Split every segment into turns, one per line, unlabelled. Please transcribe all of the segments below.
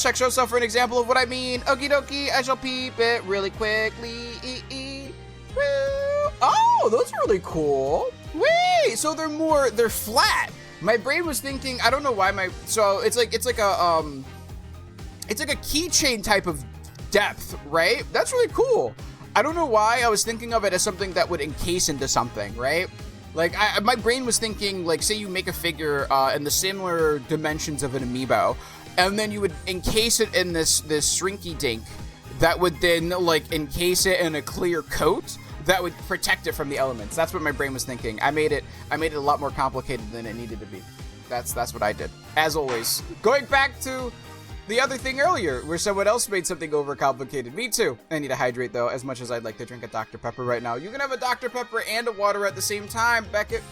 Check shows up for an example of what I mean. Okie dokie, I shall peep it really quickly. Woo. Oh, those are really cool. Wait, so they're flat. My brain was thinking, I don't know why so it's like a keychain type of depth, right? That's really cool. I don't know why I was thinking of it as something that would encase into something, right? Like my brain was thinking, like, say you make a figure in the similar dimensions of an amiibo, and then you would encase it in this shrinky dink that would then like encase it in a clear coat that would protect it from the elements. That's what my brain was thinking. I made it a lot more complicated than it needed to be. That's what I did. As always, going back to the other thing earlier, where someone else made something overcomplicated. Me too. I need to hydrate though, as much as I'd like to drink a Dr. Pepper right now. You can have a Dr. Pepper and a water at the same time, Beckett.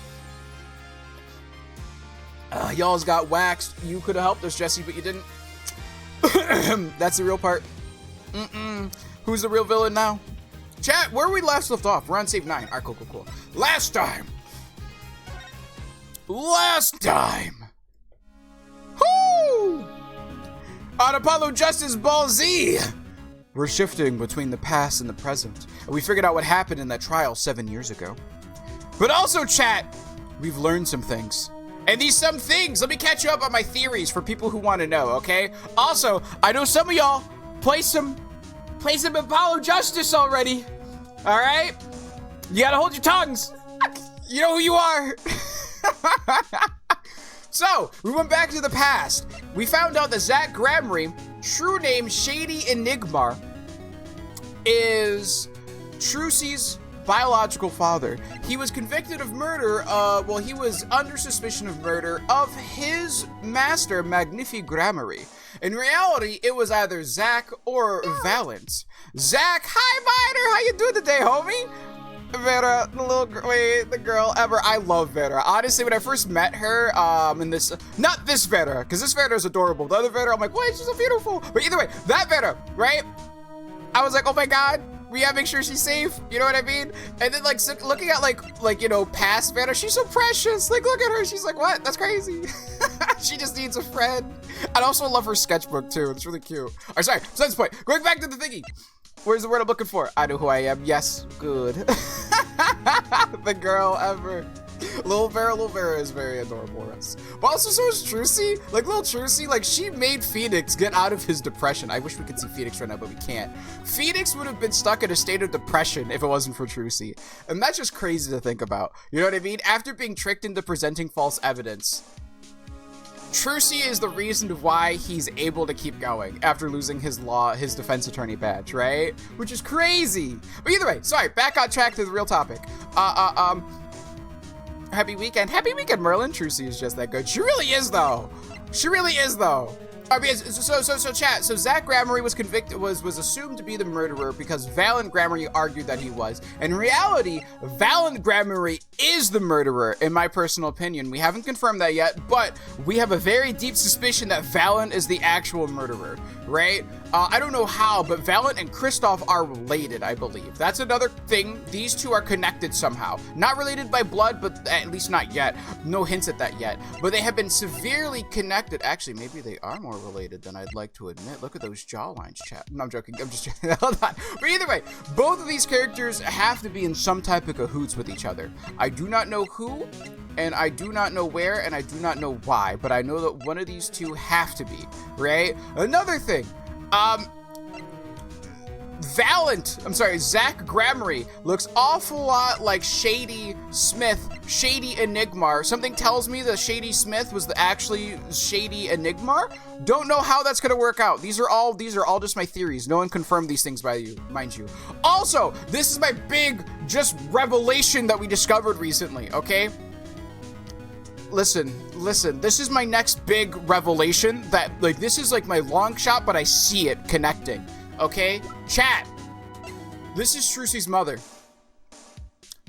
Y'all's got waxed. You could have helped us, Jesse, but you didn't. That's the real part. Who's the real villain now? Chat, where we last left off? We're on save 9. Alright, cool. Last time. Whoo! On Apollo Justice Ball Z, we're shifting between the past and the present, and we figured out what happened in that trial 7 years ago. But also, chat, we've learned some things. And these some things, let me catch you up on my theories for people who want to know, okay? Also, I know some of y'all play some Apollo Justice already. All right? You gotta hold your tongues. You know who you are. So, we went back to the past. We found out that Zach Gramery, true name Shady Enigma, is Trucy's biological father. He was convicted of murder, he was under suspicion of murder of his master, Magnifi Gramery. In reality, it was either Zach or Valent. Zach, hi, Miner, how you doing today, homie? Vera, the girl ever. I love Vera. Honestly, when I first met her, not this Vera, because this Vera is adorable. The other Vera, I'm like, wait, she's so beautiful. But either way, that Vera, right? I was like, oh my God, we gotta make sure she's safe. You know what I mean? And then looking at past Vera, she's so precious. Like, look at her. She's like, what? That's crazy. She just needs a friend. I also love her sketchbook too. It's really cute. All right, sorry. So that's the point. Going back to the thingy. Where's the word I'm looking for? I know who I am. Yes, good. The girl ever. Little Vera is very adorable. But also so is Trucy. Like little Trucy, like she made Phoenix get out of his depression. I wish we could see Phoenix right now, but we can't. Phoenix would have been stuck in a state of depression if it wasn't for Trucy. And that's just crazy to think about. You know what I mean? After being tricked into presenting false evidence, Trucy is the reason why he's able to keep going after losing his defense attorney badge, right? Which is crazy. But either way, sorry, back on track to the real topic. Happy weekend, Merlin. Trucy is just that good. She really is, though. I mean, so chat. So Zach Gramery was convicted, was assumed to be the murderer because Valent Gramery argued that he was. In reality, Valent Gramery is the murderer, in my personal opinion. We haven't confirmed that yet, but we have a very deep suspicion that Valent is the actual murderer, right? I don't know how, but Valent and Kristoff are related, I believe. That's another thing. These two are connected somehow. Not related by blood, but at least not yet. No hints at that yet. But they have been severely connected. Actually, maybe they are more related than I'd like to admit. Look at those jawlines, chat. No, I'm joking. I'm just joking. Hold on. But either way, both of these characters have to be in some type of cahoots with each other. I do not know who, and I do not know where, and I do not know why, but I know that one of these two have to be, right? Another thing, Zach Gramery looks awful lot like Shady Smith, Shady Enigma. Something tells me that Shady Smith was actually Shady Enigma. Don't know how that's gonna work out. These are all just my theories. No one confirmed these things mind you. Also, this is my big just revelation that we discovered recently, okay? Listen, this is my next big revelation that, like, this is like my long shot, but I see it connecting, okay? Chat, this is Trucy's mother.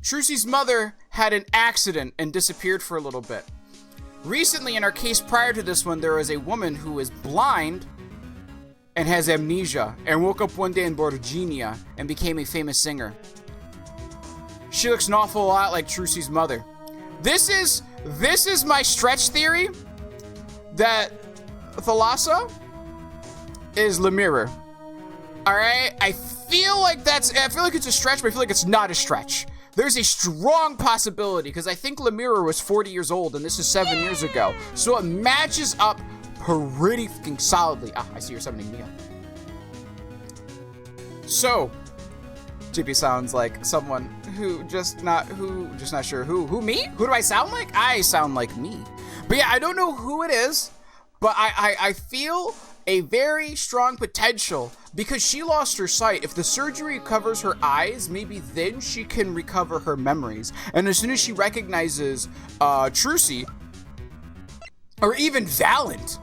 Trucy's mother had an accident and disappeared for a little bit. Recently, in our case prior to this one, there was a woman who is blind and has amnesia and woke up one day in Borginia and became a famous singer. She looks an awful lot like Trucy's mother. This is my stretch theory that Thalassa is Lemire. All right, I feel like it's a stretch, but I feel like it's not a stretch. There's a strong possibility because I think Lemire was 40 years old and this is 7 years ago. So it matches up pretty fucking solidly. Ah, I see you're summoning Mia. So, JP sounds like someone who just not sure who me? Who do I sound like? I sound like me. But yeah, I don't know who it is, but I feel a very strong potential because she lost her sight. If the surgery covers her eyes, maybe then she can recover her memories. And as soon as she recognizes Trilogy or even Valent,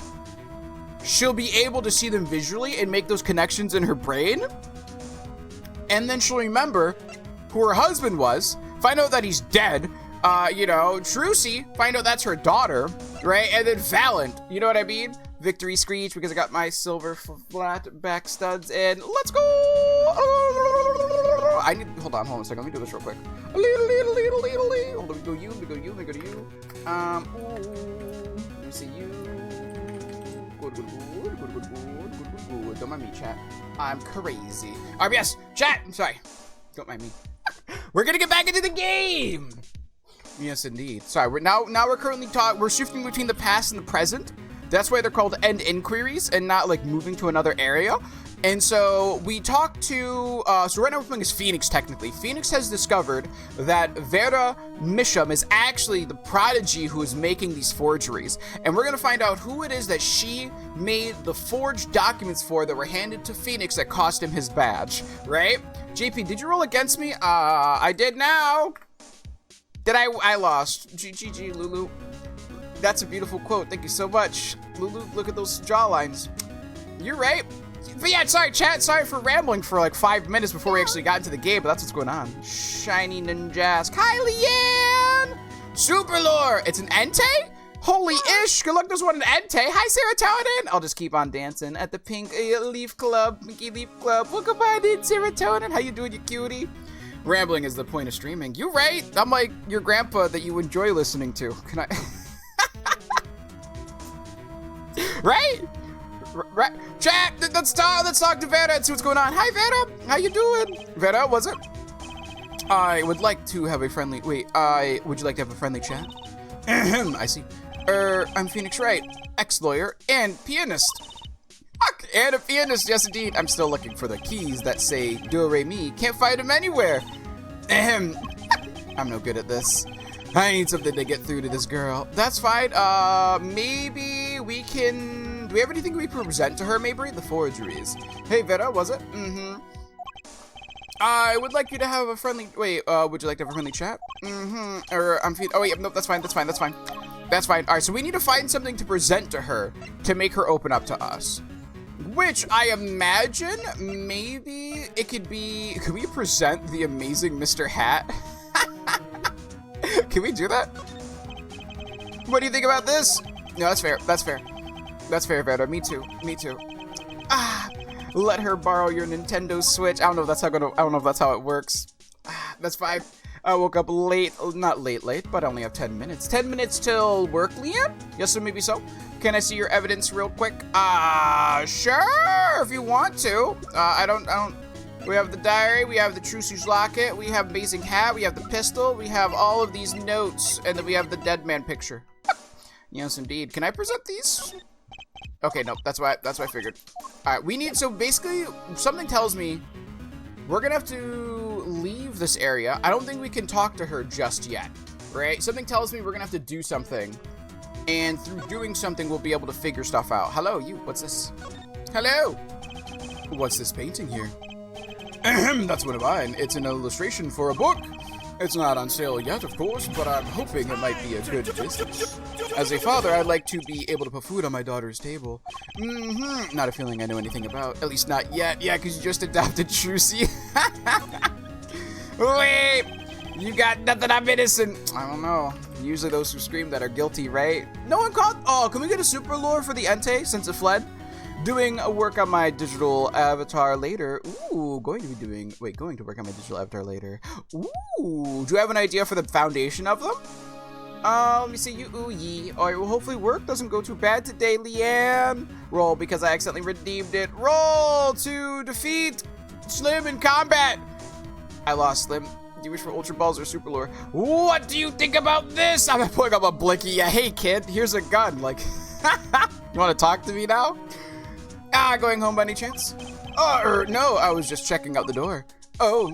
she'll be able to see them visually and make those connections in her brain. And then she'll remember who her husband was, find out that he's dead, Trilogy, find out that's her daughter, right? And then Valent, you know what I mean? Victory screech because I got my silver flat back studs and let's go! Hold on a second, let me do this real quick. Hold on, let me go you. Let me see you. Good. Don't mind me, chat. I'm crazy. RBS, chat, I'm sorry. Don't mind me. We're gonna get back into the game! Yes, indeed. Sorry, we're currently we're shifting between the past and the present. That's why they're called end inquiries and not like moving to another area. And so we talked to, so right now we're playing as Phoenix technically. Phoenix has discovered that Vera Misham is actually the prodigy who is making these forgeries. And we're gonna find out who it is that she made the forged documents for that were handed to Phoenix that cost him his badge, right? JP, did you roll against me? I did now. I lost. GG, Lulu. That's a beautiful quote. Thank you so much. Lulu, look at those jawlines. You're right. But yeah, sorry, chat. Sorry for rambling for like 5 minutes before we actually got into the game, but that's what's going on. Shiny Ninjas. Kylie-Ann! Super lore. It's an Entei? Holy ish. Good luck, there's one an Entei. Hi, Serotonin. I'll just keep on dancing at the Pink Leaf Club. Pinky Leaf Club. Welcome on in, Serotonin. How you doing, you cutie? Rambling is the point of streaming. You're right. I'm like your grandpa that you enjoy listening to. Can I... Right? Right? Chat, let's talk to Vera and see what's going on. Hi, Vera. How you doing? Vera, was it? I would like to have a friendly... Would you like to have a friendly chat? I see. I'm Phoenix Wright, ex-lawyer and pianist. Fuck, and a pianist, yes indeed. I'm still looking for the keys that say do-re-mi. Can't find them anywhere. I'm no good at this. I need something to get through to this girl. That's fine. Maybe we can... Do we have anything we can present to her, maybe? The forgeries. Hey, Vera, was it? Mm-hmm. I would like you to have a friendly... Wait, would you like to have a friendly chat? Mm-hmm. Oh, wait, nope, that's fine. All right, so we need to find something to present to her to make her open up to us. Which I imagine maybe it could be... Could we present the amazing Mr. Hat? Can we do that? What do you think about this? No, that's fair. That's fair, Vera. Me too. Let her borrow your Nintendo Switch. I don't know if that's how it works. That's fine. I woke up late. Not late, but I only have 10 minutes. 10 minutes till work, Liam? Yes, or maybe so. Can I see your evidence real quick? Sure, if you want to. I don't. We have the diary, we have the Trilogy's locket, we have amazing hat, we have the pistol, we have all of these notes, and then we have the dead man picture. Yes, indeed. Can I present these? Okay, nope, that's what I figured. All right, so basically, something tells me we're gonna have to leave this area. I don't think we can talk to her just yet, right? Something tells me we're gonna have to do something, and through doing something, we'll be able to figure stuff out. Hello, you, what's this? Hello! What's this painting here? That's one of mine. It's an illustration for a book. It's not on sale yet, of course, but I'm hoping it might be a good business. As a father, I'd like to be able to put food on my daughter's table. Not a feeling I know anything about. At least not yet. Yeah, because you just adopted Trilogy. Wait! You got nothing, I'm innocent. I don't know. Usually those who scream that are guilty, right? No one caught... Oh, can we get a super lore for the Entei since it fled? Doing a work on my digital avatar later. Ooh, going to work on my digital avatar later. Ooh, do you have an idea for the foundation of them? Let me see you. Ooh, yee. All right, well, hopefully work doesn't go too bad today, Leanne. Roll because I accidentally redeemed it. Roll to defeat Slim in combat. I lost Slim. Do you wish for Ultra Balls or Super Lore? What do you think about this? I'm pulling up a blicky. Yeah, hey, kid, here's a gun. Like, you want to talk to me now? Going home by any chance? No, I was just checking out the door. Oh,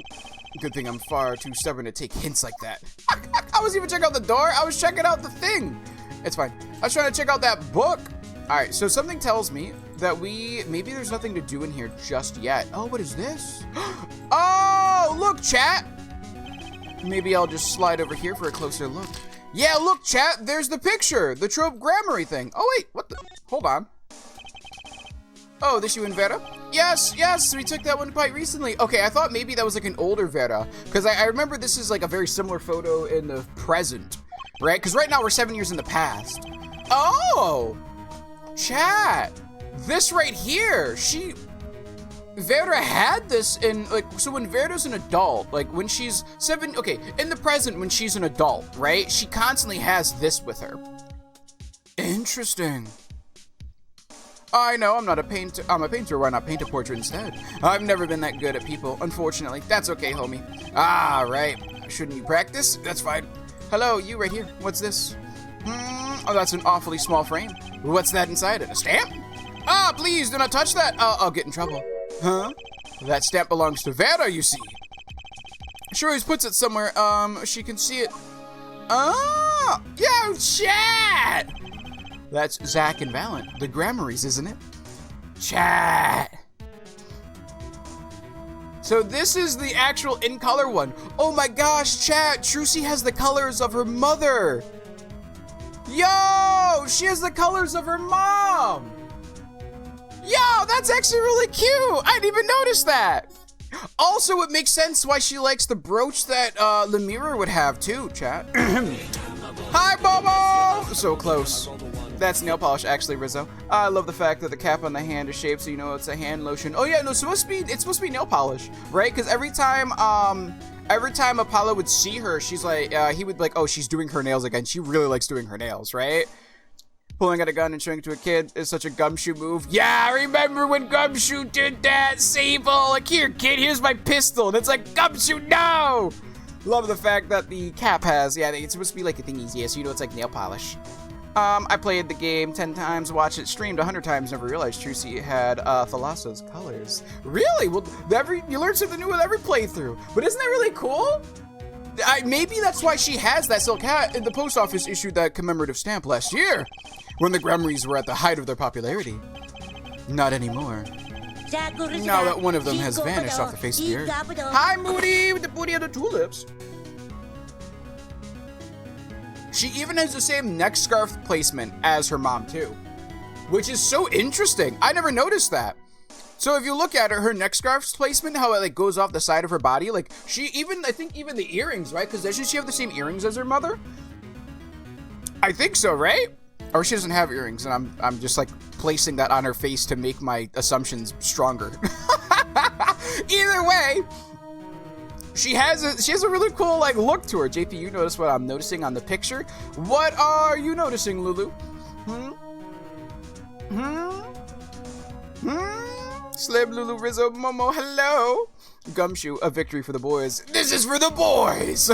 good thing I'm far too stubborn to take hints like that. I wasn't even checking out the door. I was checking out the thing. It's fine. I was trying to check out that book. All right, so something tells me that maybe there's nothing to do in here just yet. Oh, what is this? Oh, look, chat. Maybe I'll just slide over here for a closer look. Yeah, look, chat, there's the picture, the trope grammary thing. Oh, wait, what the? Hold on. Oh, this you and Vera? Yes, we took that one quite recently. Okay, I thought maybe that was like an older Vera, because I remember this is like a very similar photo in the present, right? Because right now we're 7 years in the past. Oh, chat, this right here, Vera had this in, like, so when Vera's an adult, like when she's 7, okay, in the present when she's an adult, right? She constantly has this with her. Interesting. I know, I'm a painter, why not paint a portrait instead? I've never been that good at people, unfortunately. That's okay, homie. Right. Shouldn't you practice? That's fine. Hello, you right here. What's this? Oh, that's an awfully small frame. What's that inside it? A stamp? Please do not touch that. I'll get in trouble. Huh? That stamp belongs to Vera, you see. She always puts it somewhere, she can see it. Oh, yo, chat! That's Zach and Valent, the Grammarys, isn't it? Chat! So this is the actual in-color one. Oh my gosh, chat, Trucy has the colors of her mother. Yo, she has the colors of her mom. Yo, that's actually really cute. I didn't even notice that. Also, it makes sense why she likes the brooch that Lemira would have too, chat. Hi, Bobo! So close. That's nail polish, actually, Rizzo. I love the fact that the cap on the hand is shaped so you know it's a hand lotion. Oh yeah, no, it's supposed to be nail polish, right? Because every time Apollo would see her, she's like, he would be like, oh, she's doing her nails again. She really likes doing her nails, right? Pulling out a gun and showing it to a kid is such a Gumshoe move. Yeah, I remember when Gumshoe did that. Sable, like, here, kid, here's my pistol. And it's like, Gumshoe, no! Love the fact that the cap has, yeah, it's supposed to be like a thingies, yeah, so you know it's like nail polish. I played the game 10 times, watched it streamed 100 times, never realized Trucy had Thalasso's colors. Really? Well, you learn something new with every playthrough. But isn't that really cool? Maybe that's why she has that silk hat, and the post office issued that commemorative stamp last year, when the Grammarys were at the height of their popularity. Not anymore. Now that one of them has vanished off the face of the earth. Hi, Moody, with the booty of the tulips. She even has the same neck scarf placement as her mom, too. Which is so interesting. I never noticed that. So if you look at her neck scarf's placement, how it like goes off the side of her body, like I think even the earrings, right? Because doesn't she have the same earrings as her mother? I think so, right? Or she doesn't have earrings, and I'm just like placing that on her face to make my assumptions stronger. Either way, she has a really cool like look to her. JP, you notice what I'm noticing on the picture? What are you noticing, Lulu? Slib, Lulu, Rizzo, Momo, hello. Gumshoe, a victory for the boys. This is for the boys.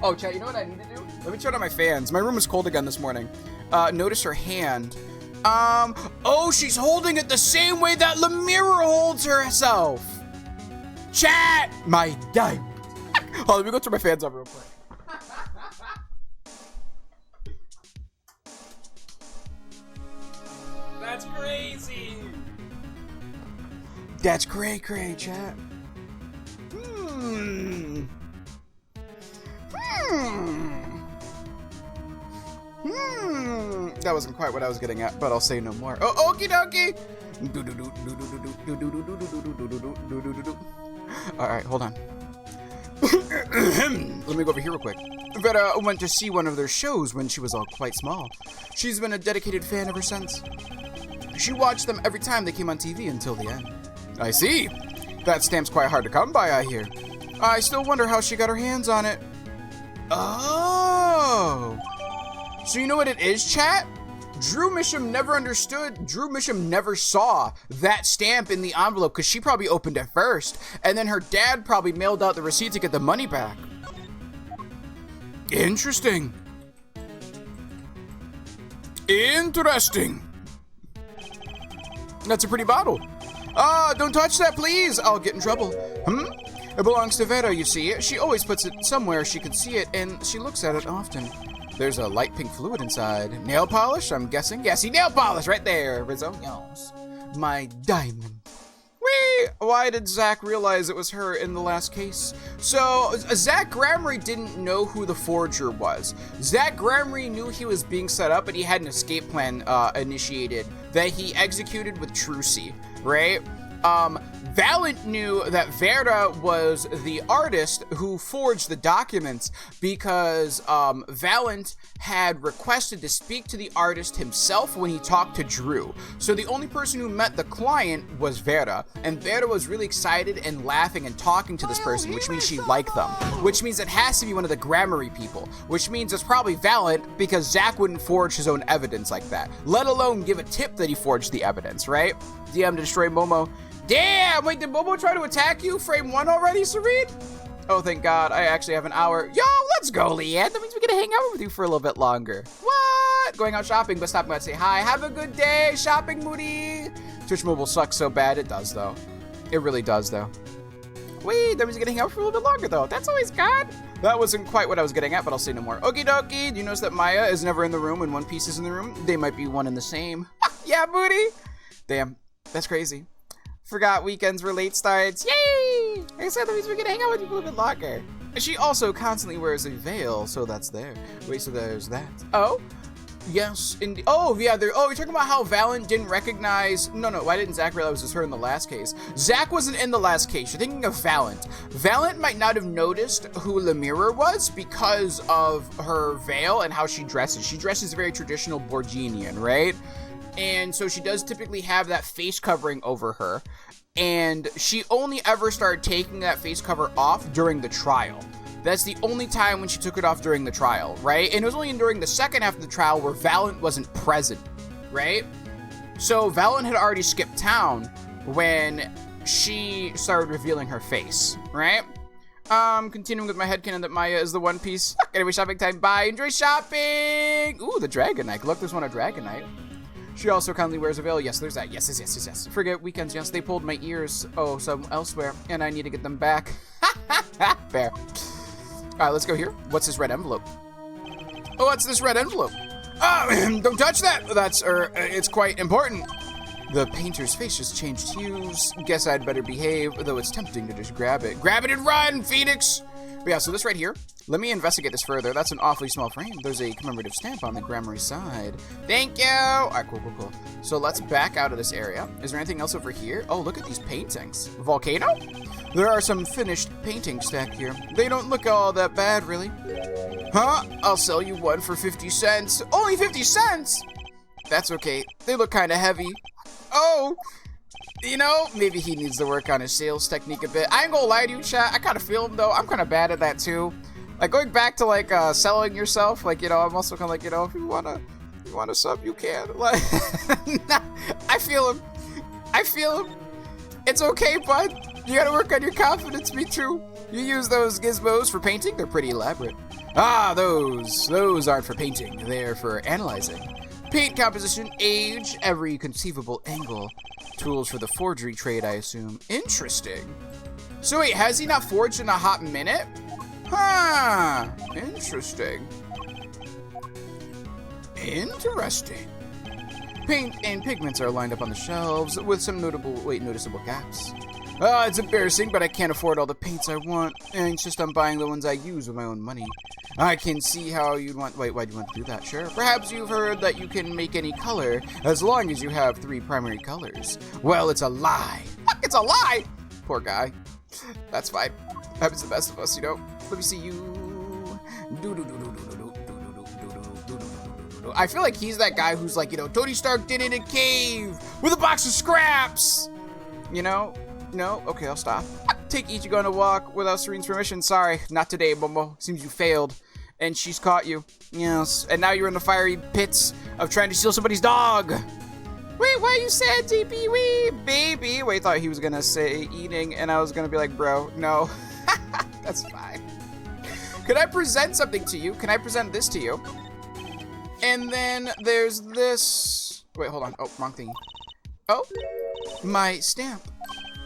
Oh, chat, you know what I need to do? Let me turn on my fans. My room was cold again this morning. Notice her hand. Oh, she's holding it the same way that Lemira holds herself. Chat, my diamond. Oh, let me go turn my fans on real quick. That's crazy. That's cray, chat. That wasn't quite what I was getting at, but I'll say no more. Oh, okie dokie. All right, hold on. Let me go over here real quick. Vera went to see one of their shows when she was all quite small. She's been a dedicated fan ever since. She watched them every time they came on TV until the end. I see. That stamp's quite hard to come by, I hear. I still wonder how she got her hands on it. Oh! Oh. So you know what it is, chat? Drew Misham never saw that stamp in the envelope because she probably opened it first. And then her dad probably mailed out the receipt to get the money back. Interesting. Interesting. That's a pretty bottle. Don't touch that, please. I'll get in trouble. It belongs to Vera, you see. She always puts it somewhere she can see it, and she looks at it often. There's a light pink fluid inside. Nail polish, I'm guessing. Yeah, see, nail polish right there, Rizzo. Yes. My diamond. Whee! Why did Zach realize it was her in the last case? So, Zach Gramery didn't know who the forger was. Zach Gramery knew he was being set up, but he had an escape plan initiated that he executed with Trucy, right? Valent knew that Vera was the artist who forged the documents because Valent had requested to speak to the artist himself when he talked to Drew. So the only person who met the client was Vera, and Vera was really excited and laughing and talking to this person, which means she liked them, which means it has to be one of the Gramery people, which means it's probably Valent because Zach wouldn't forge his own evidence like that, let alone give a tip that he forged the evidence, right? DM to destroy Momo. Damn, wait, did Momo try to attack you? Frame 1 already, Serene? Oh, thank God, I actually have an hour. Yo, let's go, Leanne. That means we get to hang out with you for a little bit longer. What? Going out shopping, but stopping by to say hi. Have a good day, shopping Moody. Twitch Mobile sucks so bad. It does, though. It really does, though. Wait, that means we get to hang out for a little bit longer, though. That's always good. That wasn't quite what I was getting at, but I'll say no more. Okie dokie. Do you notice that Maya is never in the room and One Piece is in the room? They might be one and the same. Yeah, Moody. Damn, that's crazy. Forgot weekends were late starts. Yay! I said that means we're gonna hang out with you a little bit longer. She also constantly wears a veil, so that's there. Wait, so there's that. Oh? Yes, indeed. Oh, yeah, you're talking about how Valent didn't recognize... No, why didn't Zach realize it was her in the last case? Zach wasn't in the last case. You're thinking of Valent. Valent might not have noticed who Lemira was because of her veil and how she dresses. She dresses very traditional Borginian, right? And so she does typically have that face covering over her. And she only ever started taking that face cover off during the trial. That's the only time when she took it off during the trial, right? And it was only during the second half of the trial where Valent wasn't present, right? So Valent had already skipped town when she started revealing her face, right? Continuing with my headcanon that Maya is the One Piece. Anyway, shopping time. Bye. Enjoy shopping. Ooh, the Dragonite. Look, there's one of Dragonite. She also kindly wears a veil. Yes, there's that. Yes. Forget weekends. Yes, they pulled my ears. Oh, some elsewhere. And I need to get them back. Fair. All right, let's go here. What's this red envelope? Oh, what's this red envelope? Don't touch that. It's quite important. The painter's face just changed hues. Guess I'd better behave, though it's tempting to just grab it. Grab it and run, Phoenix! But yeah, so this right here, let me investigate this further. That's an awfully small frame. There's a commemorative stamp on the Gramery side. Thank you! All right, cool. So let's back out of this area. Is there anything else over here? Oh, look at these paintings. Volcano? There are some finished paintings stacked here. They don't look all that bad, really. Huh? I'll sell you one for 50 cents. Only 50 cents? That's okay. They look kind of heavy. Oh! You know, maybe he needs to work on his sales technique a bit. I ain't gonna lie to you, chat. I kind of feel him, though. I'm kind of bad at that, too. Like, going back to, like, selling yourself, like, you know, I'm also kind of like, you know, if you wanna sub, you can. Like, I feel him. It's okay, bud. You gotta work on your confidence, me too. You use those gizmos for painting? They're pretty elaborate. Ah, those aren't for painting. They're for analyzing. Paint composition, age, every conceivable angle. Tools for the forgery trade, I assume. Interesting. So wait, has he not forged in a hot minute? Huh. Interesting. Paint and pigments are lined up on the shelves with some noticeable gaps. It's embarrassing, but I can't afford all the paints I want. I insist on buying the ones I use with my own money. I can see how you'd want... Wait, why do you want to do that? Sure. Perhaps you've heard that you can make any color as long as you have 3 primary colors. Well, it's a lie. It's a lie! Poor guy. That's fine. Happens to the best of us, you know? Let me see you. I feel like he's that guy who's like, you know, Tony Stark did it in a cave with a box of scraps! You know? No? Okay, I'll stop. Take Ichigo on a walk without Serene's permission. Sorry, not today, Momo. Seems you failed. And she's caught you. Yes. And now you're in the fiery pits of trying to steal somebody's dog. Wait, why you sad, DP? Wee, baby. Wait, I thought he was gonna say eating, and I was gonna be like, bro, no. That's fine. Could I present something to you? Can I present this to you? And then there's this. Wait, hold on. Oh, wrong thing. Oh, my stamp.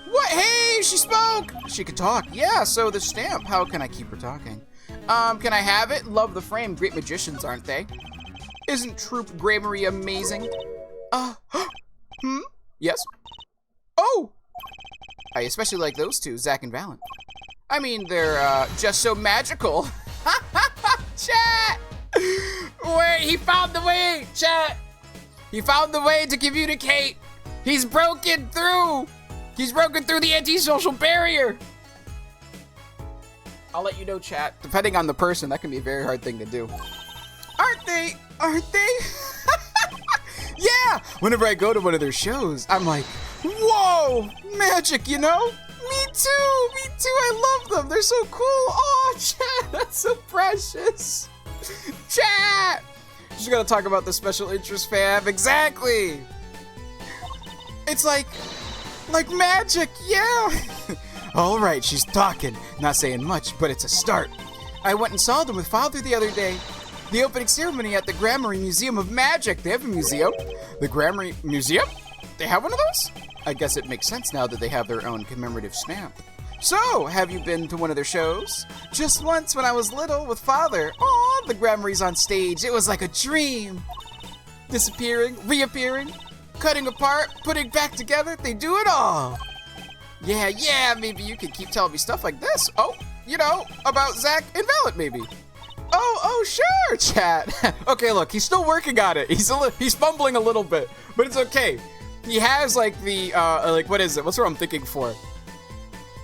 What? Hey, she spoke. She could talk. Yeah, so the stamp. How can I keep her talking? Can I have it? Love the frame. Great magicians, aren't they? Isn't Troop Gramery amazing? Yes? Oh! I especially like those two, Zach and Valen. I mean, they're, just so magical. Chat! Wait, he found the way, chat! He found the way to communicate! He's broken through! He's broken through the antisocial barrier! I'll let you know, chat. Depending on the person, that can be a very hard thing to do. Aren't they? Aren't they? Yeah! Whenever I go to one of their shows, I'm like, whoa! Magic, you know? Me too! Me too! I love them! They're so cool! Oh, chat! That's so precious! Chat! She's gonna talk about the special interest fam. Exactly! It's like magic, yeah! Alright, she's talking. Not saying much, but it's a start. I went and saw them with Father the other day. The opening ceremony at the Grammary Museum of Magic. They have a museum? The Grammary Museum? They have one of those? I guess it makes sense now that they have their own commemorative stamp. So, have you been to one of their shows? Just once when I was little with Father. Aw, the Grammary's on stage. It was like a dream. Disappearing, reappearing, cutting apart, putting back together. They do it all. Yeah, maybe you could keep telling me stuff like this. Oh, you know, about Zach and Valet, maybe. Oh, sure, chat. Okay, look, he's still working on it. He's fumbling a little bit, but it's okay. He has, like, the, like, what is it? What's what I'm thinking for?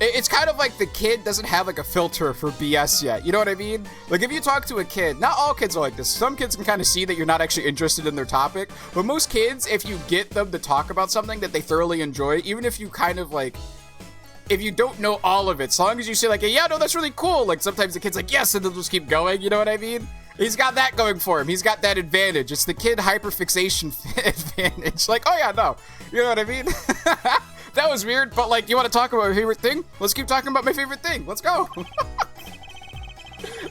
It's kind of like the kid doesn't have, like, a filter for BS yet. You know what I mean? Like, if you talk to a kid, not all kids are like this. Some kids can kind of see that you're not actually interested in their topic. But most kids, if you get them to talk about something that they thoroughly enjoy, even if you kind of, like, if you don't know all of it, as long as you say, like, yeah, no, that's really cool. Like, sometimes the kid's like, yes, and they'll just keep going. You know what I mean? He's got that going for him. He's got that advantage. It's the kid hyperfixation advantage. Like, oh, yeah, no. You know what I mean? That was weird, but, like, you want to talk about my favorite thing? Let's keep talking about my favorite thing. Let's go.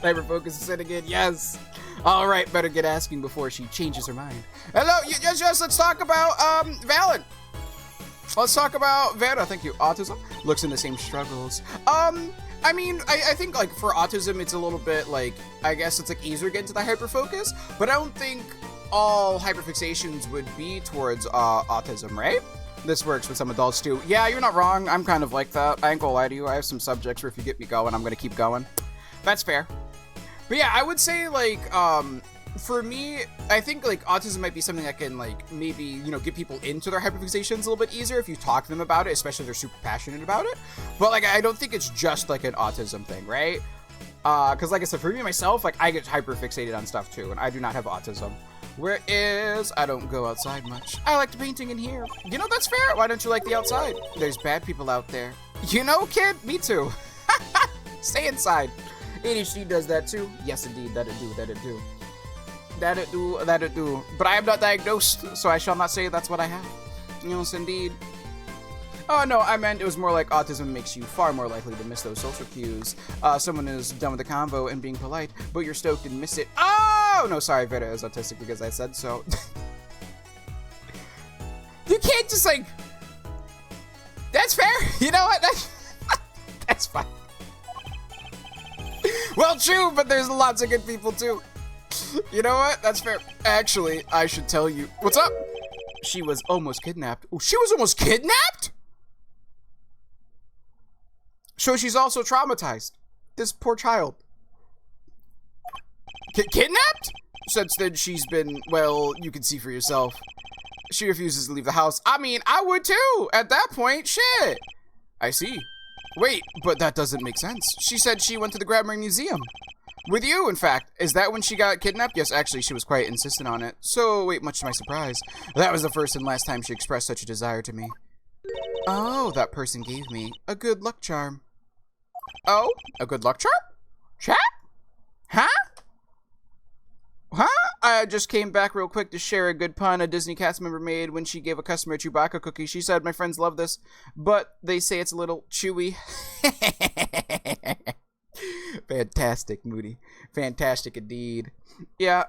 Hyperfocus is sitting in. Yes. All right, better get asking before she changes her mind. Hello. Yes, let's talk about, Valen. Let's talk about Vera. Thank you. Autism looks in the same struggles. I mean, I think, like, for autism, it's a little bit, like, I guess it's, like, easier to get into the hyperfocus, but I don't think all hyperfixations would be towards autism, right? This works with some adults, too. Yeah, you're not wrong. I'm kind of like that. I ain't gonna lie to you. I have some subjects where if you get me going, I'm gonna keep going. That's fair. But yeah, I would say, like, for me, I think, like, autism might be something that can, like, maybe, you know, get people into their hyperfixations a little bit easier if you talk to them about it, especially if they're super passionate about it. But, like, I don't think it's just, like, an autism thing, right? Because, like I said, for me, myself, like, I get hyperfixated on stuff, too, and I do not have autism. Whereas, I don't go outside much. I like painting in here. You know, that's fair. Why don't you like the outside? There's bad people out there. You know, kid? Me too. Stay inside. ADHD does that, too. Yes, indeed. That it do. That it do. That it do, that it do. But I am not diagnosed, so I shall not say that's what I have. Yes, indeed. Oh, no, I meant it was more like autism makes you far more likely to miss those social cues. Someone is done with the convo and being polite, but you're stoked and miss it. Oh, no, sorry, Veda is autistic because I said so. You can't just, like... That's fair. You know what? That's fine. Well, true, but there's lots of good people, too. You know what? That's fair. Actually, I should tell you. What's up? She was almost kidnapped. Oh, she was almost kidnapped? So she's also traumatized. This poor child. Kidnapped? Since then, she's been, well, you can see for yourself. She refuses to leave the house. I mean, I would too. At that point, shit. I see. Wait, but that doesn't make sense. She said she went to the Grammar Museum. With you, in fact. Is that when she got kidnapped? Yes, actually, she was quite insistent on it. So, wait, much to my surprise, that was the first and last time she expressed such a desire to me. Oh, that person gave me a good luck charm. Oh, a good luck charm? Chat? Huh? I just came back real quick to share a good pun a Disney cast member made when she gave a customer a Chewbacca cookie. She said, my friends love this, but they say it's a little chewy. Fantastic, Moody. Fantastic indeed. Yeah,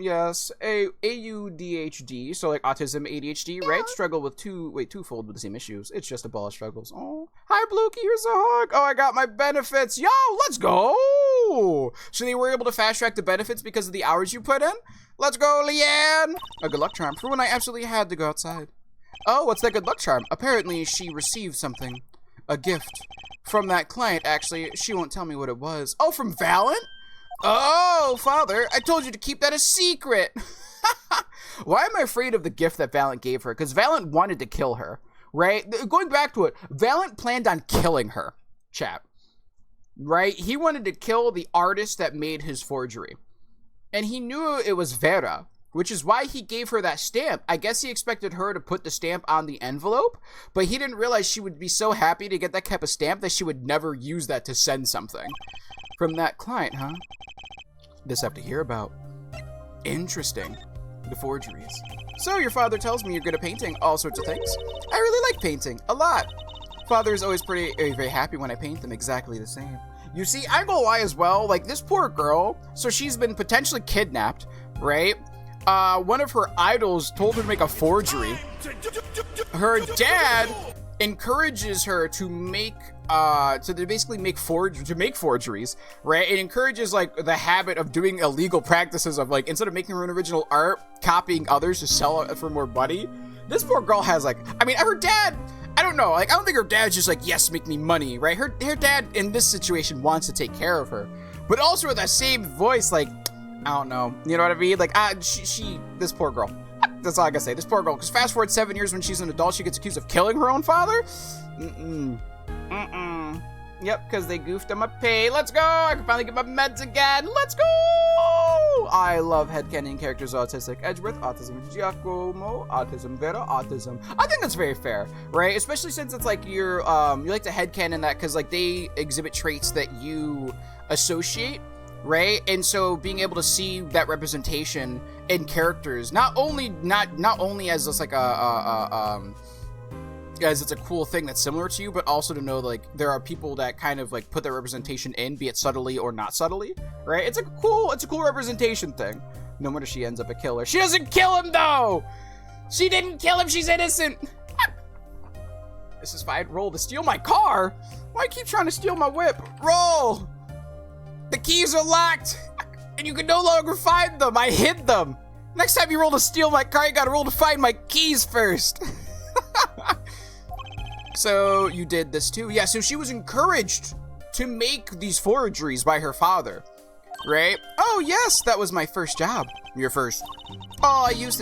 yes, AUDHD, so like autism, ADHD, right? Struggle with twofold with the same issues. It's just a ball of struggles. Oh, hi, Blukey, here's a hug. Oh, I got my benefits. Yo, let's go. So they were able to fast track the benefits because of the hours you put in? Let's go, Leanne. A good luck charm for when I absolutely had to go outside. Oh, what's that good luck charm? Apparently she received something. A gift. From that client, actually. She won't tell me what it was. Oh, from Valent? Oh, Father, I told you to keep that a secret. Why am I afraid of the gift that Valent gave her? Because Valent wanted to kill her, right? Going back to it, Valent planned on killing her, chat. Right? He wanted to kill the artist that made his forgery. And he knew it was Vera, which is why he gave her that stamp. I guess he expected her to put the stamp on the envelope, but he didn't realize she would be so happy to get that type of stamp that she would never use that to send something. From that client, huh? This I have to hear about. Interesting. The forgeries. So your father tells me you're good at painting all sorts of things. I really like painting, a lot. Father is always very happy when I paint them exactly the same. You see, I go lie as well, like this poor girl, so she's been potentially kidnapped, right? One of her idols told her to make a forgery. Her dad encourages her to make forgeries, right? It encourages like the habit of doing illegal practices of like, instead of making her own original art, copying others to sell it for more money. This poor girl has like, I mean, her dad, I don't know, like I don't think her dad's just like, yes, make me money, right? Her dad in this situation wants to take care of her, but also with that same voice, like, I don't know, you know what I mean? Like, this poor girl. That's all I gotta say. This poor girl. Because fast forward 7 years when she's an adult, she gets accused of killing her own father? Yep, because they goofed on my pay. Let's go! I can finally get my meds again. Let's go! I love headcanon characters autistic. Edgeworth, autism. Giacomo, autism. Vera, autism. I think that's very fair, right? Especially since it's like you like to headcanon that because like they exhibit traits that you associate, right? And so being able to see that representation in characters, not only as just like as it's a cool thing that's similar to you, but also to know like there are people that kind of like put their representation in, be it subtly or not subtly, right? It's a cool representation thing. No wonder she ends up a killer. She doesn't kill him though. She didn't kill him. She's innocent. This is fine. Roll to steal my car. Why you keep trying to steal my whip? Roll. The keys are locked, and you can no longer find them. I hid them. Next time you roll to steal my car, you gotta roll to find my keys first. So you did this too? Yeah, so she was encouraged to make these forgeries by her father, right? Oh yes, that was my first job. Your first. All I used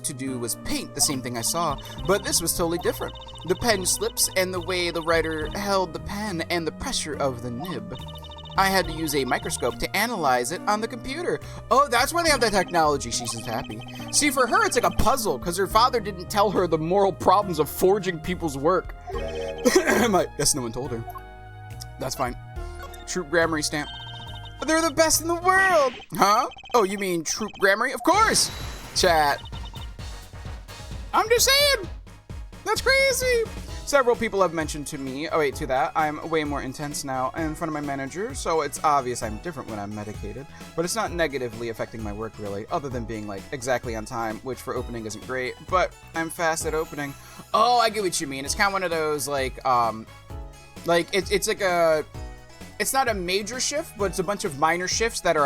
to do was paint the same thing I saw, but this was totally different. The pen slips and the way the writer held the pen and the pressure of the nib. I had to use a microscope to analyze it on the computer. Oh, that's why they have that technology. She's just happy. See, for her, it's like a puzzle because her father didn't tell her the moral problems of forging people's work. I guess no one told her. That's fine. Troop Grammary stamp. They're the best in the world. Huh? Oh, you mean Troop Grammary? Of course. Chat. I'm just saying. That's crazy. Several people have mentioned to me, I'm way more intense now in front of my manager, so it's obvious I'm different when I'm medicated, but it's not negatively affecting my work really, other than being like exactly on time, which for opening isn't great, but I'm fast at opening. Oh, I get what you mean. It's kind of one of those like it's like a, it's not a major shift, but it's a bunch of minor shifts that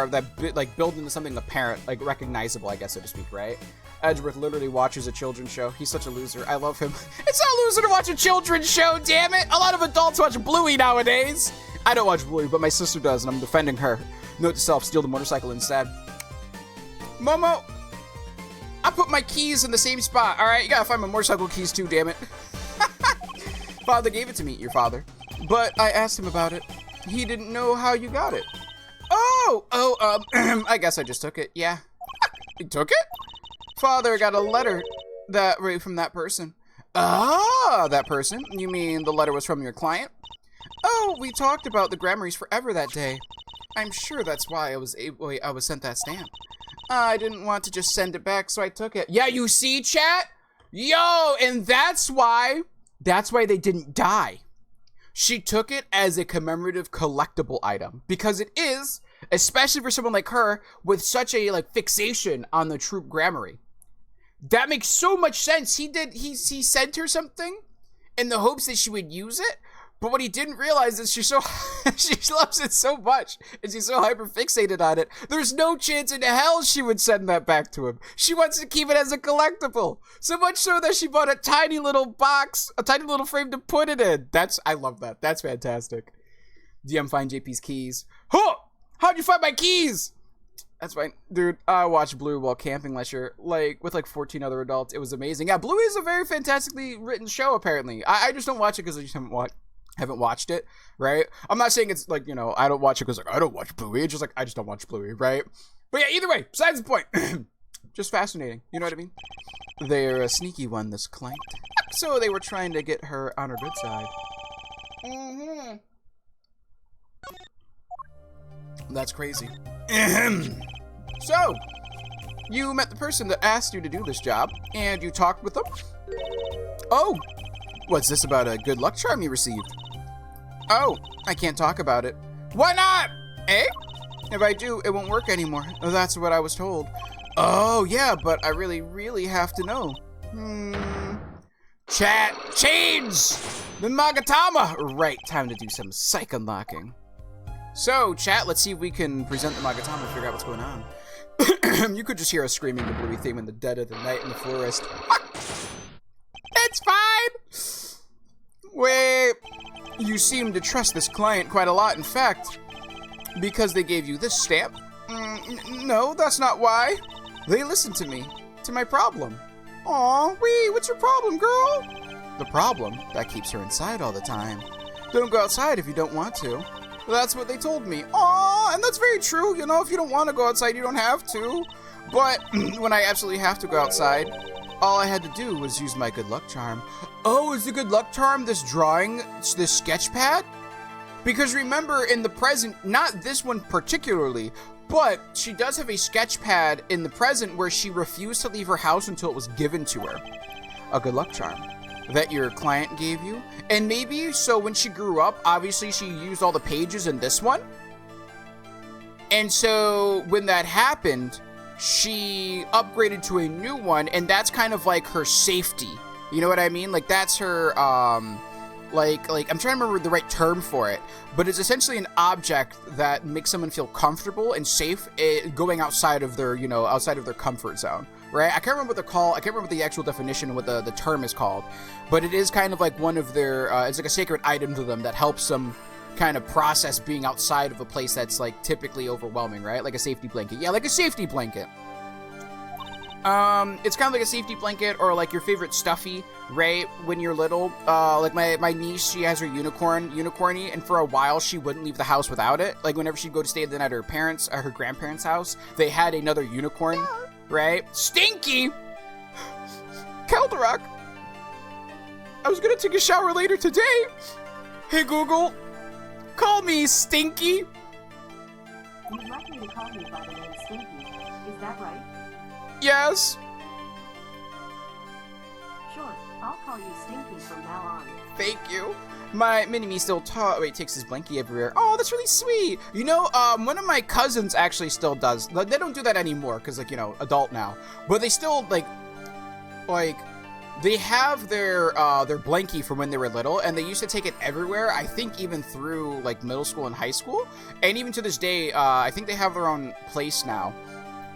build into something apparent, like recognizable, I guess, so to speak, right? Edgeworth literally watches a children's show. He's such a loser. I love him. It's not a loser to watch a children's show, damn it! A lot of adults watch Bluey nowadays. I don't watch Bluey, but my sister does, and I'm defending her. Note to self, steal the motorcycle instead. Momo, I put my keys in the same spot, alright? You gotta find my motorcycle keys too, damn it. Father gave it to me, your father. But I asked him about it. He didn't know how you got it. I guess I just took it, yeah. You took it? Father got a letter from that person. Ah, that person? You mean the letter was from your client? Oh, we talked about the Grammarys forever that day. I'm sure that's why I was sent that stamp. I didn't want to just send it back, so I took it. Yeah, you see, chat? Yo, and that's why they didn't die. She took it as a commemorative collectible item because it is, especially for someone like her with such a like fixation on the troop Gramarye. That makes so much sense. He sent her something in the hopes that she would use it, but what he didn't realize is she loves it so much and she's so hyper fixated on it. There's no chance in hell she would send that back to him. She wants to keep it as a collectible. So much so that she bought a tiny little box, a tiny little frame to put it in. I love that. That's fantastic. DM find JP's keys. Huh! How'd you find my keys? That's fine. Dude, I watched Bluey while camping last year, with 14 other adults. It was amazing. Yeah, Bluey is a very fantastically written show, apparently. I just don't watch it because I just haven't watched it, right? I'm not saying it's like, I don't watch it because I don't watch Bluey. It's just I just don't watch Bluey, right? But yeah, either way, besides the point. Just fascinating. You know what I mean? They're a sneaky one, this client. So they were trying to get her on her good side. Mm-hmm. That's crazy. So, you met the person that asked you to do this job, and you talked with them? Oh, what's this about a good luck charm you received? Oh, I can't talk about it. Why not? Eh? If I do, it won't work anymore. That's what I was told. Oh, yeah, but I really, really have to know. Chat, change! The Magatama! Right, time to do some psych unlocking. So, chat, let's see if we can present the Magatama and figure out what's going on. You could just hear us screaming the Bluey theme in the dead of the night in the forest. It's fine! Wait, you seem to trust this client quite a lot, in fact. Because they gave you this stamp? No, that's not why. They listened to me, to my problem. Aw, what's your problem, girl? The problem? That keeps her inside all the time. Don't go outside if you don't want to. That's what they told me. Aw, and that's very true. If you don't want to go outside, you don't have to. But when I absolutely have to go outside, all I had to do was use my good luck charm. Oh, is the good luck charm this drawing, this sketch pad? Because remember, in the present, not this one particularly, but she does have a sketch pad in the present where she refused to leave her house until it was given to her. A good luck charm that your client gave you. And maybe, so when she grew up, obviously she used all the pages in this one. And so when that happened, she upgraded to a new one, and that's kind of like her safety. You know what I mean? Like, that's her, like I'm trying to remember the right term for it, but it's essentially an object that makes someone feel comfortable and safe going outside of their, outside of their comfort zone, right? I can't remember what they're called. I can't remember the actual definition of what the term is called, but it is kind of like one of their, it's like a sacred item to them that helps them kind of process being outside of a place that's like typically overwhelming, right? Like a safety blanket. Yeah, like a safety blanket. It's kind of like a safety blanket or like your favorite stuffy, right? When you're little, like my niece, she has her unicorny, and for a while she wouldn't leave the house without it. Like whenever she'd go to stay the night at her grandparents' house, they had another unicorn, right? Stinky! Calderock! I was gonna take a shower later today. Hey Google, call me Stinky.
You'd like me to call you by the name Stinky, is that right?
Yes.
Sure, I'll call you Stinky from now on.
Thank you. My mini-me still takes his blankie everywhere. Oh, that's really sweet. One of my cousins actually still does. They don't do that anymore because, adult now. But they still, they have their blankie from when they were little, and they used to take it everywhere, I think even through, middle school and high school. And even to this day, I think they have their own place now.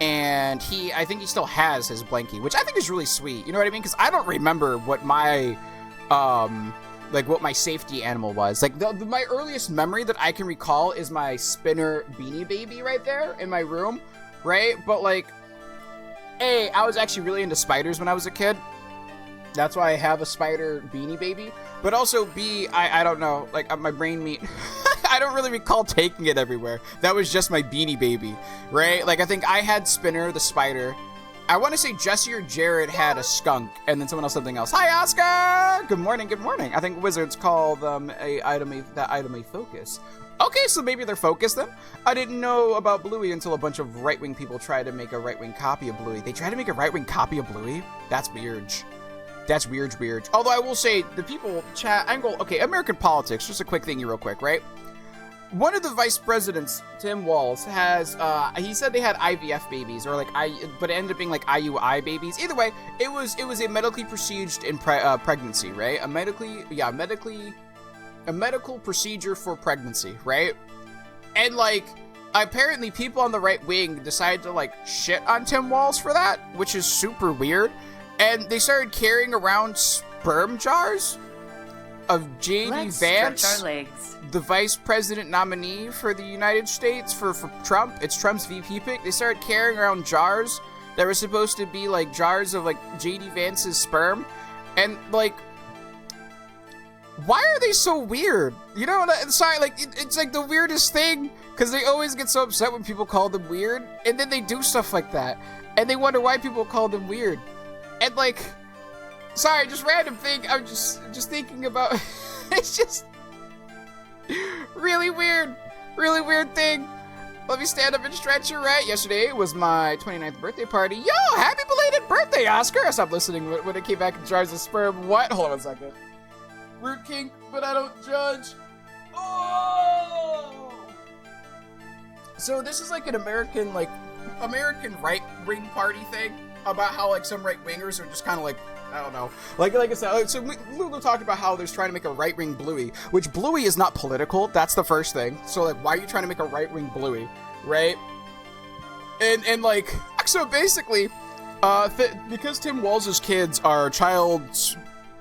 And I think he still has his blankie, which I think is really sweet. You know what I mean? Because I don't remember what my, what my safety animal was. My earliest memory that I can recall is my spinner Beanie Baby right there in my room, right? But, A, I was actually really into spiders when I was a kid. That's why I have a spider Beanie Baby. But also, B, I don't know, my brain meat... I don't really recall taking it everywhere. That was just my Beanie Baby, right? I think I had Spinner, the spider. I want to say Jesse or Jared had a skunk, and then someone else something else. Hi, Oscar! Good morning, good morning. I think Wizards call them that item a focus. Okay, so maybe they're focused then. I didn't know about Bluey until a bunch of right-wing people tried to make a right-wing copy of Bluey. They tried to make a right-wing copy of Bluey? That's weird. That's weird. Although I will say, the people chat, okay, American politics, just a quick thingy real quick, right? One of the vice presidents, Tim Walz, has, he said they had IVF babies, or like, but it ended up being like IUI babies. Either way, it was a medically proceded pregnancy, right? A medical procedure for pregnancy, right? And like, apparently people on the right wing decided to like shit on Tim Walz for that, which is super weird. And they started carrying around sperm jars of J.D. Vance, the vice president nominee for the United States for Trump. It's Trump's VP pick. They started carrying around jars that were supposed to be like jars of like J.D. Vance's sperm. And like, why are they so weird? You know, sorry, like, it's like the weirdest thing, because they always get so upset when people call them weird, and then they do stuff like that, and they wonder why people call them weird. And like, sorry, just random thing, I'm just thinking about, it's just really weird thing. Let me stand up and stretch your right. Yesterday was my 29th birthday party. Yo, happy belated birthday, Oscar! I stopped listening when it came back in jars of sperm. What? Hold on a second. Weird kink, but I don't judge. Oh! So this is like an American right-wing party thing about how like some right-wingers are just kind of like, I don't know. Like I said, so Lulu talked about how there's trying to make a right-wing Bluey, which Bluey is not political. That's the first thing. So like, why are you trying to make a right-wing Bluey, right? And like, so basically, because Tim Walz's kids are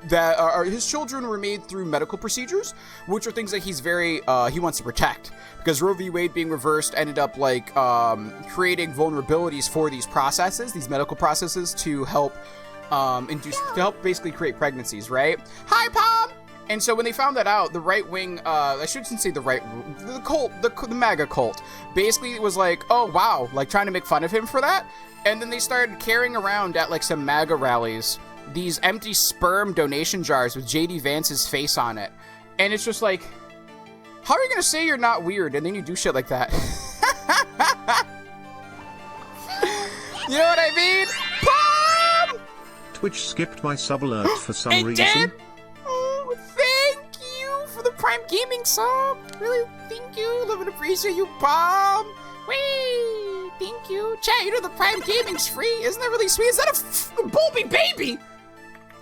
that are his children were made through medical procedures, which are things that he's very he wants to protect, because Roe v. Wade being reversed ended up like creating vulnerabilities for these medical processes to help basically create pregnancies, right? Hi, Pom! And so when they found that out, the right wing, I shouldn't say the cult, the MAGA cult, basically was like, oh wow, like trying to make fun of him for that. And then they started carrying around at like some MAGA rallies these empty sperm donation jars with J.D. Vance's face on it. And it's just like, how are you gonna say you're not weird and then you do shit like that? You know what I mean? Pom!
Twitch skipped my sub alert for some reason.
Did? Oh, thank you for the Prime Gaming sub. Really, thank you. Love and appreciate you, Pom. Whee! Thank you. Chat, you know the Prime Gaming's free. Isn't that really sweet? Is that a Bulby baby?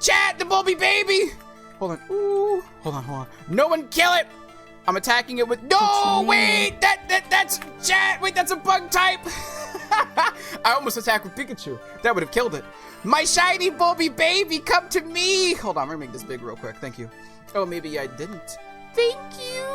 Chat, the Bulby baby! Hold on. Ooh. Hold on. No one kill it! I'm attacking it with— No! Wait! That's— Chat! Wait, that's a bug type! I almost attacked with Pikachu. That would have killed it. My shiny Bulby baby, come to me! Hold on, I'm gonna make this big real quick. Thank you. Oh, maybe I didn't. Thank you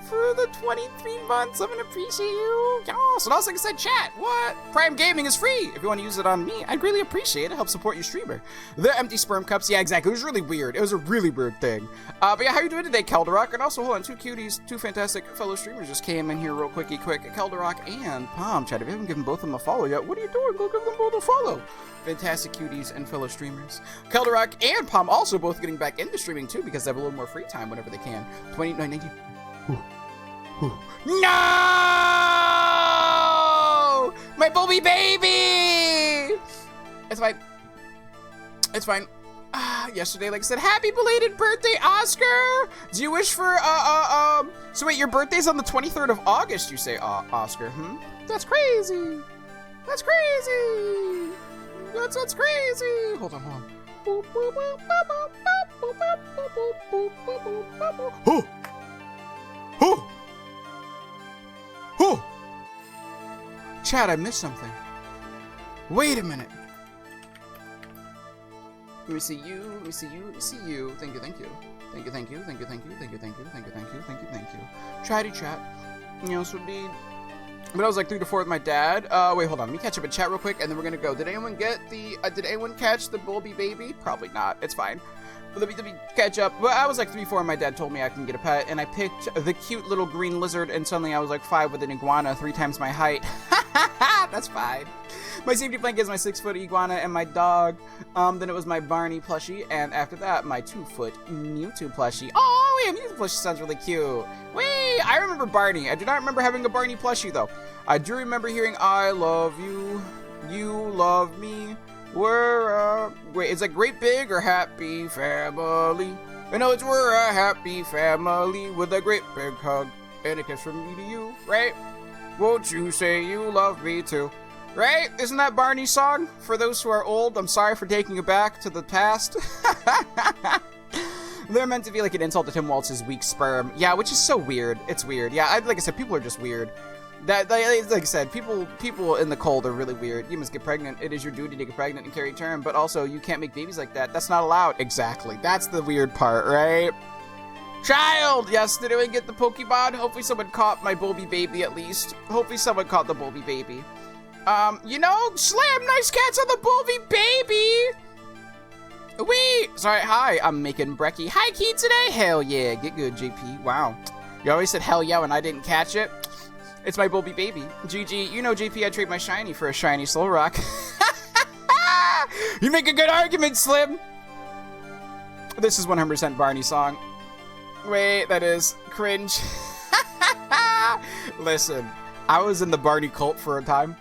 for the 23 months. I'm gonna appreciate you. Yes. And also, like I said, chat, what? Prime Gaming is free. If you want to use it on me, I'd really appreciate it. Help support your streamer. The empty sperm cups. Yeah, exactly. It was really weird. It was a really weird thing. But yeah, how you doing today, Kelderock? And also, hold on, two cuties, two fantastic fellow streamers just came in here real quick. Kelderock and Palm. Chat, if you haven't given both of them a follow yet, what are you doing? Go give them both a follow. Fantastic cuties and fellow streamers. Kelderock and Palm also both getting back into streaming too, because they have a little more free time whenever they can. 29.90. No! My Bulby baby! It's fine. It's fine. Yesterday, like I said, happy belated birthday, Oscar! Do you wish for, so wait, your birthday's on the 23rd of August, you say, Oscar, That's crazy! That's crazy! That's crazy! Hold on. Oh! Chad, I missed something. Wait a minute. Let me see you. Thank you. Chatty chat. You know, this would be... But I was like 3 to 4 with my dad. Wait, hold on. Let me catch up and chat real quick, and then we're gonna go. Did anyone catch the Bulby baby? Probably not. It's fine. Let me catch up. Well, I was like 3, 4, and my dad told me I can get a pet, and I picked the cute little green lizard, and suddenly I was like 5 with an iguana, 3 times my height. That's fine. My safety blanket is my 6-foot iguana and my dog. Then it was my Barney plushie, and after that, my 2-foot Mewtwo plushie. Oh, yeah, Mewtwo plushie sounds really cute. Wait! I remember Barney. I do not remember having a Barney plushie, though. I do remember hearing, I love you, you love me. Wait, is that great big or happy family? I know it's we're a happy family with a great big hug and a kiss from me to you, right? Won't you say you love me too? Right? Isn't that Barney's song? For those who are old, I'm sorry for taking you back to the past. They're meant to be like an insult to Tim Waltz's weak sperm. Yeah, which is so weird. It's weird. Yeah, like I said, people are just weird. Like I said, people in the cold are really weird. You must get pregnant. It is your duty to get pregnant and carry term, but also you can't make babies like that. That's not allowed. Exactly. That's the weird part, right? Child! Yes, did anyone get the Pokemon? Hopefully someone caught my Bulby baby at least. Hopefully someone caught the Bulby baby. You know, Slam, nice cats on the Bulby baby! Wait! Sorry, hi, I'm making brekkie. Hi, Key today? Hell yeah, get good, JP. Wow. You always said hell yeah when I didn't catch it. It's my Bulby baby. GG, you know JP, I'd trade my shiny for a shiny Slowrock. You make a good argument, Slim! This is 100% Barney song. Wait, that is cringe. Listen, I was in the Barney cult for a time.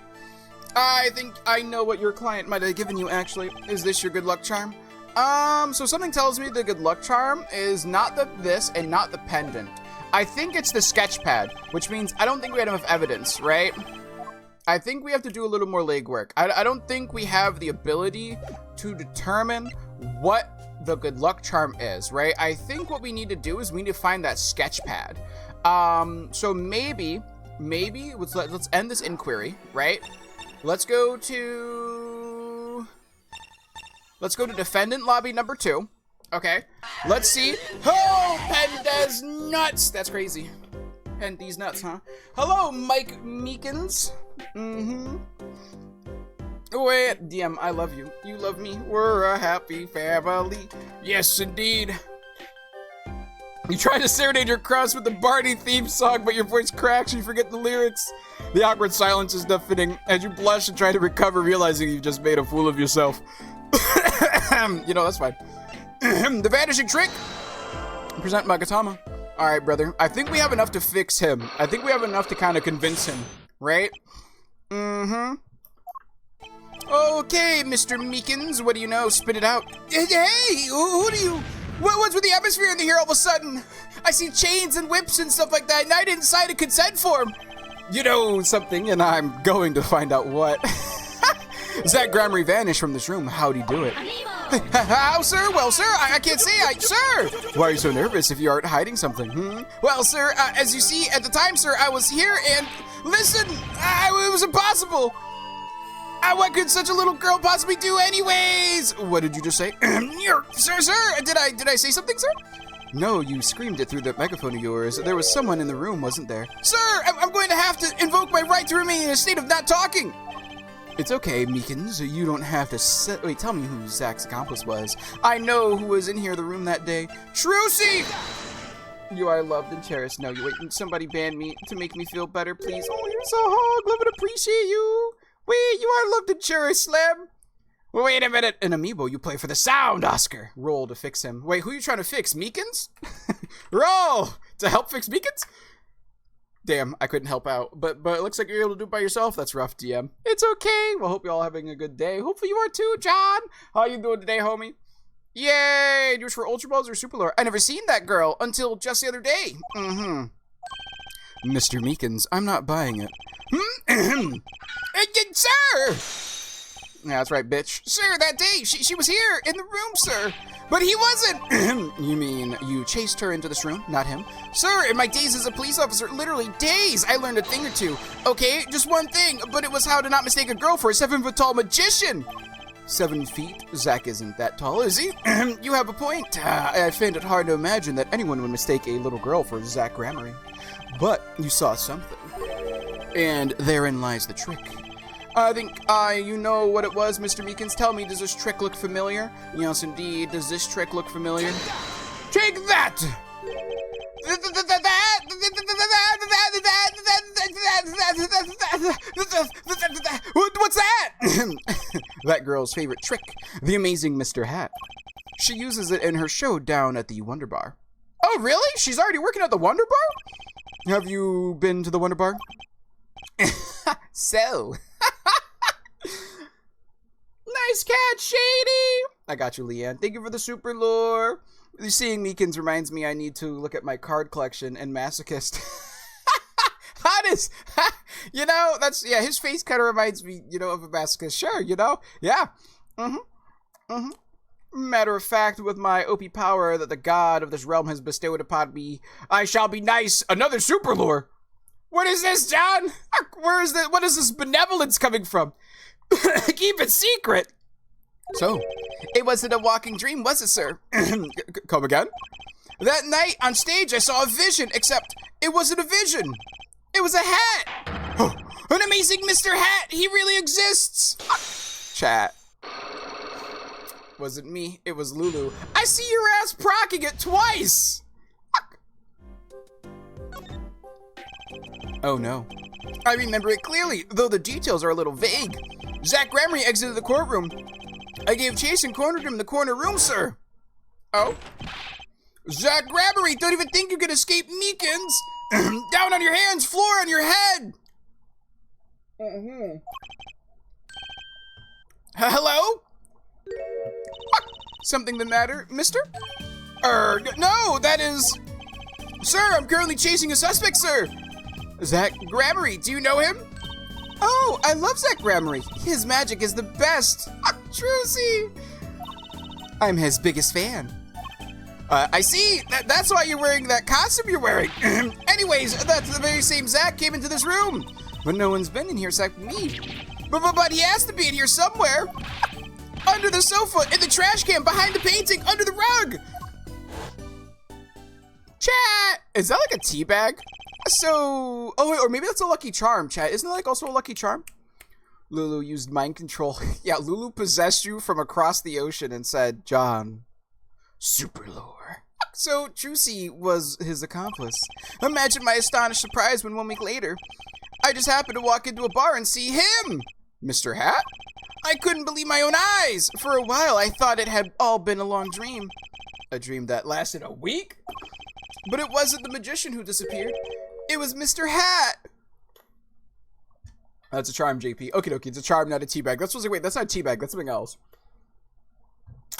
I think I know what your client might have given you, actually. Is this your good luck charm? So something tells me the good luck charm is not this and not the pendant. I think it's the sketch pad, which means I don't think we had enough evidence, right? I think we have to do a little more legwork. I don't think we have the ability to determine what the good luck charm is, right? I think what we need to do is we need to find that sketch pad. So maybe let's end this inquiry, right? Let's go to defendant lobby number 2. Okay. Let's see. Oh, Penda's nuts. That's crazy. Pendy's nuts, huh? Hello, Mike Meekins. Wait, DM, I love you. You love me. We're a happy family. Yes, indeed. You try to serenade your crush with the Barney theme song, but your voice cracks and you forget the lyrics. The awkward silence is deafening as you blush and try to recover, realizing you've just made a fool of yourself. You know, that's fine. The vanishing trick. Present Magatama. All right, brother. I think we have enough to fix him. I think we have enough to kind of convince him, right? Okay, Mr. Meekins. What do you know? Spit it out. Hey, who do you... What's with the atmosphere in here all of a sudden? I see chains and whips and stuff like that, and I didn't sign a consent form. You know something, and I'm going to find out what. Zach Grammary vanished from this room. How'd he do it? How, sir? Well, sir, I can't say sir! Why are you so nervous if you aren't hiding something, Well, sir, as you see, at the time, sir, I was here and... Listen! It was impossible! What could such a little girl possibly do anyways? What did you just say? Sir, did I say something, sir? No, you screamed it through that megaphone of yours. There was someone in the room, wasn't there? Sir, I'm going to have to invoke my right to remain in a state of not talking! It's okay, Meekins. You don't have to wait, tell me who Zach's accomplice was. I know who was in here the room that day. Trucy! You are loved and cherished. No, you wait, somebody banned me to make me feel better, please. Oh, you're so hug. Love and appreciate you. Wait, you are loved and cherished, Slim. Wait a minute. An amiibo, you play for the sound, Oscar. Roll to fix him. Wait, who are you trying to fix? Meekins? Roll to help fix Meekins? Damn, I couldn't help out. But it looks like you're able to do it by yourself. That's rough, DM. It's okay. Well, hope you're all having a good day. Hopefully you are too, John. How you doing today, homie? Yay! You wish for Ultra Balls or Super Lore? I never seen that girl until just the other day. Mr. Meekins, I'm not buying it. Sir! Yeah, that's right, bitch. Sir, that day, she was here in the room, sir. But he wasn't. You mean you chased her into this room, not him? Sir, in my days as a police officer, literally days, I learned a thing or two. Okay, just one thing, but it was how to not mistake a girl for a 7-foot-tall magician. 7 feet? Zach isn't that tall, is he? You have a point. I find it hard to imagine that anyone would mistake a little girl for Zach Grammary. But you saw something. And therein lies the trick. I think you know what it was, Mr. Meekins. Tell me, does this trick look familiar? Yes, indeed. Does this trick look familiar? Take that! What's that? That girl's favorite trick, the amazing Mr. Hat. She uses it in her show down at the Wonder Bar. Oh, really? She's already working at the Wonder Bar? Have you been to the Wonder Bar? So. Nice cat, Shady! I got you, Leanne. Thank you for the super lore. Seeing Meekins reminds me I need to look at my card collection and Masochist. Honest! You know, that's, yeah, his face kind of reminds me, you know, of a Masochist. Sure, you know? Yeah. Matter of fact, with my OP power that the god of this realm has bestowed upon me, I shall be nice. Another super lore. What is this, John? Where is this? What is this benevolence coming from? Keep it secret. So, it wasn't a walking dream, was it, sir? Come again? That night on stage, I saw a vision, except it wasn't a vision. It was a hat. Oh, an amazing Mr. Hat. He really exists. Chat. Wasn't me. It was Lulu. I see your ass procking it twice. Oh no. I remember it clearly, though the details are a little vague. Zach Gramery exited the courtroom. I gave chase and cornered him in the corner room, sir. Oh? Zach Gramery, don't even think you can escape Meekins. Down on your hands, floor on your head. Hello? Something the matter, mister? No, that is... Sir, I'm currently chasing a suspect, sir. Zach Gramery, do you know him? Oh, I love Zach Gramery. His magic is the best. Trucy. I'm his biggest fan. I see. That's why you're wearing that costume you're wearing. Anyways, that's the very same Zach came into this room. But no one's been in here except me. But he has to be in here somewhere. Under the sofa, in the trash can, behind the painting, under the rug. Chat. Is that like a tea bag? So, oh wait, or maybe that's a lucky charm, chat. Isn't it like also a lucky charm? Lulu used mind control. Yeah, Lulu possessed you from across the ocean and said, John, super lore. So, Trucy was his accomplice. Imagine my astonished surprise when 1 week later, I just happened to walk into a bar and see him! Mr. Hat? I couldn't believe my own eyes! For a while, I thought it had all been a long dream. A dream that lasted a week? But it wasn't the magician who disappeared. It was Mr. Hat! That's a charm, JP. Okie dokie, it's a charm, not a teabag. That's wait, that's not a teabag, that's something else.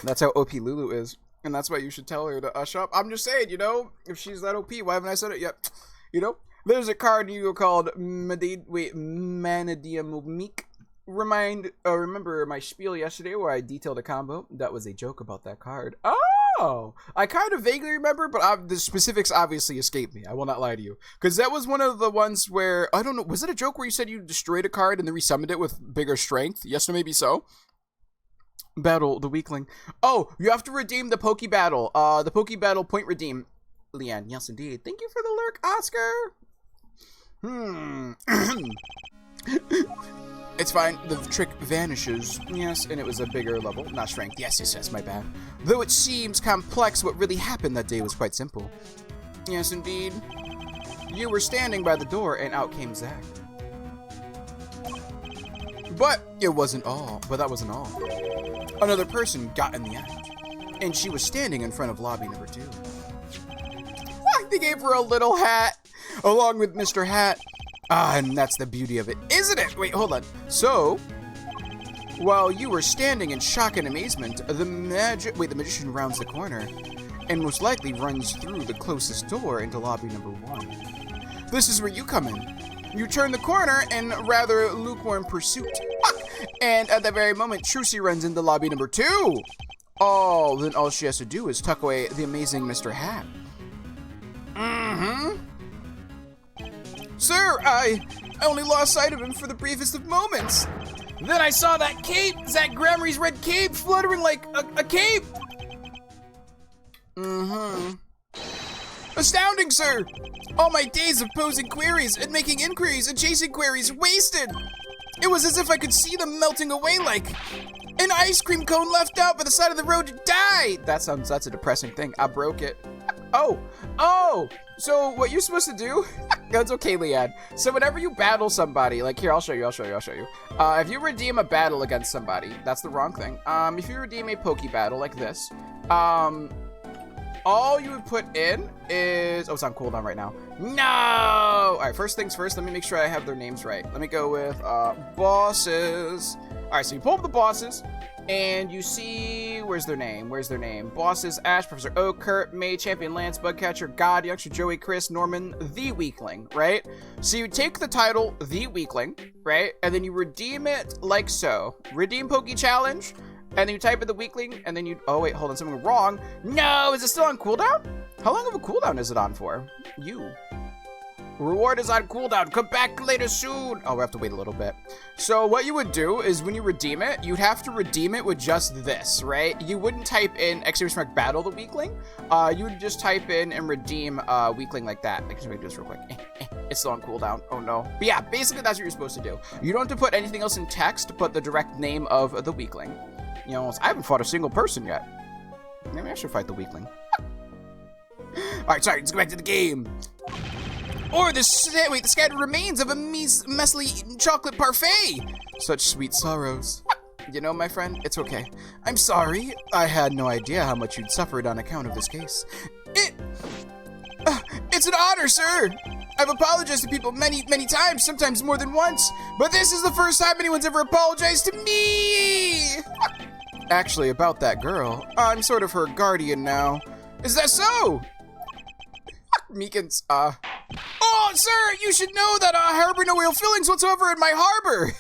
That's how OP Lulu is. And that's why you should tell her to ush up. I'm just saying, you know, if she's that OP, why haven't I said it yet? You know? There's a card you called Manadiamumik. Remember my spiel yesterday where I detailed a combo? That was a joke about that card. Oh! I kind of vaguely remember, but the specifics obviously escape me. I will not lie to you. Because that was one of the ones where, I don't know, was it a joke where you said you destroyed a card and then resummoned it with bigger strength? Yes or maybe so? Battle the weakling. Oh, you have to redeem the Poke Battle. The Poke Battle point redeem. Leanne, yes indeed. Thank you for the lurk, Oscar. It's fine. The trick vanishes. Yes, and it was a bigger level, not strength. Yes, my bad. Though it seems complex, what really happened that day was quite simple. Yes, indeed. You were standing by the door, and out came Zach. But it wasn't all. But that wasn't all. Another person got in the act, and she was standing in front of lobby number 2. They gave her a little hat, along with Mr. Hat. And that's the beauty of it, isn't it? Wait, hold on. So, while you were standing in shock and amazement, the magician rounds the corner, and most likely runs through the closest door into lobby number 1. This is where you come in. You turn the corner in rather lukewarm pursuit. And at that very moment, Trucy runs into lobby number 2. Then all she has to do is tuck away the amazing Mr. Hat. Sir, I only lost sight of him for the briefest of moments. Then I saw that cape, Zach Gramery's red cape, fluttering like a cape. Astounding, sir. All my days of posing queries and making inquiries and chasing queries wasted. It was as if I could see them melting away like an ice cream cone left out by the side of the road to die. That's a depressing thing. I broke it. Oh, so what you're supposed to do, that's okay, Leanne. So whenever you battle somebody, like here, I'll show you. If you redeem a battle against somebody, that's the wrong thing. If you redeem a Poke Battle like this, all you would put in is, oh, it's on cooldown right now. No! All right, first things first, let me make sure I have their names right. Let me go with bosses. All right, so you pull up the bosses, and you see, where's their name? Where's their name? Bosses, Ash, Professor Oak, Kurt, May, Champion, Lance, Bugcatcher, God, Youngster, Joey, Chris, Norman, The Weakling, right? So you take the title, The Weakling, right? And then you redeem it like so. Redeem Poke Challenge, and then you type in The Weakling, and then you, oh wait, hold on, something wrong. No, is it still on cooldown? How long of a cooldown is it on for? Reward is on cooldown. Come back later soon. Oh, we have to wait a little bit. So what you would do is when you redeem it, you'd have to redeem it with just this, right? You wouldn't type in ! battle the weakling. You would just type in and redeem weakling like that. Let me do this real quick. It's still on cooldown. Oh no. But yeah, basically that's what you're supposed to do. You don't have to put anything else in text, but the direct name of the weakling. You know, I haven't fought a single person yet. Maybe I should fight the weakling. Alright, sorry, let's go back to the game. Or the scattered remains of a messily eaten chocolate parfait. Such sweet sorrows. You know, my friend, it's okay. I'm sorry. I had no idea how much you'd suffered on account of this case. It's an honor, sir. I've apologized to people many, many times, sometimes more than once, but this is the first time anyone's ever apologized to me. Actually, about that girl, I'm sort of her guardian now. Is that so? Meekins, Oh, sir, you should know that I harbor no ill feelings whatsoever in my harbor.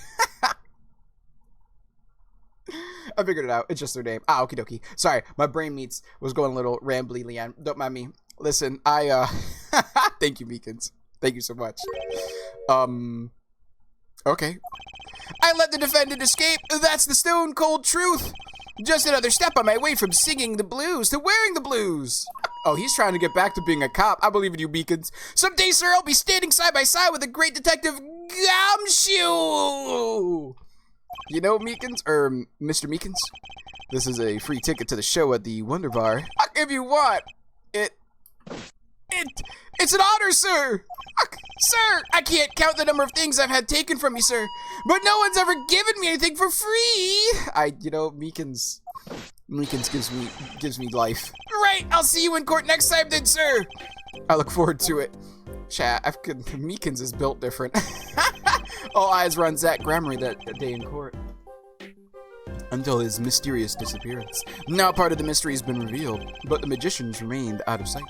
I figured it out. It's just their name. Ah, okie dokie. Sorry, my brain was going a little rambly, Leanne. Don't mind me. Listen, thank you, Meekins. Thank you so much. Okay. I let the defendant escape. That's the stone cold truth. Just another step on my way from singing the blues to wearing the blues. Oh, he's trying to get back to being a cop. I believe in you, Meekins. Someday, sir, I'll be standing side by side with the great detective Gumshoe. You know, Meekins, or Mr. Meekins, this is a free ticket to the show at the Wonder Bar. If you want it. It's an honor, sir. Sir, I can't count the number of things I've had taken from me, sir. But no one's ever given me anything for free. Meekins gives me life. Right, I'll see you in court next time then, sir. I look forward to it. Chat, Meekins is built different. All eyes were on Zach Gramery that day in court. Until his mysterious disappearance. Now part of the mystery has been revealed, but the magicians remained out of sight.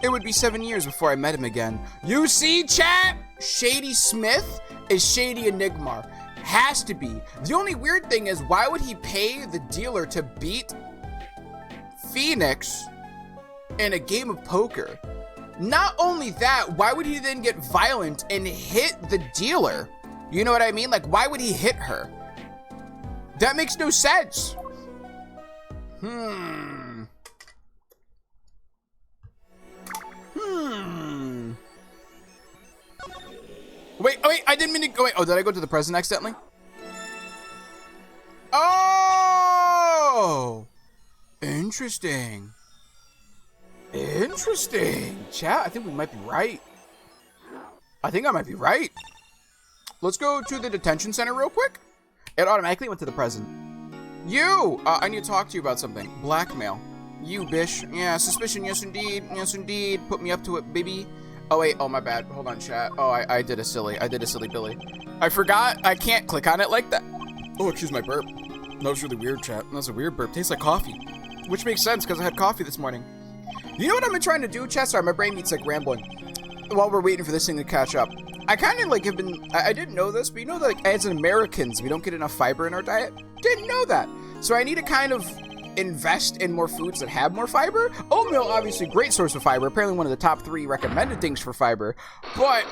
It would be 7 years before I met him again. You see, chat? Shady Smith is Shady Enigma. Has to be. The only weird thing is, why would he pay the dealer to beat Phoenix in a game of poker? Not only that, why would he then get violent and hit the dealer? You know what I mean? Like, why would he hit her? That makes no sense. Wait, I didn't mean to go. Wait, oh, did I go to the present accidentally? Oh! Interesting. Chat, I think we might be right. I think I might be right. Let's go to the detention center real quick. It automatically went to the present. You! I need to talk to you about something. Blackmail. You, bish. Yeah, suspicion, yes indeed. Yes indeed. Put me up to it, baby. Oh wait, oh my bad. Hold on, chat. Oh, I did a silly Billy. I forgot I can't click on it like that. Oh, excuse my burp. That was really weird, chat. That was a weird burp. Tastes like coffee. Which makes sense, because I had coffee this morning. You know what I've been trying to do, chat? Sorry, my brain needs like rambling. While we're waiting for this thing to catch up. I kind of like have been, I didn't know this, but you know that like, as Americans, we don't get enough fiber in our diet? Didn't know that. So I need to kind of invest in more foods that have more fiber. Oatmeal, obviously, great source of fiber. Apparently one of the top 3 recommended things for fiber. But,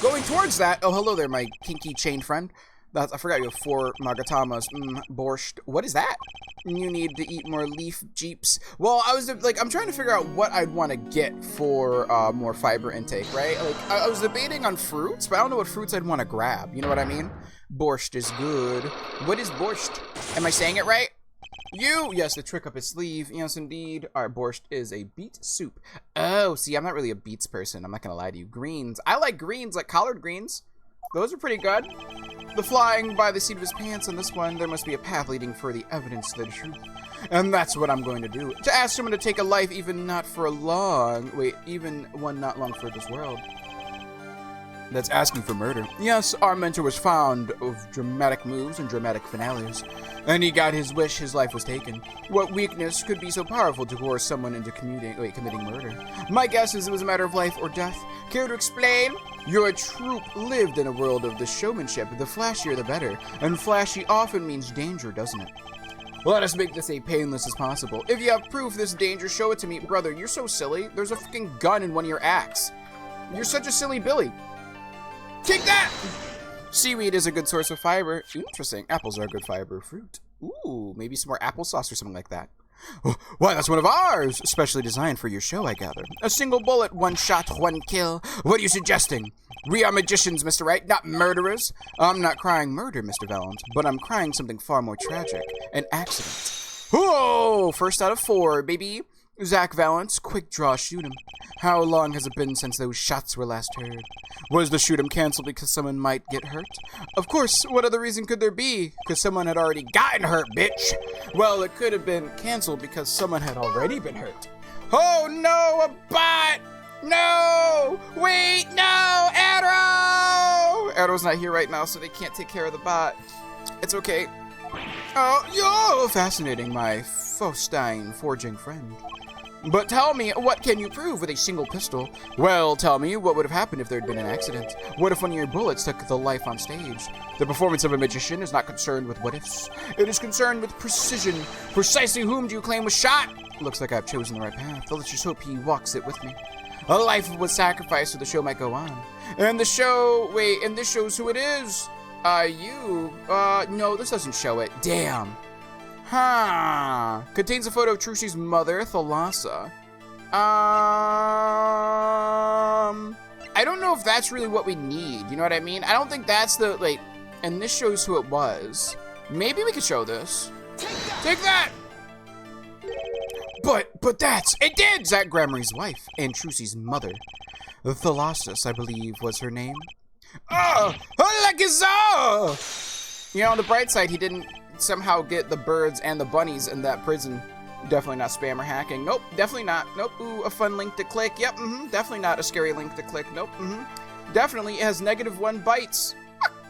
going towards that, oh, hello there, my kinky chain friend. I forgot you have 4 magatamas. Borscht. What is that? You need to eat more leaf jeeps. Well, I'm trying to figure out what I'd want to get for more fiber intake, right? Like, I was debating on fruits, but I don't know what fruits I'd want to grab. You know what I mean? Borscht is good. What is borscht? Am I saying it right? Yes, the trick up his sleeve. Yes, indeed. All right, borscht is a beet soup. Oh, see, I'm not really a beets person. I'm not going to lie to you. Greens. I like greens, like collard greens. Those are pretty good. The flying by the seat of his pants on this one, there must be a path leading for the evidence to the truth. And that's what I'm going to do. To ask someone to take a life even one not long for this world. That's asking for murder. Yes, our mentor was fond of dramatic moves and dramatic finales. And he got his wish, his life was taken. What weakness could be so powerful to coerce someone into committing murder? My guess is it was a matter of life or death. Care to explain? Your troupe lived in a world of the showmanship. The flashier the better. And flashy often means danger, doesn't it? Let us make this as painless as possible. If you have proof this danger, show it to me. Brother, you're so silly. There's a freaking gun in one of your acts. You're such a silly Billy. Take that! Seaweed is a good source of fiber. Interesting. Apples are a good fiber fruit. Ooh, maybe some more applesauce or something like that. Oh, why, that's one of ours! Specially designed for your show, I gather. A single bullet, one shot, one kill. What are you suggesting? We are magicians, Mr. Wright, not murderers. I'm not crying murder, Mr. Valent, but I'm crying something far more tragic. An accident. Whoa! First out of 4, baby. Zach Valance, quick draw, shoot him. How long has it been since those shots were last heard? Was the shoot him canceled because someone might get hurt? Of course, what other reason could there be? Because someone had already gotten hurt, bitch! Well, it could have been canceled because someone had already been hurt. Oh no, a bot! No! Wait, no! Arrow! Arrow's not here right now, so they can't take care of the bot. It's okay. Oh, yo! Fascinating, my Faustine forging friend. But tell me, what can you prove with a single pistol? Well, tell me, what would have happened if there had been an accident? What if one of your bullets took the life on stage? The performance of a magician is not concerned with what-ifs. It is concerned with precision. Precisely whom do you claim was shot? Looks like I've chosen the right path. Let's just hope he walks it with me. A life was sacrificed so the show might go on. And this shows who it is. No, this doesn't show it. Damn. Huh. Contains a photo of Trushi's mother, Thalassa. I don't know if that's really what we need. You know what I mean? I don't think that's the, and this shows who it was. Maybe we could show this. Take that! But it did! Zach Gramarie's wife and Trushi's mother. Thalassus, I believe, was her name. Oh, like his You know, on the bright side, he didn't somehow get the birds and the bunnies in that prison. Definitely not spam or hacking. Nope, definitely not. Nope. Ooh, a fun link to click. Yep, definitely not a scary link to click. Nope, Definitely it has -1 bytes.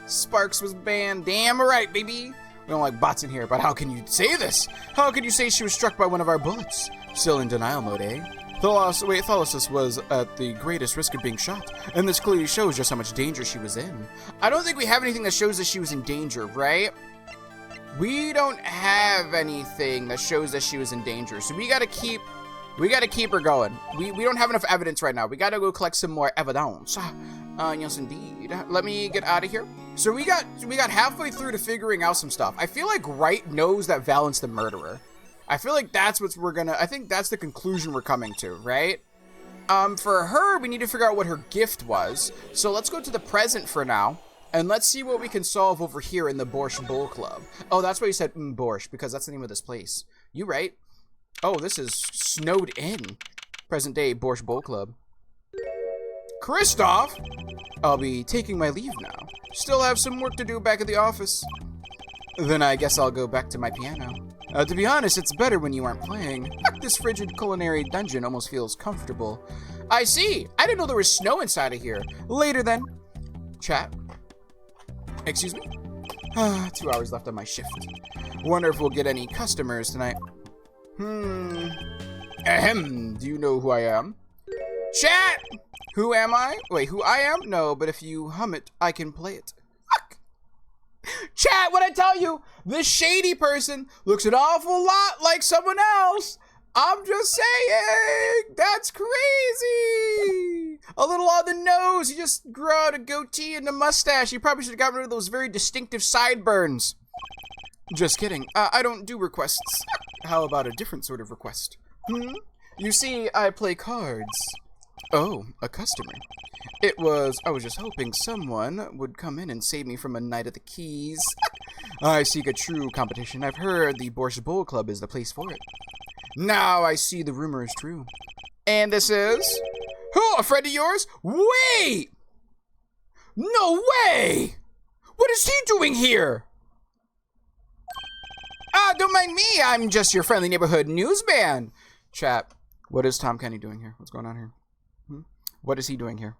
Sparks was banned. Damn right, baby. We don't like bots in here, but how can you say this? How can you say she was struck by one of our bullets? Still in denial mode, eh? Thalassus was at the greatest risk of being shot, and this clearly shows just how much danger she was in. I don't think we have anything that shows that she was in danger, right? We don't have anything that shows that she was in danger, so we gotta keep her going. We don't have enough evidence right now. We gotta go collect some more evidence. Yes indeed. Let me get out of here. So we got halfway through to figuring out some stuff. I feel like Wright knows that Valent's the murderer. I feel like that's what I think that's the conclusion we're coming to, right? For her, we need to figure out what her gift was. So let's go to the present for now. And let's see what we can solve over here in the Borscht Bowl Club. Oh, that's why you said Borscht, because that's the name of this place. You right. Oh, this is snowed in. Present day Borscht Bowl Club. Kristoff? I'll be taking my leave now. Still have some work to do back at the office. Then I guess I'll go back to my piano. To be honest, it's better when you aren't playing. This frigid culinary dungeon almost feels comfortable. I see. I didn't know there was snow inside of here. Later then. Chat. Excuse me? 2 hours left on my shift. Wonder if we'll get any customers tonight. Ahem. Do you know who I am? Chat! Who am I? Wait, who I am? No, but if you hum it, I can play it. Fuck! Chat, what I tell you? This shady person looks an awful lot like someone else. I'm just saying. That's crazy. A little on the nose. He just grew out a goatee and a mustache. He probably should have gotten rid of those very distinctive sideburns. Just kidding. I don't do requests. How about a different sort of request? You see, I play cards. Oh, a customer. I was just hoping someone would come in and save me from a night at the Keys. I seek a true competition. I've heard the Borscht Bowl Club is the place for it. Now I see the rumor is true. And this is... Who, a friend of yours? Wait! No way! What is he doing here? Don't mind me. I'm just your friendly neighborhood newsman. Chat, what is Tom Kenny doing here? What's going on here? What is he doing here?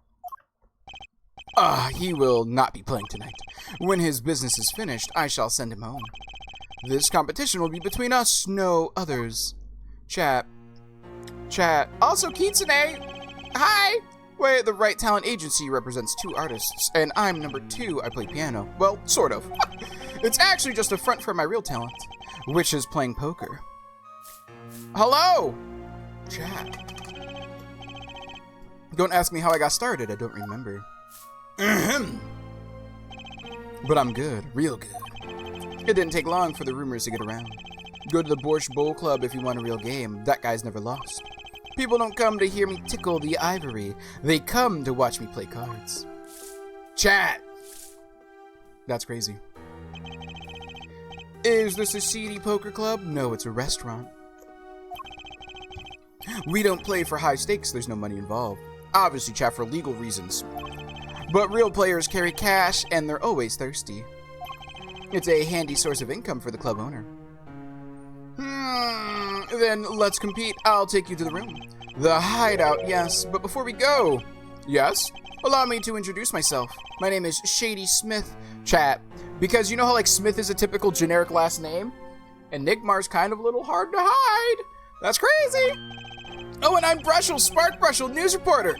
He will not be playing tonight. When his business is finished, I shall send him home. This competition will be between us, no others. Chat. Also, Kitsune. Hi. Wait, the Right Talent Agency represents 2 artists, and I'm number 2. I play piano. Well, sort of. It's actually just a front for my real talent, which is playing poker. Hello. Chat. Don't ask me how I got started. I don't remember. But I'm good, real good. It didn't take long for the rumors to get around. Go to the Borscht Bowl Club if you want a real game. That guy's never lost. People don't come to hear me tickle the ivory. They come to watch me play cards. Chat. That's crazy. Is this a seedy poker club? No, it's a restaurant. We don't play for high stakes. There's no money involved. Obviously, chat, for legal reasons. But real players carry cash, and they're always thirsty. It's a handy source of income for the club owner. Then let's compete. I'll take you to the room. The hideout, yes. But before we go... Yes? Allow me to introduce myself. My name is Shady Smith. Chat. Because you know how, like, Smith is a typical generic last name? And Nigmar's kind of a little hard to hide. That's crazy. Oh, and I'm Brushel, Spark Brushel, news reporter.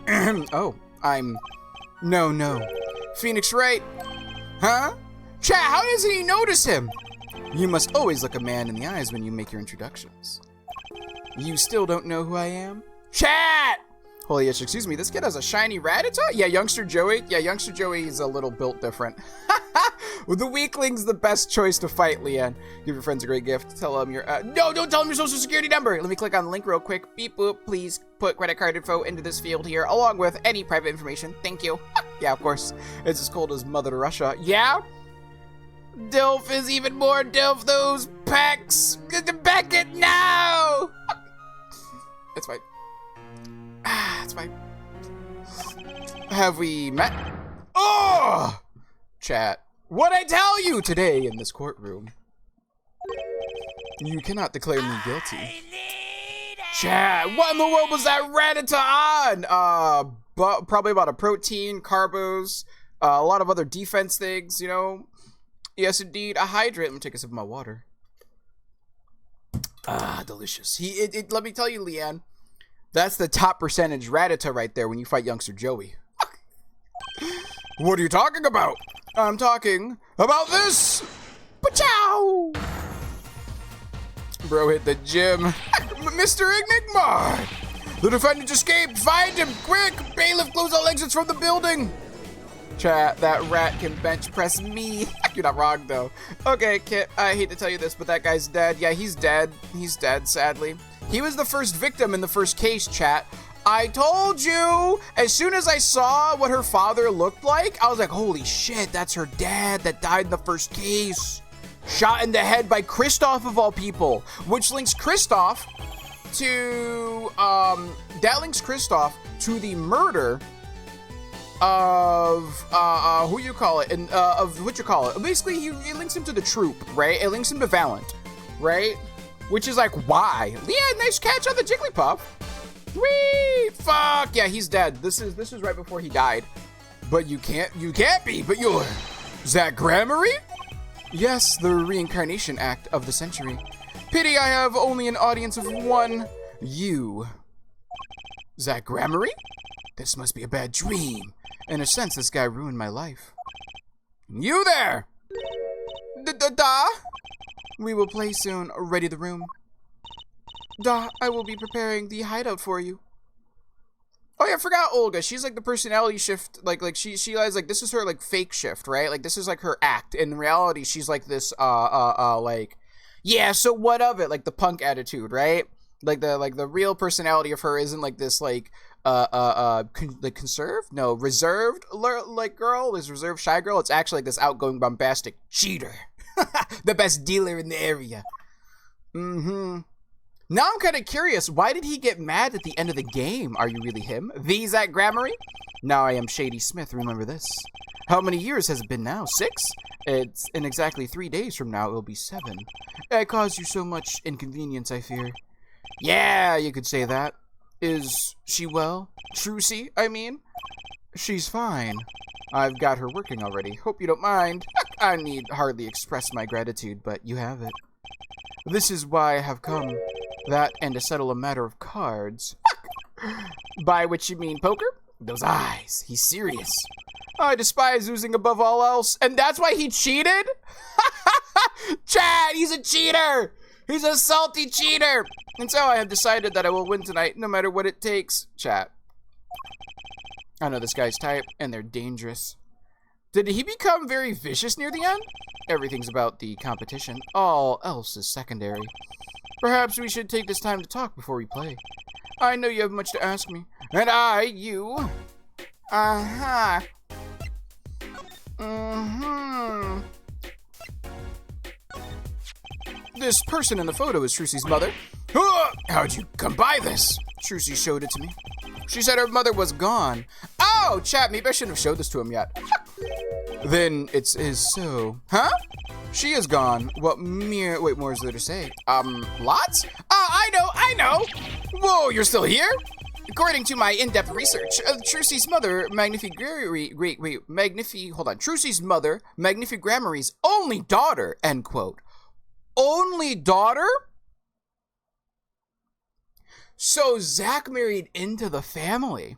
Oh, I'm... No. Phoenix Wright. Huh? Chat, how doesn't he notice him? You must always look a man in the eyes when you make your introductions. You still don't know who I am? Chat! Holy ish, excuse me, this kid has a shiny Rattata? Yeah, Youngster Joey. Yeah, Youngster Joey is a little built different. Well, the weakling's the best choice to fight, Leanne. Give your friends a great gift. Tell them your, no, don't tell them your social security number. Let me click on the link real quick. Beep boop, please put credit card info into this field here, along with any private information. Thank you. Yeah, of course. It's as cold as Mother Russia. Yeah? Dilf is even more Dilf, those pecs. Back it now! It's fine. It's fine. Have we met? Oh! Chat. What'd I tell you today in this courtroom? You cannot declare me guilty. Chat, what in the world was that Rattata on? Probably about a protein, carbos, a lot of other defense things, you know? Yes, indeed. A hydrate. Let me take a sip of my water. Delicious. Let me tell you, Leanne, that's the top percentage Rattata right there when you fight Youngster Joey. What are you talking about? I'm talking about this. Pachow! Bro hit the gym. Mr. Enigma! The defendant escaped. Find him, quick! Bailiff, close all exits from the building. Chat, that rat can bench press me. You're not wrong, though. Okay, Kit, I hate to tell you this, but that guy's dead. Yeah, he's dead. He's dead, sadly. He was the first victim in the first case, chat. I told you! As soon as I saw what her father looked like, I was like, holy shit, that's her dad that died in the first case. Shot in the head by Kristoff, of all people. Which links Kristoff to, the murder of basically he links him to the troop, right? It links him to Valent, right? Which is like, why? Yeah, nice catch on the Jigglypuff. Whee! Fuck yeah, he's dead. This is right before he died. But you can't be. But you're Zach Gramarye? Yes, the reincarnation act of the century. Pity I have only an audience of one. You, Zach Gramarye? This must be a bad dream. In a sense, this guy ruined my life. You there! Da! We will play soon. Ready the room. Da, I will be preparing the hideout for you. Oh yeah, I forgot Olga. She's like the personality shift. Like she has like, this is her like fake shift, right? Like this is like her act. In reality, she's like this like, yeah, so what of it? Like the punk attitude, right? Like the real personality of her isn't like this like conserved? No, reserved like girl, this reserved shy girl. It's actually like this outgoing bombastic cheater. The best dealer in the area. Now I'm kind of curious, why did he get mad at the end of the game? Are you really him? The Zach Gramarye? Now I am Shady Smith, remember this. How many years has it been now? 6? It's in exactly 3 days from now, it'll be 7. I caused you so much inconvenience, I fear. Yeah, you could say that. Is she well? Trucy, I mean? She's fine. I've got her working already. Hope you don't mind. I need hardly express my gratitude, but you have it. This is why I have come. That and to settle a matter of cards. By which you mean poker? Those eyes. He's serious. I despise losing above all else, and that's why he cheated? Chad, he's a cheater! He's a salty cheater! And so I have decided that I will win tonight, no matter what it takes. Chat. I know this guy's type, and they're dangerous. Did he become very vicious near the end? Everything's about the competition. All else is secondary. Perhaps we should take this time to talk before we play. I know you have much to ask me. And I, you. Uh-huh. Mm-hmm. This person in the photo is Trucy's mother. How'd you come by this? Trucy showed it to me. She said her mother was gone. Oh, chat, maybe I shouldn't have showed this to him yet. Then it is so. Huh? She is gone. What more is there to say? Lots? Oh, I know. Whoa, you're still here? According to my in-depth research, Trucy's mother, Trucy's mother, Magnifigramery's only daughter, end quote. Only daughter? So Zach married into the family.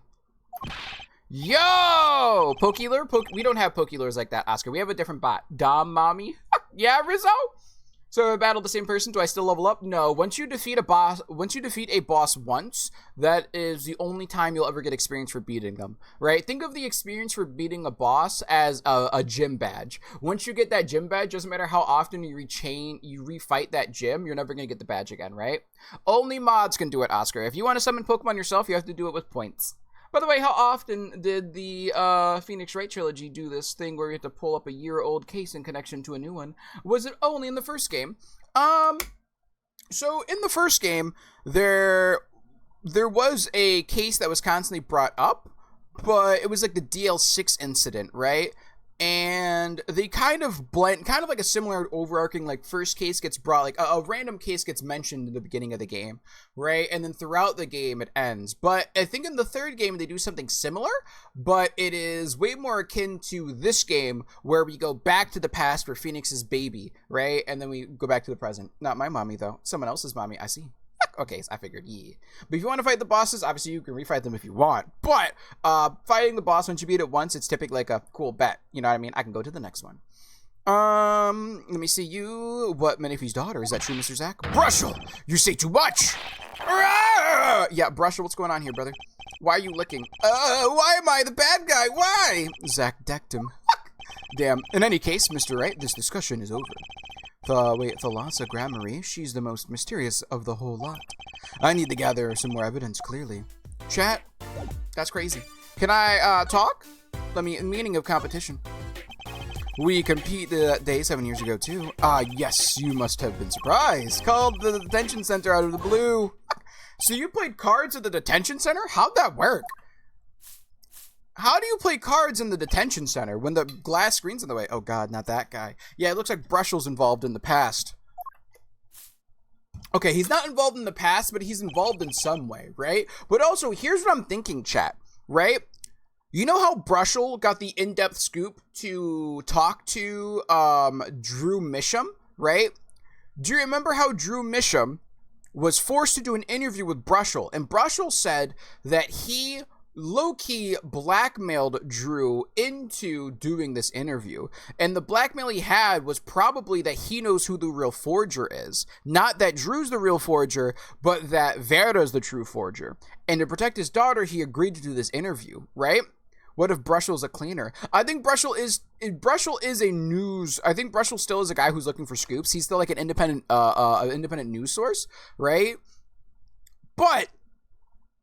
Yo! Pokeler? We don't have Pokelers like that, Oscar. We have a different bot. Dom Mommy? Yeah, Rizzo? So I battled the same person. Do I still level up? No. Once you defeat a boss once, that is the only time you'll ever get experience for beating them, right? Think of the experience for beating a boss as a gym badge. Once you get that gym badge, doesn't matter how often you refight that gym, you're never gonna get the badge again, right? Only mods can do it, Oscar. If you want to summon Pokemon yourself, you have to do it with points. By the way, how often did the Phoenix Wright trilogy do this thing where you have to pull up a year-old case in connection to a new one? Was it only in the first game? So in the first game, there was a case that was constantly brought up, but it was like the DL6 incident, right? And they kind of blend, kind of like a similar overarching, like first case gets brought, like a random case gets mentioned in the beginning of the game, right? And then throughout the game it ends. But I think in the third game they do something similar, but it is way more akin to this game where we go back to the past for Phoenix's baby, right? And then we go back to the present. Not my mommy though, someone else's mommy, I see. Okay, so I figured, yeah. But if you want to fight the bosses, obviously you can refight them if you want. But fighting the boss, once you beat it once, it's typically like a cool bet. You know what I mean? I can go to the next one. Let me see you. What Menifee's daughter? Is that true, Mr. Zach? Brushel! You say too much! Yeah, Brushel, what's going on here, brother? Why are you licking? Why am I the bad guy? Why? Zach decked him. Damn. In any case, Mr. Wright, this discussion is over. Thalassa Grammary, she's the most mysterious of the whole lot. I need to gather some more evidence, clearly. Chat, that's crazy. Can I, talk? Meaning of competition. We competed that day 7 years ago, too. Yes, you must have been surprised. Called the detention center out of the blue. So you played cards at the detention center? How'd that work? How do you play cards in the detention center when the glass screen's in the way? Oh god, not that guy. Yeah, it looks like Brushel's involved in the past. Okay, he's not involved in the past, but he's involved in some way, right? But also, here's what I'm thinking, chat, right? You know how Brushel got the in-depth scoop to talk to Drew Misham, right? Do you remember how Drew Misham was forced to do an interview with Brushel, and Brushel said that he low-key blackmailed Drew into doing this interview, and the blackmail he had was probably that he knows who the real forger is, not that Drew's the real forger, but that Vera's the true forger, and to protect his daughter he agreed to do this interview, right? What if Brushel's a cleaner? I think Brushel is a news. I think Brushel still is a guy who's looking for scoops. He's still like an independent news source, right? But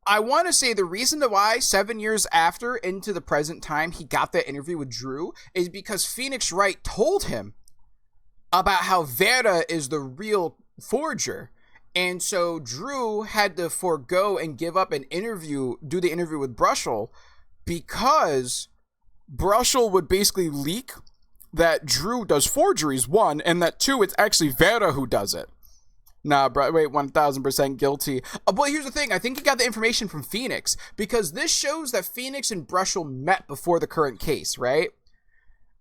I want to say the reason why 7 years after into the present time he got that interview with Drew is because Phoenix Wright told him about how Vera is the real forger. And so Drew had to forego and give up an interview, do the interview with Brushel, because Brushel would basically leak that Drew does forgeries, 1, and that 2, it's actually Vera who does it. Nah, bro, wait, 1000% guilty. But here's the thing, I think he got the information from Phoenix, because this shows that Phoenix and Brushel met before the current case, right?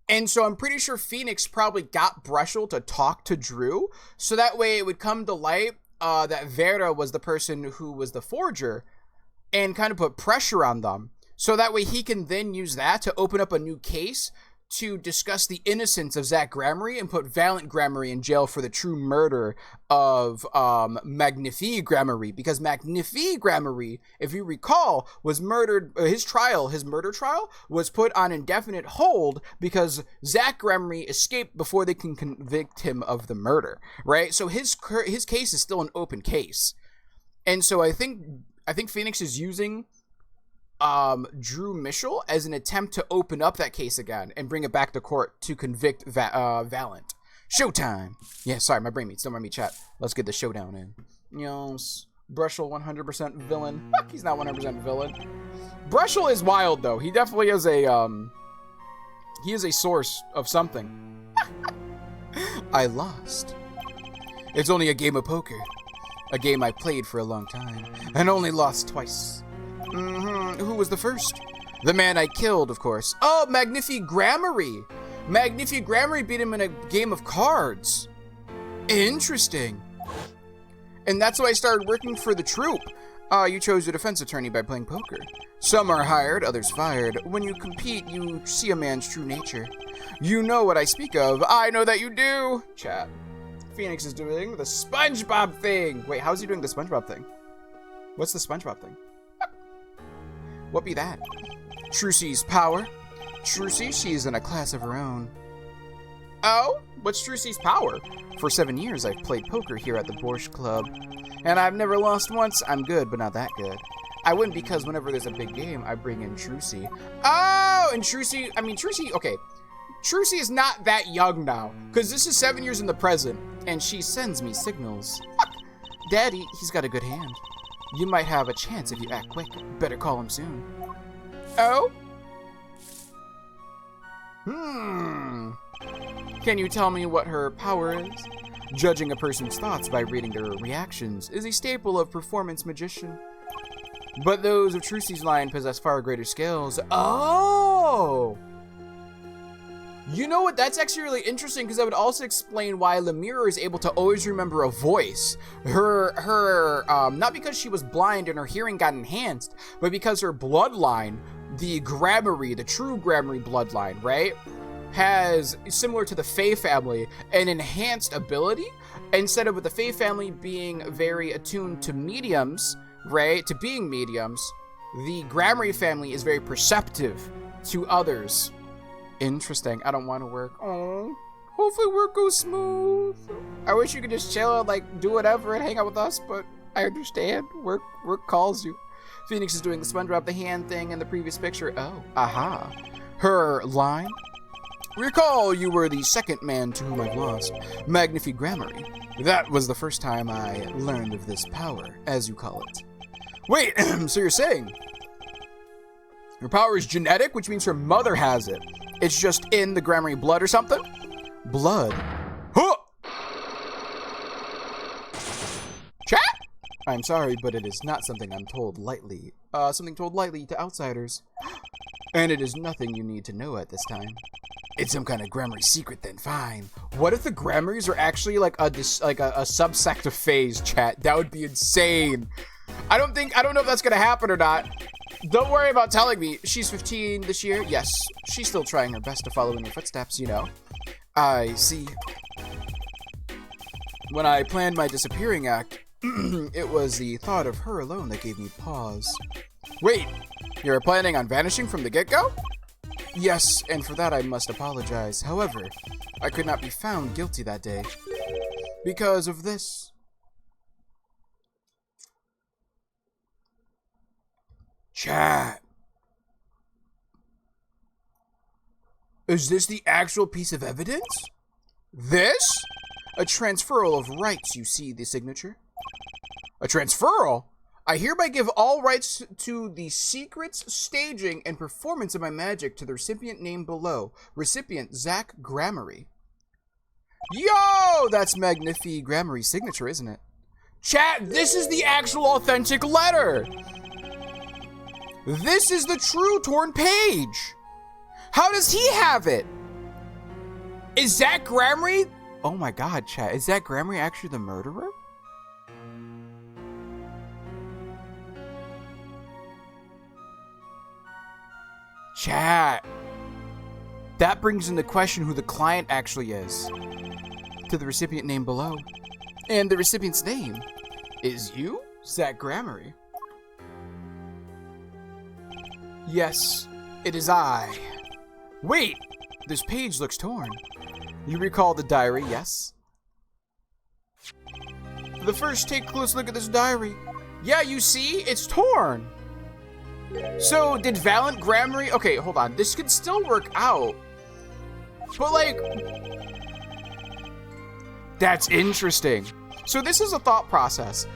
And so I'm pretty sure Phoenix probably got Brushel to talk to Drew, so that way it would come to light that Vera was the person who was the forger, and kind of put pressure on them. So that way he can then use that to open up a new case to discuss the innocence of Zach Gramarye and put Valiant Gramarye in jail for the true murder of Magnifique Gramarye. Because Magnifique Gramarye, if you recall, was murdered, his murder trial, was put on indefinite hold because Zach Gramarye escaped before they can convict him of the murder, right? So his case is still an open case. And so I think Phoenix is using Drew Mitchell as an attempt to open up that case again and bring it back to court to convict Valiant. Showtime! Yeah, sorry, my brain meets. Don't mind me, chat. Let's get the showdown in. Yes. Brushel 100% villain. He's not 100% villain. Brushel is wild, though. He definitely is he is a source of something. I lost. It's only a game of poker. A game I played for a long time and only lost twice. Who was the first? The man I killed, of course. Oh, Magnifique Gramarye. Magnifique Gramarye beat him in a game of cards. Interesting. And that's why I started working for the troupe. You chose a defense attorney by playing poker. Some are hired, others fired. When you compete, you see a man's true nature. You know what I speak of. I know that you do. Chat. Phoenix is doing the SpongeBob thing. Wait, how's he doing the SpongeBob thing? What's the SpongeBob thing? What be that? Trucy's power. Trucy, she's in a class of her own. Oh? What's Trucy's power? For 7 years, I've played poker here at the Borscht Club. And I've never lost once. I'm good, but not that good. I win because whenever there's a big game, I bring in Trucy. Oh! And Trucy, okay. Trucy is not that young now. Because this is 7 years in the present. And she sends me signals. Daddy, he's got a good hand. You might have a chance if you act quick. Better call him soon. Oh? Can you tell me what her power is? Judging a person's thoughts by reading their reactions is a staple of performance magician. But those of Trucy's line possess far greater skills. Oh! You know what? That's actually really interesting because that would also explain why Lemire is able to always remember a voice. Not because she was blind and her hearing got enhanced, but because her bloodline, the Gramarye, the true Gramarye bloodline, right, has, similar to the Fae family, an enhanced ability. Instead of with the Fae family being very attuned to mediums, right, to being mediums, the Gramarye family is very perceptive to others. Interesting. I don't want to work. Oh, hopefully work goes smooth. I wish you could just chill and like do whatever and hang out with us, but I understand. Work calls you. Phoenix is doing the SpongeBob the hand thing in the previous picture. Oh, aha. Her line. Recall you were the second man to whom I've lost. Magnifique Gramarye. That was the first time I learned of this power, as you call it. Wait, so you're saying her power is genetic, which means her mother has it. It's just in the Gramarye blood or something? Blood. Huh! Chat? I'm sorry, but it is not something I'm told lightly. Something told lightly to outsiders. And it is nothing you need to know at this time. It's some kind of Gramarye secret then, fine. What if the Gramaryes are actually like a subsect of Faes, chat? That would be insane. I don't know if that's gonna happen or not. Don't worry about telling me. She's 15 this year. Yes, she's still trying her best to follow in your footsteps, you know. I see. When I planned my disappearing act, it was the thought of her alone that gave me pause. Wait, you're planning on vanishing from the get-go? Yes, and for that I must apologize. However, I could not be found guilty that day. Because of this. Chat. Is this the actual piece of evidence? This? A transferal of rights, you see the signature? A transferal? I hereby give all rights to the secrets, staging, and performance of my magic to the recipient named below. Recipient, Zach Grammary. Yo! That's Magnifi Grammary's signature, isn't it? Chat, this is the actual authentic letter! This is the true torn page! How does he have it? Is Zach Grammary? Oh my god, chat. Is Zach Grammary actually the murderer? Chat. That brings into question who the client actually is. To the recipient name below. And the recipient's name is you, Zach Grammary. Yes, it is I. Wait, this page looks torn. You recall the diary, yes? The first, take a close look at this diary. Yeah, you see, it's torn. So, did Valiant Grammary... Okay, hold on. This could still work out. But, like... That's interesting. So, this is a thought process.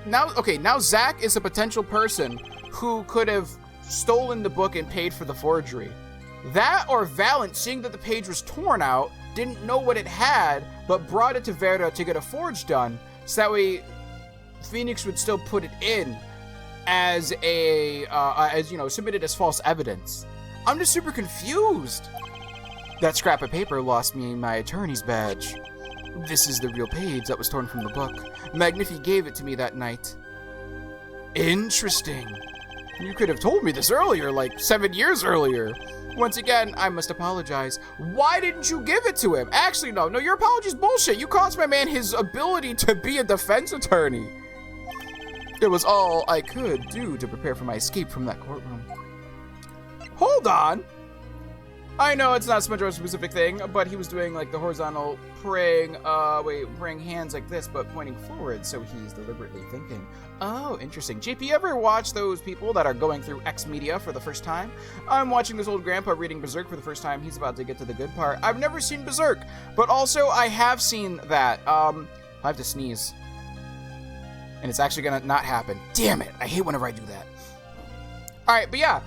Now Zach is a potential person who could have stolen the book and paid for the forgery. That or Valiant, seeing that the page was torn out, didn't know what it had, but brought it to Verda to get a forge done, so that way Phoenix would still put it in as submitted as false evidence. I'm just super confused. That scrap of paper lost me my attorney's badge. This is the real page that was torn from the book. Magnifi gave it to me that night. Interesting. You could have told me this earlier, like 7 years earlier. Once again, I must apologize. Why didn't you give it to him? Actually, no, your apology's bullshit. You cost my man his ability to be a defense attorney. It was all I could do to prepare for my escape from that courtroom. Hold on. I know it's not so much of a specific thing, but he was doing like the horizontal praying hands like this, but pointing forward, so he's deliberately thinking. Oh, interesting. JP, you ever watch those people that are going through X media for the first time? I'm watching this old grandpa reading Berserk for the first time. He's about to get to the good part. I've never seen Berserk, but also I have seen that. I have to sneeze. And it's actually gonna not happen. Damn it, I hate whenever I do that. Alright, but yeah.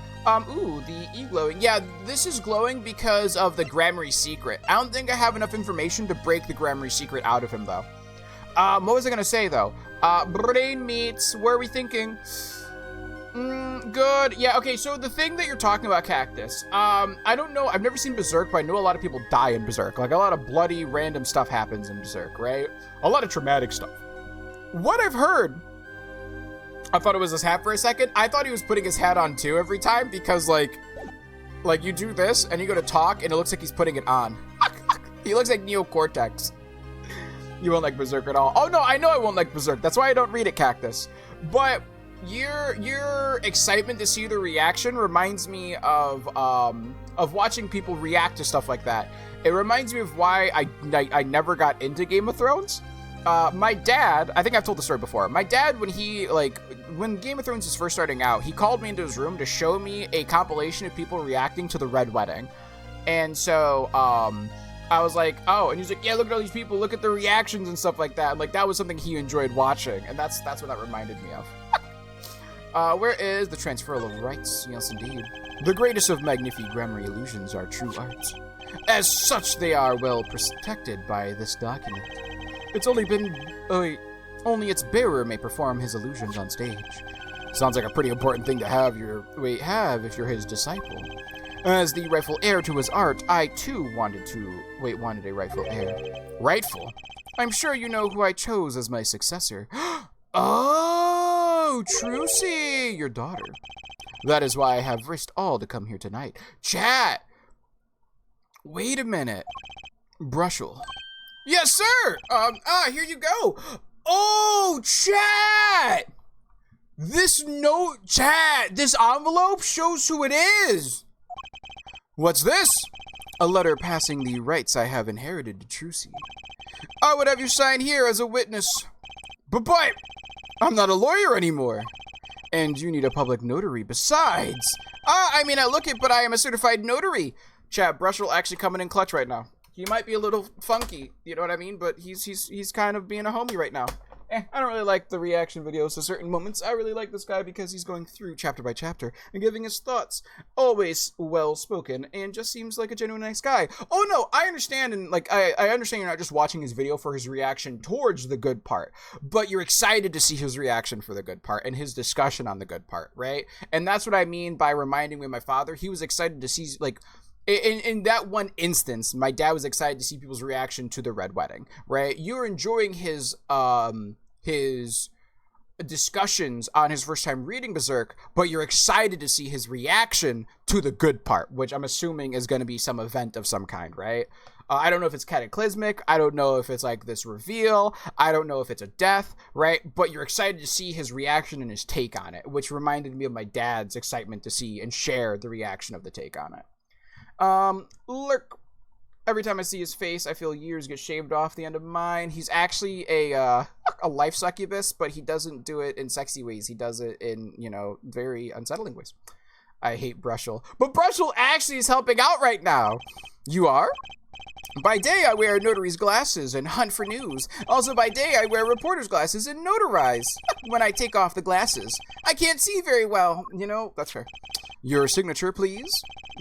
Ooh, the e-glowing. Yeah, this is glowing because of the Grammary secret. I don't think I have enough information to break the Grammary secret out of him, though. What was I gonna say, though? Brain meats, where are we thinking? Good. Yeah, okay, so the thing that you're talking about, Cactus, I don't know, I've never seen Berserk, but I know a lot of people die in Berserk. Like, a lot of bloody, random stuff happens in Berserk, right? A lot of traumatic stuff. What I've heard... I thought it was his hat for a second. I thought he was putting his hat on too every time because like you do this and you go to talk and it looks like he's putting it on. He looks like Neocortex. You won't like Berserk at all. Oh no, I know I won't like Berserk. That's why I don't read it, Cactus. But your excitement to see the reaction reminds me of watching people react to stuff like that. It reminds me of why I never got into Game of Thrones. My dad, I think I've told the story before. My dad, when Game of Thrones was first starting out, he called me into his room to show me a compilation of people reacting to the Red Wedding. And so, I was like, oh, and he's like, yeah, look at all these people, look at the reactions and stuff like that. And like, that was something he enjoyed watching. And that's what that reminded me of. Where is the transferal of rights? Yes, indeed. The greatest of Magnifi Grammary illusions are true art. As such, they are well protected by this document. It's only its bearer may perform his illusions on stage. Sounds like a pretty important thing to have if you're his disciple. As the rightful heir to his art, I too wanted a rightful heir. Rightful? I'm sure you know who I chose as my successor. Oh, Trucy, your daughter. That is why I have risked all to come here tonight. Chat! Wait a minute. Brushel. Yes, sir! Here you go. Oh, chat! This envelope shows who it is. What's this? A letter passing the rights I have inherited to Trucy. I would have you sign here as a witness. But, I'm not a lawyer anymore. And you need a public notary besides. I look it, but I am a certified notary. Chat, Brushel actually coming in clutch right now. He might be a little funky, you know what I mean? But he's kind of being a homie right now. I don't really like the reaction videos to certain moments. I really like this guy because he's going through chapter by chapter and giving his thoughts. Always well spoken and just seems like a genuine nice guy. Oh no, I understand, and like I understand you're not just watching his video for his reaction towards the good part, but you're excited to see his reaction for the good part and his discussion on the good part, right? And that's what I mean by reminding me of my father. He was excited to see, like, in that one instance, my dad was excited to see people's reaction to the Red Wedding, right? You're enjoying his discussions on his first time reading Berserk, but you're excited to see his reaction to the good part, which I'm assuming is going to be some event of some kind, right? I don't know if it's cataclysmic. I don't know if it's like this reveal. I don't know if it's a death, right? But you're excited to see his reaction and his take on it, which reminded me of my dad's excitement to see and share the reaction of the take on it. Lurk. Every time I see his face, I feel years get shaved off the end of mine. He's actually a life succubus, but he doesn't do it in sexy ways. He does it in, you know, very unsettling ways. I hate Brushel. But Brushel actually is helping out right now. You are? By day, I wear notary's glasses and hunt for news. Also, by day, I wear reporter's glasses and notarize. When I take off the glasses, I can't see very well. You know, that's fair. Your signature, please.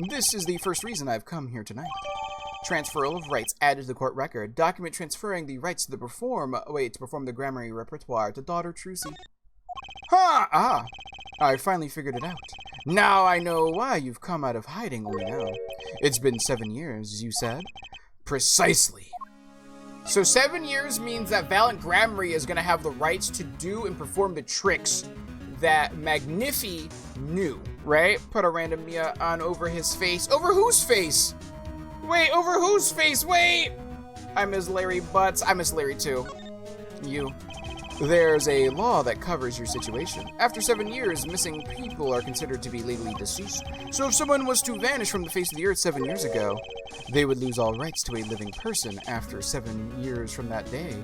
This is the first reason I've come here tonight. Transferal of rights added to the court record. Document transferring the rights to perform the grammary repertoire to daughter Trucy. I finally figured it out. Now I know why you've come out of hiding only now. It's been 7 years, you said? Precisely. So 7 years means that Valiant Grammary is going to have the rights to do and perform the tricks that Magnifi knew, right? Put a random Mia on over his face. Over whose face? Wait, over whose face? Wait! I miss Larry Butts. I miss Larry too. You. There's a law that covers your situation. After 7 years, missing people are considered to be legally deceased. So if someone was to vanish from the face of the earth 7 years ago, they would lose all rights to a living person after 7 years from that day.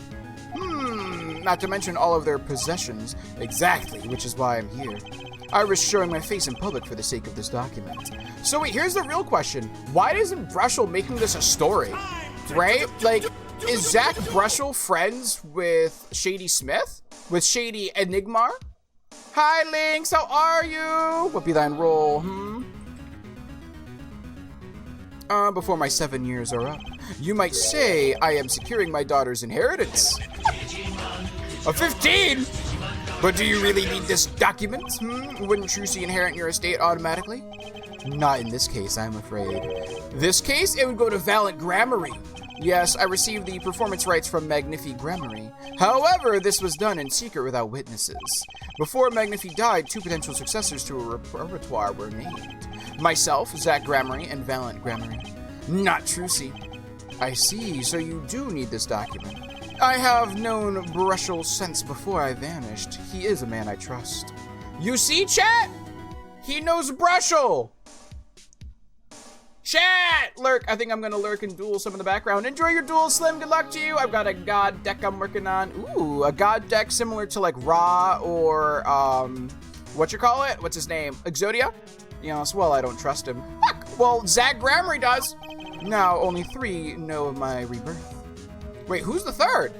Not to mention all of their possessions. Exactly, which is why I'm here. I risk showing my face in public for the sake of this document. So wait, here's the real question. Why isn't Brushel making this a story? Right? Like, is Zach Brushel friends with Shady Smith? With Shady Enigmar? Hi, Lynx, how are you? What be thine role, before my 7 years are up, you might say I am securing my daughter's inheritance. A 15? But do you really need this document? Wouldn't Trucy inherit your estate automatically? Not in this case, I'm afraid. This case, it would go to Valiant Grammary. Yes, I received the performance rights from Magnifi Grammary. However, this was done in secret without witnesses. Before Magnifi died, 2 potential successors to a repertoire were named. Myself, Zach Grammary, and Valiant Grammary. Not Trucy. I see, so you do need this document. I have known Brushel since before I vanished. He is a man I trust. You see, chat? He knows Brushel! Chat! Lurk. I think I'm gonna lurk and duel some in the background. Enjoy your duel, Slim. Good luck to you. I've got a god deck I'm working on. Ooh, a god deck similar to like Ra or, what's his name? Exodia? Yes, well, I don't trust him. Heck, well, Zach Grammary does. Now, only 3 know of my rebirth. Wait, who's the third?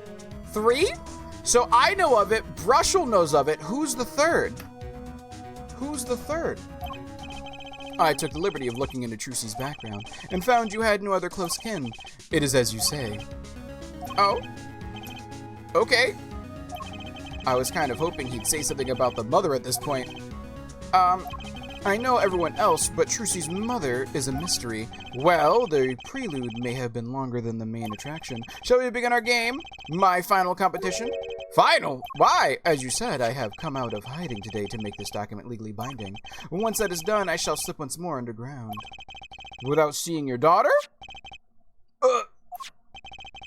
3? So I know of it. Brushel knows of it. Who's the third? Who's the third? I took the liberty of looking into Trucy's background and found you had no other close kin. It is as you say. Oh? Okay. I was kind of hoping he'd say something about the mother at this point. I know everyone else, but Trucy's mother is a mystery. Well, the prelude may have been longer than the main attraction. Shall we begin our game? My final competition? Final? Why? As you said, I have come out of hiding today to make this document legally binding. Once that is done, I shall slip once more underground. Without seeing your daughter?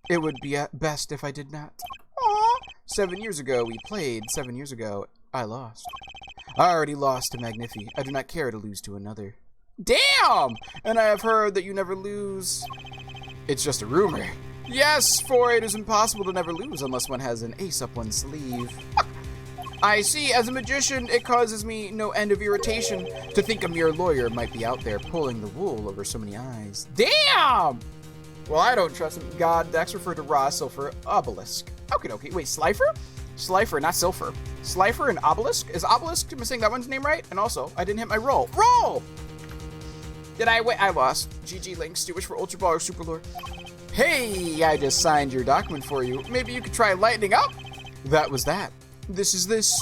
It would be best if I did not. Aww. 7 years ago, we played. 7 years ago, I lost. I already lost to Magnifi. I do not care to lose to another. Damn! And I have heard that you never lose. It's just a rumor. Yes, for it is impossible to never lose unless one has an ace up one's sleeve. I see. As a magician, it causes me no end of irritation to think a mere lawyer might be out there pulling the wool over so many eyes. Damn! Well, I don't trust him. God, Dex referred to Ra, Silver, Obelisk. Okay. Wait, Slifer? Slifer, not Silfer. Slifer and Obelisk? Is Obelisk, am I saying that one's name right? And also, I didn't hit my roll. Roll! Did I wait? I lost. GG Links, do wish for Ultra Ball or Super Lord. Hey, I just signed your document for you. Maybe you could try lightening up? That was that. This is this.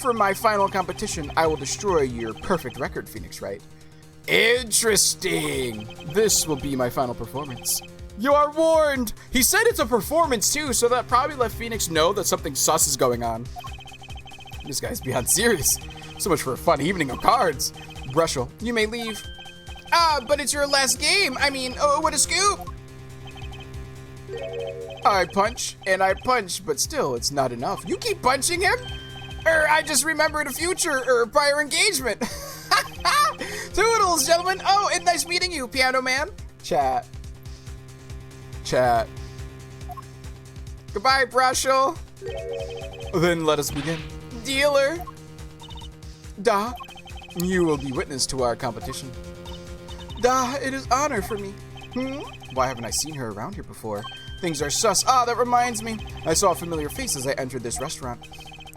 For my final competition, I will destroy your perfect record, Phoenix Wright. Interesting. This will be my final performance. You are warned. He said it's a performance too, so that probably let Phoenix know that something sus is going on. This guy's beyond serious. So much for a fun evening of cards. Brushel, you may leave. But it's your last game. I mean, oh, what a scoop. I punch and I punch, but still, it's not enough. You keep punching him? I just remembered a future prior engagement. Toodles, gentlemen. Oh, and nice meeting you, Piano Man. Chat. Goodbye, Brushel. Then let us begin. Dealer. Da, you will be witness to our competition. Da, it is honor for me. Why haven't I seen her around here before? Things are sus. That reminds me. I saw a familiar face as I entered this restaurant.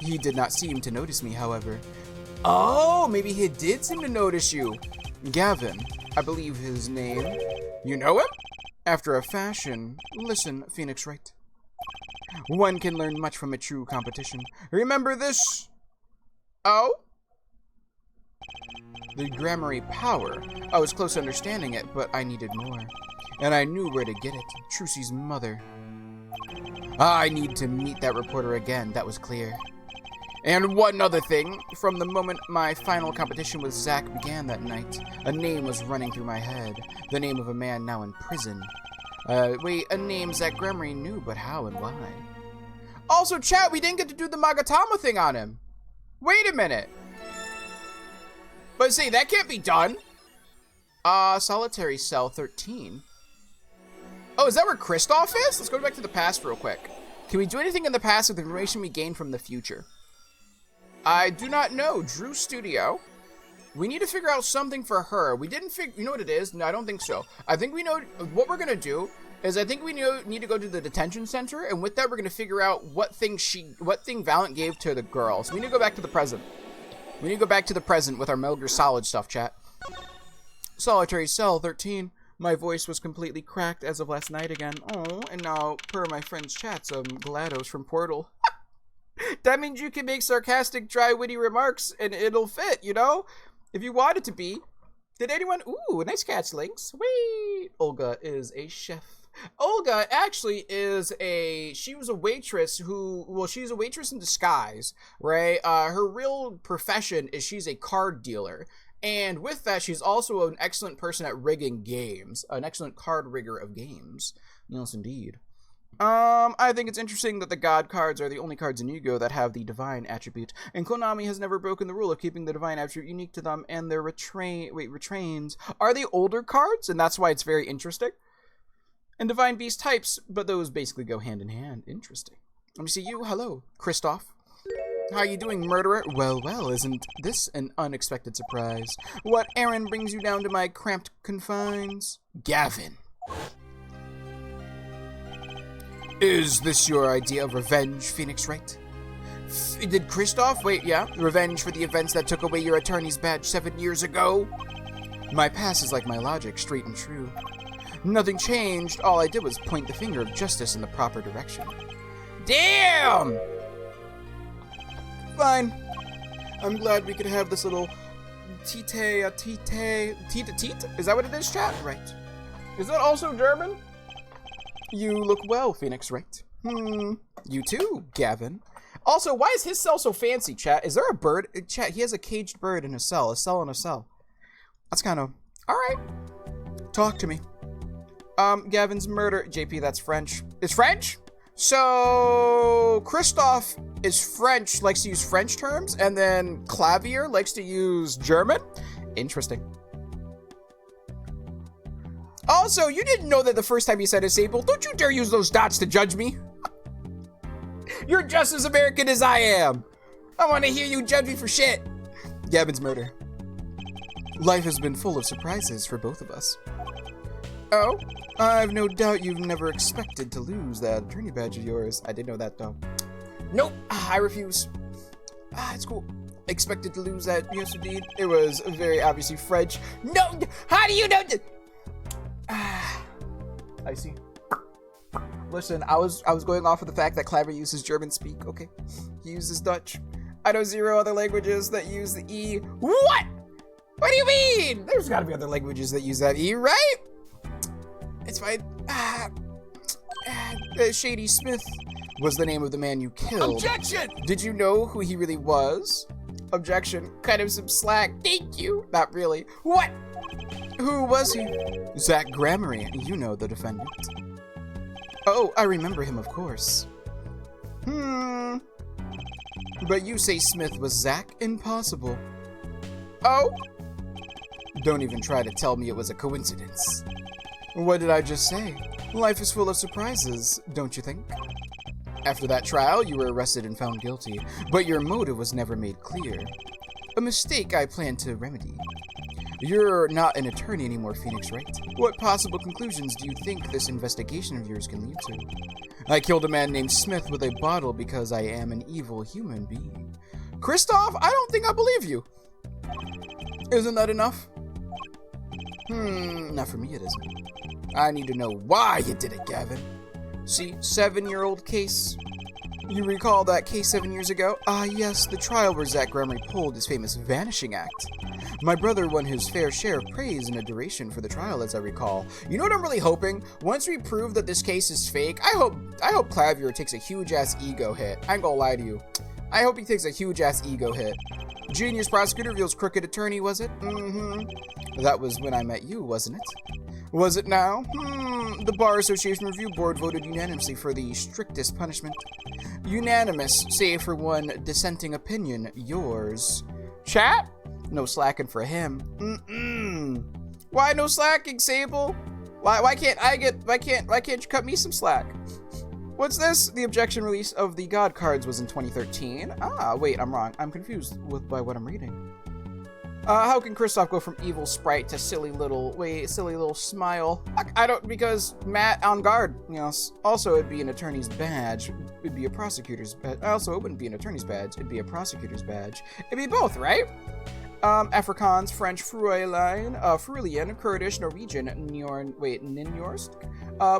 He did not seem to notice me, however. Oh, maybe he did seem to notice you. Gavin, I believe his name. You know him? After a fashion. Listen, Phoenix Wright. One can learn much from a true competition. Remember this? Oh? The Grammary power. I was close to understanding it, but I needed more. And I knew where to get it. Trucy's mother. I need to meet that reporter again, that was clear. And one other thing, from the moment my final competition with Zach began that night, a name was running through my head. The name of a man now in prison. Wait, a name Zach Grammary knew, but how and why? Also, chat, we didn't get to do the Magatama thing on him. Wait a minute. But see, that can't be done. Solitary Cell 13. Oh, is that where Kristoff is? Let's go back to the past real quick. Can we do anything in the past with information we gained from the future? I do not know. Drew Studio. We need to figure out something for her. We didn't figure... You know what it is? No, I don't think so. I think we know... What we're going to do is I think we need to go to the detention center, and with that, we're going to figure out what thing Valiant gave to the girls. We need to go back to the present. We need to go back to the present with our Metal Gear Solid stuff, chat. Solitary Cell 13. My voice was completely cracked as of last night again. Oh, and now, per my friend's chat, some GLaDOS from Portal. That means you can make sarcastic, dry, witty remarks, and it'll fit, you know? If you want it to be. Did anyone... Ooh, nice catch, Lynx. Whee! Olga is a chef. Olga actually is a... She was a waitress who... Well, she's a waitress in disguise, right? Her real profession is she's a card dealer. And with that, she's also an excellent person at rigging games. An excellent card rigger of games. Yes, indeed. I think it's interesting that the God cards are the only cards in Yu-Gi-Oh! That have the Divine attribute, and Konami has never broken the rule of keeping the Divine attribute unique to them, and their retrains are the older cards, and that's why it's very interesting. And Divine Beast types, but those basically go hand in hand. Interesting. Let me see you. Hello, Kristoff. How you doing, murderer? Well, well, isn't this an unexpected surprise? What errand brings you down to my cramped confines? Gavin. Is this your idea of revenge, Phoenix Wright? Did Kristoff? Wait, yeah? Revenge for the events that took away your attorney's badge 7 years ago? My past is like my logic, straight and true. Nothing changed. All I did was point the finger of justice in the proper direction. Damn! Fine. I'm glad we could have this little tite. Is that what it is, chat? Right. Is that also German? You look well, Phoenix Wright. You too, Gavin. Also, why is his cell so fancy, chat? Is there a bird? Chat, he has a caged bird in his cell. A cell in a cell. That's kind of... Alright. Talk to me. Gavin's murder... JP, that's French. It's French? So... Kristoff is French, likes to use French terms, and then Clavier likes to use German? Interesting. Also, you didn't know that the first time you said disabled. Don't you dare use those dots to judge me. You're just as American as I am. I want to hear you judge me for shit. Gavin's murder. Life has been full of surprises for both of us. Oh? I've no doubt you've never expected to lose that attorney badge of yours. I did know that, though. Nope, I refuse. It's cool. Expected to lose that, yes indeed. It was very obviously French. No, how do you know? I see. Listen, I was going off of the fact that Clever uses German speak, okay? He uses Dutch. I know 0 other languages that use the E. What? What do you mean? There's gotta be other languages that use that E, right? It's fine. Shady Smith was the name of the man you killed.
Objection!
Did you know who he really was? Objection. Kind of some slack. Thank you. Not really. What? Who was he? Zach Gramery. You know the defendant. Oh, I remember him, of course. But you say Smith was Zach? Impossible. Oh? Don't even try to tell me it was a coincidence. What did I just say? Life is full of surprises, don't you think? After that trial, you were arrested and found guilty, but your motive was never made clear. A mistake I plan to remedy. You're not an attorney anymore, Phoenix, right? What possible conclusions do you think this investigation of yours can lead to? I killed a man named Smith with a bottle because I am an evil human being. Kristoff, I don't think I believe you. Isn't that enough? Not for me it isn't. I need to know why you did it, Gavin. See, 7-year-old case. You recall that case 7 years ago? Ah, yes, the trial where Zach Gramery pulled his famous vanishing act. My brother won his fair share of praise and adoration for the trial, as I recall. You know what I'm really hoping? Once we prove that this case is fake, I hope Clavier takes a huge-ass ego hit. I ain't gonna lie to you. I hope he takes a huge-ass ego hit. Genius prosecutor reveals crooked attorney, was it? That was when I met you, wasn't it? Was it now? The Bar Association Review Board voted unanimously for the strictest punishment. Unanimous, save for one dissenting opinion, yours. Chat? No slacking for him. Why no slacking, Sable? Why can't you cut me some slack? What's this? The objection release of the God cards was in 2013. Ah, wait, I'm wrong. I'm confused by what I'm reading. How can Kristoff go from evil sprite to silly little smile? I don't, because Matt on guard, you know. Also, it'd be an attorney's badge. It'd be a prosecutor's badge. Also, it wouldn't be an attorney's badge. It'd be a prosecutor's badge. It'd be both, right? Afrikaans, French, Fruilian, Kurdish, Norwegian, Ninyorsk,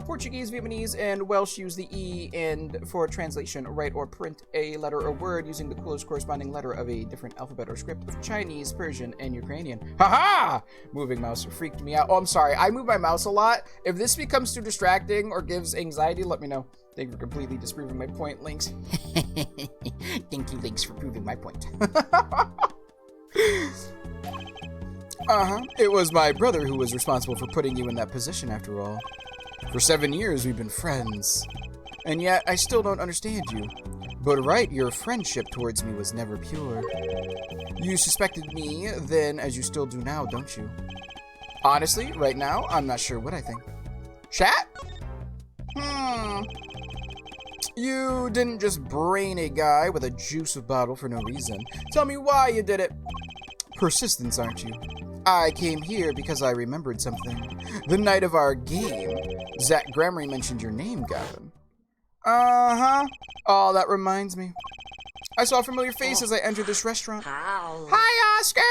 Portuguese, Vietnamese, and Welsh use the E and for translation, write or print a letter or word using the close corresponding letter of a different alphabet or script of Chinese, Persian, and Ukrainian. Haha! Moving mouse freaked me out. Oh, I'm sorry. I move my mouse a lot. If this becomes too distracting or gives anxiety, let me know. Thank you for completely disproving my point, Links. Thank you, Links, for proving my point. It was my brother who was responsible for putting you in that position, after all. For 7 years, we've been friends. And yet, I still don't understand you. But right, your friendship towards me was never pure. You suspected me then, as you still do now, don't you? Honestly, right now, I'm not sure what I think. Chat? You didn't just brain a guy with a juice bottle for no reason. Tell me why you did it. Persistence, aren't you? I came here because I remembered something. The night of our game, Zach Gramery mentioned your name, Gavin. Oh, that reminds me. I saw a familiar face as I entered this restaurant. Hi, Oscar!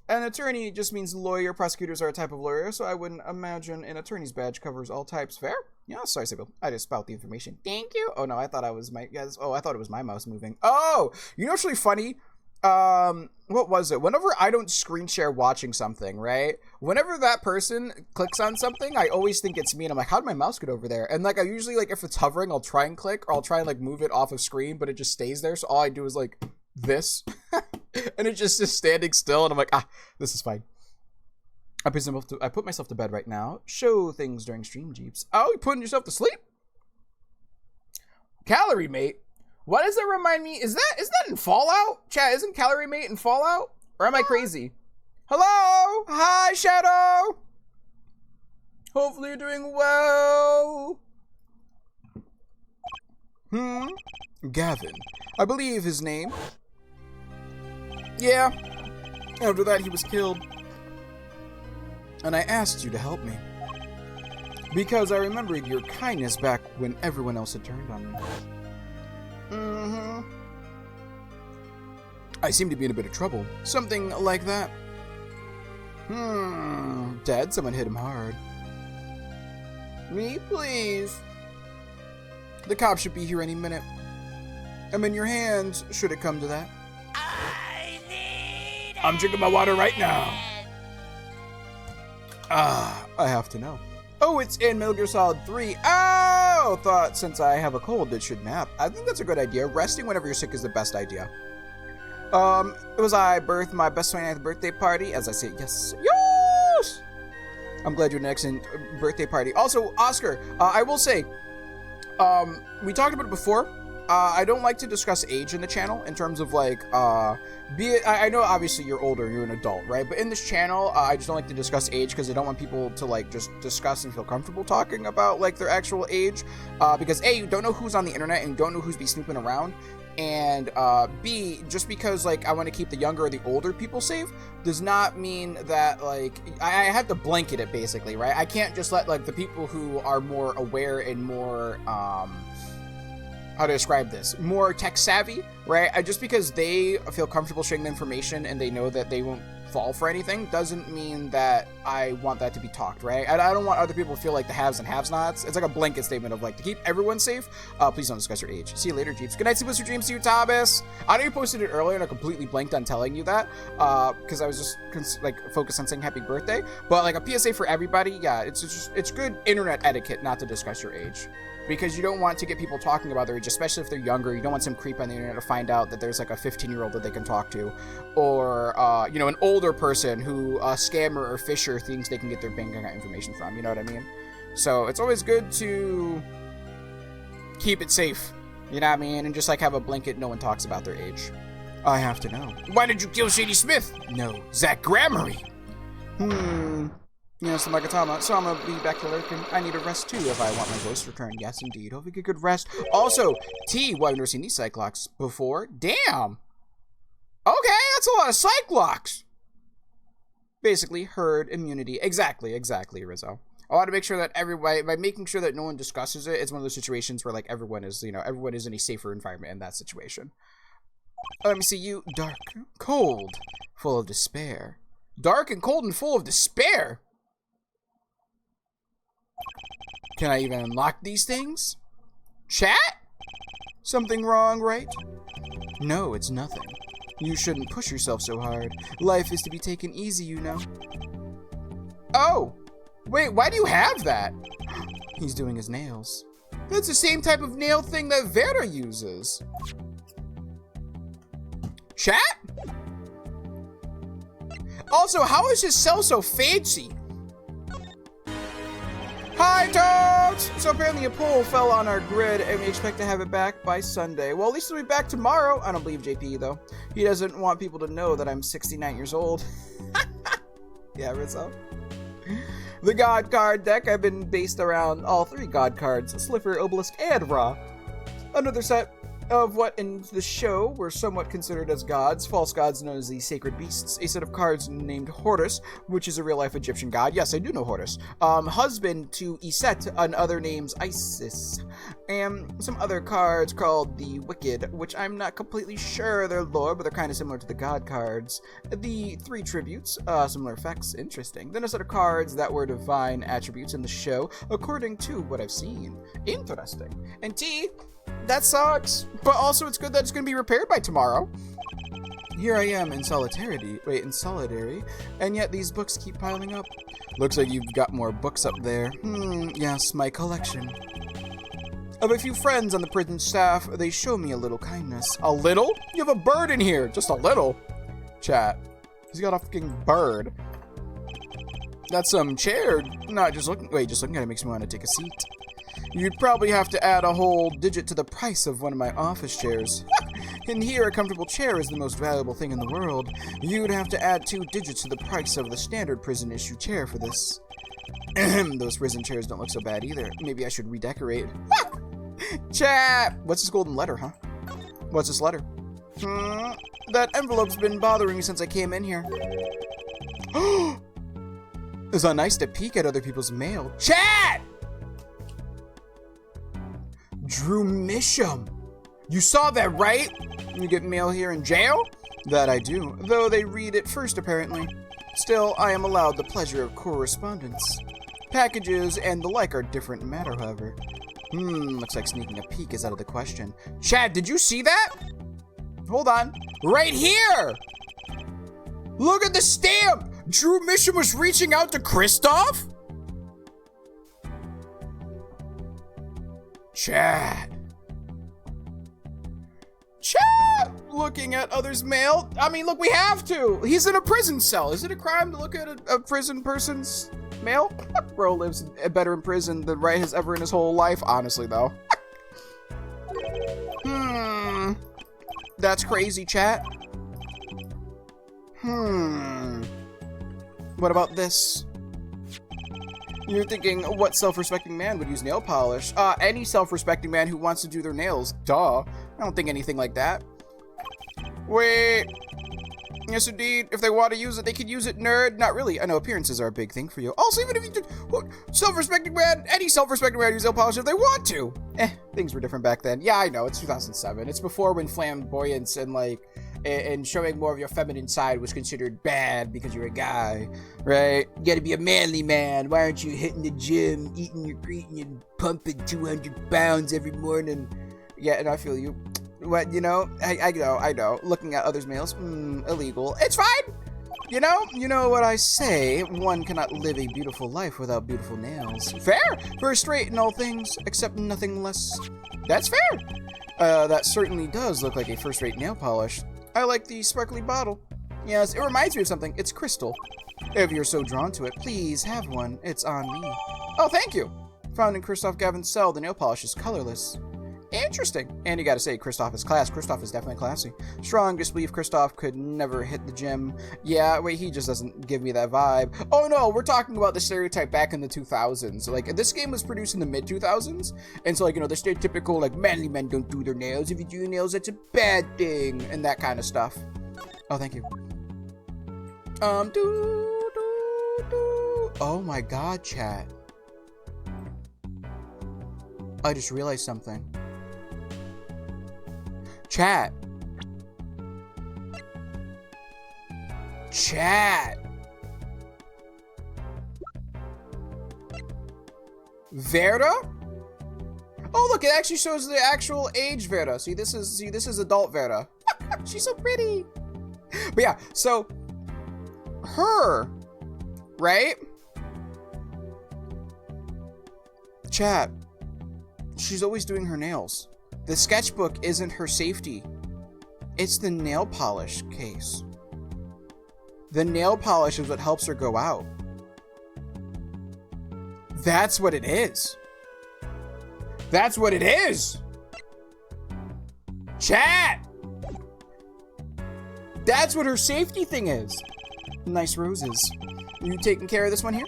An attorney just means lawyer. Prosecutors are a type of lawyer, so I wouldn't imagine an attorney's badge covers all types. Fair? Yeah, sorry, Sybil. I just spout the information. Thank you. Oh, no, I thought I was my... Yes. Oh, I thought it was my mouse moving. Oh! You know what's really funny? What was it? Whenever I don't screen share watching something, right? Whenever that person clicks on something, I always think it's me, and I'm like, how did my mouse get over there? And, like, I usually, like, if it's hovering, I'll try and click, or I'll try and, like, move it off of screen, but it just stays there, so all I do is, like, this. And it just is standing still, and I'm like, this is fine. I put myself to bed right now. Show things during stream, Jeeps. Oh, you putting yourself to sleep? Calorie Mate? Why does that remind me? Is that in Fallout? Chat, isn't Calorie Mate in Fallout? Or am I crazy? Hello? Hi, Shadow! Hopefully you're doing well. Gavin. I believe his name. Yeah. After that, he was killed. And I asked you to help me. Because I remembered your kindness back when everyone else had turned on me. Mm-hmm. I seem to be in a bit of trouble. Something like that. Dad, someone hit him hard. Me, please. The cops should be here any minute. I'm in your hands, should it come to that. I'm drinking my water right now. I have to know. Oh, it's in Metal Gear Solid 3. Oh, thought since I have a cold, it should nap. I think that's a good idea. Resting whenever you're sick is the best idea. It was I birthed my best 29th birthday party, as I say, yes. Yes! I'm glad you're next in birthday party. Also, Oscar, I will say, we talked about it before. I don't like to discuss age in the channel in terms of like, I know obviously you're older, you're an adult, right? But in this channel, I just don't like to discuss age because I don't want people to like just discuss and feel comfortable talking about like their actual age. Because A, you don't know who's on the internet and you don't know who's be snooping around. And B, just because like I want to keep the younger or the older people safe does not mean that like I have to blanket it basically, right? I can't just let like the people who are more aware and more how to describe this, more tech savvy, right? Just because they feel comfortable sharing the information and they know that they won't fall for anything doesn't mean that I want that to be talked, right? I don't want other people to feel like the haves and have-nots. It's like a blanket statement of like, to keep everyone safe, please don't discuss your age. See you later, Jeeps. Good night, sleepless dreams to you, Thomas. I know you posted it earlier and I completely blanked on telling you that because I was just like focused on saying happy birthday. But like a PSA for everybody, yeah, it's good internet etiquette not to discuss your age. Because you don't want to get people talking about their age, especially if they're younger. You don't want some creep on the internet to find out that there's like a 15-year-old that they can talk to. Or, you know, an older person who a scammer or fisher thinks they can get their bank account information from. You know what I mean? So it's always good to keep it safe. You know what I mean? And just like have a blanket, no one talks about their age. I have to know. Why did you kill Shady Smith? No, Zach Gramery. Yes, the Magatama, so I'm gonna be back to lurking. I need a rest too if I want my voice returned. Yes, indeed. Hope you get good rest. Also, T, well, I've never seen these Cyclocks before. Damn! Okay, that's a lot of Cyclocks! Basically, herd immunity. Exactly, Rizzo. I want to make sure that everybody, by making sure that no one discusses it, it's one of those situations where, like, everyone is, you know, everyone is in a safer environment in that situation. Let me see you. Dark, cold, full of despair. Dark and cold and full of despair? Can I even unlock these things? Chat? Something wrong, right? No, it's nothing. You shouldn't push yourself so hard. Life is to be taken easy, you know. Oh! Wait, why do you have that? He's doing his nails. That's the same type of nail thing that Vera uses. Chat? Also, how is his cell so fancy? Hi, Toads! So apparently a pole fell on our grid, and we expect to have it back by Sunday. Well, at least it'll be back tomorrow. I don't believe JP, though. He doesn't want people to know that I'm 69 years old. Yeah, Rizzo. The God card deck, I've been based around all three God cards, Slipher, Obelisk, and Ra. Another set of what in the show were somewhat considered as gods, false gods known as the sacred beasts, a set of cards named Horus, which is a real-life Egyptian god. Yes, I do know Horus. Husband to Iset, and other names Isis. And some other cards called the Wicked, which I'm not completely sure their lore, but they're kind of similar to the god cards. The three tributes, similar effects, interesting. Then a set of cards that were divine attributes in the show, according to what I've seen. Interesting. And T, that sucks, but also it's good that it's going to be repaired by tomorrow. Here I am in solitary, and yet these books keep piling up. Looks like you've got more books up there. Yes, my collection. Of a few friends on the prison staff, they show me a little kindness. A little? You have a bird in here, just a little. Chat. He's got a fucking bird. That's some chair. Not just looking, just looking at it makes me want to take a seat. You'd probably have to add a whole digit to the price of one of my office chairs. In here, a comfortable chair is the most valuable thing in the world. You'd have to add 2 digits to the price of the standard prison issue chair for this. Those prison chairs don't look so bad either. Maybe I should redecorate. Chat! What's this golden letter, huh? What's this letter? That envelope's been bothering me since I came in here. It's not nice to peek at other people's mail. Chat! Drew Misham. You saw that, right? You get mail here in jail? That I do, though they read it first apparently. Still, I am allowed the pleasure of correspondence. Packages and the like are different matter, however. Looks like sneaking a peek is out of the question. Chad, did you see that? Hold on. Right here! Look at the stamp! Drew Mission was reaching out to Kristoff? Chad. Looking at others' mail? I mean, look, we have to. He's in a prison cell. Is it a crime to look at a prison person's mail? Bro lives better in prison than Ray has ever in his whole life, honestly, though. That's crazy, chat. What about this? You're thinking, what self-respecting man would use nail polish? Any self-respecting man who wants to do their nails. Duh. I don't think anything like that. Wait. Yes, indeed. If they want to use it, they could use it, nerd. Not really. I know appearances are a big thing for you. Also, even if you did, self-respecting man, any self-respecting man use nail polish if they want to. Things were different back then. Yeah, I know. It's 2007. It's before when flamboyance and like, and showing more of your feminine side was considered bad because you're a guy, right? You gotta be a manly man. Why aren't you hitting the gym, eating your creatine and pumping 200 pounds every morning? Yeah, and I feel you. What, you know, I know. Looking at others' mails, illegal. It's fine! You know what I say. One cannot live a beautiful life without beautiful nails. Fair! First rate in all things, except nothing less. That's fair! That certainly does look like a first-rate nail polish. I like the sparkly bottle. Yes, it reminds me of something. It's crystal. If you're so drawn to it, please have one. It's on me. Oh, thank you! Found in Kristoff Gavin's cell, the nail polish is colorless. Interesting. And you gotta say, Kristoff is class. Kristoff is definitely classy. Strong disbelief Kristoff could never hit the gym. Yeah, wait, he just doesn't give me that vibe. Oh no, we're talking about the stereotype back in the 2000s. Like, this game was produced in the mid-2000s. And so, like, you know, the stereotypical, like, manly men don't do their nails. If you do your nails, that's a bad thing. And that kind of stuff. Oh, thank you. Oh my god, chat. I just realized something. Chat. Vera? Oh, look, it actually shows the actual age Vera. See, this is adult Vera. She's so pretty. But yeah, so her, right? Chat. She's always doing her nails. The sketchbook isn't her safety. It's the nail polish case. The nail polish is what helps her go out. That's what it is. That's what it is. Chat! That's what her safety thing is. Nice roses. You taking care of this one here?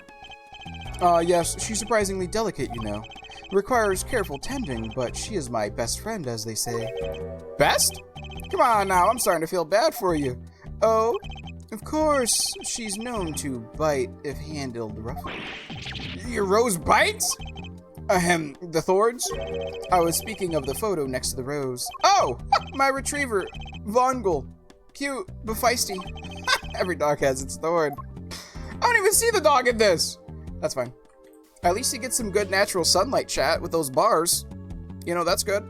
Yes, she's surprisingly delicate, you know. Requires careful tending, but she is my best friend, as they say. Best? Come on now, I'm starting to feel bad for you. Oh, of course, she's known to bite if handled roughly. Your rose bites? Ahem, the thorns? I was speaking of the photo next to the rose. Oh, my retriever, Vongel. Cute, but feisty. Every dog has its thorn. I don't even see the dog in this. That's fine. At least you get some good natural sunlight, chat, with those bars. You know, that's good.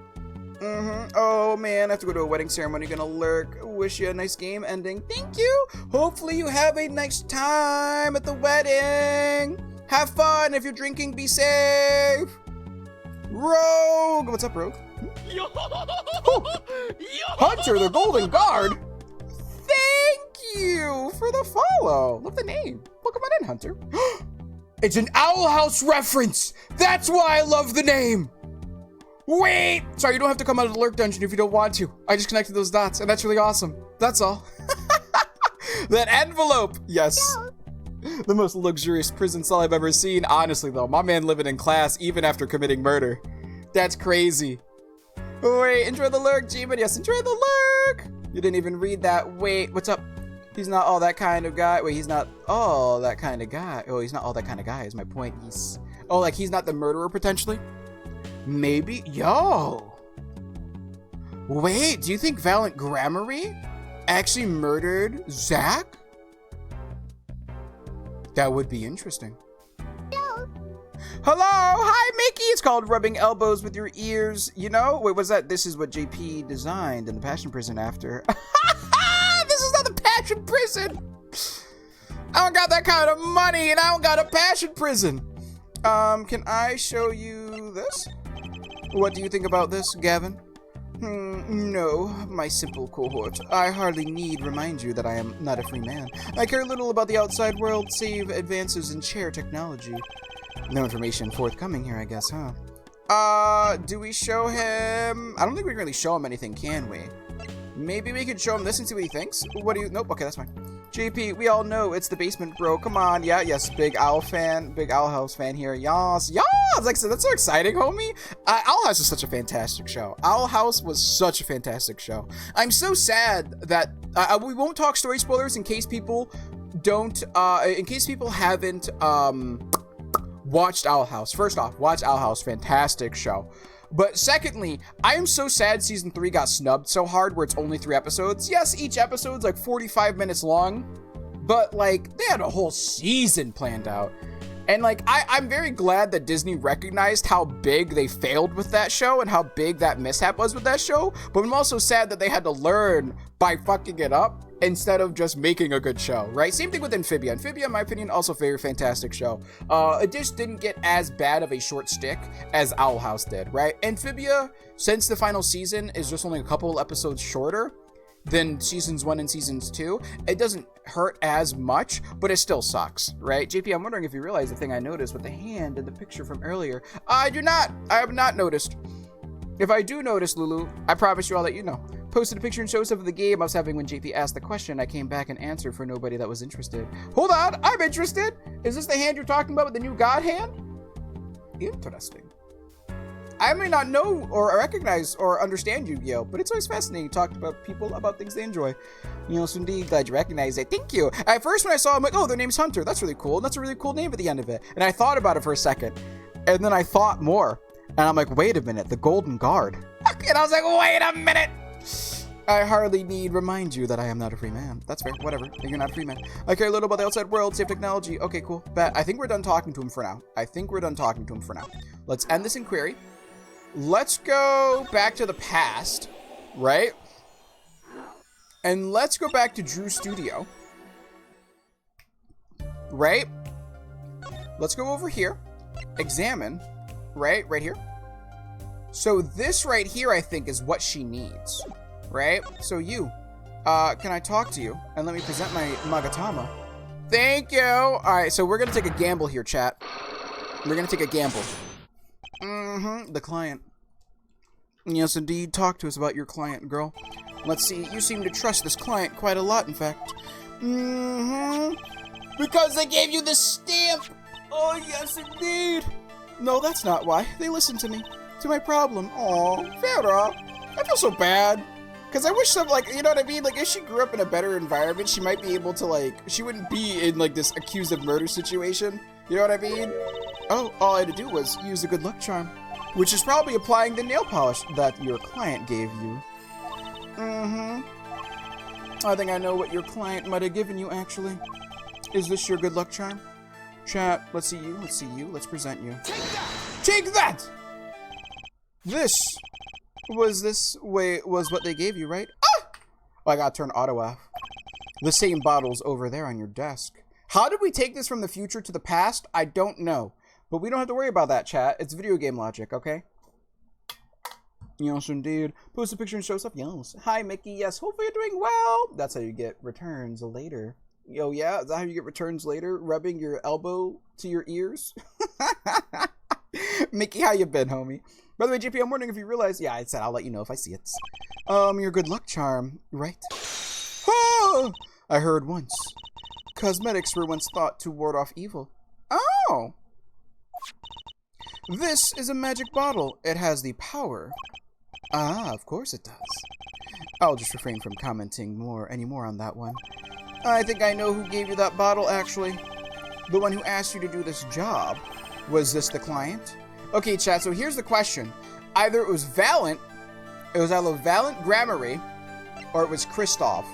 Oh, man, I have to go to a wedding ceremony. Gonna lurk. Wish you a nice game ending. Thank you. Hopefully you have a nice time at the wedding. Have fun. If you're drinking, be safe. Rogue. What's up, Rogue? Hunter, the Golden Guard. Thank you for the follow. Love the name. Welcome on in, Hunter. It's an Owl House reference! That's why I love the name! Wait! Sorry, you don't have to come out of the lurk dungeon if you don't want to. I just connected those dots, and that's really awesome. That's all. That envelope! Yes. The most luxurious prison cell I've ever seen. Honestly, though, my man living in class even after committing murder. That's crazy. Wait, enjoy the lurk, G-Man. Yes, enjoy the lurk! You didn't even read that. Wait, what's up? He's not all that kind of guy. Wait, he's not all that kind of guy. Oh, he's not all that kind of guy is my point. He's... Oh, like he's not the murderer, potentially? Maybe? Yo! Wait, do you think Valiant Grammary actually murdered Zach? That would be interesting. Hello, hi Mickey. It's called rubbing elbows with your ears. You know, wait, what's that? This is what JP designed in the Passion Prison after. This is not the Passion Prison. I don't got that kind of money, and I don't got a Passion Prison. Can I show you this? What do you think about this, Gavin? No, my simple cohort. I hardly need remind you that I am not a free man. I care little about the outside world, save advances in chair technology. No information forthcoming here, I guess, huh? Do we show him? I don't think we can really show him anything, can we? Maybe we could show him this and see what he thinks? What do you... Nope, okay, that's fine. JP, we all know it's the basement, bro. Come on, yeah, yes, big Owl fan, big Owl House fan here. Yas, yas! Like, so that's so exciting, homie. Owl House is such a fantastic show. Owl House was such a fantastic show. I'm so sad that we won't talk story spoilers in case people don't, in case people haven't, watched Owl House. First off, watch Owl House, fantastic show. But secondly, I am so sad season 3 got snubbed so hard where it's only 3 episodes. Yes, each episode's like 45 minutes long, but like they had a whole season planned out. And like, I'm very glad that Disney recognized how big they failed with that show and how big that mishap was with that show. But I'm also sad that they had to learn by fucking it up instead of just making a good show, right? Same thing with Amphibia. Amphibia, in my opinion, also a very fantastic show. It just didn't get as bad of a short stick as Owl House did, right? Amphibia, since the final season is just only a couple episodes shorter than seasons 1 and seasons 2, it doesn't hurt as much, but it still sucks, right? JP, I'm wondering if you realize the thing I noticed with the hand in the picture from earlier. I have not noticed. If I do notice, Lulu, I promise you I'll let you know. Posted a picture and show stuff of the game I was having when JP asked the question. I came back and answered for nobody that was interested. Hold on, I'm interested. Is this the hand you're talking about with the new God hand? Interesting. I may not know or recognize or understand Yu-Gi-Oh, but it's always fascinating to talk about people about things they enjoy. Yes, indeed, glad you recognize it. Thank you. At first, when I saw him, I'm like, oh, their name's Hunter. That's really cool. And that's a really cool name at the end of it. And I thought about it for a second, and then I thought more, and I'm like, wait a minute, the Golden Guard. And I was like, wait a minute. I hardly need remind you that I am not a free man. That's fair. Whatever. You're not a free man. I care a little about the outside world, save technology. Okay, cool. But I think we're done talking to him for now. Let's end this inquiry. Let's go back to the past, right? And let's go back to Drew Studio. Right? Let's go over here. Examine. Right? Right here. So this right here, I think, is what she needs. Right? So you, can I talk to you? And let me present my Magatama. Thank you. All right, so we're going to take a gamble here, chat. We're going to take a gamble. The client. Yes, indeed. Talk to us about your client, girl. Let's see. You seem to trust this client quite a lot, in fact. Because they gave you the stamp. Oh, yes, indeed. No, that's not why. They listened to me. To my problem. Aw, Farah. I feel so bad. Because I wish some, like, you know what I mean? Like, if she grew up in a better environment, she might be able to, like, she wouldn't be in, like, this accused of murder situation. You know what I mean? Oh, all I had to do was use a good luck charm. Which is probably applying the nail polish that your client gave you. I think I know what your client might have given you, actually. Is this your good luck charm? Chat, let's see you, let's present you. Take that! Take that! This was what they gave you, right? Ah! Oh, I gotta turn auto off. The same bottle's over there on your desk. How did we take this from the future to the past? I don't know. But we don't have to worry about that, chat. It's video game logic, okay? Yes, indeed. Post a picture and show stuff. Yes. Hi, Mickey. Yes, hopefully you're doing well. That's how you get returns later. Oh, yeah? Is that how you get returns later? Rubbing your elbow to your ears? Mickey, how you been, homie? By the way, JP, I'm wondering if you realize... Yeah, I said I'll let you know if I see it. Your good luck charm, right? Oh! I heard once. Cosmetics were once thought to ward off evil. Oh! This is a magic bottle. It has the power. Ah, of course it does. I'll just refrain from commenting any more on that one. I think I know who gave you that bottle, actually. The one who asked you to do this job. Was this the client? Okay, chat, so here's the question. Either it was Valiant, It was either Valent Grammary or it was Kristoff.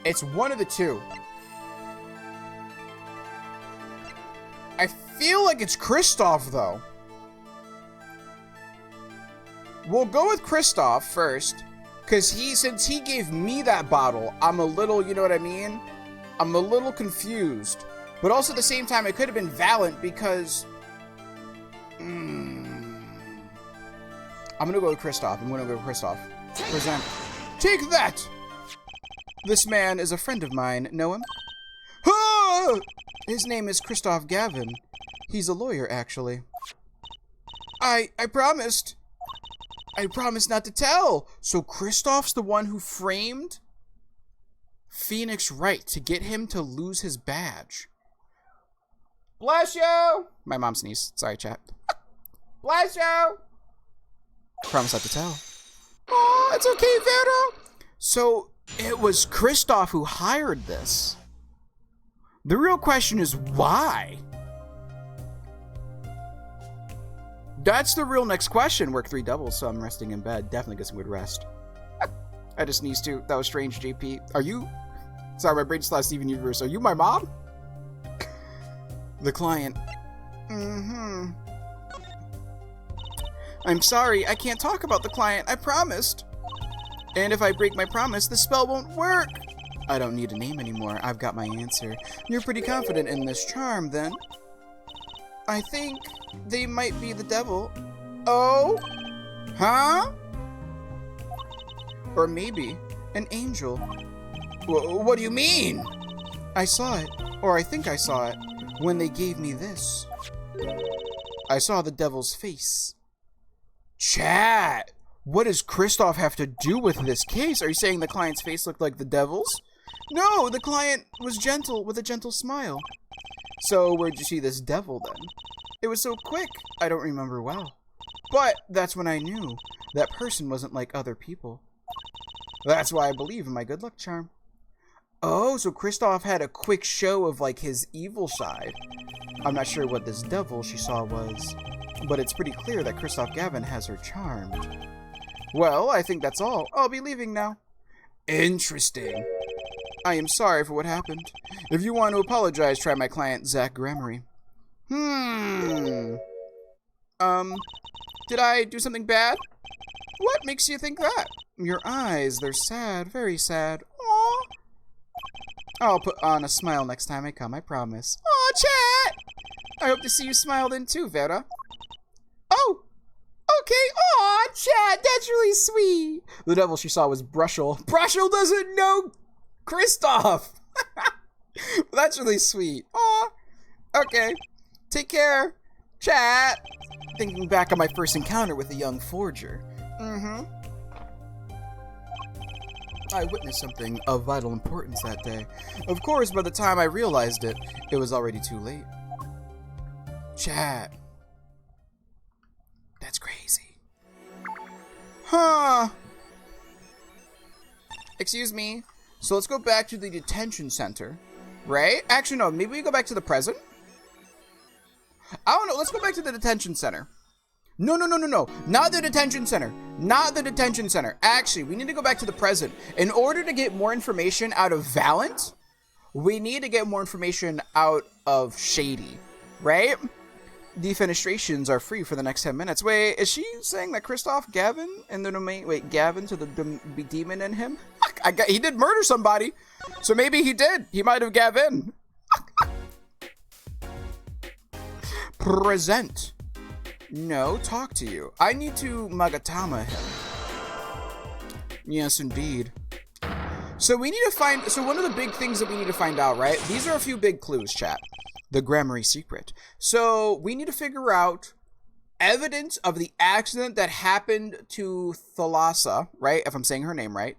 It's one of the two. I feel like it's Kristoff, though. We'll go with Kristoff first, because since he gave me that bottle, I'm a little, you know what I mean? I'm a little confused. But also at the same time, it could have been Valent because... I'm gonna go with Kristoff. Present. Take that! This man is a friend of mine. Know him? Ah! His name is Kristoff Gavin. He's a lawyer, actually. I promised. I promised not to tell. So Kristoff's the one who framed Phoenix Wright to get him to lose his badge. Bless you! My mom sneezed. Sorry, chat. Bless you! Promise not to tell. Oh, it's okay, Vero. So it was Kristoff who hired this. The real question is why? That's the real next question. Work 3 doubles, so I'm resting in bed. Definitely get some good rest. I just sneezed too. That was strange, JP. Are you? Sorry, my brain just thought Steven Universe. Are you my mom? The client. I'm sorry, I can't talk about the client. I promised. And if I break my promise, the spell won't work. I don't need a name anymore. I've got my answer. You're pretty confident in this charm, then? I think they might be the devil. Oh? Huh? Or maybe an angel. What do you mean? I saw it, or I think I saw it, when they gave me this. I saw the devil's face. Chat! What does Kristoff have to do with this case? Are you saying the client's face looked like the devil's? No, the client was gentle, with a gentle smile. So where'd you see this devil, then? It was so quick, I don't remember well. But that's when I knew that person wasn't like other people. That's why I believe in my good luck charm. Oh, so Kristoff had a quick show of, like, his evil side. I'm not sure what this devil she saw was, but it's pretty clear that Kristoff Gavin has her charmed. Well, I think that's all. I'll be leaving now. Interesting. I am sorry for what happened. If you want to apologize, try my client, Zach Grammary. Did I do something bad? What makes you think that? Your eyes, they're sad, very sad. Aww. I'll put on a smile next time I come, I promise. Aw, chat! I hope to see you smile then too, Vera. Oh! Okay, aw, chat, that's really sweet. The devil she saw was Brushel. Brushel doesn't know Kristoff! That's really sweet. Aw. Okay. Take care. Chat. Thinking back on my first encounter with a young forger. I witnessed something of vital importance that day. Of course, by the time I realized it, it was already too late. Chat. That's crazy. Huh. Excuse me. So let's go back to the detention center, right? Actually, no. Maybe we go back to the present? I don't know. Let's go back to the detention center. No. Not the detention center. Not the detention center. Actually, we need to go back to the present. In order to get more information out of Valent, we need to get more information out of Shady, right? Defenestrations are free for the next 10 minutes. Wait, is she saying that Kristoff Gavin in the domain? Wait, Gavin to the demon in him? He did murder somebody. So maybe he did. He might have Gavin. Present. No, talk to you. I need to Magatama him. Yes, indeed. So we need to find... So one of the big things that we need to find out, right? These are a few big clues, chat. The Grammary secret. So we need to figure out evidence of the accident that happened to Thalassa, right? If I'm saying her name right.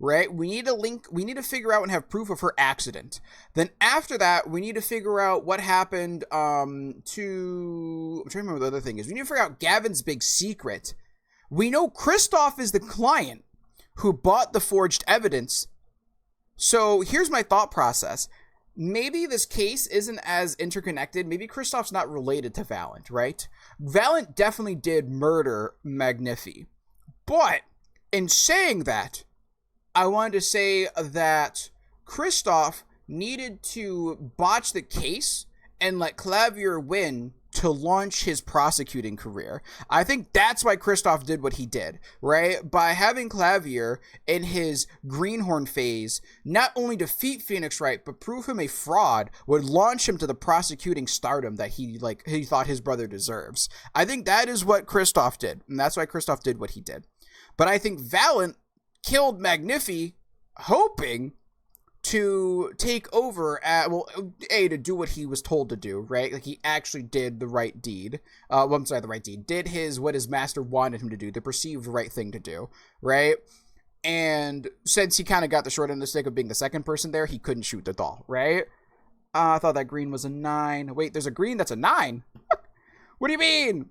Right? We need to figure out and have proof of her accident. Then after that, we need to figure out what happened to... I'm trying to remember what the other thing is. We need to figure out Gavin's big secret. We know Kristoff is the client who bought the forged evidence. So here's my thought process. Maybe this case isn't as interconnected. Maybe Kristoff's not related to Valent, right? Valent definitely did murder Magnifi. But in saying that, I wanted to say that Kristoff needed to botch the case and let Clavier win to launch his prosecuting career. I think that's why Kristoff did what he did, right? By having Clavier in his greenhorn phase, not only defeat Phoenix Wright, but prove him a fraud, would launch him to the prosecuting stardom that he thought his brother deserves. I think that is what Kristoff did, and that's why Kristoff did what he did. But I think Valent killed Magnifi hoping to take over to do what he was told to do, right? Like, he actually did the right deed. The right deed. Did what his master wanted him to do, the perceived right thing to do, right? And since he kind of got the short end of the stick of being the second person there, he couldn't shoot the doll, right? I thought that green was a 9. Wait, there's a green that's a 9? What do you mean?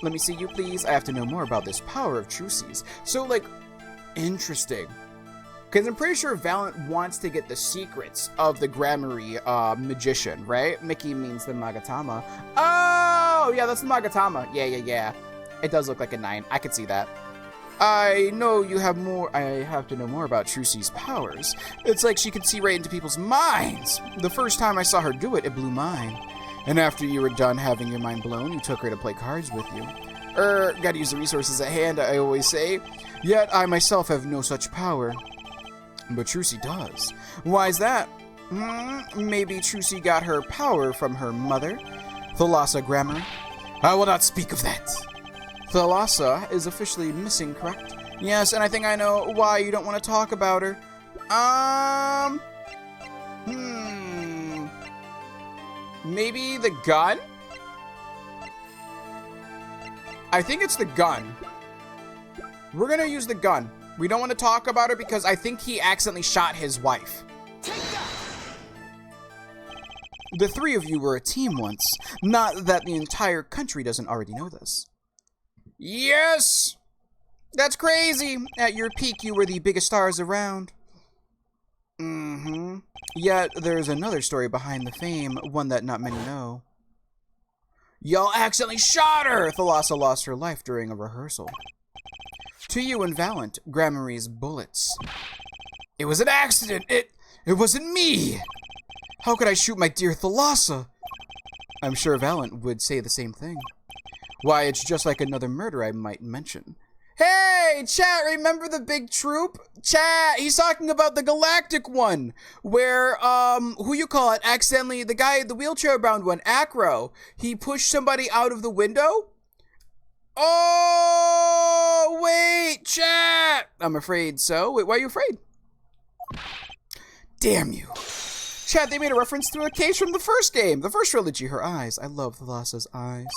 Let me see you, please. I have to know more about this power of Trucy's. So, like, interesting. Because I'm pretty sure Valent wants to get the secrets of the Gramarye magician, right? Mickey means the Magatama. Oh, yeah, that's the Magatama. Yeah. It does look like a 9. I could see that. I know you have more. I have to know more about Trucy's powers. It's like she could see right into people's minds. The first time I saw her do it, it blew mine. And after you were done having your mind blown, you took her to play cards with you. Gotta use the resources at hand, I always say. Yet I myself have no such power. But Trucy does. Why is that? Maybe Trucy got her power from her mother, Thalassa Gramarye. I will not speak of that. Thalassa is officially missing, correct? Yes, and I think I know why you don't want to talk about her. Maybe the gun? I think it's the gun. We're gonna use the gun. We don't want to talk about her because I think he accidentally shot his wife. The three of you were a team once. Not that the entire country doesn't already know this. Yes! That's crazy! At your peak, you were the biggest stars around. Yet, there's another story behind the fame, one that not many know. Y'all accidentally shot her! Thalassa lost her life during a rehearsal. To you and Valent, Gramarye's bullets. It was an accident! It wasn't me! How could I shoot my dear Thalassa? I'm sure Valent would say the same thing. Why, it's just like another murder I might mention. Hey, chat, remember the big troop? Chat, he's talking about the galactic one, where, who you call it, accidentally, the guy, the wheelchair-bound one, Acro, he pushed somebody out of the window? Oh, wait, chat! I'm afraid so. Wait, why are you afraid? Damn you. Chat, they made a reference to a case from the first game, the first trilogy, her eyes. I love Thalassa's eyes.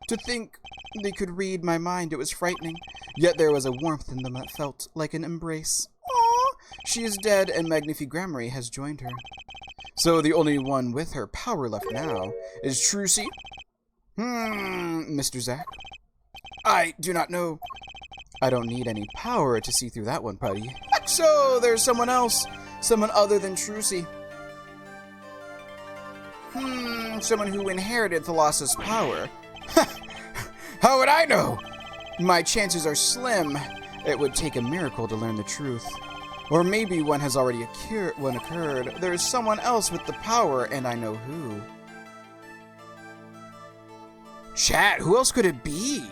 To think they could read my mind, it was frightening. Yet there was a warmth in them that felt like an embrace. Aww. She is dead, and Magnifi Gramarye has joined her. So the only one with her power left now is Trucy? Mr. Zack? I do not know. I don't need any power to see through that one, buddy. So there's someone else. Someone other than Trucy. Someone who inherited Thalassa's power. How would I know? My chances are slim. It would take a miracle to learn the truth. Or maybe one has already occurred. There is someone else with the power, and I know who. Chat, who else could it be?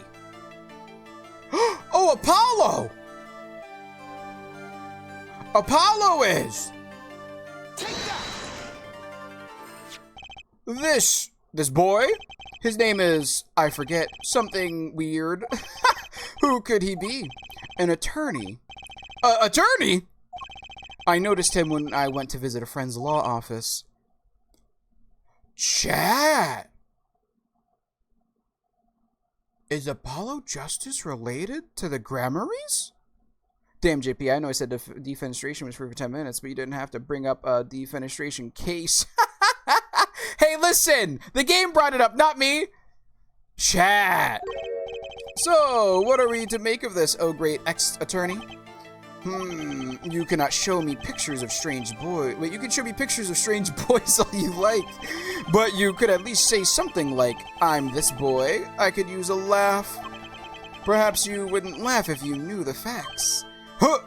Oh, Apollo! Apollo is! This boy? His name is, I forget, something weird. Who could he be? An attorney. Attorney? I noticed him when I went to visit a friend's law office. Chat! Is Apollo Justice related to the Gramaryes? Damn, JP, I know I said defenestration was free for 10 minutes, but you didn't have to bring up a defenestration case. Hey, listen! The game brought it up, not me! Chat! So, what are we to make of this, oh great ex-attorney? You cannot show me pictures of strange boys. Wait, you can show me pictures of strange boys all you like. But you could at least say something like, I'm this boy. I could use a laugh. Perhaps you wouldn't laugh if you knew the facts. Huh!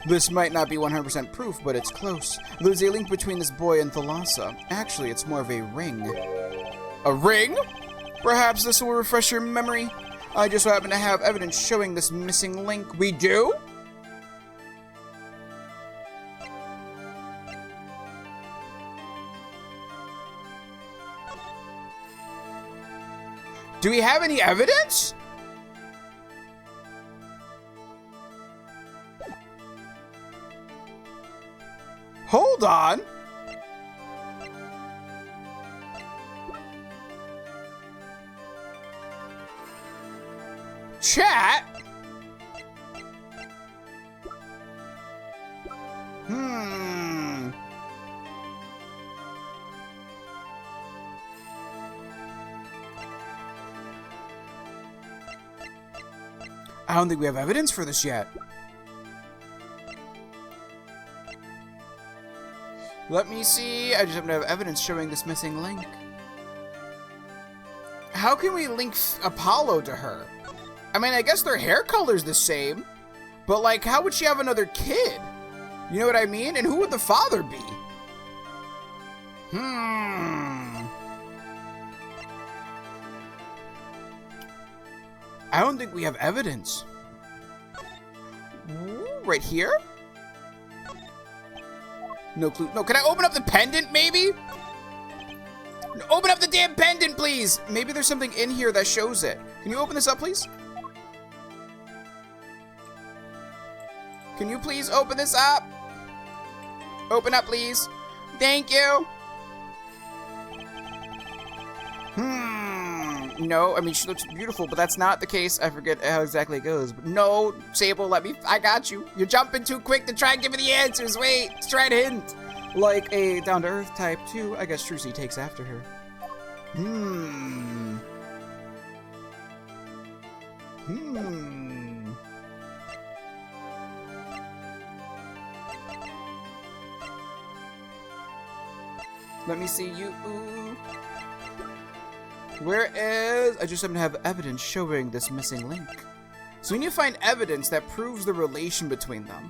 This might not be 100% proof, but it's close. There's a link between this boy and Thalassa. Actually, it's more of a ring. A ring? Perhaps this will refresh your memory. I just happen to have evidence showing this missing link. We do? Do we have any evidence? Hold on. Chat? I don't think we have evidence for this yet. Let me see. I just happen to have evidence showing this missing link. How can we link Apollo to her? I mean, I guess their hair color's the same, but like, how would she have another kid? You know what I mean? And who would the father be? I don't think we have evidence. Ooh, right here? No clue. No, can I open up the pendant, maybe? Open up the damn pendant, please! Maybe there's something in here that shows it. Can you open this up, please? Can you please open this up? Open up, please. Thank you. No, I mean, she looks beautiful, but that's not the case. I forget how exactly it goes. But no, Sable, I got you. You're jumping too quick to try and give me the answers. Wait, let's try to hint. Like a down-to-earth type, too. I guess Trucy takes after her. Let me see you. Where is... I just happen to have evidence showing this missing link. So we need to find evidence that proves the relation between them.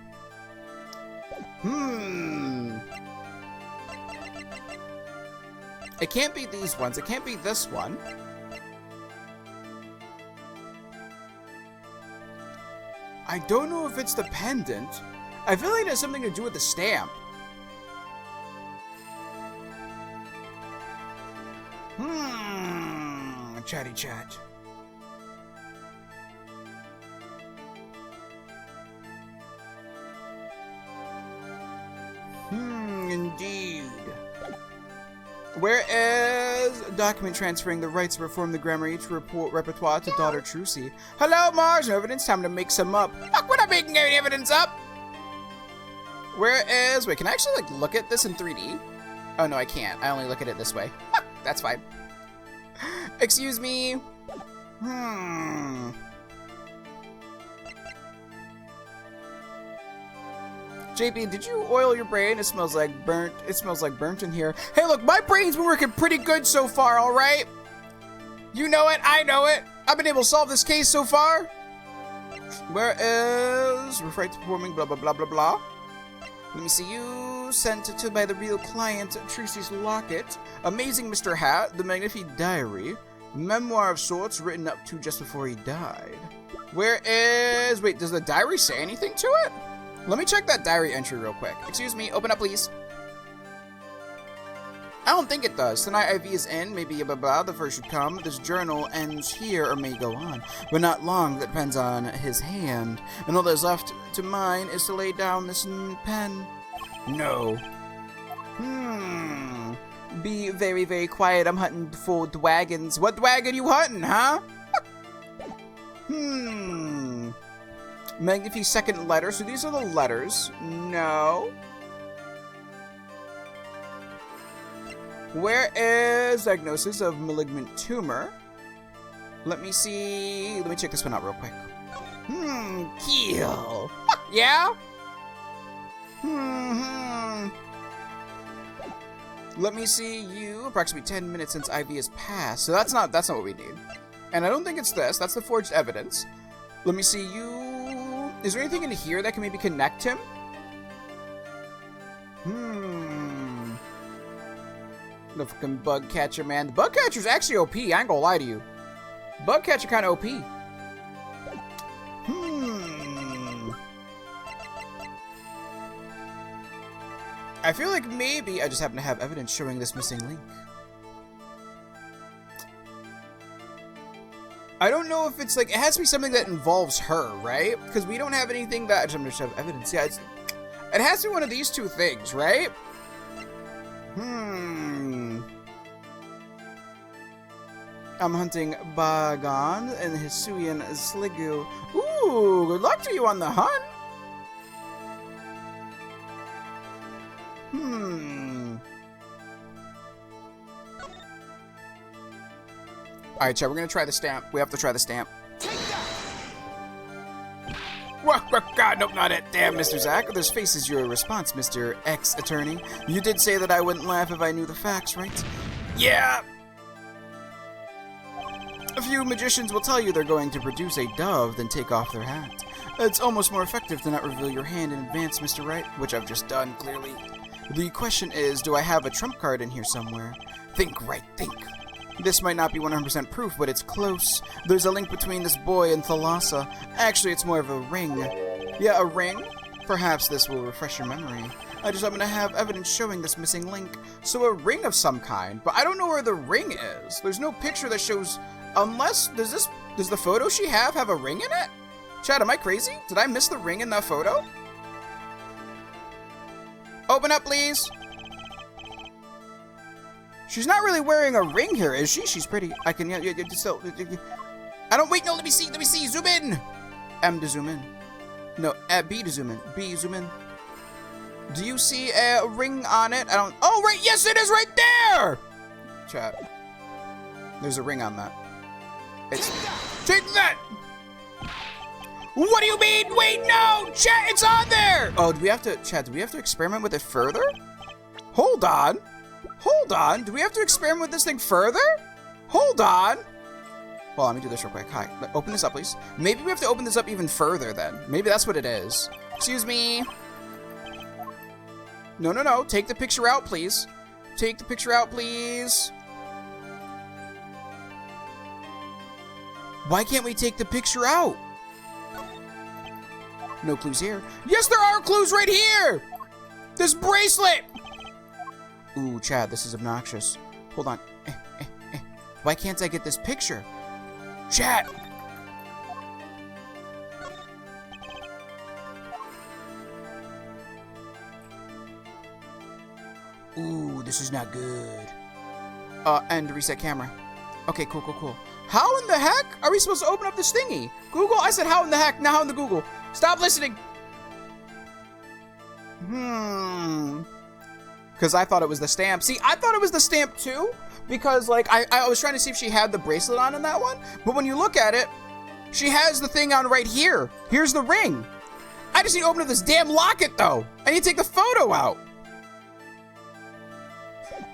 It can't be these ones. It can't be this one. I don't know if it's the pendant. I feel like it has something to do with the stamp. Chatty chat. Indeed. Where is document transferring the rights to perform the Grammar H repertoire to daughter Trucy? Hello, Mars. No evidence. Time to make some up. We're not making any evidence up. Where is... Wait, can I actually like look at this in 3D? Oh no, I can't. I only look at it this way. That's fine. Excuse me. JP, did you oil your brain? It smells like burnt. It smells like burnt in here. Hey, look, my brain's been working pretty good so far, all right? You know it. I know it. I've been able to solve this case so far. Where is... Refract performing blah, blah, blah, blah, blah. Let me see you. Sent to by the real client, Trucy's locket. Amazing Mr. Hat. The Magnifique Diary. Memoir of sorts written up to just before he died. Where is... Wait, does the diary say anything to it? Let me check that diary entry real quick. Excuse me, open up please. I don't think it does. Tonight IV is in, maybe blah blah, the first should come. This journal ends here or may go on, but not long, that depends on his hand. And all that's left to mine is to lay down this pen. No. Be very, very quiet. I'm hunting for dragons. What dragon you hunting, huh? Magnifique's second letter. So these are the letters. No. Where is diagnosis of malignant tumor? Let me see. Let me check this one out real quick. Kill. Yeah? Let me see you. Approximately 10 minutes since IV has passed. So that's not what we need. And I don't think it's this. That's the forged evidence. Let me see. Is there anything in here that can maybe connect him? The fucking bug catcher, man. The bug catcher's actually OP. I ain't gonna lie to you. Bug catcher kind of OP. I feel like maybe I just happen to have evidence showing this missing link. I don't know if it's like, it has to be something that involves her, right? Because we don't have anything that, I just have evidence. Yeah, it has to be one of these two things, right? I'm hunting Bagan and Hisuian Sligu. Ooh, good luck to you on the hunt. Alright, chat, we're gonna try the stamp. We have to try the stamp. God, nope, not it. Damn, Mr. Zach. This faces your response, Mr. Ex-Attorney. You did say that I wouldn't laugh if I knew the facts, right? Yeah! A few magicians will tell you they're going to produce a dove, then take off their hat. It's almost more effective to not reveal your hand in advance, Mr. Wright, which I've just done, clearly. The question is, do I have a trump card in here somewhere? Think, Wright, think. This might not be 100% proof, but it's close. There's a link between this boy and Thalassa. Actually, it's more of a ring. Yeah, a ring? Perhaps this will refresh your memory. I just happen to have evidence showing this missing link. So a ring of some kind, but I don't know where the ring is. There's no picture that shows, unless, does the photo she have a ring in it? Chad, am I crazy? Did I miss the ring in that photo? Open up, please. She's not really wearing a ring here, is she? She's pretty. I can, yeah, still. I don't, wait, no, let me see, zoom in. M to zoom in. No, B to zoom in. B, zoom in. Do you see a ring on it? I don't, oh, right, yes, it is right there! Chat. There's a ring on that. It's, take that! What do you mean? Wait, no! Chat, it's on there! Oh, do we have to, chat, do we have to experiment with it further? Hold on. Hold on, do we have to experiment with this thing further? Hold on. Well, let me do this real quick. Hi, open this up, please. Maybe we have to open this up even further then. Maybe that's what it is. Excuse me. No. Take the picture out, please. Take the picture out, please. Why can't we take the picture out? No clues here. Yes, there are clues right here! This bracelet! Ooh, Chad, this is obnoxious. Hold on. Why can't I get this picture? Chad! Ooh, this is not good. And reset camera. Okay, cool. How in the heck are we supposed to open up this thingy? Google? I said how in the heck, not how in the Google. Stop listening! Because I thought it was the stamp. See, I thought it was the stamp too, because like I was trying to see if she had the bracelet on in that one, but when you look at it, she has the thing on right here. Here's the ring. I just need to open up this damn locket though. I need to take the photo out.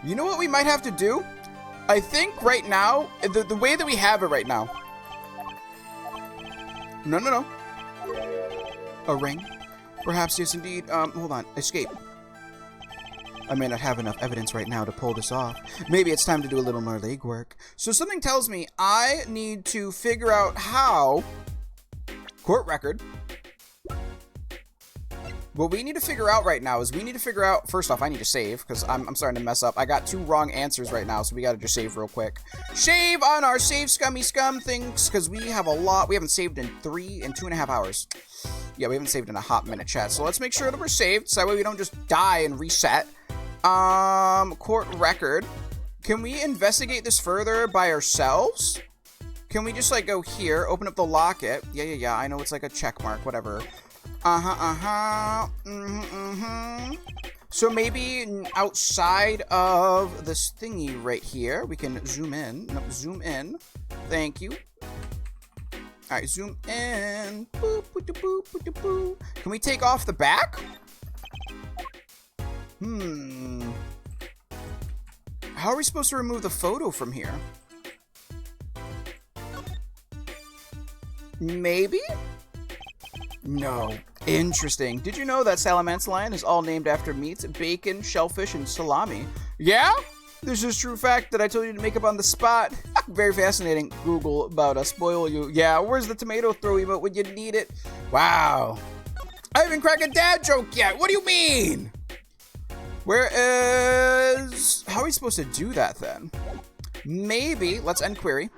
You know what we might have to do? I think right now, the way that we have it right now. No. A ring? Perhaps yes indeed. Hold on. Escape. I may not have enough evidence right now to pull this off. Maybe it's time to do a little more legwork. So something tells me I need to figure out how... Court record. What we need to figure out right now is we need to figure out... First off, I need to save, because I'm starting to mess up. I got 2 wrong answers right now, so we gotta just save real quick. Shave on our save scum things, because we have a lot. We haven't saved in 2.5 hours. Yeah, we haven't saved in a hot minute, chat. So let's make sure that we're saved, so that way we don't just die and reset. Court record. Can we investigate this further by ourselves? Can we just like go here, open up the locket? Yeah, I know it's like a check mark, whatever. So maybe outside of this thingy right here, we can zoom in. No, zoom in. Thank you. Alright, zoom in. Boop, boop, boop, boop, boop, boop. Can we take off the back? How are we supposed to remove the photo from here? Maybe? No. Interesting. Did you know that Salamance Lion is all named after meats, bacon, shellfish, and salami? Yeah? This is true fact that I told you to make up on the spot. Very fascinating. Google about us. Spoil you. Yeah, where's the tomato throw emote when you need it? Wow. I haven't cracked a dad joke yet. What do you mean? Where is... How are we supposed to do that then? Maybe, let's end query.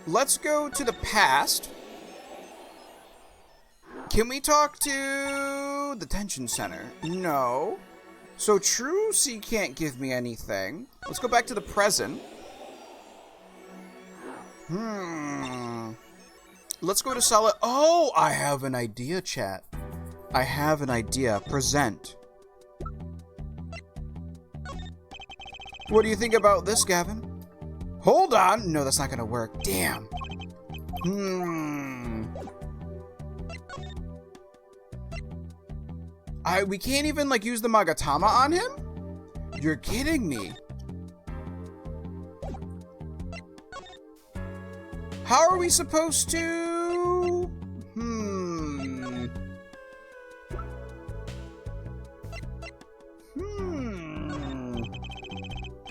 Let's go to the past. Can we talk to the detention center? No. So Trucy can't give me anything. Let's go back to the present. Let's go to solid. Oh, I have an idea, chat. I have an idea. Present. What do you think about this, Gavin? Hold on. No, that's not gonna work. Damn. We can't even, like, use the Magatama on him? You're kidding me. How are we supposed to...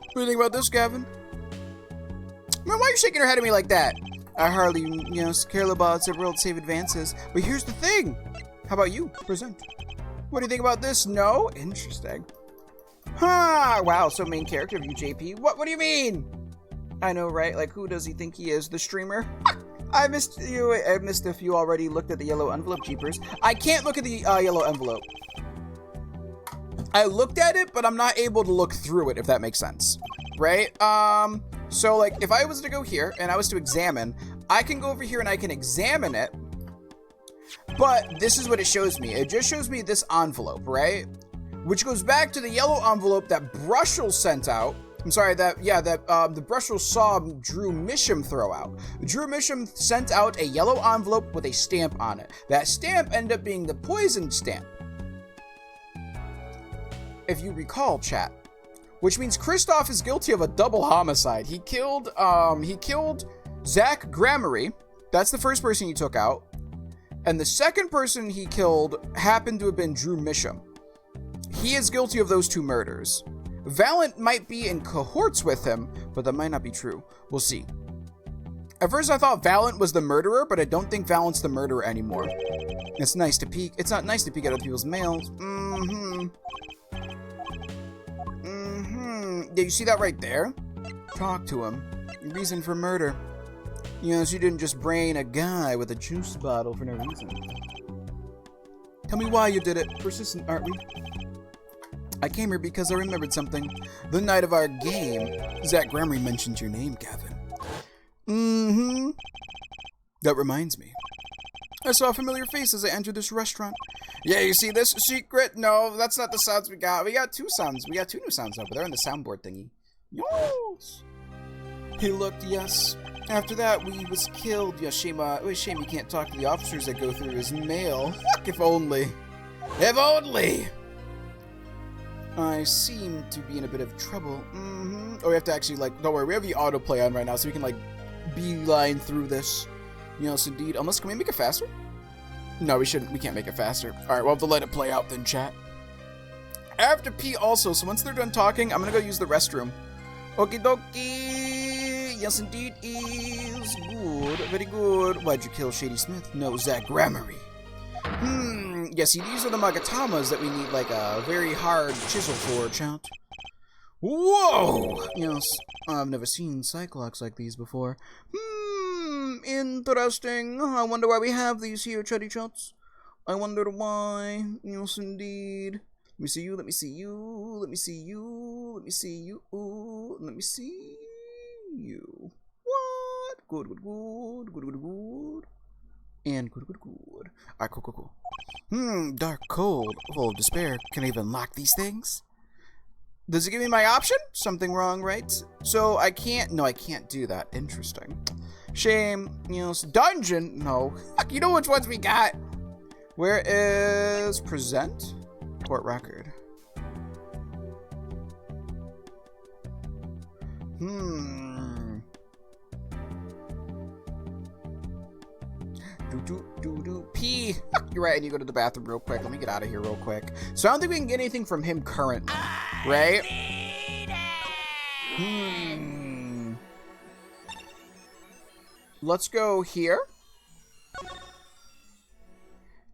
What do you think about this, Gavin? Man, why are you shaking your head at me like that? I hardly, care about world-save advances. But here's the thing. How about you? Present. What do you think about this? No? Interesting. Huh, wow, so main character of UJP. What do you mean? I know, right? Like, who does he think he is? The streamer? I missed you. I missed if you already looked at the yellow envelope, jeepers. I can't look at the yellow envelope. I looked at it, but I'm not able to look through it, if that makes sense. Right? So, like, if I was to go here and I was to examine, I can go over here and I can examine it. But this is what it shows me. It just shows me this envelope, right? Which goes back to the yellow envelope that Brushel sent out. I'm sorry, the Brushel saw Drew Misham throw out. Drew Misham sent out a yellow envelope with a stamp on it. That stamp ended up being the poison stamp. If you recall, chat. Which means Kristoff is guilty of a double homicide. He killed Zach Gramarye. That's the first person he took out. And the second person he killed happened to have been Drew Misham. He is guilty of those two murders. Valent might be in cohorts with him, but that might not be true. We'll see. At first I thought Valent was the murderer, but I don't think Valent's the murderer anymore. It's nice to peek. It's not nice to peek at other people's mails. Yeah, you see that right there? Talk to him. Reason for murder. She didn't just brain a guy with a juice bottle for no reason. Tell me why you did it. Persistent, aren't we? I came here because I remembered something. The night of our game, Zach Gramarye mentioned your name, Gavin. That reminds me. I saw a familiar face as I entered this restaurant. Yeah, you see this secret? No, that's not the sounds we got. We got two sounds. We got two new sounds over there on the soundboard thingy. Yes. He looked, yes. After that, we was killed. Yeah, shame you can't talk to the officers that go through his mail. If only. If only! I seem to be in a bit of trouble. Oh, we have to actually, like, don't worry, we have the autoplay on right now, so we can, like, beeline through this. Yes, indeed. Unless, can we make it faster? No, we shouldn't. We can't make it faster. Alright, we'll have to let it play out then, chat. I have to pee also, so once they're done talking, I'm gonna go use the restroom. Okie dokie. Yes, indeed is good. Very good. Why'd you kill Shady Smith? No, Zach Gramarye. Yeah, see, these are the Magatamas that we need, like, a very hard chisel for, chat. Whoa! Yes, I've never seen Cyclops like these before. Interesting. I wonder why we have these here, chatty chats. I wonder why. Yes, indeed. Let me see you, let me see you, let me see you, let me see you, let me see you. What? Good, good, good, good, good, good. And good, good, good. Alright, cool, cool, cool. Dark cold, full of despair. Can I even lock these things? Does it give me my option? Something wrong, right? So I can't, no, I can't do that. Interesting. Shame. Dungeon? No. You know which ones we got. Where is present? Court record. Pee. You're right, I need to go to the bathroom real quick. Let me get out of here real quick. So I don't think we can get anything from him currently, right? Let's go here.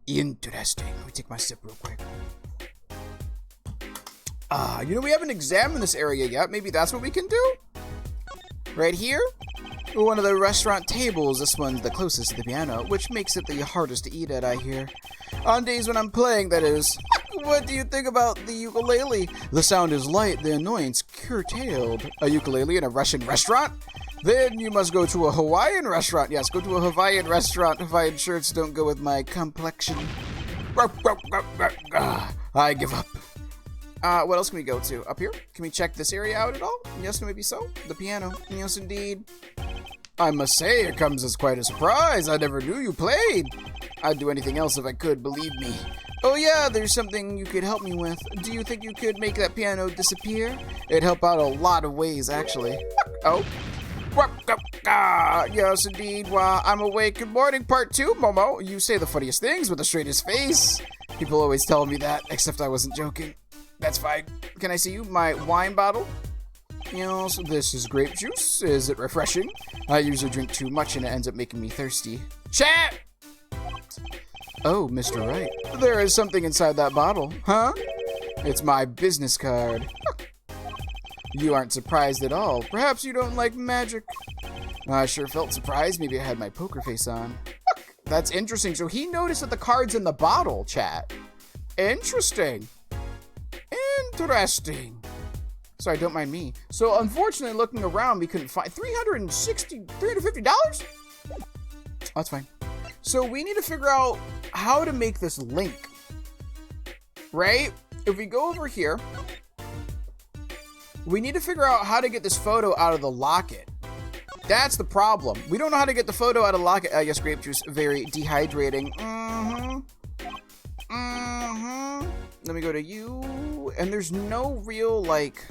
Interesting. Let me take my sip real quick. You know, we haven't examined this area yet. Maybe that's what we can do? Right here? One of the restaurant tables. This one's the closest to the piano, which makes it the hardest to eat at, I hear. On days when I'm playing, that is. What do you think about the ukulele? The sound is light, the annoyance curtailed. A ukulele in a Russian restaurant? Then you must go to a Hawaiian restaurant. Yes, go to a Hawaiian restaurant. Hawaiian shirts don't go with my complexion. I give up. What else can we go to? Up here? Can we check this area out at all? Yes, maybe so. The piano. Yes, indeed. I must say, it comes as quite a surprise. I never knew you played. I'd do anything else if I could, believe me. Oh yeah, there's something you could help me with. Do you think you could make that piano disappear? It'd help out a lot of ways, actually. Oh? Yes, indeed. While I'm awake. Good morning, part 2, Momo. You say the funniest things with the straightest face. People always tell me that, except I wasn't joking. That's fine. Can I see you? My wine bottle? Yes, this is grape juice. Is it refreshing? I usually drink too much and it ends up making me thirsty. Chat! Oh, Mr. Wright. There is something inside that bottle. Huh? It's my business card. You aren't surprised at all. Perhaps you don't like magic. I sure felt surprised. Maybe I had my poker face on. That's interesting. So he noticed that the card's in the bottle, chat. Interesting. Interesting. Sorry, don't mind me. So unfortunately, looking around, we couldn't find $350? Oh, that's fine. So we need to figure out how to make this link. Right? If we go over here, we need to figure out how to get this photo out of the locket. That's the problem. We don't know how to get the photo out of the locket. Yes, grape juice, very dehydrating. Let me go to you. And there's no real, like...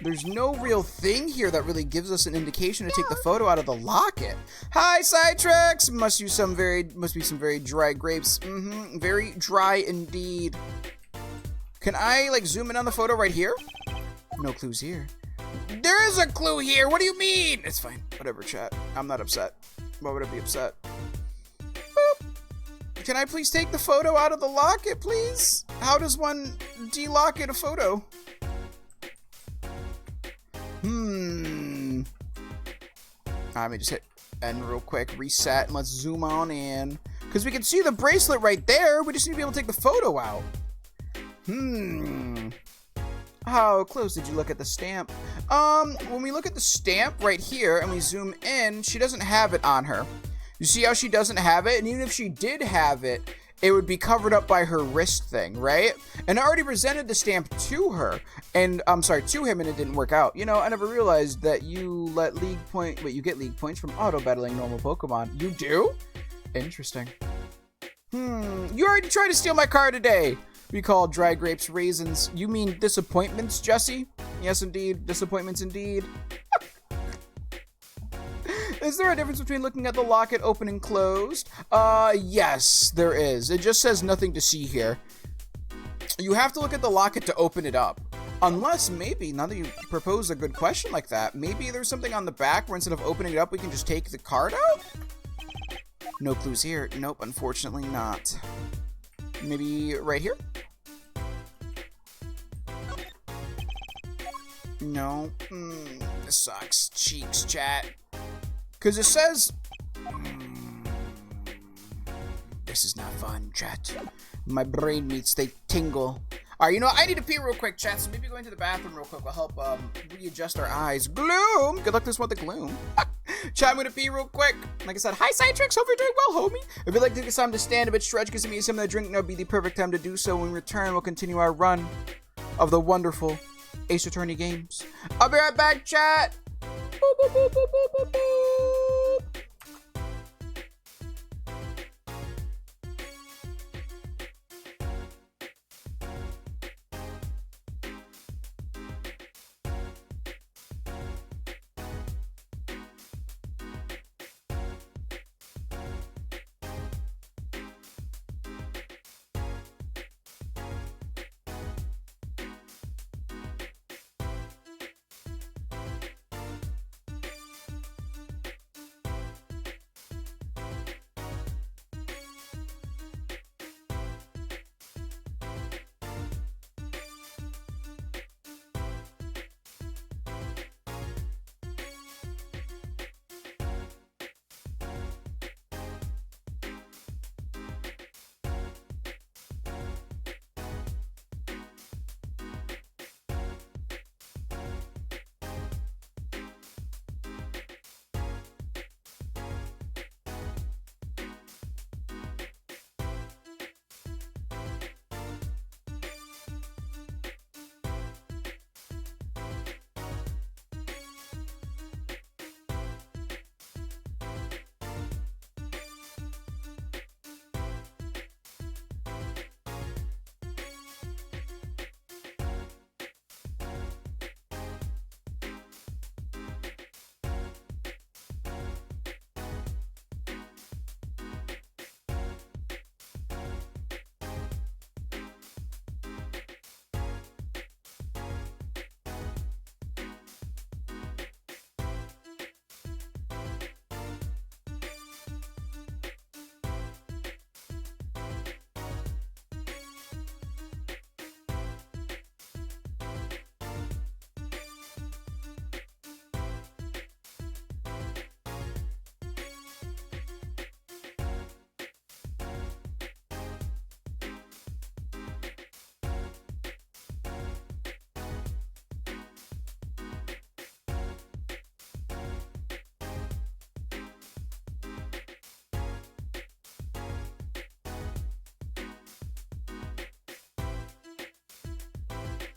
There's no real thing here that really gives us an indication to take the photo out of the locket. Hi, Sidetracks! Must be some very dry grapes. Very dry indeed. Can I, like, zoom in on the photo right here? No clues here. There is a clue here! What do you mean? It's fine. Whatever, chat. I'm not upset. Why would I be upset? Boop. Can I please take the photo out of the locket, please? How does one de-locket a photo? Let me just hit end real quick, reset, and let's zoom on in. Because we can see the bracelet right there. We just need to be able to take the photo out. How close did you look at the stamp? When we look at the stamp right here and we zoom in, she doesn't have it on her. You see how she doesn't have it? And even if she did have it, it would be covered up by her wrist thing, right? And I already presented the stamp to her, and I'm sorry, to him, and it didn't work out. You know, I never realized that you you get league points from auto-battling normal Pokemon. You do? Interesting. You already tried to steal my car today. We call dry grapes raisins. You mean disappointments, Jesse? Yes, indeed. Disappointments indeed. Is there a difference between looking at the locket open and closed? Yes, there is. It just says nothing to see here. You have to look at the locket to open it up. Unless, maybe, now that you propose a good question like that, maybe there's something on the back where instead of opening it up, we can just take the card out? No clues here. Nope, unfortunately not. Maybe right here? No. This sucks. Cheeks, chat. Because it says... This is not fun, chat. My brain meets, they tingle. Alright, you know what? I need to pee real quick, chat, so maybe going to the bathroom real quick will help readjust our eyes. Gloom! Good luck this one with the gloom. Chat, I'm gonna pee real quick. Like I said, hi, Sidetracks. Hope you're doing well, homie. If you'd like to take some time to stand a bit, stretch, get some something to drink, now would be the perfect time to do so. When we return, we'll continue our run of the wonderful Ace Attorney games. I'll be right back, chat. Boop, boop, boop, boop, boop, boop, boop.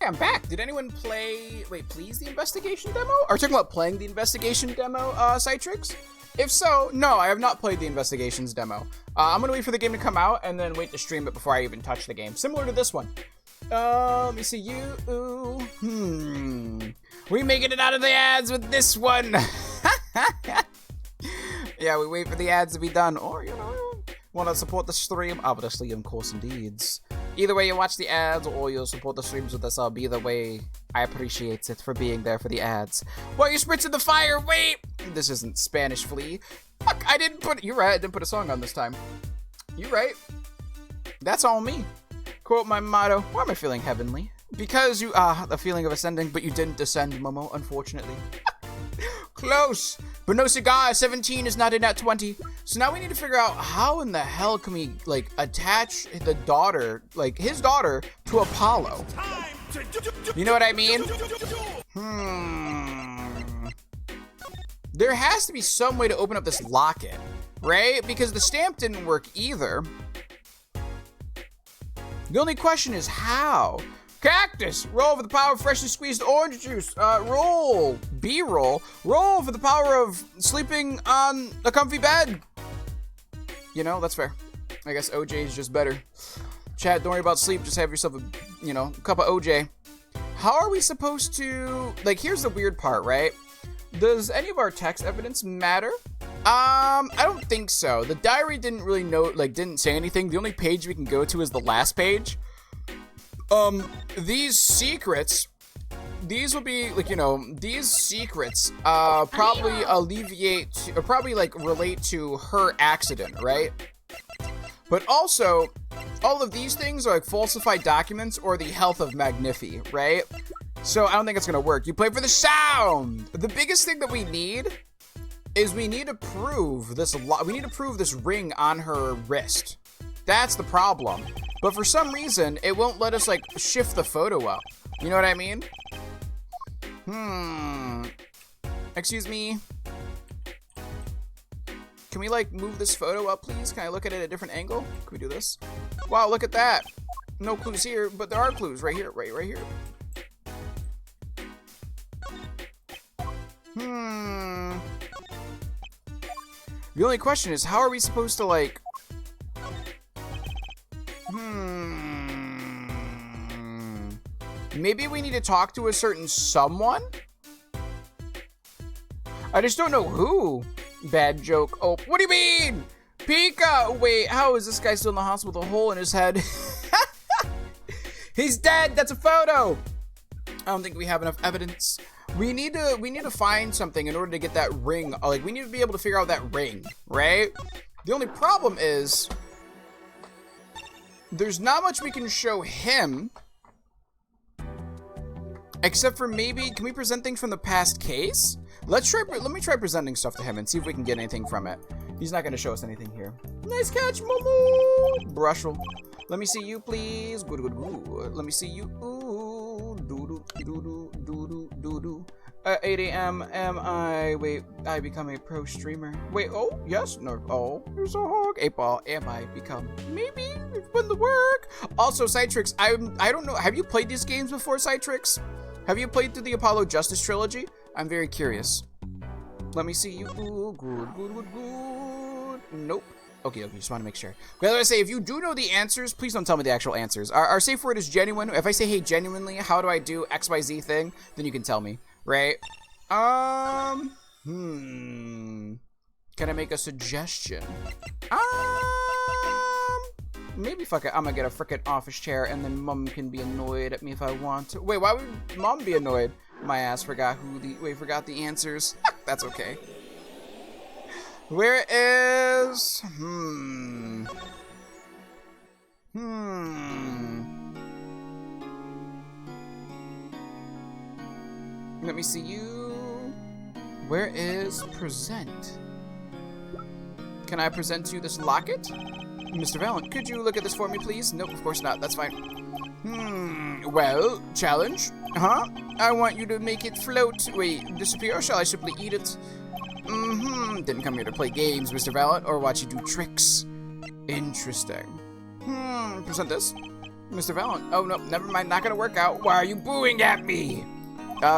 I'm back. Did anyone play... Wait, please, the investigation demo? Are we talking about playing the investigation demo, Citrix? If so, no, I have not played the investigations demo. I'm gonna wait for the game to come out and then wait to stream it before I even touch the game. Similar to this one. Let me see you. We making it out of the ads with this one. Yeah, we wait for the ads to be done. Or, you know, want to support the stream? Obviously, of course, indeeds. Either way, you watch the ads or you'll support the streams with a sub. Either way, I appreciate it for being there for the ads. While you're spritzing the fire, wait! This isn't Spanish Flea. Fuck, I didn't put... You're right, I didn't put a song on this time. You're right. That's all me. Quote my motto. Why am I feeling heavenly? Because you... the feeling of ascending, but you didn't descend, Momo, unfortunately. Close! But no cigar, 17 is not in at 20. So now we need to figure out how in the hell can we, like, attach the daughter, like, his daughter, to Apollo. You know what I mean? There has to be some way to open up this locket, right? Because the stamp didn't work either. The only question is how? Cactus, roll for the power of freshly squeezed orange juice. Roll, B-roll. Roll for the power of sleeping on a comfy bed. You know, that's fair. I guess OJ is just better. Chat, don't worry about sleep. Just have yourself a, you know, cup of OJ. How are we supposed to, like, here's the weird part, right? Does any of our text evidence matter? I don't think so. The diary didn't really didn't say anything. The only page we can go to is the last page. These secrets, these will be, like, you know, these secrets, probably alleviate, or probably, like, relate to her accident, right? But also, all of these things are, like, falsified documents or the health of Magnifi, right? So I don't think it's gonna work. You play for the sound! The biggest thing that we need is we need to prove this, we need to prove this ring on her wrist. That's the problem. But for some reason, it won't let us, like, shift the photo up. You know what I mean? Excuse me. Can we, like, move this photo up, please? Can I look at it at a different angle? Can we do this? Wow, look at that. No clues here, but there are clues right here, right here. The only question is, how are we supposed to, like... Maybe we need to talk to a certain someone? I just don't know who. Bad joke. Oh, what do you mean? Pika! Wait, how is this guy still in the hospital with a hole in his head? He's dead! That's a photo! I don't think we have enough evidence. We need to find something in order to get that ring. Like, we need to be able to figure out that ring, right? The only problem is there's not much we can show him. Except for maybe, can we present things from the past case? Let me try presenting stuff to him and see if we can get anything from it. He's not gonna show us anything here. Nice catch, Momo! Brushel. Let me see you, please. Good. Let me see you. Ooh. Doo-doo. 8 a.m. I become a pro streamer. Wait, oh, yes, no, oh, there's a hog. 8 ball, am I become? Maybe, it's been the work. Also, Citrix, I don't know, have you played these games before, Citrix? Have you played through the Apollo Justice Trilogy? I'm very curious. Let me see you. Ooh, good. Nope. Okay, just want to make sure. By the way, I say, if you do know the answers, please don't tell me the actual answers. Our safe word is genuine. If I say, hey, genuinely, how do I do XYZ thing? Then you can tell me, right? Can I make a suggestion? Maybe fuck it. I'm gonna get a frickin' office chair and then Mom can be annoyed at me if I want to. Wait, why would Mom be annoyed? My ass forgot forgot the answers. That's okay. Where is... Let me see you. Where is present? Can I present to you this locket? Mr. Valent, could you look at this for me, please? Nope, of course not. That's fine. Well, challenge? Huh? I want you to make it float. Wait, disappear, or shall I simply eat it? Didn't come here to play games, Mr. Valent, or watch you do tricks. Interesting. Present this. Mr. Valent. Oh, no, never mind. Not gonna work out. Why are you booing at me?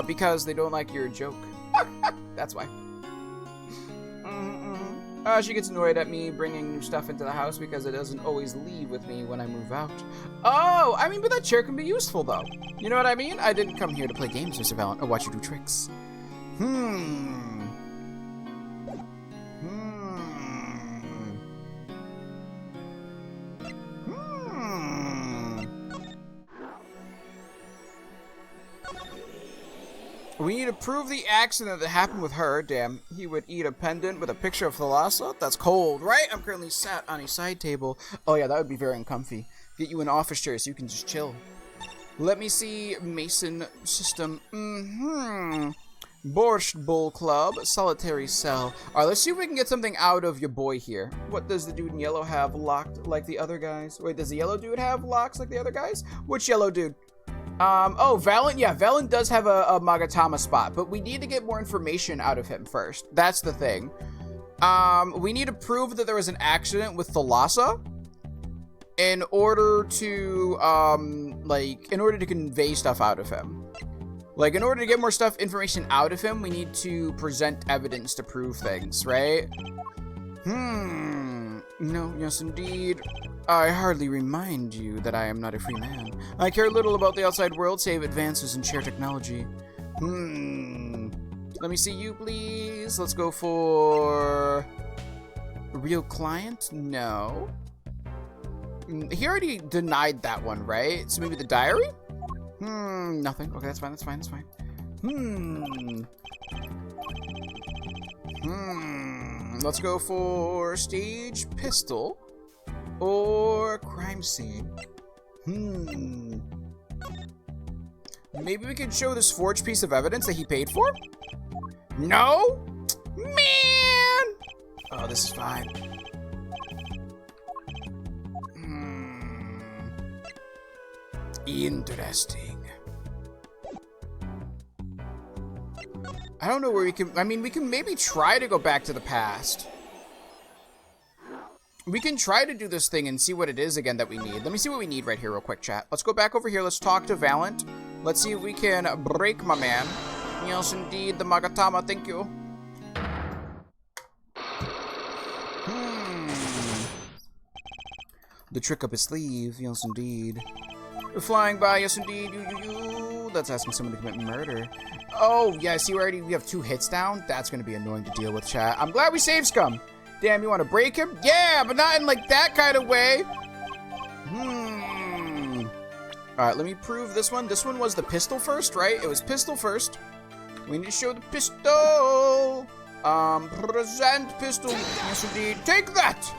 Because they don't like your joke. That's why. She gets annoyed at me bringing new stuff into the house because it doesn't always leave with me when I move out. Oh, I mean, but that chair can be useful, though. You know what I mean? I didn't come here to play games, Mr. Valent. I'll watch you do tricks. We need to prove the accident that happened with her. Damn, he would eat a pendant with a picture of Thalassa? That's cold, right? I'm currently sat on a side table. Oh yeah, that would be very uncomfy. Get you an office chair so you can just chill. Let me see. Mason system. Borscht Bowl Club. Solitary cell. Alright, let's see if we can get something out of your boy here. What does the dude in yellow have locked like the other guys? Wait, does the yellow dude have locks like the other guys? Which yellow dude? Oh, Valent, yeah, Valent does have a Magatama spot, but we need to get more information out of him first. That's the thing. We need to prove that there was an accident with Thalassa in order to, in order to convey stuff out of him. Like, in order to get more information out of him, we need to present evidence to prove things, right? No, yes indeed. I hardly remind you that I am not a free man. I care little about the outside world, save advances in shared technology. Let me see you, please. Let's go for... real client? No. He already denied that one, right? So maybe the diary? Nothing. Okay, that's fine, that's fine, that's fine. Let's go for stage pistol. Or crime scene. Maybe we can show this forged piece of evidence that he paid for? No? Man! Oh, this is fine. Interesting. I don't know where we can... I mean, we can maybe try to go back to the past. We can try to do this thing and see what it is again that we need. Let me see what we need right here real quick, chat. Let's go back over here. Let's talk to Valent. Let's see if we can break my man. Yes, indeed. The Magatama. Thank you. The trick up his sleeve. Yes, indeed. Flying by. Yes, indeed. You. That's asking someone to commit murder. Oh, yeah. See, we have 2 hits down. That's going to be annoying to deal with, chat. I'm glad we saved Scum. Damn, you want to break him? Yeah, but not in like that kind of way. Alright, let me prove this one. This one was the pistol first, right? It was pistol first. We need to show the pistol. Present pistol. Yes, indeed. Take that.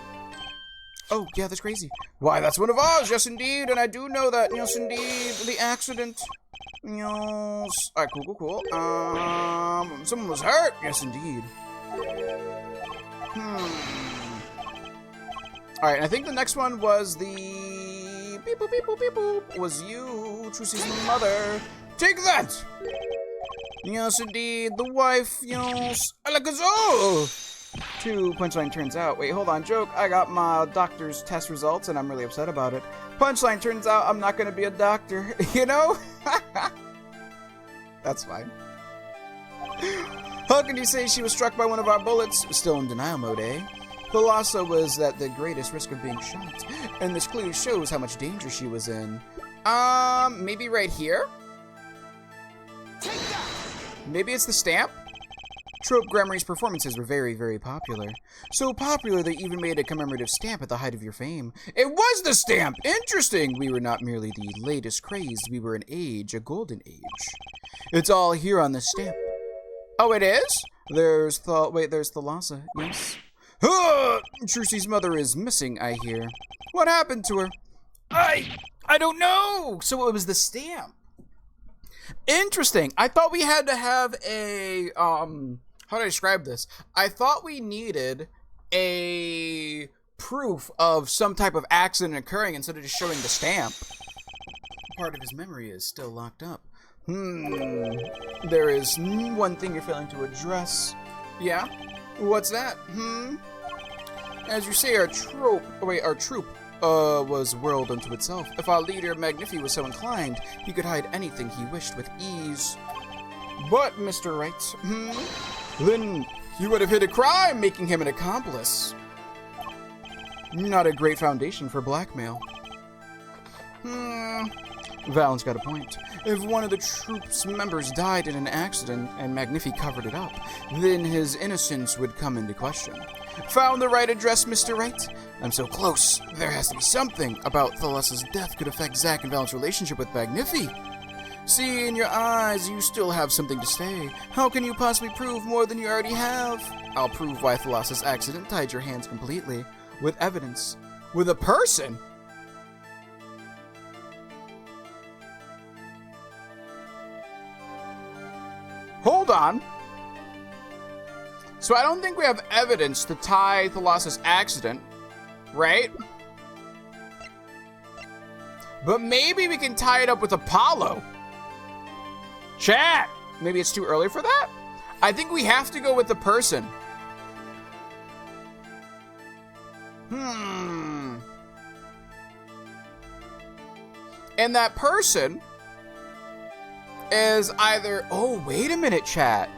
Oh, yeah, that's crazy. Why, that's one of ours. Yes, indeed. And I do know that. Yes, indeed. The accident. Yes. Alright, cool. Someone was hurt. Yes, indeed. Alright, I think the next one was the... Beep boop, beep boop, beep boop. Was you, Trucy's mother. Take that! Yes, indeed. The wife, yes. Alakazo! 2, punchline turns out. Wait, hold on, joke. I got my doctor's test results, and I'm really upset about it. Punchline turns out I'm not gonna be a doctor. You know? That's fine. How can you say she was struck by one of our bullets? Still in denial mode, eh? Thalassa was at the greatest risk of being shot, and this clue shows how much danger she was in. Maybe right here? Maybe it's the stamp? Trope Gramarye's performances were very, very popular. So popular they even made a commemorative stamp at the height of your fame. It was the stamp! Interesting! We were not merely the latest craze, we were an age, a golden age. It's all here on the stamp. Oh, it is? There's Thalassa, yes. Trucy's mother is missing, I hear. What happened to her? I don't know! So it was the stamp. Interesting. I thought we had to have a, how do I describe this? I thought we needed a proof of some type of accident occurring instead of just showing the stamp. Part of his memory is still locked up. There is one thing you're failing to address. Yeah? What's that? As you say, our troop was a world unto itself. If our leader Magnifi was so inclined, he could hide anything he wished with ease. But, Mr. Wright, then he would have hid a crime, making him an accomplice. Not a great foundation for blackmail. Valen's got a point. If one of the troop's members died in an accident and Magnifi covered it up, then his innocence would come into question. Found the right address, Mr. Wright? I'm so close. There has to be something about Thalassa's death could affect Zack and Valen's relationship with Magnifi. See in your eyes, you still have something to say. How can you possibly prove more than you already have? I'll prove why Thalassa's accident tied your hands completely. With evidence. With a person? Hold on. So I don't think we have evidence to tie Thalassa's accident, right? But maybe we can tie it up with Apollo. Chat! Maybe it's too early for that? I think we have to go with the person. And that person is either... Oh, wait a minute, chat.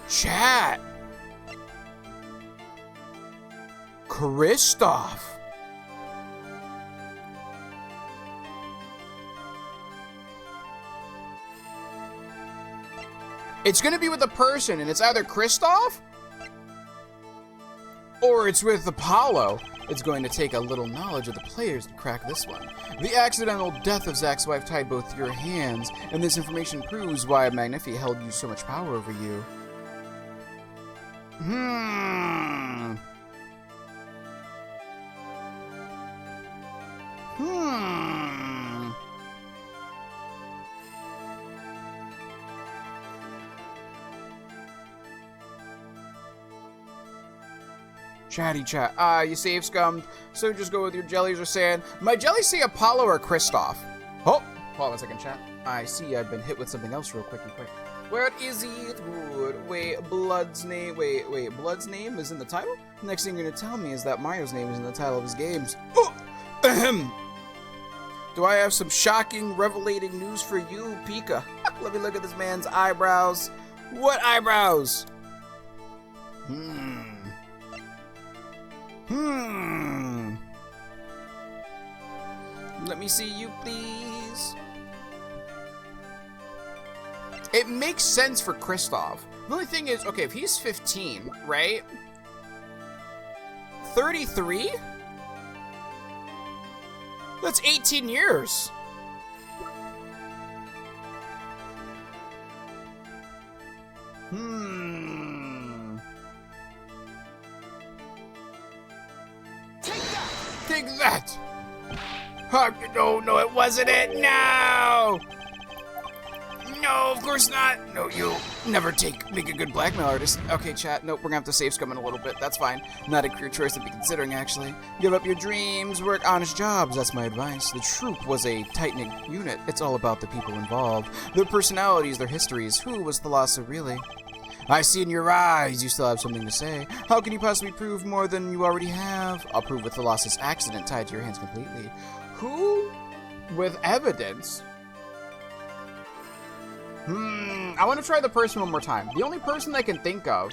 Chat. Kristoff. It's gonna be with a person, and it's either Kristoff or it's with Apollo. It's going to take a little knowledge of the players to crack this one. The accidental death of Zack's wife tied both your hands, and this information proves why Magnifi held you so much power over you. Chatty chat. You save scummed, so just go with your jellies or sand. My jellies say Apollo or Kristoff. Oh, hold on a second, chat. I see I've been hit with something else real quick. Where is it? Good. Wait, Blood's name. Wait, Blood's name is in the title? Next thing you're gonna tell me is that Mario's name is in the title of his games. Oh! Ahem. Do I have some shocking, revelating news for you, Pika? Let me look at this man's eyebrows. What eyebrows? Let me see you, please. It makes sense for Kristoff. The only thing is, okay, if he's 15, right? 33? That's 18 years. Take that! No, it wasn't it! No! No, of course not! No, you'll never make a good blackmail artist. Okay, chat, nope, we're gonna have to save scum in a little bit. That's fine. Not a career choice to be considering, actually. Give up your dreams, work honest jobs, that's my advice. The troop was a tight-knit unit. It's all about the people involved. Their personalities, their histories. Who was Thalassa really? I see in your eyes you still have something to say. How can you possibly prove more than you already have? I'll prove with Thalassa's accident tied to your hands completely. Who? With evidence? I want to try the person one more time. The only person I can think of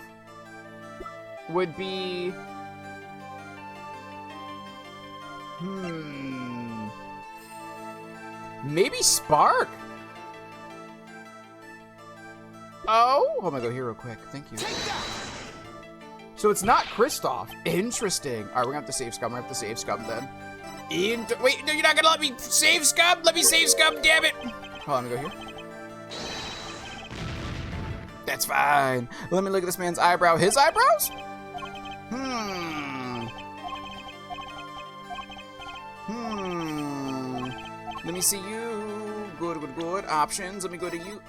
would be... Maybe Spark? Oh, I'm gonna go here real quick. Thank you. So it's not Kristoff. Interesting. All right, we're gonna have to save scum. We're gonna have to save scum then. Wait, no, you're not gonna let me save scum? Let me save scum, damn it. Hold on, let me go here. That's fine. Let me look at this man's eyebrow. His eyebrows? Let me see you. Good. Options. Let me go to you.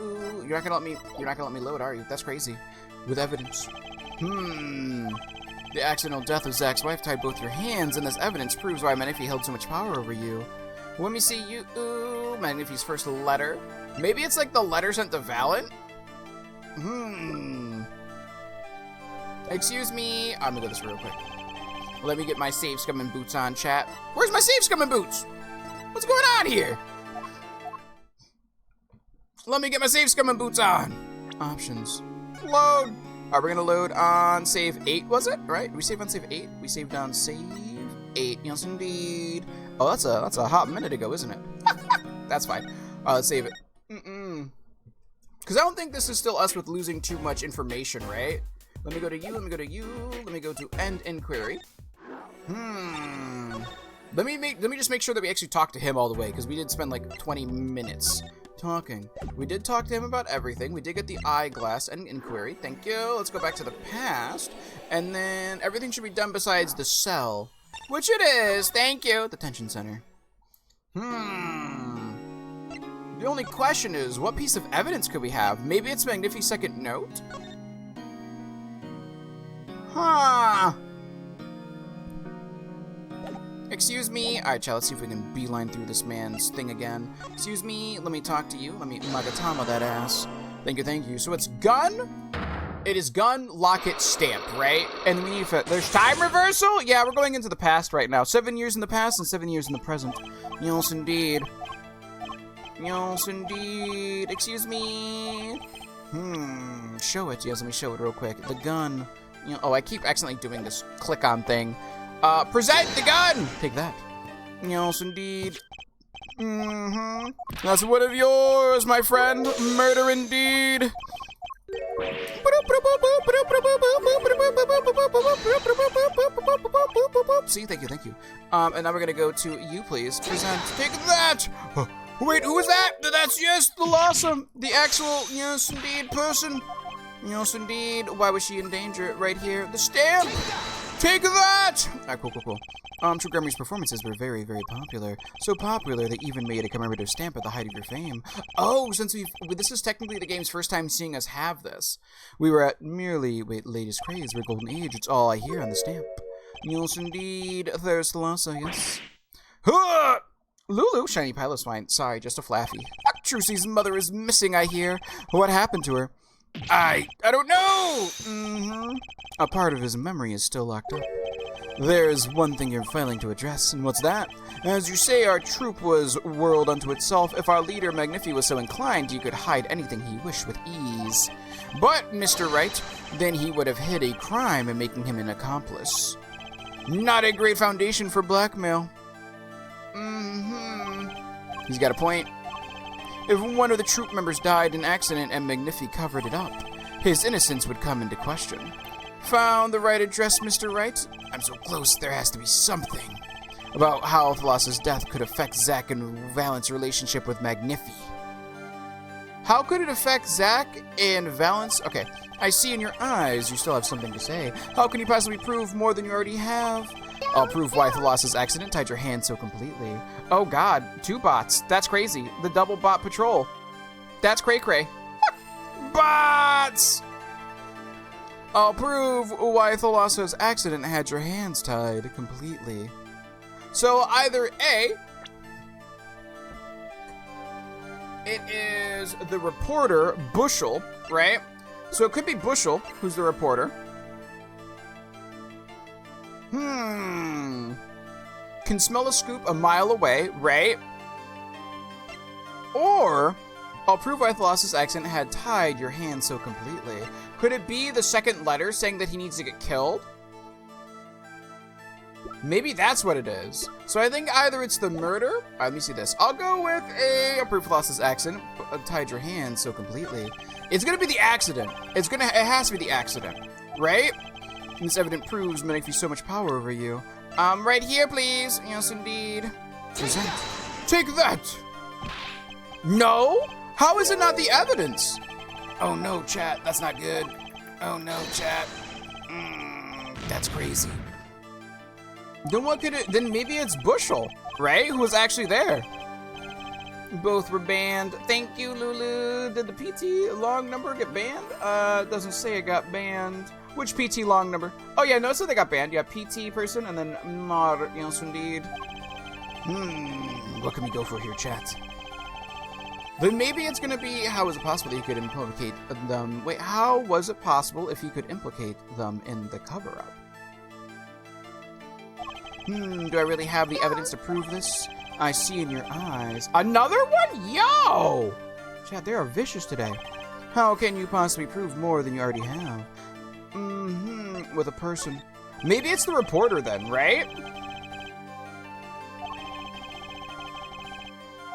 You're not gonna let me load, are you? That's crazy. With evidence. The accidental death of Zack's wife tied both your hands, and this evidence proves why Magnifi held so much power over you. Let me see you. Magnifi's first letter. Maybe it's like the letter sent to Valent? Excuse me. I'm gonna do this real quick. Let me get my safe scumming boots on, chat. Where's my safe scumming boots? What's going on here? Let me get my safe scumming boots on. Options. Load. Are we gonna load on save 8, was it? Right? We saved on save 8? We saved on save 8. Yes, indeed. Oh, that's a hot minute ago, isn't it? That's fine. Let's save it. Because I don't think this is still us with losing too much information, right? Let me go to you, let me go to you, let me go to end inquiry. Let me just make sure that we actually talk to him all the way, because we did spend like 20 minutes talking. We did talk to him about everything. We did get the eyeglass and inquiry. Thank you. Let's go back to the past. And then everything should be done besides the cell. Which it is. Thank you. Detention center. The only question is, what piece of evidence could we have? Maybe it's Magnifi's second note? Huh. Excuse me. Alright, chat, let's see if we can beeline through this man's thing again. Excuse me, let me talk to you. Let me Magatama that ass. Thank you, thank you. So it's gun? It is gun, locket, stamp, right? And we need there's time reversal? Yeah, we're going into the past right now. 7 years in the past and 7 years in the present. Yes, indeed. Yes, indeed. Excuse me. Show it. Yes, let me show it real quick. The gun. You know, oh, I keep accidentally doing this click on thing. Present the gun! Take that. Yes, indeed. That's one of yours, my friend. Murder indeed. See, thank you, thank you. And now we're gonna go to you, please. Present. Take that! Wait, who is that? That's, yes, the Lawsome. The actual, yes, indeed, person. Yes, indeed. Why was she in danger? Right here. The stamp! Take that! Alright, cool, cool, cool. True Grammy's performances were very, very popular. So popular they even made a commemorative stamp at the height of your fame. Oh, since this is technically the game's first time seeing us have this. We were at merely, latest craze, we're golden age, it's all I hear on the stamp. Yes, indeed. There's Thalassa, yes. Huh! Lulu, shiny piloswine. Sorry, just a flaffy. Trucy's mother is missing, I hear. What happened to her? I don't know! A part of his memory is still locked up. There's one thing you're failing to address, and what's that? As you say, our troop was world unto itself. If our leader, Magnifi, was so inclined, he could hide anything he wished with ease. But, Mr. Wright, then he would have hid a crime in making him an accomplice. Not a great foundation for blackmail. He's got a point. If one of the troop members died in an accident and Magnifi covered it up, his innocence would come into question. Found the right address, Mr. Wright? I'm so close, there has to be something about how Thalassa's death could affect Zack and Valent's relationship with Magnifi. How could it affect Zack and Valent's? Okay, I see in your eyes you still have something to say. How can you possibly prove more than you already have? I'll prove why Thalassa's accident tied your hand so completely. Oh god, 2 bots. That's crazy. The double bot patrol. That's cray-cray. Bots! I'll prove why Thalassa's accident had your hands tied completely. So either A, it is the reporter, Bushel, right? So it could be Bushel, who's the reporter. Can smell a scoop a mile away, right? Or, I'll prove why Thalassa's accident had tied your hand so completely. Could it be the second letter saying that he needs to get killed? Maybe that's what it is. So I think either it's the murder. Let me see this. I'll go with I'll prove Thalassa's accident tied your hand so completely. It's gonna be the accident. It has to be the accident, right? This evidence proves Magnifi's so much power over you. Right here, please. Yes, indeed. Present. Take that! No? How is it not the evidence? Oh no, chat. That's not good. Oh no, chat. That's crazy. Then what could it... Then maybe it's Bushel, right? Who was actually there. Both were banned. Thank you, Lulu. Did the PT long number get banned? It doesn't say it got banned. Which PT long number? Oh yeah, no, so they got banned. Yeah, PT person and then mod. Yes, indeed. What can we go for here, chat? Then maybe it's gonna be, how is it possible that he could implicate them? Wait, how was it possible if he could implicate them in the cover-up? Do I really have the evidence to prove this? I see in your eyes. Another one? Yo! Chat, they are vicious today. How can you possibly prove more than you already have? With a person. Maybe it's the reporter then, right?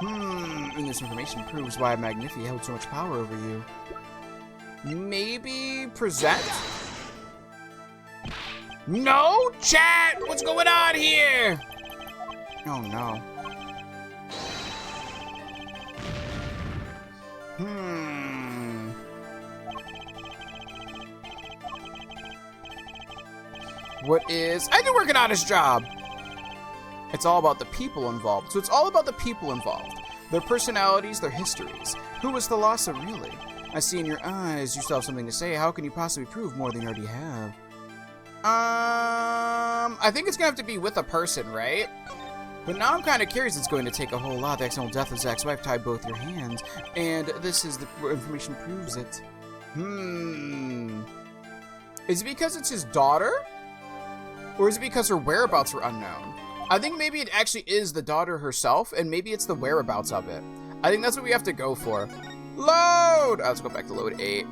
And this information proves why Magnifi held so much power over you. Maybe present? No, chat! What's going on here? Oh no. What is... I've been working on his job. It's all about the people involved. So it's all about the people involved. Their personalities, their histories. Who was Thalassa really? I see in your eyes you still have something to say. How can you possibly prove more than you already have? I think it's gonna have to be with a person, right? But now I'm kind of curious. It's going to take a whole lot. The accidental death of Zach's wife tied both your hands. And this is the information proves it. Is it because it's his daughter? Or is it because her whereabouts were unknown? I think maybe it actually is the daughter herself, and maybe it's the whereabouts of it. I think that's what we have to go for. Load! Let's go back to load 8.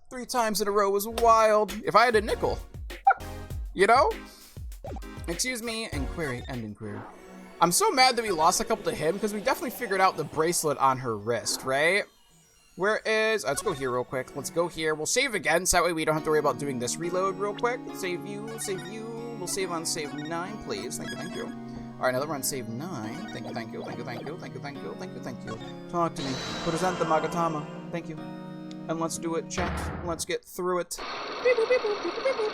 3 times in a row was wild. If I had a nickel. You know? Excuse me, inquiry, end inquiry. I'm so mad that we lost a couple to him, because we definitely figured out the bracelet on her wrist, right? Where is... let's go here real quick. Let's go here. We'll save again, so that way we don't have to worry about doing this reload real quick. Save you, save you. We'll save on save 9, please. Thank you, thank you. Alright, another one, save 9. Thank you, thank you, thank you, thank you, thank you, thank you, thank you, thank you. Talk to me. Present the Magatama. Thank you. And let's do it, chat. Let's get through it. Beep, boop, beep, boop, beep, boop, beep, boop.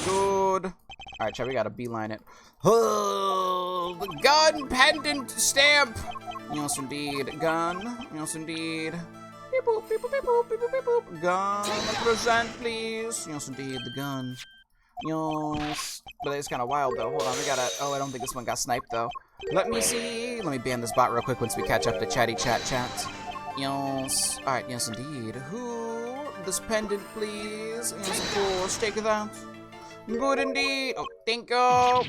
Good. Alright, chat, we gotta beeline it. Oh, the gun pendant stamp. Yes, indeed. Gun. Yes, indeed. Beep boop, beep boop, beep boop, beep boop, beep boop. Gun. Present, please. Yes, indeed. The gun. Yes. But it's kind of wild, though. Hold on, we gotta... oh, I don't think this one got sniped, though. Let me see. Let me ban this bot real quick once we catch up to chatty chat. Yes. Alright, yes, indeed. Who? This pendant, please. Yes, of course. Take that. Good indeed. Oh, thank you.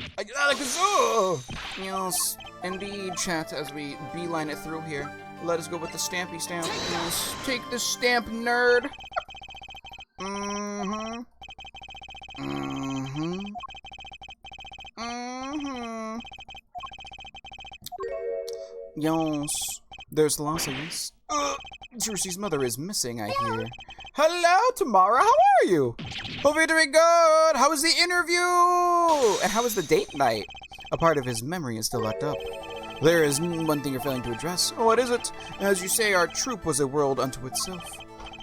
Yes, indeed, chat, as we beeline it through here. Let us go with the stampy stamp. Yes. Take the stamp, nerd. Yes. There's Thalassa, yes. Drusi's mother is missing, I hear. Hello, Tamara. How are you? Hope you're doing good. How was the interview? And how was the date night? A part of his memory is still locked up. There is one thing you're failing to address. Oh, what is it? As you say, our troop was a world unto itself.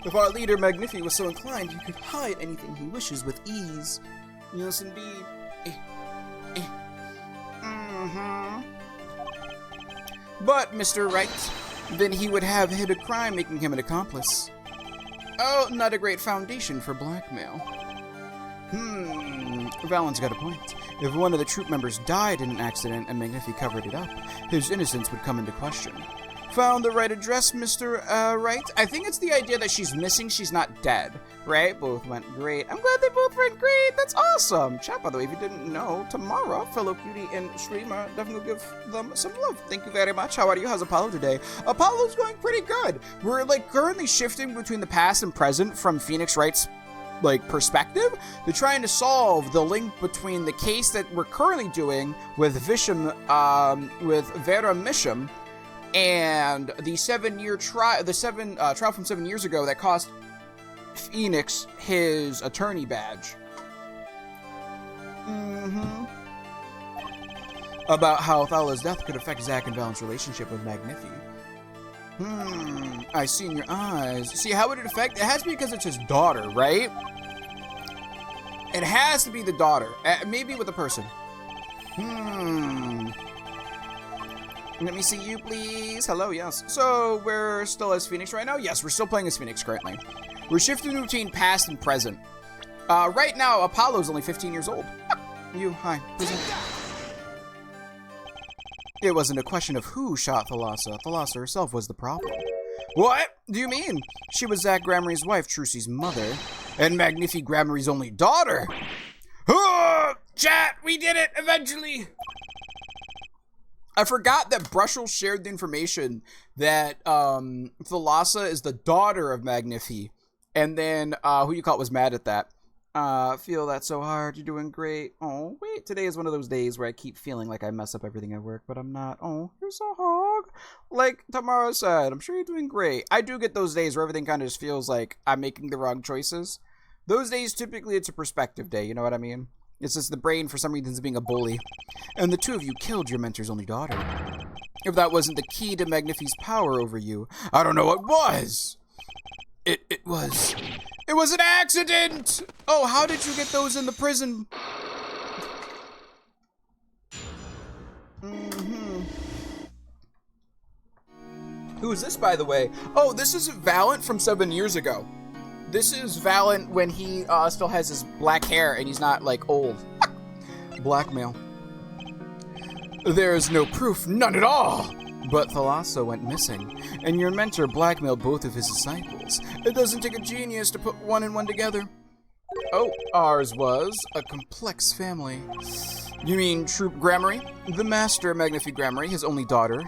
If our leader Magnifi was so inclined, he could hide anything he wishes with ease. Yes, indeed. But, Mr. Wright, then he would have hid a crime making him an accomplice. Oh, not a great foundation for blackmail. Valen's got a point. If one of the troop members died in an accident and Magnifi covered it up, his innocence would come into question. Found the right address, Mr. Wright? I think it's the idea that she's missing, she's not dead, right? Both went great. I'm glad they both went great. That's awesome. Chat, by the way, if you didn't know, Tamara, fellow cutie and streamer, definitely give them some love. Thank you very much. How are you? How's Apollo today? Apollo's going pretty good. We're, like, currently shifting between the past and present from Phoenix Wright's perspective to trying to solve the link between the case that we're currently doing with Visham, with Vera Misham, and the 7-year trial, trial from 7 years ago that cost Phoenix his attorney badge. About how Thala's death could affect Zach and Valen's relationship with Magnifi. I see in your eyes. See, how would it affect? It has to be because it's his daughter, right? It has to be the daughter. Maybe with a person. Let me see you, please. Hello, yes. So, we're still as Phoenix right now? Yes, we're still playing as Phoenix currently. We're shifting between past and present. Right now, Apollo's only 15 years old. You, hi. Present. It wasn't a question of who shot Thalassa. Thalassa herself was the problem. What do you mean? She was Zach Gramarie's wife, Trucy's mother. and Magnifi Gramarye's only daughter. Chat, we did it eventually. I forgot that Brushel shared the information that Thalassa is the daughter of Magnifi. And then who you call was mad at that. Feel that so hard. You're doing great. Oh, wait. Today is one of those days where I keep feeling like I mess up everything at work, but I'm not. Oh, you're so hog. Like Tamara said, I'm sure you're doing great. I do get those days where everything kind of just feels like I'm making the wrong choices. Those days, typically, it's a perspective day. You know what I mean? It's just the brain, for some reason, is being a bully. And the two of you killed your mentor's only daughter. If that wasn't the key to Magnifi's power over you, I don't know what was. It was an accident! Oh, how did you get those in the prison? Who is this, by the way? Oh, this is Valent from 7 years ago. This is Valent when he still has his black hair and he's not, like, old. Blackmail. There is no proof, none at all! But Thalassa went missing, and your mentor blackmailed both of his disciples. It doesn't take a genius to put one and one together. Oh, ours was a complex family. You mean Troop Gramarye? The master, Magnifi Gramarye, his only daughter,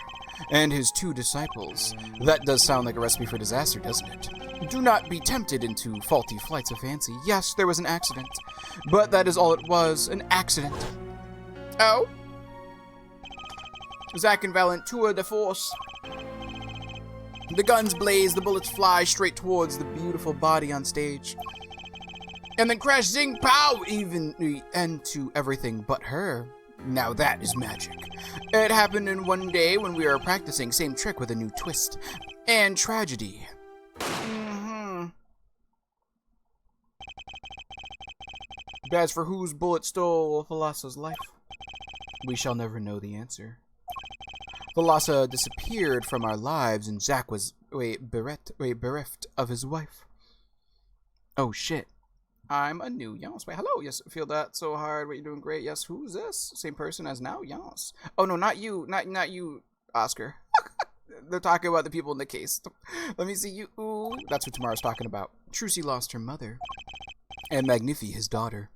and his 2 disciples. That does sound like a recipe for disaster, doesn't it? Do not be tempted into faulty flights of fancy. Yes, there was an accident, but that is all it was, an accident. Oh? Zack and Valent tour de force. The guns blaze, the bullets fly straight towards the beautiful body on stage. And then crash, zing, pow, even the end to everything but her. Now that is magic. It happened in one day when we were practicing, same trick with a new twist. And tragedy. As for whose bullet stole Thalassa's life, we shall never know the answer. Thalassa disappeared from our lives and Zack was bereft of his wife. Oh shit. I'm a new Yas. Wait, hello. Yes, feel that so hard. What, you doing great? Yes, who's this? Same person as now? Yas. Oh no, not you. Not you, Oscar. They're talking about the people in the case. Let me see you. Ooh. That's what Tamara's talking about. Trucy lost her mother. And Magnifi his daughter.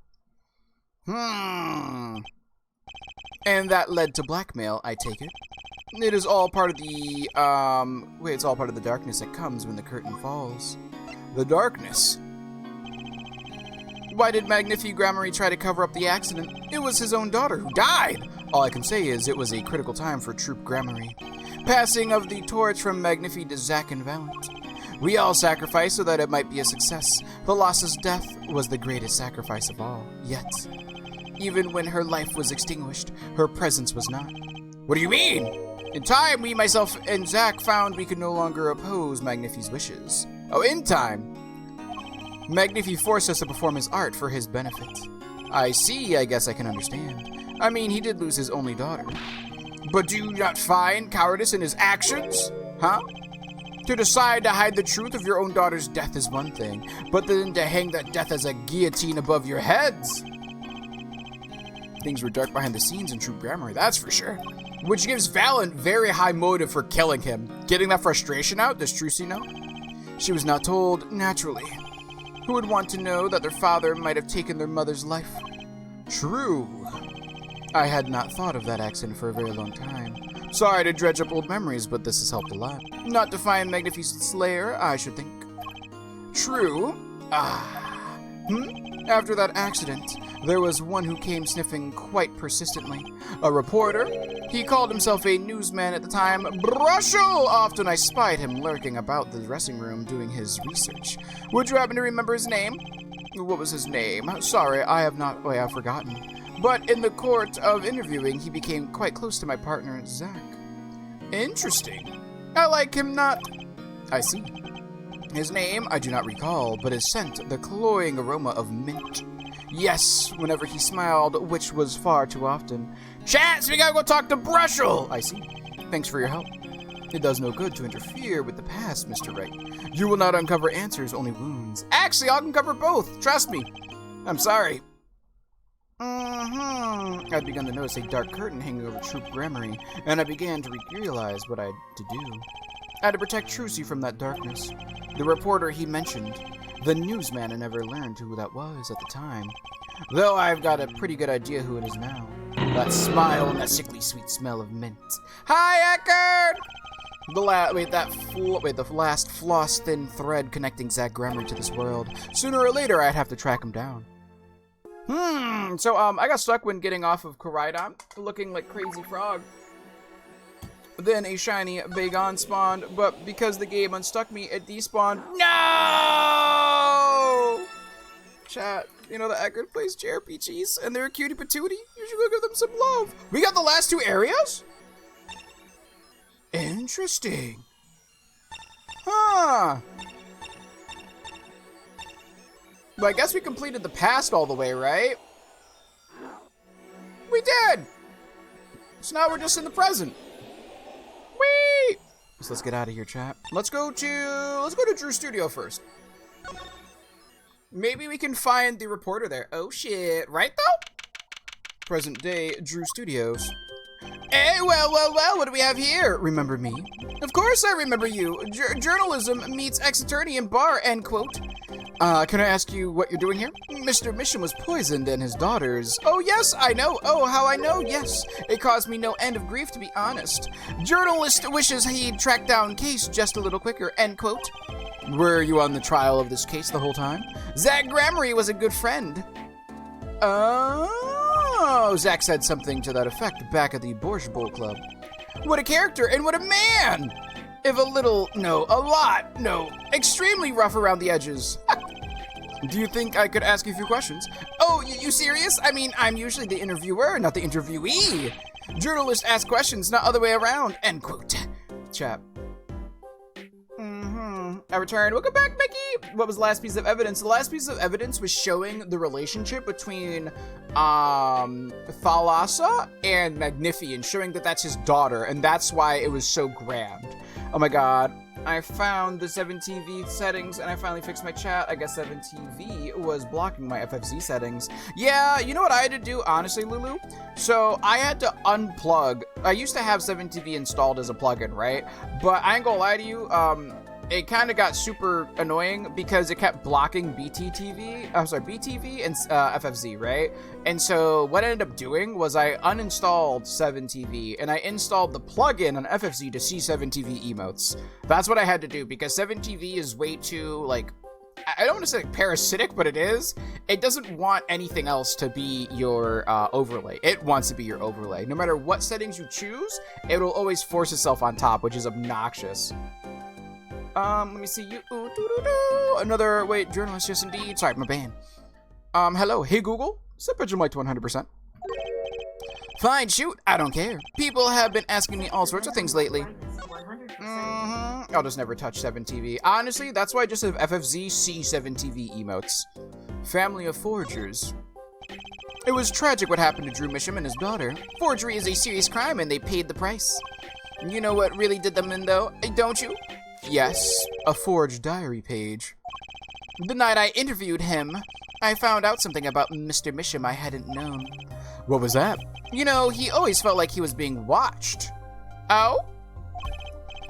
And that led to blackmail, I take it. It is all part of the, it's all part of the darkness that comes when the curtain falls. The darkness? Why did Magnifi Gramarye try to cover up the accident? It was his own daughter who died! All I can say is it was a critical time for Troop Gramarye. Passing of the torch from Magnifi to Zack and Valent. We all sacrificed so that it might be a success. Thalassa's death was the greatest sacrifice of all. Yet, even when her life was extinguished, her presence was not. What do you mean? In time, we, myself, and Zack found we could no longer oppose Magnifi's wishes. Oh, in time? Magnifi forced us to perform his art for his benefit. I see, I guess I can understand. I mean, he did lose his only daughter. But do you not find cowardice in his actions? Huh? To decide to hide the truth of your own daughter's death is one thing, but then to hang that death as a guillotine above your heads? Things were dark behind the scenes in Troop Gramarye, that's for sure. Which gives Valent very high motive for killing him. Getting that frustration out, does Trucy know? She was not told, naturally. Who would want to know that their father might have taken their mother's life? True. I had not thought of that accident for a very long time. Sorry to dredge up old memories, but this has helped a lot. Not to find Magnifi's slayer, I should think. True. After that accident, there was one who came sniffing quite persistently. A reporter. He called himself a newsman at the time. Brushel! Often I spied him lurking about the dressing room doing his research. Would you happen to remember his name? What was his name? Sorry, I have forgotten. But in the court of interviewing, he became quite close to my partner, Zack. Interesting. I like him not. I see. His name, I do not recall, but his scent, the cloying aroma of mint. Yes, whenever he smiled, which was far too often. Chats, we gotta go talk to Brushel! I see. Thanks for your help. It does no good to interfere with the past, Mr. Wright. You will not uncover answers, only wounds. Actually, I'll uncover both. Trust me. I'm sorry. I'd begun to notice a dark curtain hanging over Troop Gramarye, and I began to realize what I had to do. I had to protect Trucy from that darkness. The reporter he mentioned. The newsman, I never learned who that was at the time. Though I've got a pretty good idea who it is now. That smile and that sickly sweet smell of mint. Hi, Eckert! The last floss-thin thread connecting Zach Grammar to this world. Sooner or later, I'd have to track him down. So, I got stuck when getting off of Koraidon, looking like Crazy Frog. Then a shiny Bagon spawned, but because the game unstuck me, it despawned. No! Chat, you know the Eckert plays JRPGs, and they're a cutie patootie? You should go give them some love. We got the last 2 areas? Interesting. Huh. Well, I guess we completed the past all the way, right? We did! So now we're just in the present. Whee! So let's get out of here, chat. Let's go to Drew Studio first. Maybe we can find the reporter there. Oh shit, right though? Present day Drew Studios. Hey, well, what do we have here? Remember me? Of course I remember you. Journalism meets ex-attorney in bar, end quote. Can I ask you what you're doing here? Mr. Mission was poisoned and his daughters. Oh, yes, I know. Oh, how I know, yes. It caused me no end of grief, to be honest. Journalist wishes he'd track down case just a little quicker, end quote. Were you on the trial of this case the whole time? Zach Grammary was a good friend. Oh, Zach said something to that effect back at the Borscht Bowl Club. What a character and what a man! If a little, no, a lot, no, extremely rough around the edges. Do you think I could ask you a few questions? Oh, you serious? I mean, I'm usually the interviewer, not the interviewee. Journalists ask questions, not other way around, end quote. Chap. I returned. Welcome back, Mickey! What was the last piece of evidence? The last piece of evidence was showing the relationship between Thalassa and Magnifi, and showing that that's his daughter, and that's why it was so grand. Oh my god. I found the 7TV settings, and I finally fixed my chat. I guess 7TV was blocking my FFZ settings. Yeah, you know what I had to do, honestly, Lulu? So, I had to unplug. I used to have 7TV installed as a plugin, right? But I ain't gonna lie to you, it kind of got super annoying because it kept blocking BTV and FFZ, right? And so what I ended up doing was I uninstalled 7TV and I installed the plugin on FFZ to see 7TV emotes. That's what I had to do because 7TV is way too, like, I don't want to say parasitic, but it is. It doesn't want anything else to be your overlay. It wants to be your overlay. No matter what settings you choose, it will always force itself on top, which is obnoxious. Let me see you. Another, wait, journalist, yes indeed. Sorry, my band. Hello, hey Google, set bedroom light to 100%. Fine, shoot, I don't care. People have been asking me all sorts of things lately. I'll just never touch 7TV. Honestly, that's why I just have FFZ C7TV emotes. Family of forgers. It was tragic what happened to Drew Misham and his daughter. Forgery is a serious crime and they paid the price. You know what really did them in though, don't you? Yes, a forged diary page. The night I interviewed him, I found out something about Mr. Misham I hadn't known. What was that? You know, he always felt like he was being watched. Oh?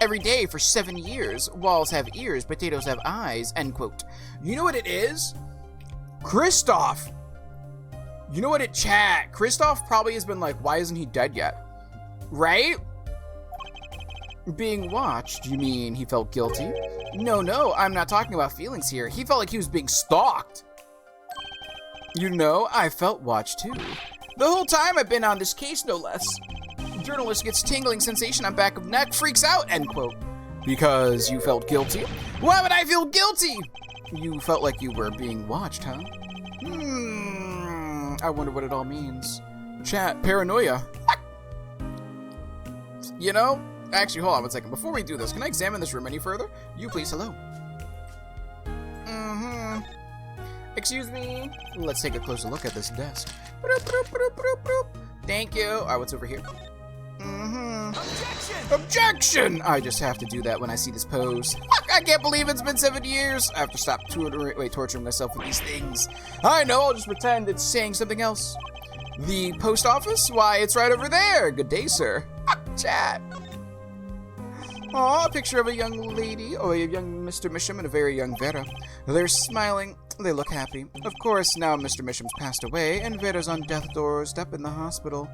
Every day for 7 years, walls have ears, potatoes have eyes, end quote. You know what it is? Kristoff! You know what chat? Kristoff probably has been like, why isn't he dead yet? Right? Being watched, you mean he felt guilty? No, I'm not talking about feelings here. He felt like he was being stalked. You know, I felt watched too. The whole time I've been on this case, no less. Journalist gets tingling sensation on back of neck, freaks out, end quote. Because you felt guilty? Why would I feel guilty? You felt like you were being watched, huh? I wonder what it all means. Chat, paranoia. You know? Actually, hold on one second. Before we do this, can I examine this room any further? You please, hello. Excuse me. Let's take a closer look at this desk. Thank you. All right, what's over here? Objection! I just have to do that when I see this pose. I can't believe it's been 7 years. I have to stop torturing myself with these things. I know, I'll just pretend it's saying something else. The post office? Why, it's right over there. Good day, sir. Chat. Aw, a picture of a young lady, a young Mr. Misham and a very young Vera. They're smiling. They look happy. Of course, now Mr. Misham's passed away, and Vera's on death's doorstep in the hospital.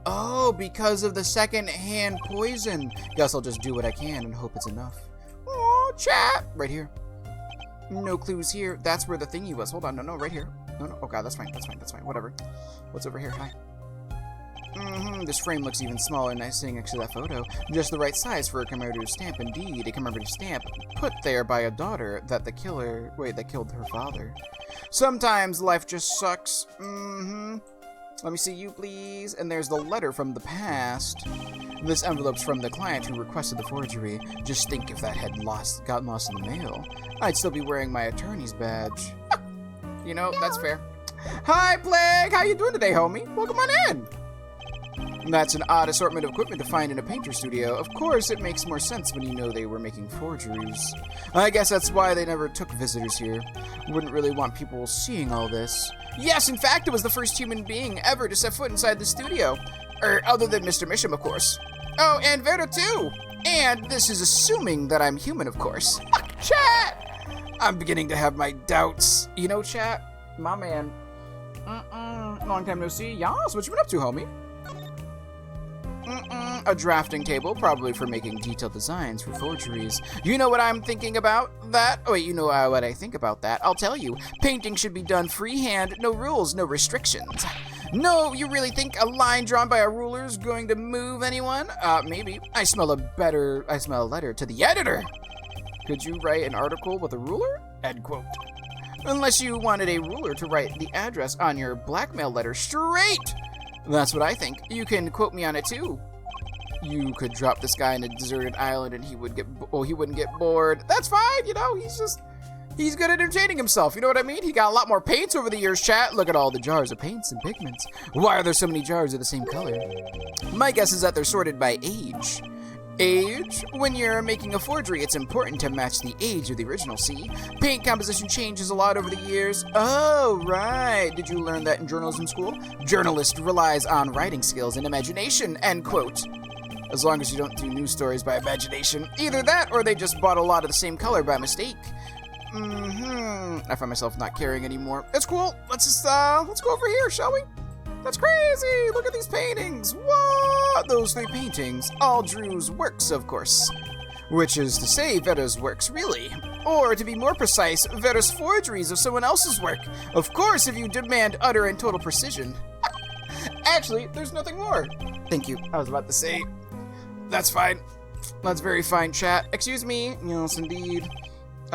Oh, because of the second-hand poison. Guess I'll just do what I can and hope it's enough. Oh, chat! Right here. No clues here. That's where the thingy was. Hold on. No, right here. No. Oh, God, that's fine. Whatever. What's over here? Hi. This frame looks even smaller, nice sitting next to that photo. Just the right size for a commemorative stamp, indeed. A commemorative stamp put there by a daughter that that killed her father. Sometimes life just sucks. Let me see you, please. And there's the letter from the past. This envelope's from the client who requested the forgery. Just think if that had gotten lost in the mail. I'd still be wearing my attorney's badge. You know, that's fair. Hi, Plague! How you doing today, homie? Welcome on in! That's an odd assortment of equipment to find in a painter studio. Of course, it makes more sense when you know they were making forgeries. I guess that's why they never took visitors here. Wouldn't really want people seeing all this. Yes, in fact, it was the first human being ever to set foot inside the studio. Other than Mr. Misham, of course. Oh, and Vera, too! And this is assuming that I'm human, of course. Chat! I'm beginning to have my doubts. You know, chat? My man. Long time no see. Yas, what you been up to, homie? A drafting table, probably for making detailed designs for forgeries. You know what I'm thinking about that? Oh, wait, you know what I think about that? I'll tell you. Painting should be done freehand, no rules, no restrictions. No, you really think a line drawn by a ruler is going to move anyone? Maybe. I smell a letter to the editor. Could you write an article with a ruler? End quote. Unless you wanted a ruler to write the address on your blackmail letter straight. That's what I think. You can quote me on it too. You could drop this guy in a deserted island and he wouldn't get bored. That's fine, you know, he's good at entertaining himself, you know what I mean? He got a lot more paints over the years, chat. Look at all the jars of paints and pigments. Why are there so many jars of the same color? My guess is that they're sorted by age. Age? When you're making a forgery, it's important to match the age of the original, see? Paint composition changes a lot over the years. Oh, right. Did you learn that in journalism school? Journalist relies on writing skills and imagination, end quote. As long as you don't do news stories by imagination. Either that, or they just bought a lot of the same color by mistake. I find myself not caring anymore. It's cool. Let's go over here, shall we? That's crazy! Look at these paintings! What? Those 3 paintings. All Drew's works, of course. Which is to say, Vera's works, really. Or, to be more precise, Vera's forgeries of someone else's work. Of course, if you demand utter and total precision. Actually, there's nothing more. Thank you. I was about to say. That's fine. That's very fine, chat. Excuse me. Yes, indeed.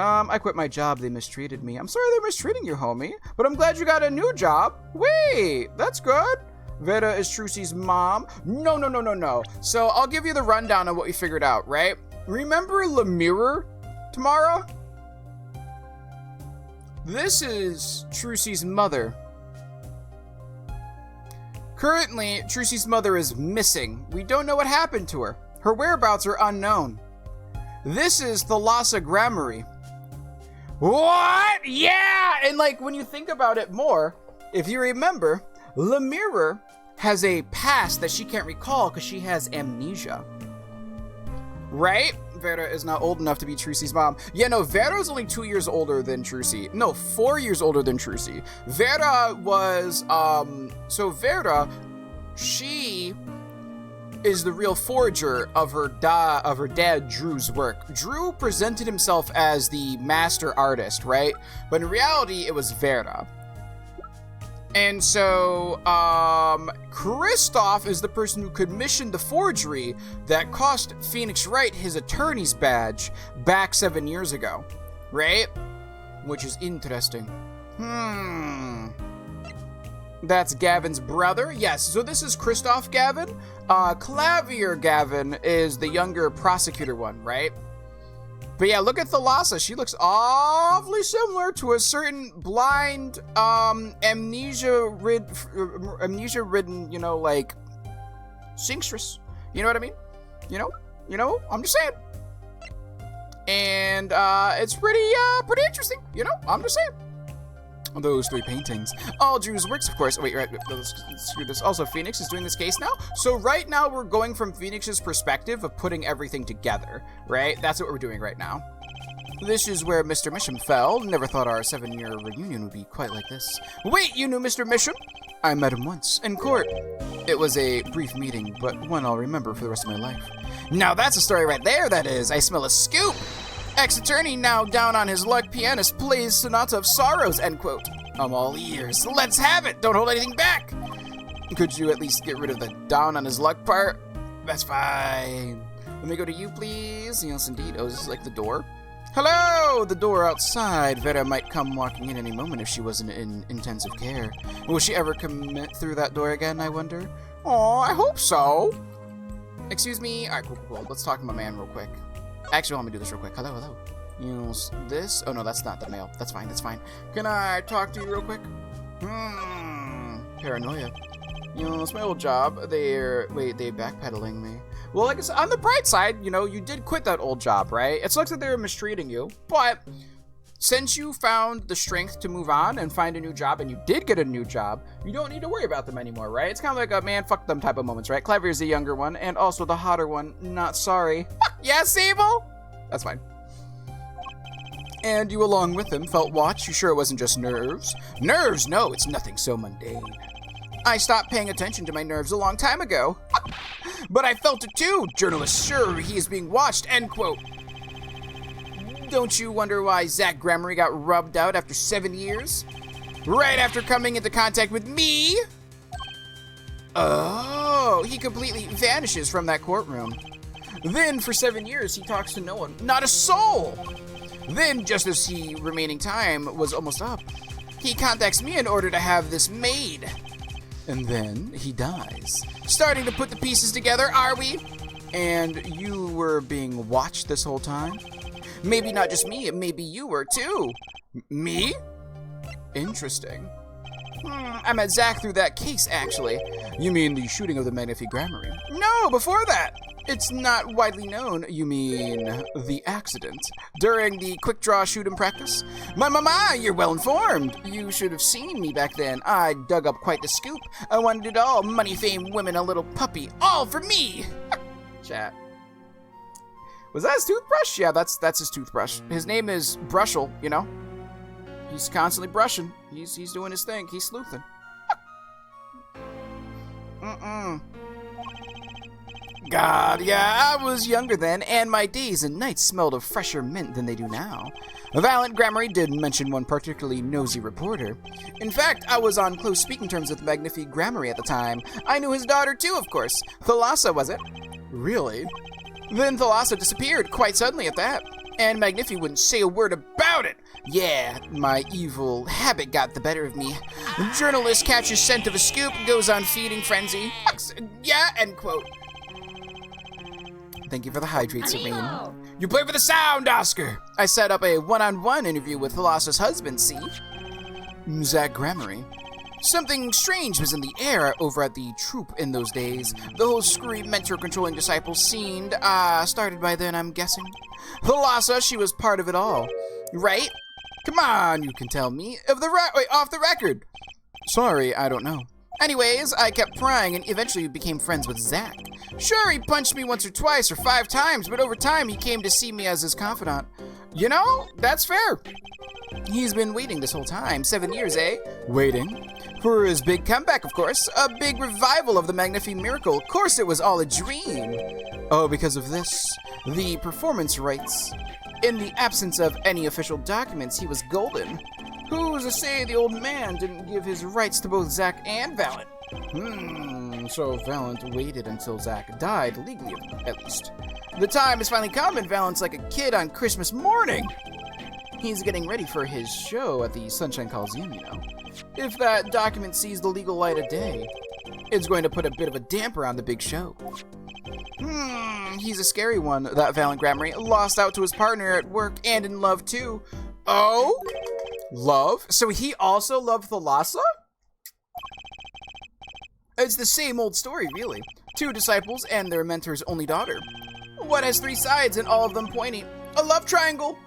I quit my job. They mistreated me. I'm sorry they're mistreating you, homie. But I'm glad you got a new job. Wait, that's good. Vera is Trucy's mom. No. So I'll give you the rundown of what we figured out, right? Remember Lemire, Tamara? This is Trucy's mother. Currently, Trucy's mother is missing. We don't know what happened to her. Her whereabouts are unknown. This is Thalassa Grammary. What? Yeah! And like, when you think about it more, if you remember, Lemire has a past that she can't recall because she has amnesia. Right? Vera is not old enough to be Trucy's mom. Yeah, no, Vera is only 2 years older than Trucy. No, 4 years older than Trucy. Vera was, she is the real forger of her dad Drew's work. Drew presented himself as the master artist, right? But in reality, it was Vera. And so, Kristoff is the person who commissioned the forgery that cost Phoenix Wright his attorney's badge back 7 years ago, right? Which is interesting. That's Gavin's brother. Yes, so this is Kristoff Gavin. Clavier Gavin is the younger prosecutor one, right? But yeah, look at Thalassa. She looks awfully similar to a certain blind, amnesia-ridden, you know, like, seamstress. You know what I mean? You know, I'm just saying. And, it's pretty interesting, you know? I'm just saying. Those 3 paintings. All Drew's works, of course. Wait, right, let's screw this. Also, Phoenix is doing this case now. So right now we're going from Phoenix's perspective of putting everything together, right? That's what we're doing right now. This is where Mr. Misham fell. Never thought our 7-year reunion would be quite like this. Wait, you knew Mr. Misham? I met him once, in court. It was a brief meeting, but one I'll remember for the rest of my life. Now that's a story right there, that is. I smell a scoop. Ex-attorney, now down on his luck, pianist plays Sonata of Sorrows, end quote. I'm all ears. Let's have it. Don't hold anything back. Could you at least get rid of the down on his luck part? That's fine. Let me go to you, please. Yes, indeed. Oh, this is like the door. Hello! The door outside. Vera might come walking in any moment if she wasn't in intensive care. Will she ever commit through that door again, I wonder? Oh, I hope so. Excuse me. All right, cool. Let's talk to my man real quick. Actually, let me do this real quick. Hello. Use this. Oh, no, that's not the mail. That's fine. Can I talk to you real quick? Paranoia. It's my old job. They backpedaling me. Well, like I said, on the bright side, you did quit that old job, right? It looks like they were mistreating you, but since you found the strength to move on and find a new job, and you did get a new job, you don't need to worry about them anymore, right? It's kind of like a man, fuck them type of moments, right? Clever is the younger one, and also the hotter one, not sorry. Yes, Evil? That's fine. And you, along with him, felt watch. You sure it wasn't just nerves? Nerves? No, it's nothing so mundane. I stopped paying attention to my nerves a long time ago. But I felt it too. Journalists sure he is being watched, end quote. Don't you wonder why Zach Gramery got rubbed out after 7 years? Right after coming into contact with me? Oh, he completely vanishes from that courtroom. Then, for 7 years, he talks to no one, not a soul. Then, just as the remaining time was almost up, he contacts me in order to have this made. And then he dies. Starting to put the pieces together, are we? And you were being watched this whole time? Maybe not just me, maybe you were too. Me? Interesting. I met Zach through that case, actually. You mean the shooting of the Magnifique Grammary? No, before that. It's not widely known. You mean the accident during the quick draw shoot in practice? My, you're well informed. You should have seen me back then. I dug up quite the scoop. I wanted it all. Money, fame, women, a little puppy. All for me. Chat. Was that his toothbrush? Yeah, that's his toothbrush. His name is Brushel, He's constantly brushing. He's doing his thing. He's sleuthing. God, yeah, I was younger then, and my days and nights smelled of fresher mint than they do now. Valiant Grammary did mention one particularly nosy reporter. In fact, I was on close speaking terms with Magnifique Grammary at the time. I knew his daughter too, of course. Thalassa, was it? Really? Then Thalassa disappeared, quite suddenly at that. And Magnifi wouldn't say a word about it. Yeah, my evil habit got the better of me. Journalist catches scent of a scoop, goes on feeding frenzy. Yeah, end quote. Thank you for the hydrate, Serene. You play for the sound, Oscar! I set up a one-on-one interview with Thalassa's husband, see? Zach Grammary. Something strange was in the air over at the troop in those days. The whole screwy mentor-controlling disciple scene started by then, I'm guessing. Thalassa, she was part of it all. Right? Come on, you can tell me. Off the record. Sorry, I don't know. Anyways, I kept prying and eventually became friends with Zach. Sure, he punched me once or twice or 5 times, but over time he came to see me as his confidant. That's fair. He's been waiting this whole time. 7 years, eh? Waiting. For his big comeback, of course. A big revival of the Magnifique Miracle. Of course it was all a dream. Oh, because of this. The performance rights. In the absence of any official documents, he was golden. Who's to say the old man didn't give his rights to both Zach and Valiant? So Valiant waited until Zach died, legally at least. The time has finally come and Valiant's like a kid on Christmas morning. He's getting ready for his show at the Sunshine Coliseum, If that document sees the legal light of day, it's going to put a bit of a damper on the big show. He's a scary one, that Valiant Grammary. Lost out to his partner at work and in love, too. Oh? Love? So he also loved Thalassa? It's the same old story, really. 2 disciples and their mentor's only daughter. What has 3 sides and all of them pointing? A love triangle!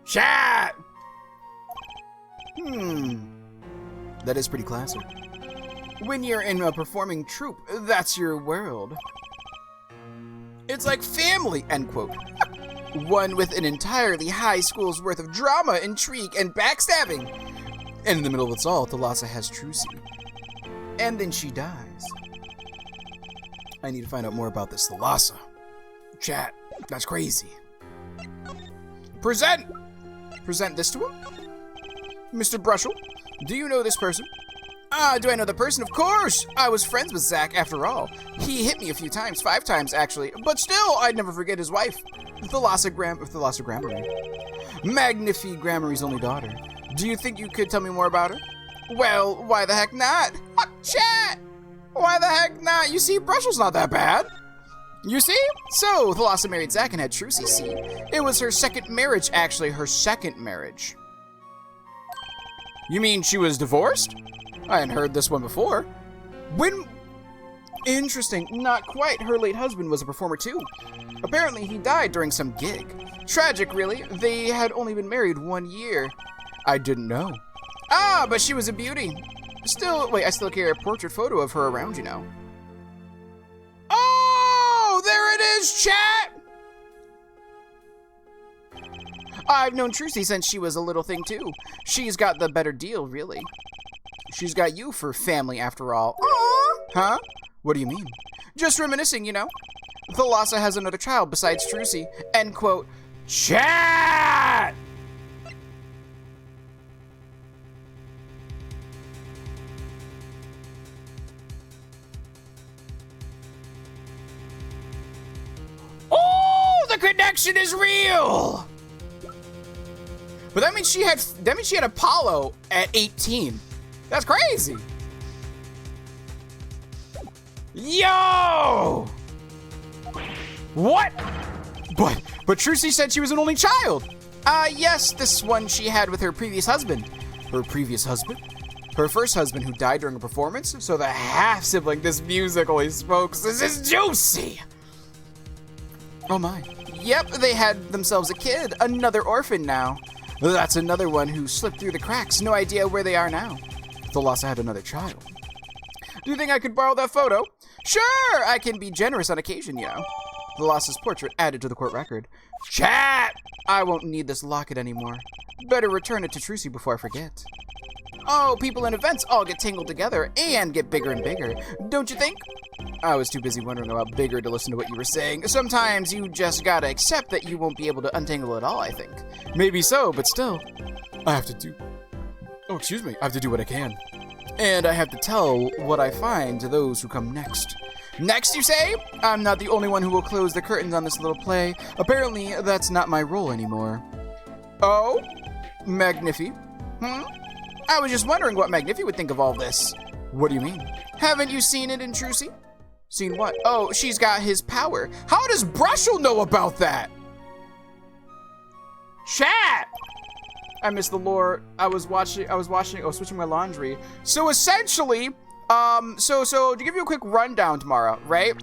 Chat! That is pretty classic. When you're in a performing troupe, that's your world. It's like family, end quote. One with an entirely high school's worth of drama, intrigue, and backstabbing. And in the middle of it all, Thalassa has Trucy. And then she dies. I need to find out more about this Thalassa. Chat, that's crazy. Present this to him. Mr. Brushel, do you know this person? Do I know the person? Of course! I was friends with Zach after all. He hit me a few times, 5 times actually, but still, I'd never forget his wife. Thalassa Gramarye. Magnifi Gramarye's only daughter. Do you think you could tell me more about her? Well, why the heck not? Chat! Why the heck not? You see, Brushel's not that bad. You see? So, Thalassa married Zach and had Trucy, see? It was her second marriage, actually, her second marriage. You mean she was divorced? I hadn't heard this one before. When... Interesting. Not quite. Her late husband was a performer too. Apparently, he died during some gig. Tragic, really. They had only been married 1 year. I didn't know. Ah, but she was a beauty. I still carry a portrait photo of her around, you know. Oh, there it is, chat! I've known Trucy since she was a little thing too. She's got the better deal, really. She's got you for family, after all. Aww. Huh? What do you mean? Just reminiscing, you know. Thalassa has another child besides Trucy. End quote. Chat! Oh, the connection is real! But that means she had Apollo at 18. That's crazy. Yo! What? But Trucy said she was an only child. Yes, this one she had with her previous husband. Her previous husband? Her first husband who died during a performance? So the half-sibling, this musical, folks. This is juicy. Oh my. Yep, they had themselves a kid. Another orphan now. That's another one who slipped through the cracks. No idea where they are now. Thalassa had another child. Do you think I could borrow that photo? Sure, I can be generous on occasion, you know. Thalassa's portrait added to the court record. Chat! I won't need this locket anymore. Better return it to Trucy before I forget. Oh, people and events all get tangled together and get bigger and bigger, don't you think? I was too busy wondering about bigger to listen to what you were saying. Sometimes you just gotta accept that you won't be able to untangle it all, I think. Maybe so, but still. I have to do what I can. And I have to tell what I find to those who come next. Next, you say? I'm not the only one who will close the curtains on this little play. Apparently, that's not my role anymore. Oh? Magnifi? I was just wondering what Magnifi would think of all this. What do you mean? Haven't you seen it in Trucy? Seen what? Oh, she's got his power. How does Brushel know about that? Chat! I missed the lore. I was switching my laundry. So essentially, so to give you a quick rundown tomorrow, right?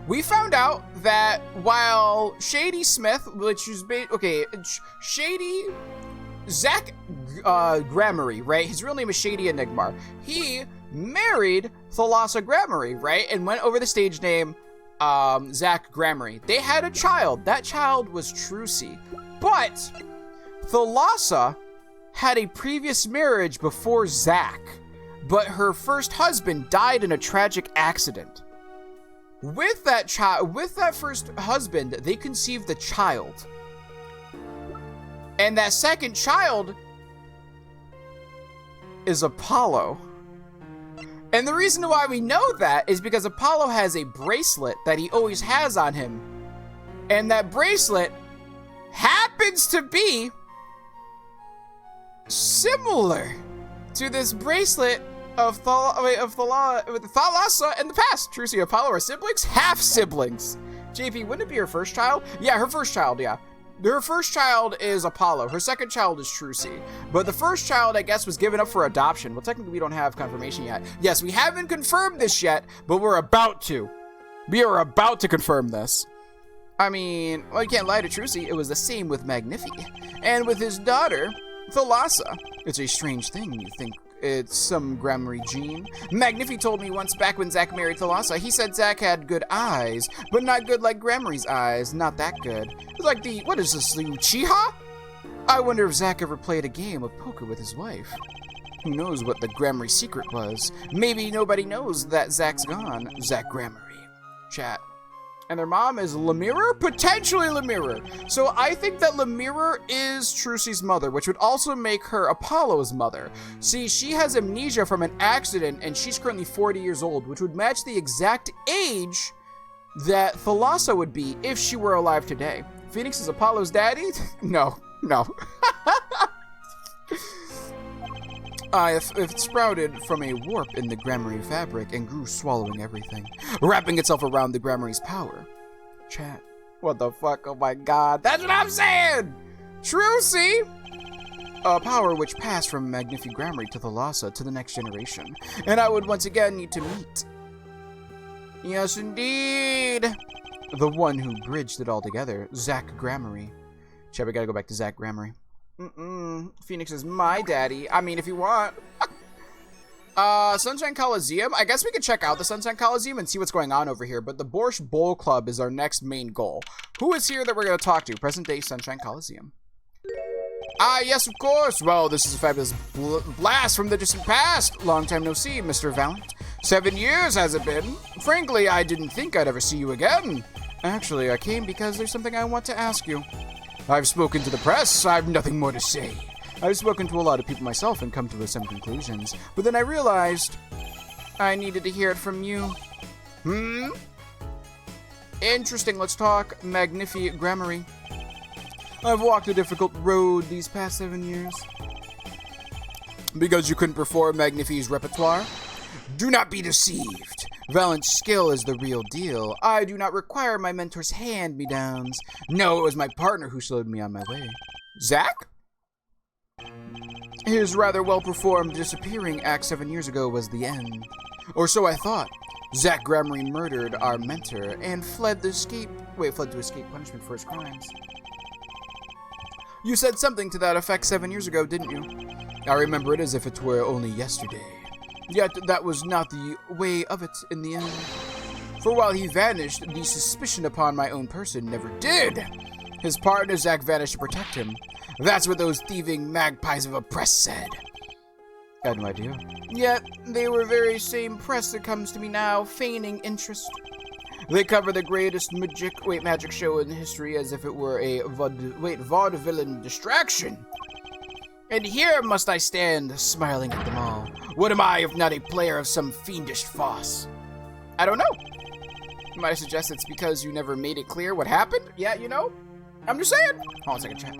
We found out that while Shady Smith, which is Shady Zach Gramarye, right? His real name is Shady Enigmar. He married Thalassa Gramarye, right? And went over the stage name Zach Gramarye. They had a child. That child was Trucy. But Thalassa had a previous marriage before Zach, but her first husband died in a tragic accident. With that first husband, they conceived a child. And that second child is Apollo. And the reason why we know that is because Apollo has a bracelet that he always has on him. And that bracelet happens to be similar to this bracelet of Thalassa in the past. Trucy and Apollo are siblings? Half siblings. JP, wouldn't it be her first child? Yeah, her first child, yeah. Her first child is Apollo. Her second child is Trucy. But the first child, I guess, was given up for adoption. Well, technically, we don't have confirmation yet. Yes, we haven't confirmed this yet, but we're about to. We are about to confirm this. I mean, well, you can't lie to Trucy. It was the same with Magnifi. And with his daughter, Thalassa. It's a strange thing, you think. It's some Gramarye gene. Magnifi told me once back when Zack married Thalassa, he said Zack had good eyes, but not good like Gramarye's eyes. Not that good. Like the, what is this, the Uchiha? I wonder if Zack ever played a game of poker with his wife. Who knows what the Gramarye secret was? Maybe nobody knows that Zack's gone. Zack Gramarye. Chat. And their mom is Lemira? Potentially Lemira. So I think that Lemira is Trucy's mother, which would also make her Apollo's mother. See, she has amnesia from an accident, and she's currently 40 years old, which would match the exact age that Thalassa would be if she were alive today. Phoenix is Apollo's daddy? No. It sprouted from a warp in the Gramarye fabric and grew, swallowing everything, wrapping itself around the Gramarye's power. Chat. What the fuck? Oh my god. That's what I'm saying! True, see? A power which passed from Magnifi Gramarye to Thalassa to the next generation. And I would once again need to meet. Yes, indeed. The one who bridged it all together, Zack Gramarye. Chat, we gotta go back to Zack Gramarye. Phoenix is my daddy. I mean, if you want. Sunshine Coliseum. I guess we could check out the Sunshine Coliseum and see what's going on over here, but the Borscht Bowl Club is our next main goal. Who is here that we're going to talk to? Present day Sunshine Coliseum. Yes, of course. Well, this is a fabulous blast from the distant past. Long time no see, Mr. Valent. 7 years has it been? Frankly, I didn't think I'd ever see you again. Actually, I came because there's something I want to ask you. I've spoken to the press. I've nothing more to say. I've spoken to a lot of people myself and come to some conclusions. But then I realized I needed to hear it from you. Interesting. Let's talk Magnifi Gramarye. I've walked a difficult road these past 7 years. Because you couldn't perform Magnifi's repertoire? Do not be deceived. Valent's skill is the real deal. I do not require my mentor's hand-me-downs. No, it was my partner who showed me on my way. Zack? His rather well-performed disappearing act 7 years ago was the end. Or so I thought. Zack Gramarye murdered our mentor and fled to escape punishment for his crimes. You said something to that effect 7 years ago, didn't you? I remember it as if it were only yesterday. Yet that was not the way of it in the end. For while he vanished, the suspicion upon my own person never did. His partner Zack vanished to protect him. That's what those thieving magpies of a press said. I had no idea. Yet, they were very same press that comes to me now, feigning interest. They cover the greatest magic show in history as if it were a vaudevillain distraction. And here must I stand, smiling at them all. What am I if not a player of some fiendish farce? I don't know. Might I suggest it's because you never made it clear what happened? Yeah, you know? I'm just saying. Hold on a second, chat.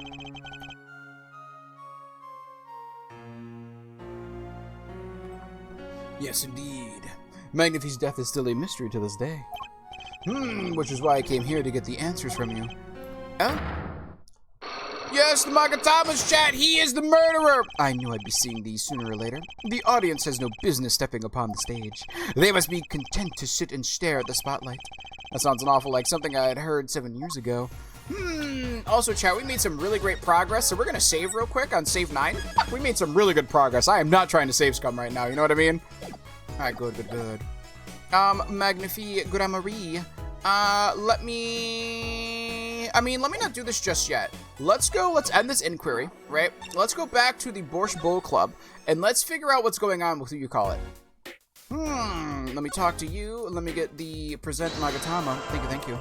Yes, indeed. Magnifi's death is still a mystery to this day. Which is why I came here to get the answers from you. Huh? Yes, the Magatama's chat, he is the murderer! I knew I'd be seeing these sooner or later. The audience has no business stepping upon the stage. They must be content to sit and stare at the spotlight. That sounds an awful like something I had heard 7 years ago. Also, chat, we made some really great progress, so we're gonna save real quick on save 9. We made some really good progress. I am not trying to save scum right now, you know what I mean? Alright, good. Magnifi Gramarye. Let me not do this just yet. Let's end this inquiry, right? Let's go back to the Borscht Bowl Club, and let's figure out what's going on with who you call it. Let me talk to you. Let me get the present Magatama. Thank you.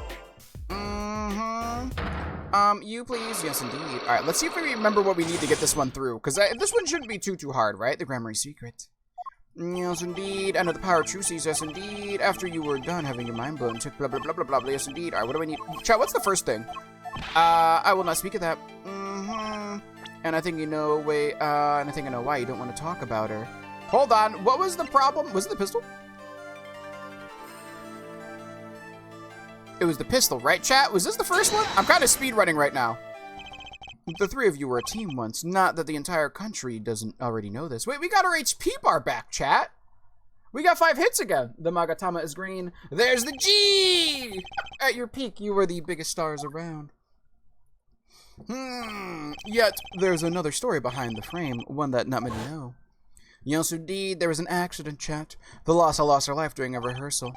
You please. Yes, indeed. Alright, let's see if we remember what we need to get this one through, because this one shouldn't be too hard, right? The Gramarye secret. Yes, indeed. I know the power of Trucy's. Yes, indeed. After you were done having your mind blown, took blah, blah, blah, blah, blah, blah. Yes, indeed. Alright, what do I need? Chat, what's the first thing? I will not speak of that. And I think you know why you don't want to talk about her. Hold on. What was the problem? Was it the pistol? It was the pistol, right, chat? Was this the first one? I'm kind of speed running right now. The three of you were a team once. Not that the entire country doesn't already know this. Wait, we got our HP bar back, chat. We got 5 hits again. The Magatama is green. There's the G! At your peak, you were the biggest stars around. Yet, there's another story behind the frame, one that not many know. Yes, indeed, there was an accident, chat. Thalassa lost her life during a rehearsal.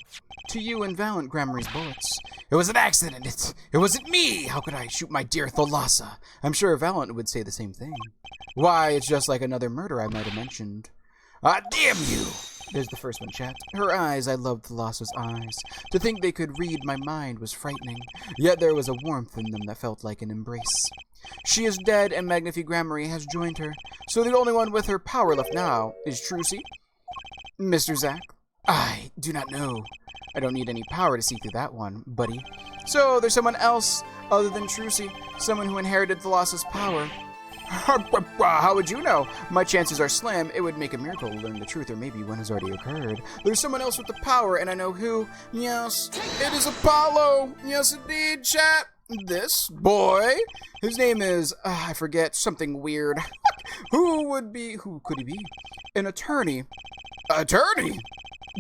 To you and Valiant Grammary's bullets. It was an accident. It wasn't me. How could I shoot my dear Thalassa? I'm sure Valiant would say the same thing. Why, it's just like another murder I might have mentioned. Ah, damn you! There's the first one, chat. Her eyes, I loved Thalassa's eyes. To think they could read my mind was frightening, yet there was a warmth in them that felt like an embrace. She is dead, and Magnifi Grammary has joined her, so the only one with her power left now is Trilogy. Mr. Zack, I do not know. I don't need any power to see through that one, buddy. So there's someone else other than Trilogy, someone who inherited Thalassa's power. How would you know? My chances are slim. It would make a miracle to learn the truth, or maybe one has already occurred. There's someone else with the power, and I know who. Yes, it is Apollo. Yes, indeed, chat. This boy. His name is, I forget, something weird. Who could he be? An attorney. Attorney?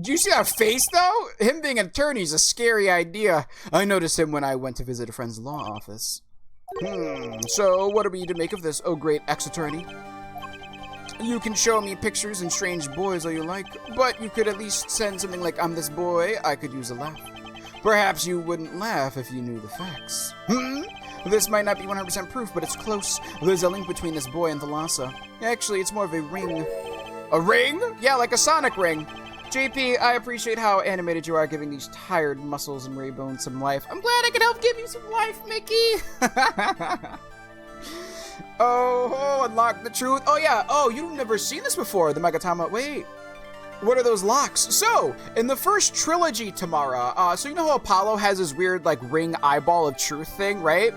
Do you see that face, though? Him being an attorney is a scary idea. I noticed him when I went to visit a friend's law office. So what are we to make of this, oh great ex-attorney? You can show me pictures and strange boys all you like, but you could at least send something like, I'm this boy, I could use a laugh. Perhaps you wouldn't laugh if you knew the facts. This might not be 100% proof, but it's close. There's a link between this boy and Thalassa. Actually, it's more of a ring. A ring? Yeah, like a sonic ring. JP, I appreciate how animated you are, giving these tired muscles and Raybones some life. I'm glad I could help give you some life, Mickey! Oh, unlock the truth. Oh, yeah. Oh, you've never seen this before, the Magatama. Wait. What are those locks? So, in the first trilogy, Tamara, so you know how Apollo has his weird, like, ring eyeball of truth thing, right?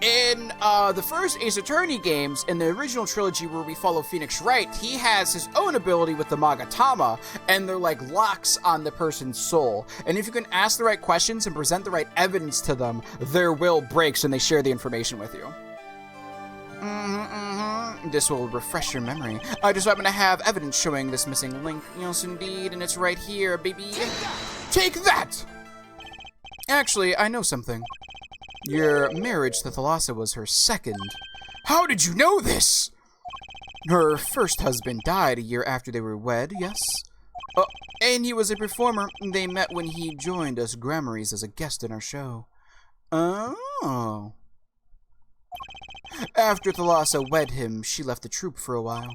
In the first Ace Attorney games, in the original trilogy where we follow Phoenix Wright, he has his own ability with the Magatama, and they're like locks on the person's soul. And if you can ask the right questions and present the right evidence to them, their will breaks and they share the information with you. This will refresh your memory. I just happen to have evidence showing this missing link. Yes, indeed, and it's right here, baby. Take that! Actually, I know something. Your marriage to Thalassa was her second. How did you know this? Her first husband died a year after they were wed, yes? And he was a performer. They met when he joined us Grammaries as a guest in our show. Oh. After Thalassa wed him, she left the troupe for a while.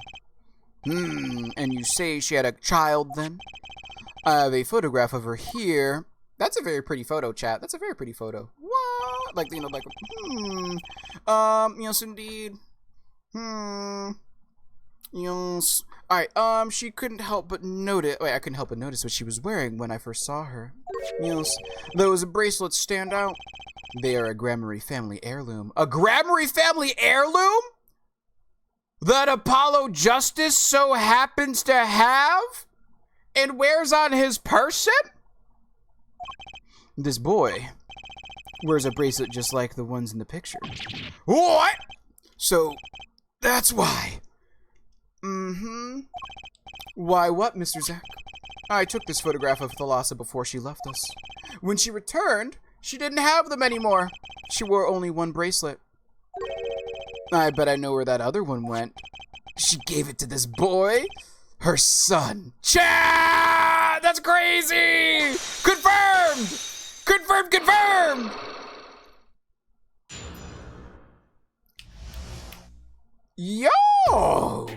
And you say she had a child then? I have a photograph of her here. That's a very pretty photo, chat. That's a very pretty photo. What? Like, you know, like, yes, indeed. Yes. Alright, she couldn't help but notice. Wait, I couldn't help but notice what she was wearing when I first saw her. Yes. Those bracelets stand out. They are a Grammary family heirloom. A Grammary family heirloom? That Apollo Justice so happens to have? And wears on his person? This boy wears a bracelet just like the ones in the picture. What? So, that's why. Why what, Mr. Zack? I took this photograph of Thalassa before she left us. When she returned, she didn't have them anymore. She wore only one bracelet. I bet I know where that other one went. She gave it to this boy? Her son. Chad! That's crazy! Confirmed! Confirmed, confirmed! Yo!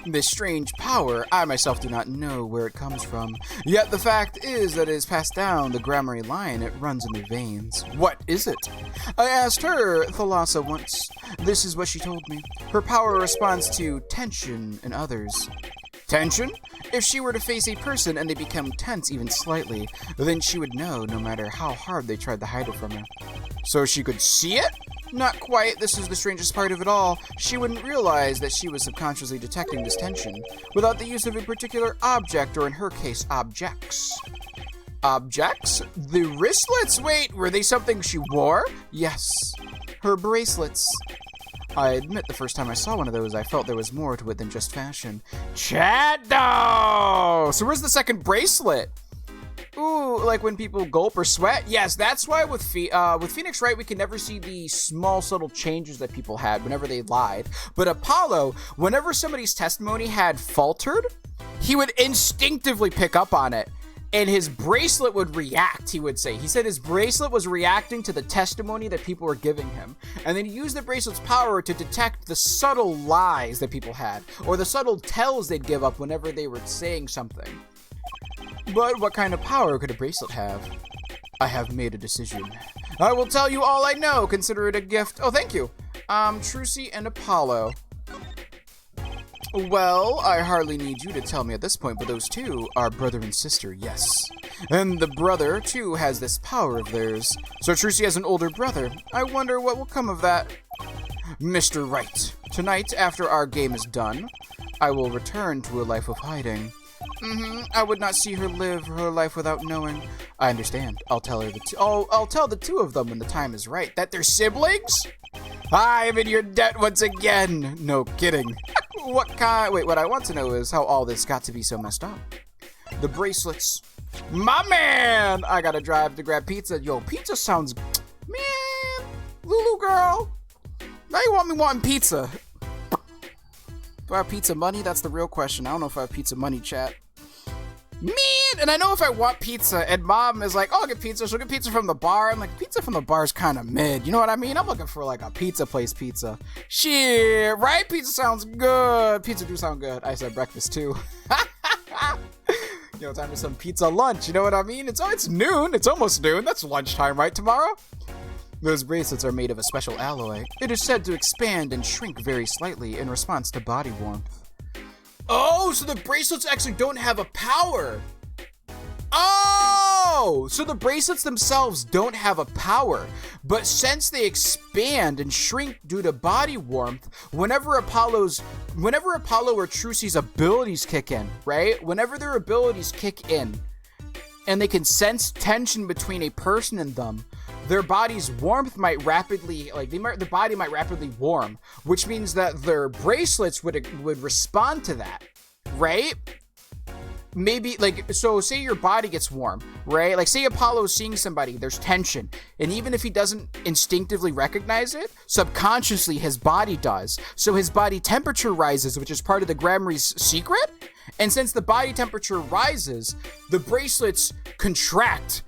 This strange power, I myself do not know where it comes from. Yet the fact is that it is passed down the Grammary line. It runs in their veins. What is it? I asked her, Thalassa, once. This is what she told me. Her power responds to tension in others. Tension? If she were to face a person and they become tense even slightly, then she would know no matter how hard they tried to hide it from her. So she could see it? Not quite. This is the strangest part of it all. She wouldn't realize that she was subconsciously detecting this tension without the use of a particular object, or in her case, objects. Objects? The wristlets? Wait, were they something she wore? Yes. Her bracelets. I admit the first time I saw one of those, I felt there was more to it than just fashion. Chad, no! So where's the second bracelet? Ooh, like when people gulp or sweat? Yes, that's why with Phoenix Wright, we can never see the small, subtle changes that people had whenever they lied. But Apollo, whenever somebody's testimony had faltered, he would instinctively pick up on it. And his bracelet would react, he would say. He said his bracelet was reacting to the testimony that people were giving him. And then he used the bracelet's power to detect the subtle lies that people had, or the subtle tells they'd give up whenever they were saying something. But what kind of power could a bracelet have? I have made a decision. I will tell you all I know. Consider it a gift. Oh, thank you. Trucy and Apollo. Well, I hardly need you to tell me at this point, but those two are brother and sister, yes. And the brother, too, has this power of theirs. So Trucy has an older brother. I wonder what will come of that. Mr. Wright, tonight, after our game is done, I will return to a life of hiding. I would not see her live her life without knowing. I understand. I'll tell her I'll tell the two of them when the time is right. That they're siblings? I'm in your debt once again. No kidding. What I want to know is how all this got to be so messed up. The bracelets. My man! I gotta drive to grab pizza. Yo, pizza sounds... Man! Lulu girl! Now you want me wanting pizza. Do I have pizza money? That's the real question. I don't know if I have pizza money, chat. Man! And I know if I want pizza and mom is like, oh, I'll get pizza. She'll get pizza from the bar. I'm like, pizza from the bar is kind of mid. You know what I mean? I'm looking for like a pizza place pizza. Shit, right? Pizza sounds good. Pizza do sound good. I said breakfast too. You know, time for some pizza lunch. You know what I mean? It's noon. It's almost noon. That's lunchtime, right? Tomorrow? Those bracelets are made of a special alloy. It is said to expand and shrink very slightly in response to body warmth. Oh, so the bracelets actually don't have a power. Oh, so the bracelets themselves don't have a power, but since they expand and shrink due to body warmth, whenever Apollo or Trucy's abilities kick in, right? Whenever their abilities kick in, and they can sense tension between a person and them, their body's warmth might rapidly, the body might rapidly warm, which means that their bracelets would respond to that, right? Maybe, so say your body gets warm, right? Like, say Apollo's seeing somebody, there's tension, and even if he doesn't instinctively recognize it, subconsciously his body does. So his body temperature rises, which is part of the Gramarye's secret, and since the body temperature rises, the bracelets contract,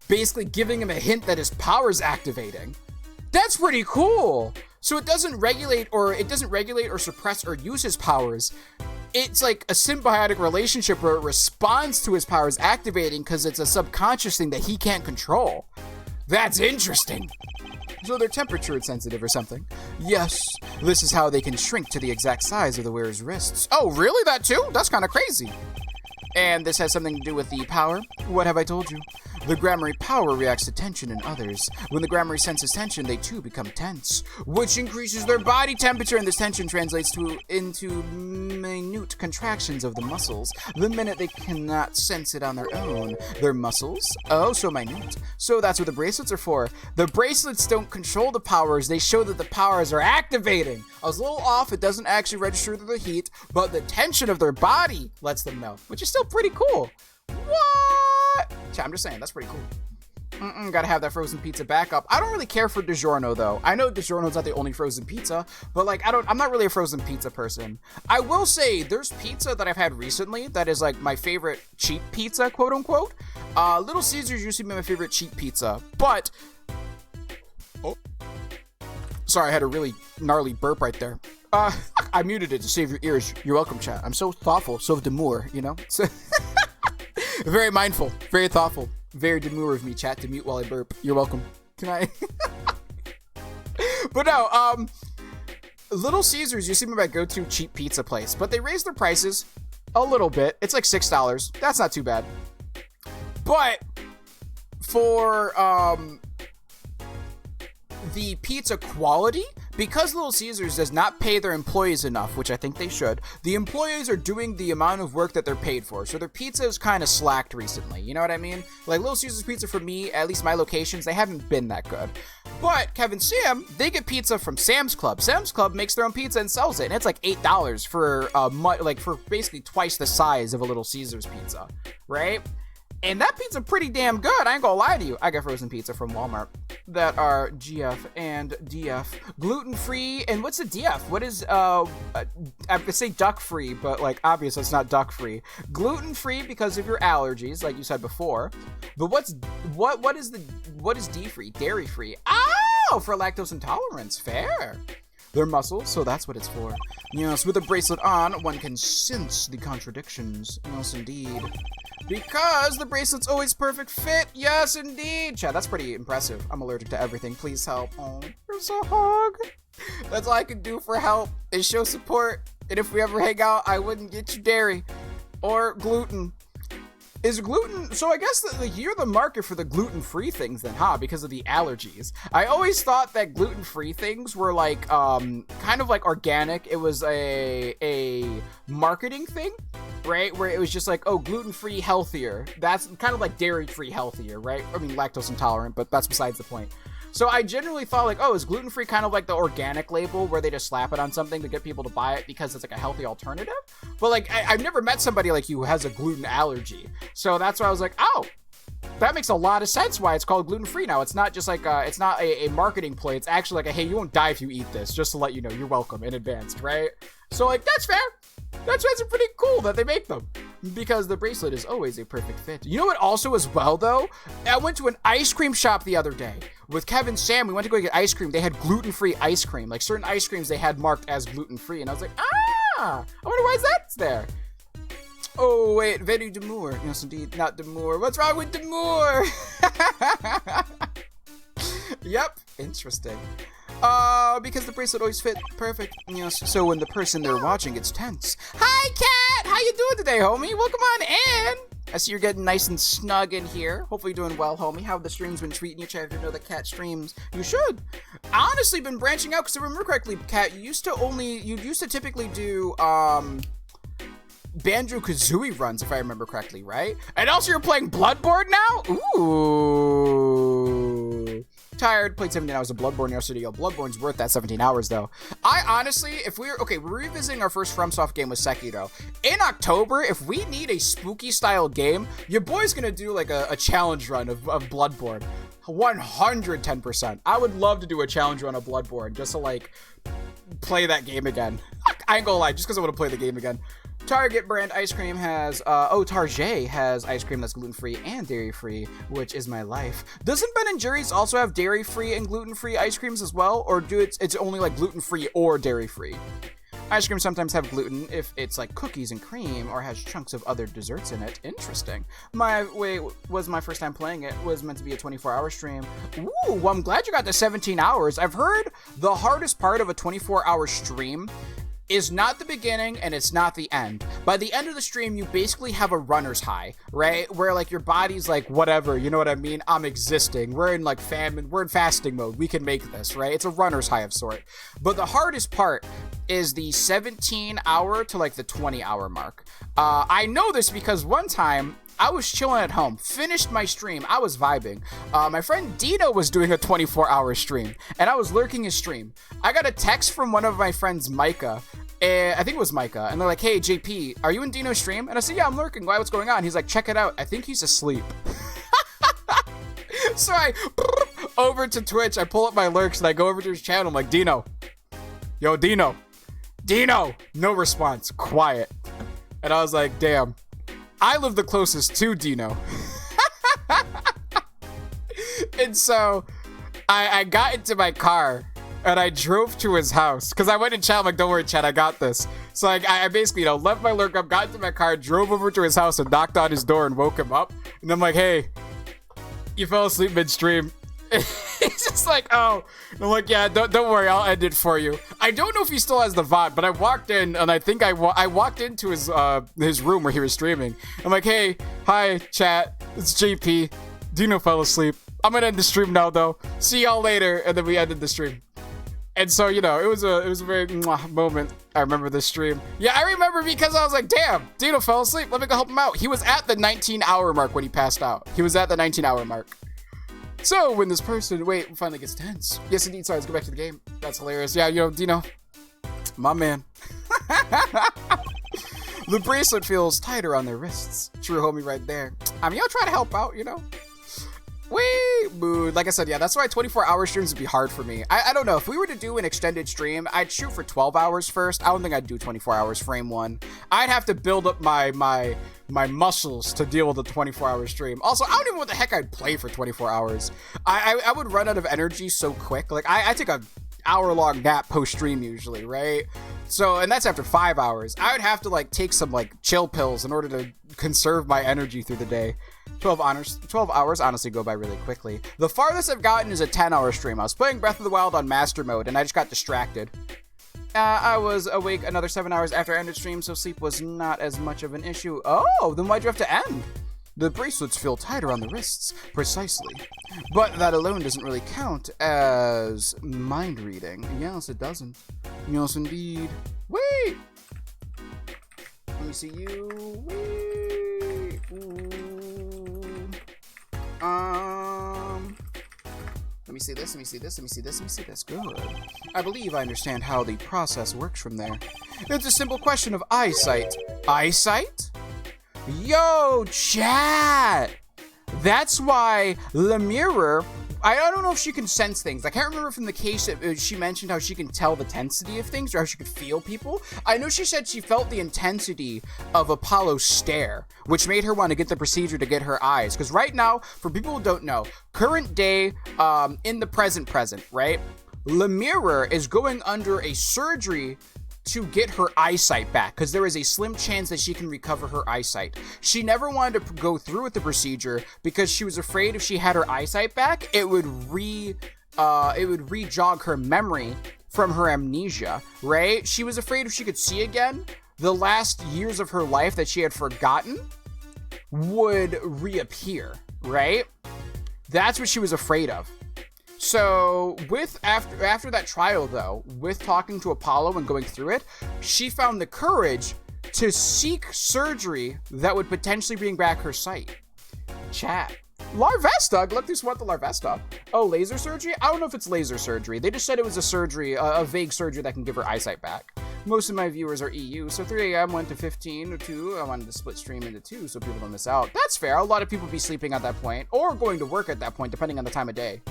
basically giving him a hint that his power's activating. That's pretty cool. So it doesn't regulate or suppress or use his powers. It's like a symbiotic relationship where it responds to his powers activating because it's a subconscious thing that he can't control. That's interesting. So they're temperature sensitive or something. Yes, this is how they can shrink to the exact size of the wearer's wrists. Oh, really? That too? That's kind of crazy. And this has something to do with the power. What have I told you? The Gramarye power reacts to tension in others. When the Gramarye senses tension, they too become tense, which increases their body temperature, and this tension translates into minute contractions of the muscles. The minute they cannot sense it on their own, their muscles, oh, so minute. So that's what the bracelets are for. The bracelets don't control the powers, they show that the powers are activating. I was a little off, it doesn't actually register the heat, but the tension of their body lets them know, which is still pretty cool. What? I'm just saying, that's pretty cool. Gotta have that frozen pizza backup. I don't really care for DiGiorno though. I know DiGiorno's not the only frozen pizza, but like I'm not really a frozen pizza person. I will say there's pizza that I've had recently that is like my favorite cheap pizza, quote unquote. Little Caesars used to be my favorite cheap pizza, but sorry, I had a really gnarly burp right there. I muted it to save your ears. You're welcome, chat. I'm so thoughtful, so demure, you know? So very mindful, very thoughtful, very demure of me, chat, to mute while I burp. You're welcome. Can I? But no, Little Caesars used to be my go-to cheap pizza place, but they raised their prices a little bit. It's like $6. That's not too bad. But for the pizza quality, because Little Caesars does not pay their employees enough, which I think they should, the employees are doing the amount of work that they're paid for. So their pizza is kind of slacked recently. You know what I mean? Like Little Caesars pizza for me, at least my locations, they haven't been that good. But Kevin Sam, they get pizza from Sam's Club. Sam's Club makes their own pizza and sells it, and it's like $8 for for basically twice the size of a Little Caesars pizza, right? And that pizza pretty damn good. I ain't gonna lie to you. I got frozen pizza from Walmart that are GF and DF. Gluten-free. And what's the DF? What is, I would say duck-free, but like, obviously it's not duck-free. Gluten-free because of your allergies, like you said before. But what is D-free? Dairy-free. Oh, for lactose intolerance. Fair. They're muscles, so that's what it's for. Yes, with a bracelet on, one can sense the contradictions. Yes, indeed. Because the bracelet's always perfect fit. Yes, indeed. Chad, that's pretty impressive. I'm allergic to everything. Please help. Oh, there's a hug. That's all I can do for help is show support. And if we ever hang out, I wouldn't get you dairy or gluten. Is gluten, so I guess you're the market for the gluten-free things then, huh? Because of the allergies. I always thought that gluten-free things were like, kind of like organic. It was a marketing thing, right? Where it was just like, oh, gluten-free healthier. That's kind of like dairy-free healthier, right? I mean, lactose intolerant, but that's besides the point. So I generally thought like, oh, is gluten-free kind of like the organic label where they just slap it on something to get people to buy it because it's like a healthy alternative? But like, I've never met somebody like you who has a gluten allergy. So that's why I was like, oh, that makes a lot of sense why it's called gluten-free now. It's not just like, it's not a marketing play. It's actually like, hey, you won't die if you eat this, just to let you know. You're welcome in advance, right? So like, that's fair. That's pretty cool that they make them. Because the bracelet is always a perfect fit. You know what also as well, though? I went to an ice cream shop the other day with Kevin and Sam. We went to go get ice cream. They had gluten-free ice cream. Like, certain ice creams they had marked as gluten-free. And I was like, I wonder why that's there. Oh, wait, very demure. Yes, indeed, not demure. What's wrong with demure? Yep, interesting. Because the bracelet always fit perfect. Yes, so when the person they're watching gets tense. Hi, Cat! How you doing today, homie? Welcome on in! I see you're getting nice and snug in here. Hopefully you're doing well, homie. How have the streams been treating you? If you know the Cat streams, you should. I honestly been branching out, because if I remember correctly, Cat, you used to typically do, Banjo-Kazooie runs, if I remember correctly, right? And also you're playing Bloodborne now? Ooh. Tired, played 17 hours of Bloodborne yesterday. Yo, Bloodborne's worth that 17 hours, though. I honestly, we're revisiting our first FromSoft game with Sekiro. In October, if we need a spooky-style game, your boy's gonna do, like, a challenge run of Bloodborne. 110%. I would love to do a challenge run of Bloodborne, just to, like, play that game again. I ain't gonna lie, just because I want to play the game again. Target brand ice cream has, Target has ice cream that's gluten-free and dairy-free, which is my life. Doesn't Ben & Jerry's also have dairy-free and gluten-free ice creams as well? Or it's only like gluten-free or dairy-free? Ice cream sometimes have gluten if it's like cookies and cream or has chunks of other desserts in it. Interesting. My first time playing it. Was meant to be a 24-hour stream. Ooh, well, I'm glad you got the 17 hours. I've heard the hardest part of a 24-hour stream is not the beginning and it's not the end. By the end of the stream, you basically have a runner's high, right? Where like your body's like, whatever, you know what I mean? I'm existing. We're in like famine, we're in fasting mode. We can make this, right? It's a runner's high of sort. But the hardest part is the 17-hour to like the 20-hour mark. I know this because one time, I was chilling at home, finished my stream, I was vibing. My friend Dino was doing a 24-hour stream, and I was lurking his stream. I got a text from one of my friends, Micah, I think it was Micah, and they're like, hey, JP, are you in Dino's stream? And I said, yeah, I'm lurking. Why, what's going on? He's like, check it out. I think he's asleep. So I over to Twitch, I pull up my lurks, and I go over to his channel. I'm like, Dino. Yo, Dino. Dino. No response. Quiet. And I was like, damn. I live the closest to Dino. And so I got into my car and I drove to his house because I went in chat. I'm like, don't worry, chat, I got this. So I basically, left my lurk up, got into my car, drove over to his house and knocked on his door and woke him up. And I'm like, hey, you fell asleep midstream. He's just like, oh. And I'm like, yeah, don't worry, I'll end it for you. I don't know if he still has the VOD, but I walked in and I think I walked into his room where he was streaming. I'm like, hey, hi, chat, it's JP. Dino fell asleep. I'm gonna end the stream now, though. See y'all later. And then we ended the stream. And so, it was a very moment. I remember this stream. Yeah, I remember because I was like, damn, Dino fell asleep. Let me go help him out. He was at the 19-hour mark when he passed out. He was at the 19-hour mark. So when this person, finally gets tense. Yes, indeed. Sorry, let's go back to the game. That's hilarious. Yeah, Dino, my man. The bracelet feels tighter on their wrists. True homie right there. I mean, I'll try to help out, you know? Wait, mood. Like I said, yeah, that's why 24-hour streams would be hard for me. I don't know. If we were to do an extended stream, I'd shoot for 12 hours first. I don't think I'd do 24 hours frame one. I'd have to build up my muscles to deal with a 24-hour stream. Also, I don't even know what the heck I'd play for 24 hours. I would run out of energy so quick. Like, I take a hour-long nap post-stream usually, right? So, and that's after 5 hours. I would have to, like, take some, like, chill pills in order to conserve my energy through the day. 12 hours honestly go by really quickly. The farthest I've gotten is a 10-hour stream. I was playing Breath of the Wild on Master Mode, and I just got distracted. I was awake another 7 hours after I ended stream, so sleep was not as much of an issue. Oh, then why'd you have to end? The bracelets feel tighter on the wrists, precisely. But that alone doesn't really count as mind reading. Yes, it doesn't. Yes, indeed. Wait! Let me see you. Wait. Let me see this, let me see this, let me see this, let me see this. Good. I believe I understand how the process works from there. It's a simple question of eyesight. Eyesight? Yo, chat! That's why the mirror, I don't know if she can sense things. I can't remember from the case that she mentioned how she can tell the intensity of things or how she could feel people. I know she said she felt the intensity of Apollo's stare, which made her want to get the procedure to get her eyes. Because right now, for people who don't know, current day, in the present, right? The mirror is going under a surgery to get her eyesight back, because there is a slim chance that she can recover her eyesight. She never wanted to go through with the procedure because she was afraid if she had her eyesight back, it would re-jog her memory from her amnesia, right? She was afraid if she could see again, the last years of her life that she had forgotten would reappear, right? That's what she was afraid of. So after that trial, though, with talking to Apollo and going through it, she found the courage to seek surgery that would potentially bring back her sight. Chat. Larvesta? Look, this what the Larvesta. Oh, laser surgery? I don't know if it's laser surgery. They just said it was a surgery, a vague surgery that can give her eyesight back. Most of my viewers are EU, so 3 a.m. went to 15 or 2. I wanted to split stream into 2 so people don't miss out. That's fair. A lot of people be sleeping at that point or going to work at that point, depending on the time of day.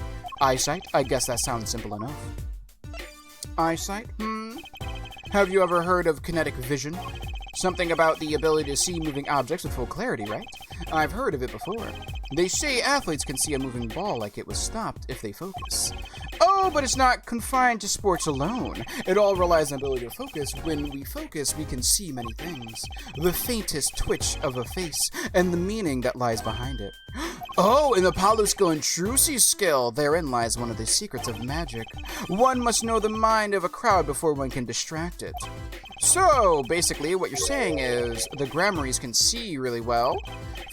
Eyesight? I guess that sounds simple enough. Eyesight? Have you ever heard of kinetic vision? Something about the ability to see moving objects with full clarity, right? I've heard of it before. They say athletes can see a moving ball like it was stopped if they focus. Oh, but it's not confined to sports alone. It all relies on ability to focus. When we focus, we can see many things. The faintest twitch of a face, and the meaning that lies behind it. Oh, in Apollo's skill and Trucy's skill, therein lies one of the secrets of magic. One must know the mind of a crowd before one can distract it. So, basically, what you're saying is, the Grammarys can see really well.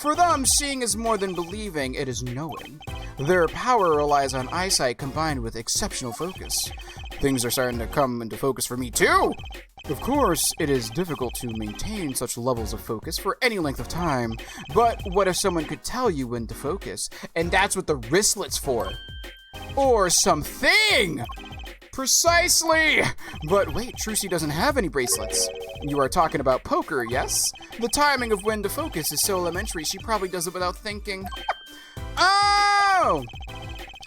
For them, seeing is more than believing, it is knowing. Their power relies on eyesight combined with exceptional focus. Things are starting to come into focus for me, too! Of course, it is difficult to maintain such levels of focus for any length of time, but what if someone could tell you when to focus? And that's what the wristlet's for. Or something! Precisely! But wait, Trucy doesn't have any bracelets. You are talking about poker, yes? The timing of when to focus is so elementary, she probably does it without thinking. Oh!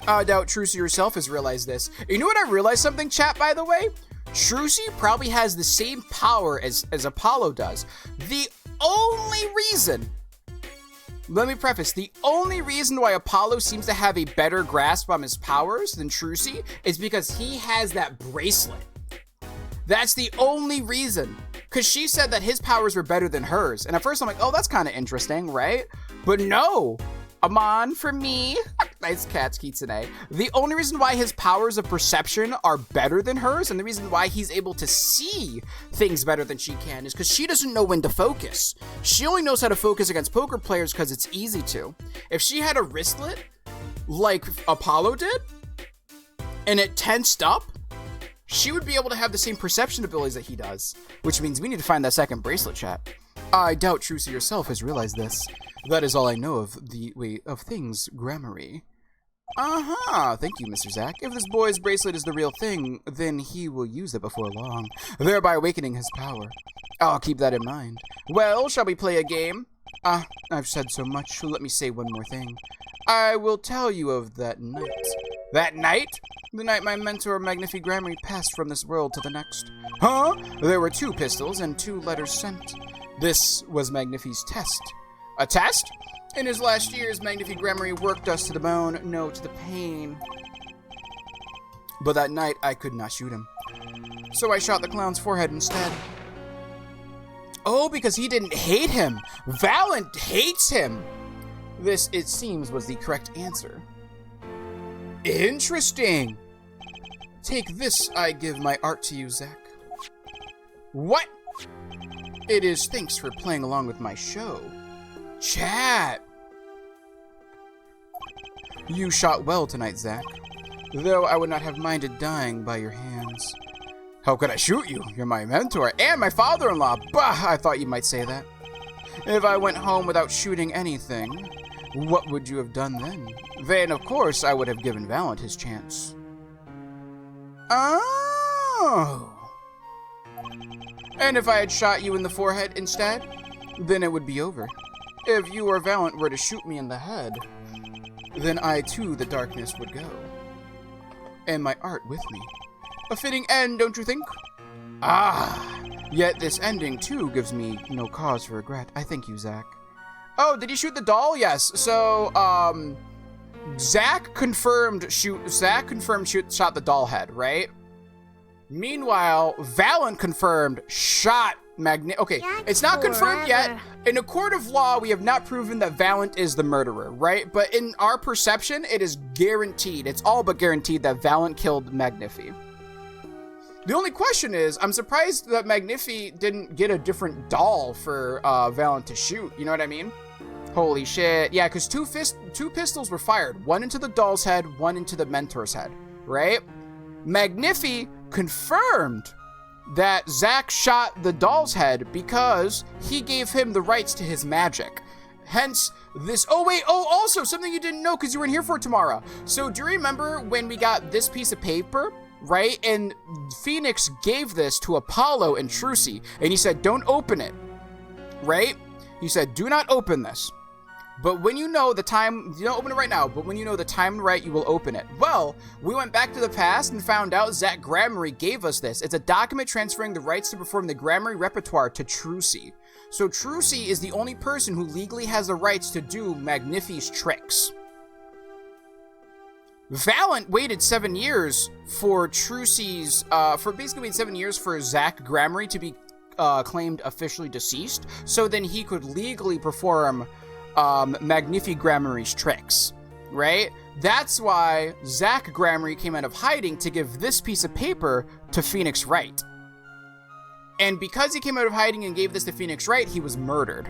I doubt Trucy herself has realized this. You know what, I realized something, chat, by the way? Trucy probably has the same power as Apollo does. The only reason... Let me preface, the only reason why Apollo seems to have a better grasp on his powers than Trucy is because he has that bracelet. That's the only reason. Because she said that his powers were better than hers. And at first I'm like, oh, that's kind of interesting, right? But no. Amon, for me, nice cats, Kitsune. The only reason why his powers of perception are better than hers, and the reason why he's able to see things better than she can, is because she doesn't know when to focus. She only knows how to focus against poker players because it's easy to. If she had a wristlet, like Apollo did, and it tensed up, she would be able to have the same perception abilities that he does, which means we need to find that second bracelet, chat. I doubt Trucy herself has realized this. That is all I know of the way of things, Grammary. Uh-huh. Thank you, Mr. Zack. If this boy's bracelet is the real thing, then he will use it before long, thereby awakening his power. I'll keep that in mind. Well, shall we play a game? I've said so much. Let me say one more thing. I will tell you of that night. That night? The night my mentor, Magnifi Gramarye, passed from this world to the next. Huh? There were 2 pistols and 2 letters sent. This was Magnifi's test. A test? In his last years, Magnifi Gramarye worked us to the bone, no to the pain. But that night, I could not shoot him. So I shot the clown's forehead instead. Oh, because he didn't hate him. Valent hates him. This, it seems, was the correct answer. Interesting. Take this, I give my art to you, Zack. What? It is thanks for playing along with my show. Chat. You shot well tonight, Zack. Though I would not have minded dying by your hands. How could I shoot you? You're my mentor and my father-in-law. Bah, I thought you might say that. If I went home without shooting anything, what would you have done then? Then, of course, I would have given Valent his chance. Oh. And if I had shot you in the forehead instead, then it would be over. If you or Valent were to shoot me in the head, then I too, the darkness, would go. And my art with me. A fitting end, don't you think? Ah, yet this ending too gives me no cause for regret. I thank you, Zack. Oh, did he shoot the doll? Yes. So, Zack confirmed shot the doll head, right? Meanwhile, Valent confirmed shot Okay, it's not confirmed yet. In a court of law, we have not proven that Valent is the murderer, right? But in our perception, it is guaranteed. It's all but guaranteed that Valent killed Magnifi. The only question is, I'm surprised that Magnifi didn't get a different doll for Valent to shoot. You know what I mean? Holy shit. Yeah, because two pistols were fired. One into the doll's head, one into the mentor's head, right? Magnifi confirmed that Zack shot the doll's head because he gave him the rights to his magic. Hence, this... Oh, wait. Oh, also, something you didn't know because you weren't here for tomorrow. So, do you remember when we got this piece of paper, right? And Phoenix gave this to Apollo and Trucy, and he said, don't open it, right? He said, do not open this. But when you know the time, you don't open it right now, but when you know the time right, you will open it. Well, we went back to the past and found out Zack Gramarye gave us this. It's a document transferring the rights to perform the Gramarye repertoire to Trucy. So Trucy is the only person who legally has the rights to do Magnifi's tricks. Valent waited 7 years for Trucy's, waited 7 years for Zack Gramarye to be claimed officially deceased, so then he could legally perform Magnifi Gramarye's tricks, right? That's why Zack Gramarye came out of hiding to give this piece of paper to Phoenix Wright. And because he came out of hiding and gave this to Phoenix Wright, he was murdered.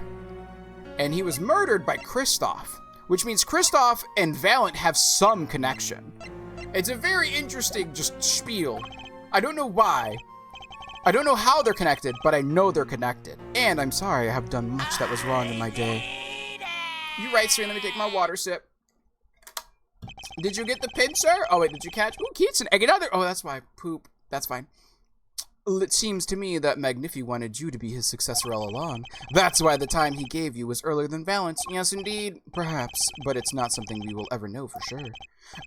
And he was murdered by Kristoff, which means Kristoff and Valent have some connection. It's a very interesting just spiel. I don't know why. I don't know how they're connected, but I know they're connected. And I'm sorry I have done much that was wrong in my day. You're right, sir. Let me take my water sip. Did you get the pin, sir? Oh, wait, did you catch? Ooh, Keats, an egg, another. Oh, that's why. Poop. That's fine. It seems to me that Magnifi wanted you to be his successor all along. That's why the time he gave you was earlier than Valent's. Yes, indeed. Perhaps. But it's not something we will ever know for sure.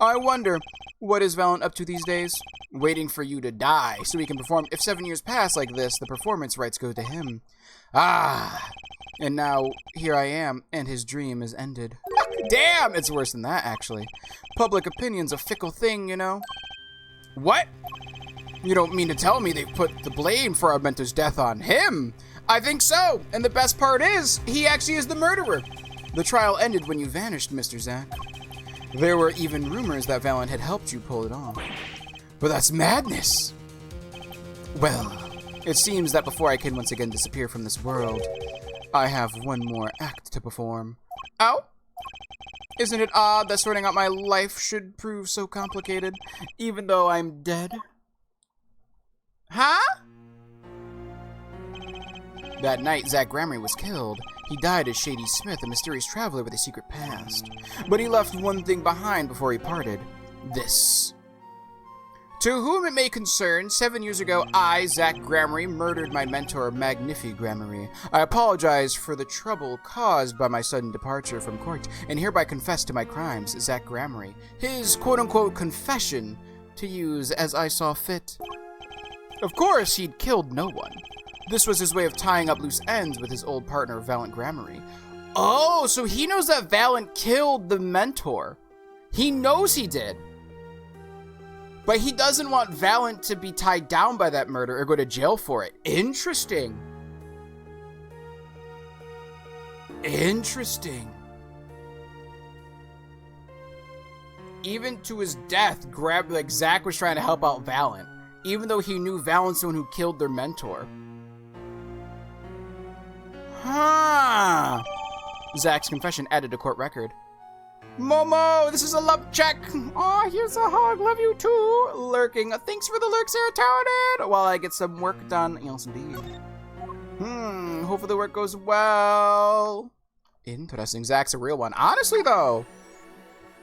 I wonder, what is Valent up to these days? Waiting for you to die so he can perform. If 7 years pass like this, the performance rights go to him. Ah. And now, here I am, and his dream is ended. Damn! It's worse than that, actually. Public opinion's a fickle thing, you know? What? You don't mean to tell me they put the blame for our mentor's death on him? I think so, and the best part is, he actually is the murderer. The trial ended when you vanished, Mr. Zack. There were even rumors that Valent had helped you pull it off. But that's madness! Well, it seems that before I can once again disappear from this world, I have one more act to perform. Oh? Isn't it odd that sorting out my life should prove so complicated, even though I'm dead? Huh? That night Zack Gramarye was killed, He died as Shady Smith, a mysterious traveler with a secret past. But he left one thing behind before he parted. This. To whom it may concern, 7 years ago, I, Zach Gramarye, murdered my mentor, Magnifi Gramarye. I apologize for the trouble caused by my sudden departure from court, and hereby confess to my crimes, Zach Gramarye. His quote-unquote confession to use as I saw fit. Of course, he'd killed no one. This was his way of tying up loose ends with his old partner, Valent Gramarye. Oh, so he knows that Valent killed the mentor. He knows he did. But he doesn't want Valent to be tied down by that murder or go to jail for it. Interesting. Interesting. Even to his death, Zach was trying to help out Valent, even though he knew Valent's the one who killed their mentor. Huh. Zach's confession added to court record. Momo, this is a love check. Aw, here's a hug. Love you too. Lurking. Thanks for the lurk, serotonin. While I get some work done. Yes, indeed. Hopefully the work goes well. Interesting. Zach's a real one. Honestly, though.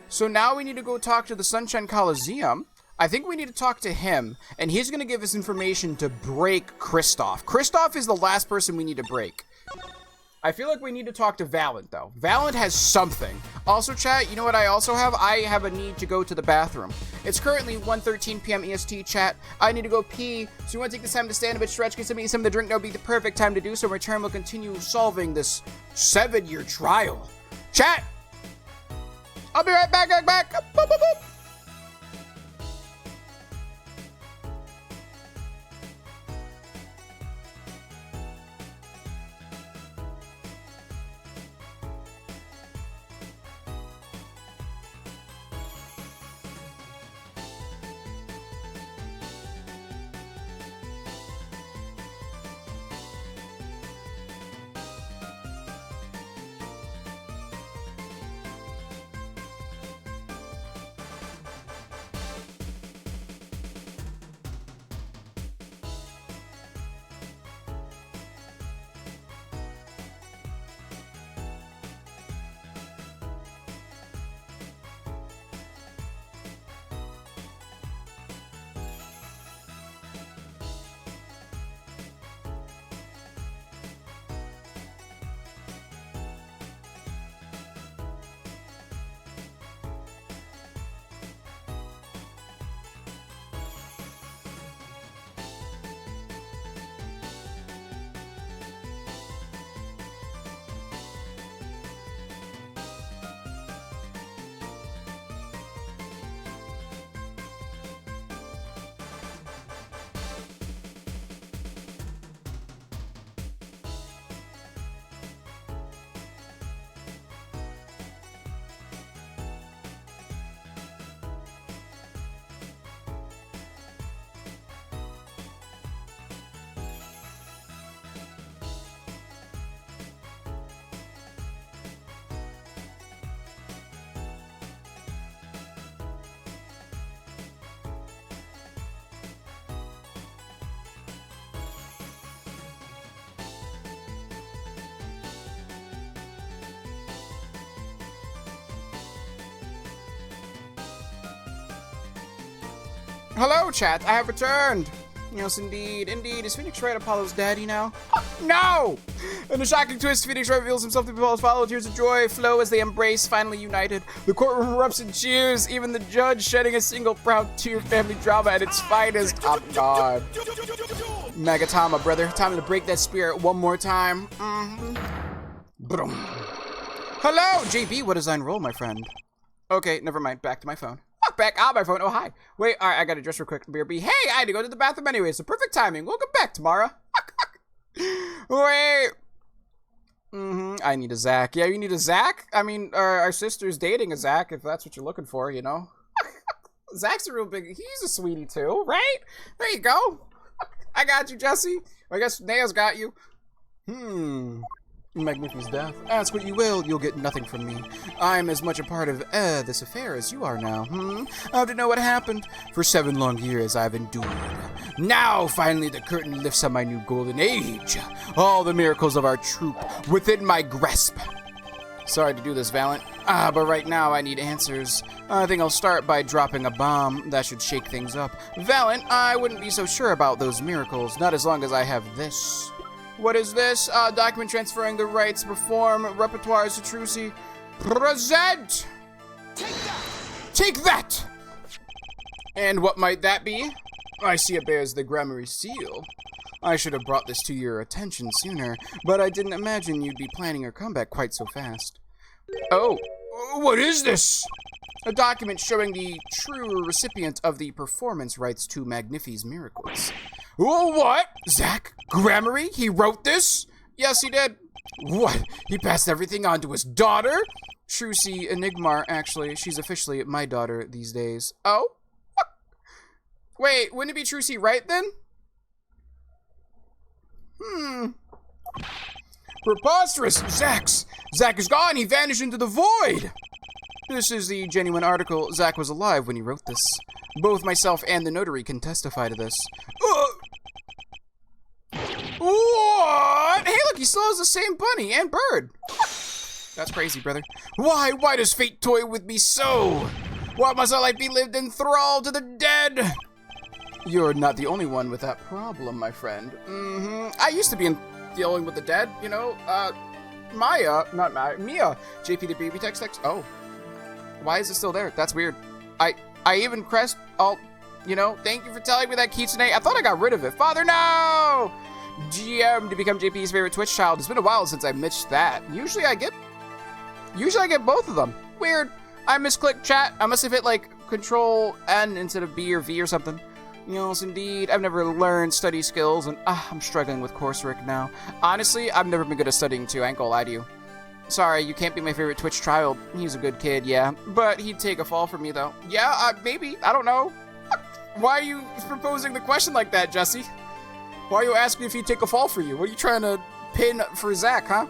So now we need to go talk to the Sunshine Coliseum. I think we need to talk to him, and he's going to give us information to break Kristoff. Kristoff is the last person we need to break. I feel like we need to talk to Valent, though. Valent has something. Also, chat, you know what I also have? I have a need to go to the bathroom. It's currently 1:13 p.m. EST, chat. I need to go pee, so you want to take this time to stand a bit, stretch, get something to drink. That would be the perfect time to do so. In return, we'll continue solving this 7-year trial. Chat! I'll be right back, back. Boop, boop, boop. Hello, chat. I have returned. Yes, indeed. Indeed. Is Phoenix Wright Apollo's daddy now? No! In a shocking twist, Phoenix Wright reveals himself to be Apollo's follower. Tears of joy flow as they embrace, finally united. The courtroom erupts in cheers, even the judge shedding a single proud tear. Family drama at its finest. Oh, God. Magatama, brother. Time to break that spirit one more time. Boom. Hello, JB. What is thine role, my friend? Okay, never mind. Back to my phone. Back on my phone. Oh, hi. Wait, all right, I gotta dress real quick. BRB. Hey, I had to go to the bathroom anyway, so perfect timing. Welcome back, Tamara. Wait. I need a Zach. Yeah, you need a Zach? I mean, our sister's dating a Zach, if that's what you're looking for, you know? Zach's a real big... He's a sweetie, too, right? There you go. I got you, Jesse. I guess Nao's got you. Magnifi's death. Ask what you will, you'll get nothing from me. I'm as much a part of, this affair as you are now, I have to know what happened. For 7 long years, I've endured. Now, finally, the curtain lifts on my new golden age. All the miracles of our troop within my grasp. Sorry to do this, Valiant. But right now I need answers. I think I'll start by dropping a bomb. That should shake things up. Valiant, I wouldn't be so sure about those miracles, not as long as I have this. What is this? Document transferring the rights to perform repertoires to Trilogy. Present! Take that! And what might that be? I see it bears the Grammary seal. I should have brought this to your attention sooner, but I didn't imagine you'd be planning your comeback quite so fast. Oh, what is this? A document showing the true recipient of the performance rights to Magnifi's miracles. Oh, what? Zach Grammary? He wrote this? Yes, he did. What? He passed everything on to his daughter? Trucy Enigmar, actually. She's officially my daughter these days. Oh? Wait, wouldn't it be Trucy Wright then? Preposterous! Zach is gone! He vanished into the void! This is the genuine article. Zach was alive when he wrote this. Both myself and the notary can testify to this. What? Hey, look, he still has the same bunny and bird. That's crazy, brother. Why does fate toy with me so? Why must our life be lived in thrall to the dead? You're not the only one with that problem, my friend. I used to be dealing with the dead, you know. Mia, JP the baby text. Oh, why is it still there? That's weird. I even pressed, thank you for telling me that, Kitsune. I thought I got rid of it. Father, no! GM to become JP's favorite Twitch child. It's been a while since I missed that. Usually I get both of them. Weird. I misclicked chat. I must have hit like Control N instead of B or V or something. Yes, indeed. I've never learned study skills, and I'm struggling with coursework now. Honestly, I've never been good at studying, too. I ain't gonna lie to you. Sorry, you can't be my favorite Twitch child. He's a good kid, yeah. But he'd take a fall for me, though. Yeah, maybe. I don't know. Why are you proposing the question like that, Jesse? Why are you asking if he'd take a fall for you? What are you trying to pin for Zach, huh?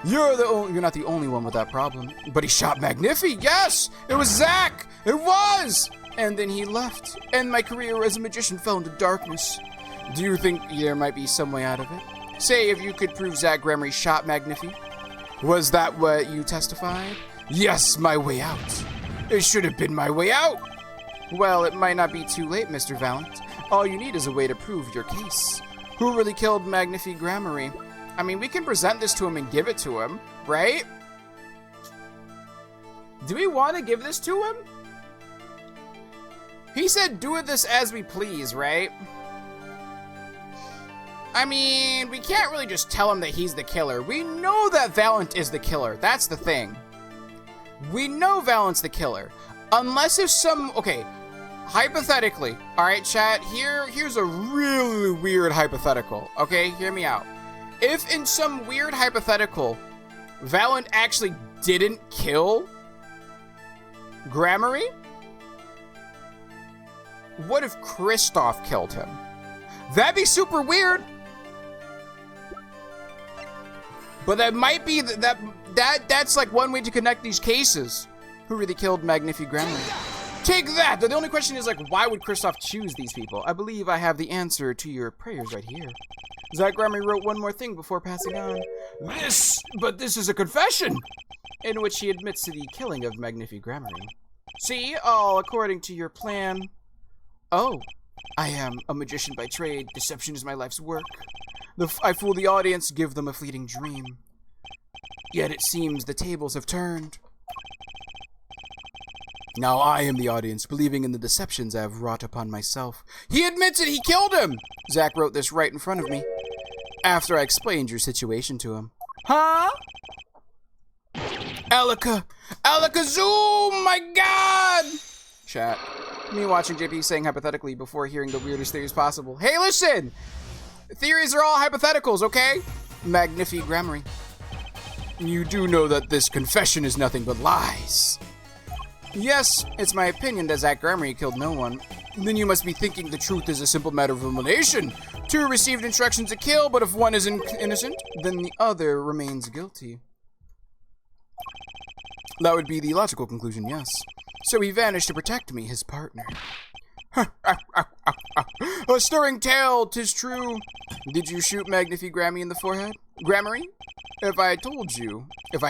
You're not the only one with that problem. But he shot Magnifi. Yes! It was Zach! It was! And then he left, and my career as a magician fell into darkness. Do you think there might be some way out of it? Say if you could prove Zach Grammary shot Magnifi. Was that what you testified? Yes, my way out. It should have been my way out. Well, it might not be too late, Mr. Valiant. All you need is a way to prove your case. Who really killed Magnifi Grammary? I mean, we can present this to him and give it to him, right? Do we want to give this to him? He said do this as we please, right? I mean, we can't really just tell him that he's the killer. We know that Valiant is the killer. That's the thing. We know Valiant's the killer. Unless if okay, hypothetically, all right, chat, here's a really weird hypothetical, okay? Hear me out. If in some weird hypothetical, Valiant actually didn't kill Grammary, what if Kristoff killed him? That'd be super weird. But that might be that's like one way to connect these cases. Who really killed Magnifi Grammary? Take that! The only question is like, why would Kristoff choose these people? I believe I have the answer to your prayers right here. Zach Grammary wrote one more thing before passing on. But this is a confession! In which he admits to the killing of Magnifi Grammary. See, all according to your plan. Oh, I am a magician by trade. Deception is my life's work. I fool the audience, give them a fleeting dream. Yet it seems the tables have turned. Now I am the audience, believing in the deceptions I have wrought upon myself. He admits it, he killed him! Zach wrote this right in front of me. After I explained your situation to him. Huh? Elika! Zoom! My god! Chat. Me watching JP saying hypothetically before hearing the weirdest theories possible. Hey, listen! Theories are all hypotheticals, okay? Magnifi Grammary. You do know that this confession is nothing but lies. Yes, it's my opinion that Zach Grammary killed no one. Then you must be thinking the truth is a simple matter of elimination. Two received instructions to kill, but if one is innocent, then the other remains guilty. That would be the logical conclusion, yes. So he vanished to protect me, his partner. A stirring tale, 'tis true. Did you shoot Magnifi Grammy in the forehead? Grammary? If I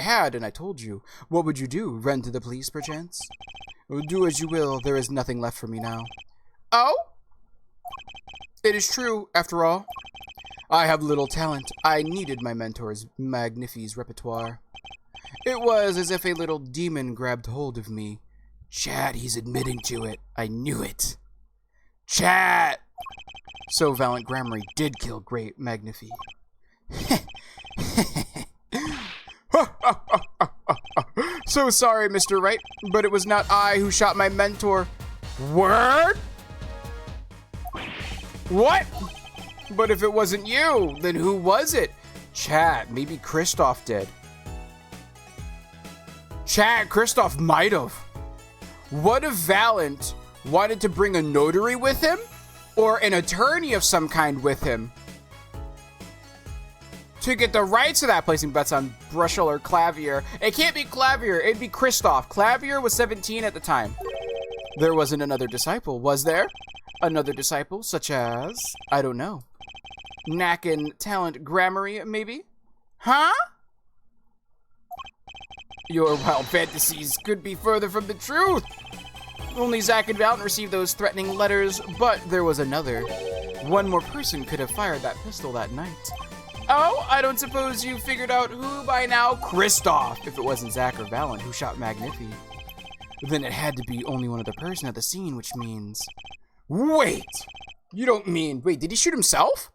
had and I told you, what would you do? Run to the police, perchance? Do as you will, there is nothing left for me now. Oh? It is true, after all. I have little talent. I needed my mentor's Magnifi's repertoire. It was as if a little demon grabbed hold of me. Chat, he's admitting to it. I knew it. Chat! So Valiant Grammary did kill Great Magnifi. So sorry, Mr. Wright, but it was not I who shot my mentor. Word? What? But if it wasn't you, then who was it? Chat, maybe Kristoff did. Chat, Kristoff might have. What if Valiant wanted to bring a notary with him? Or an attorney of some kind with him? To get the rights of that, placing bets on Brushel or Clavier. It can't be Clavier, it'd be Kristoff. Clavier was 17 at the time. There wasn't another disciple, was there? Another disciple, such as, I don't know. Knack and talent grammary, maybe? Huh? Your wild fantasies could be further from the truth. Only Zack and Valiant received those threatening letters, but there was another. One more person could have fired that pistol that night. Oh, I don't suppose you figured out who by now? Kristoff, if it wasn't Zack or Valiant who shot Magnifi. Then it had to be only one other person at the scene, which means... Wait! You don't mean... Wait, did he shoot himself?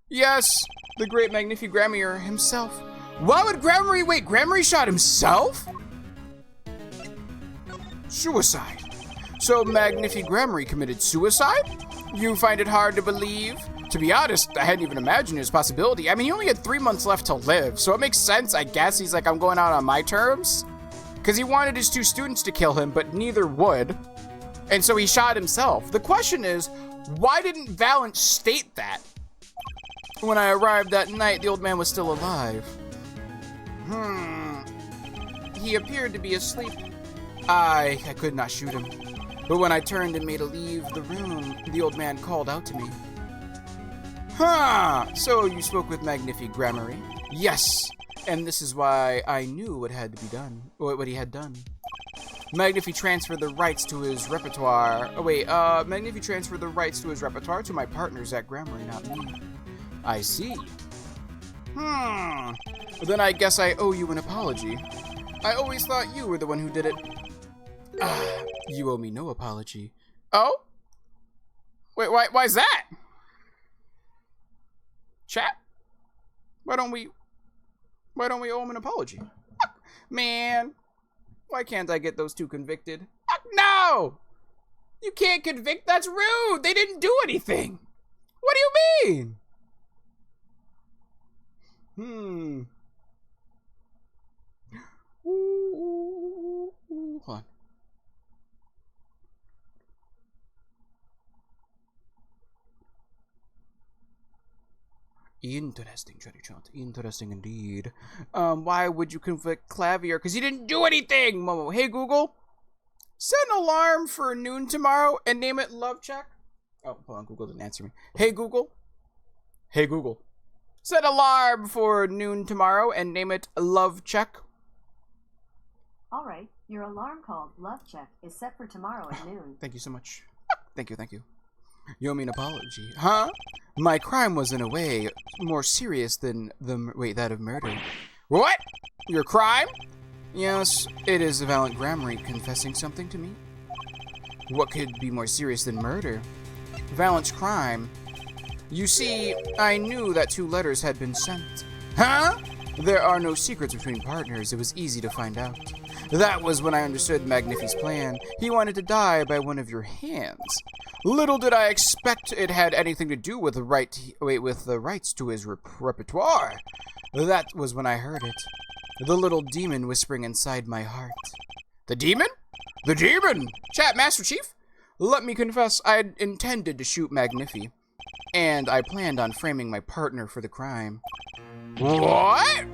Yes, the great Magnifi Grammar himself. Why would Grammary... Wait, Grammary shot himself? Suicide. So Magnifi Grammary committed suicide? You find it hard to believe? To be honest, I hadn't even imagined his possibility. I mean, he only had 3 months left to live, so it makes sense, I guess. He's like, I'm going out on my terms. Because he wanted his 2 students to kill him, but neither would. And so he shot himself. The question is, why didn't Valiant state that? When I arrived that night, the old man was still alive. He appeared to be asleep. I could not shoot him. But when I turned and made to leave the room, the old man called out to me. So you spoke with Magnifi Grammary? Yes, and this is why I knew what had to be done, what he had done. Magnifi transferred the rights to his repertoire. Magnifi transferred the rights to his repertoire to my partners at Grammary, not me. I see. Then I guess I owe you an apology. I always thought you were the one who did it. You owe me no apology. Oh? Wait, why's that? Chat? Why don't we owe him an apology? Man, why can't I get those 2 convicted? No! You can't convict, that's rude! They didn't do anything! What do you mean? Hold on. Interesting, Teddy Chant. Interesting indeed. Why would you convict Clavier? Because he didn't do anything! Momo. Hey, Google. Set an alarm for noon tomorrow and name it Love Check. Oh, hold on. Google didn't answer me. Hey, Google. Hey, Google. Set alarm for noon tomorrow and name it Love Check.
All right. Your alarm called Love Check is set for tomorrow at noon.
Thank you so much. Thank you. You owe me an apology. Huh? My crime was in a way more serious than that of murder. What? Your crime? Yes, it is a Valiant Grammary confessing something to me. What could be more serious than murder? Valiant's crime. You see, I knew that 2 letters had been sent. Huh? There are no secrets between partners. It was easy to find out. That was when I understood Magnifi's plan. He wanted to die by one of your hands. Little did I expect it had anything to do with the rights to his repertoire. That was when I heard it. The little demon whispering inside my heart. The demon? The demon! Chat, Master Chief? Let me confess, I had intended to shoot Magnifi, and I planned on framing my partner for the crime. What?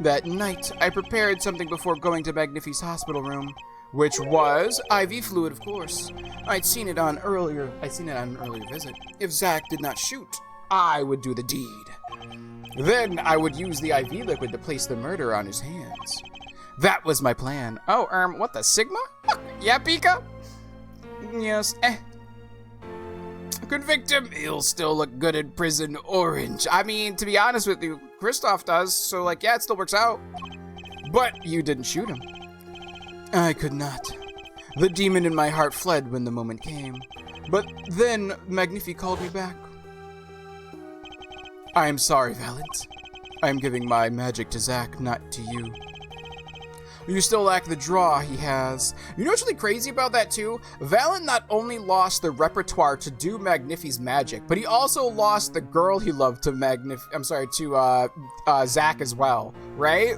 That night, I prepared something before going to Magnifi's hospital room, which was IV fluid, of course. I'd seen it on an earlier visit. If Zach did not shoot, I would do the deed. Then I would use the IV liquid to place the murder on his hands. That was my plan. Oh, what the Sigma? Yeah, Pika? Yes, Convict him, he'll still look good in prison. Orange. I mean, to be honest with you, Kristoff does, so like, yeah, it still works out. But you didn't shoot him. I could not. The demon in my heart fled when the moment came. But then Magnifi called me back. I am sorry, Valent. I am giving my magic to Zach, not to you. You still lack the draw he has. You know what's really crazy about that too? Valent not only lost the repertoire to do Magnifi's magic, but he also lost the girl he loved to Zach as well, right?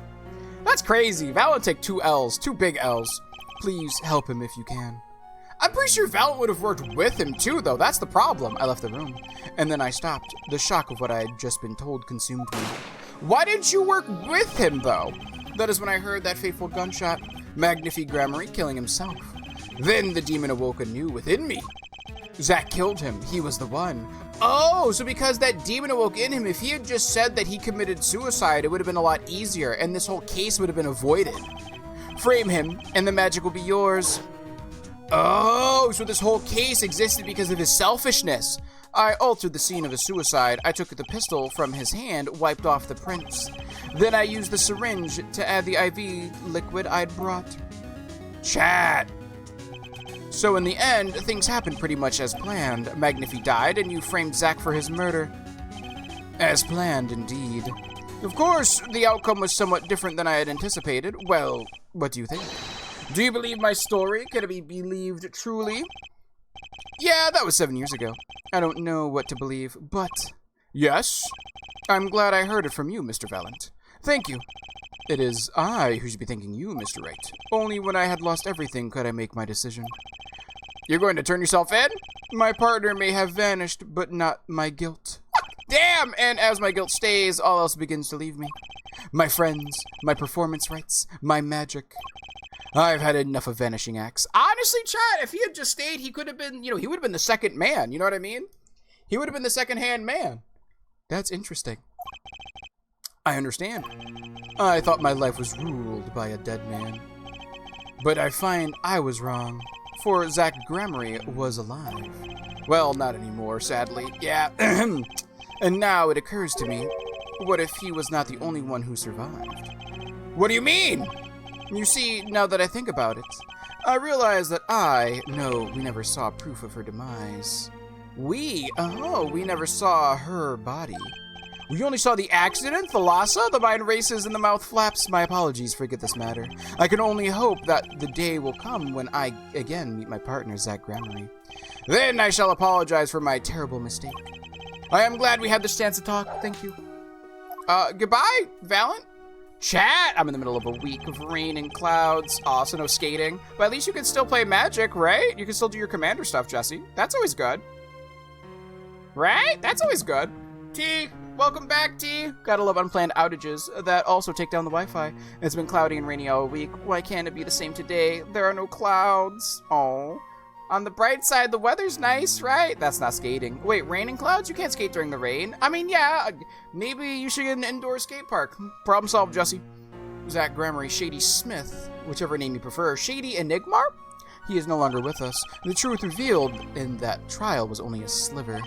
That's crazy. Valent take 2 L's, 2 big L's. Please help him if you can. I'm pretty sure Valent would have worked with him too, though. That's the problem. I left the room, and then I stopped. The shock of what I had just been told consumed me. Why didn't you work with him, though? That is when I heard that fateful gunshot, Magnifi Gramarye killing himself. Then the demon awoke anew within me. Zach killed him. He was the one. Oh, so because that demon awoke in him, if he had just said that he committed suicide, it would have been a lot easier, and this whole case would have been avoided. Frame him, and the magic will be yours. Oh, so this whole case existed because of his selfishness. I altered the scene of his suicide. I took the pistol from his hand, wiped off the prints. Then I used the syringe to add the IV liquid I'd brought. Chat. So in the end, things happened pretty much as planned. Magnifi died, and you framed Zach for his murder. As planned, indeed. Of course, the outcome was somewhat different than I had anticipated. Well, what do you think? Do you believe my story? Can it be believed truly? Yeah, that was 7 years ago. I don't know what to believe, but... Yes? I'm glad I heard it from you, Mr. Valent. Thank you. It is I who should be thanking you, Mr. Wright. Only when I had lost everything could I make my decision. You're going to turn yourself in? My partner may have vanished, but not my guilt. Damn! And as my guilt stays, all else begins to leave me. My friends, my performance rights, my magic. I've had enough of vanishing acts. Honestly, Chad, if he had just stayed, he could have been, he would have been the second man. You know what I mean? He would have been the second-hand man. That's interesting. I understand. I thought my life was ruled by a dead man. But I find I was wrong, for Zach Gramarye was alive. Well, not anymore, sadly. Yeah. And now it occurs to me, what if he was not the only one who survived? What do you mean? You see, now that I think about it, I realize that we never saw proof of her demise. We never saw her body. We only saw the accident, the Lhasa, the mind races, and the mouth flaps. My apologies, forget this matter. I can only hope that the day will come when I again meet my partner, Zach Gramarye. Then I shall apologize for my terrible mistake. I am glad we had this chance to talk. Thank you. Goodbye, Valent. Chat! I'm in the middle of a week of rain and clouds. Also no skating. But at least you can still play Magic, right? You can still do your commander stuff, Jesse. That's always good. Right? That's always good. T, welcome back, T. Gotta love unplanned outages that also take down the Wi-Fi. It's been cloudy and rainy all week. Why can't it be the same today? There are no clouds. Oh. On the bright side, the weather's nice, right? That's not skating. Wait, rain and clouds? You can't skate during the rain. I mean, yeah, maybe you should get an indoor skate park. Problem solved, Jesse. Zach Gramarye, Shady Smith, whichever name you prefer. Shady Enigmar? He is no longer with us. The truth revealed in that trial was only a sliver.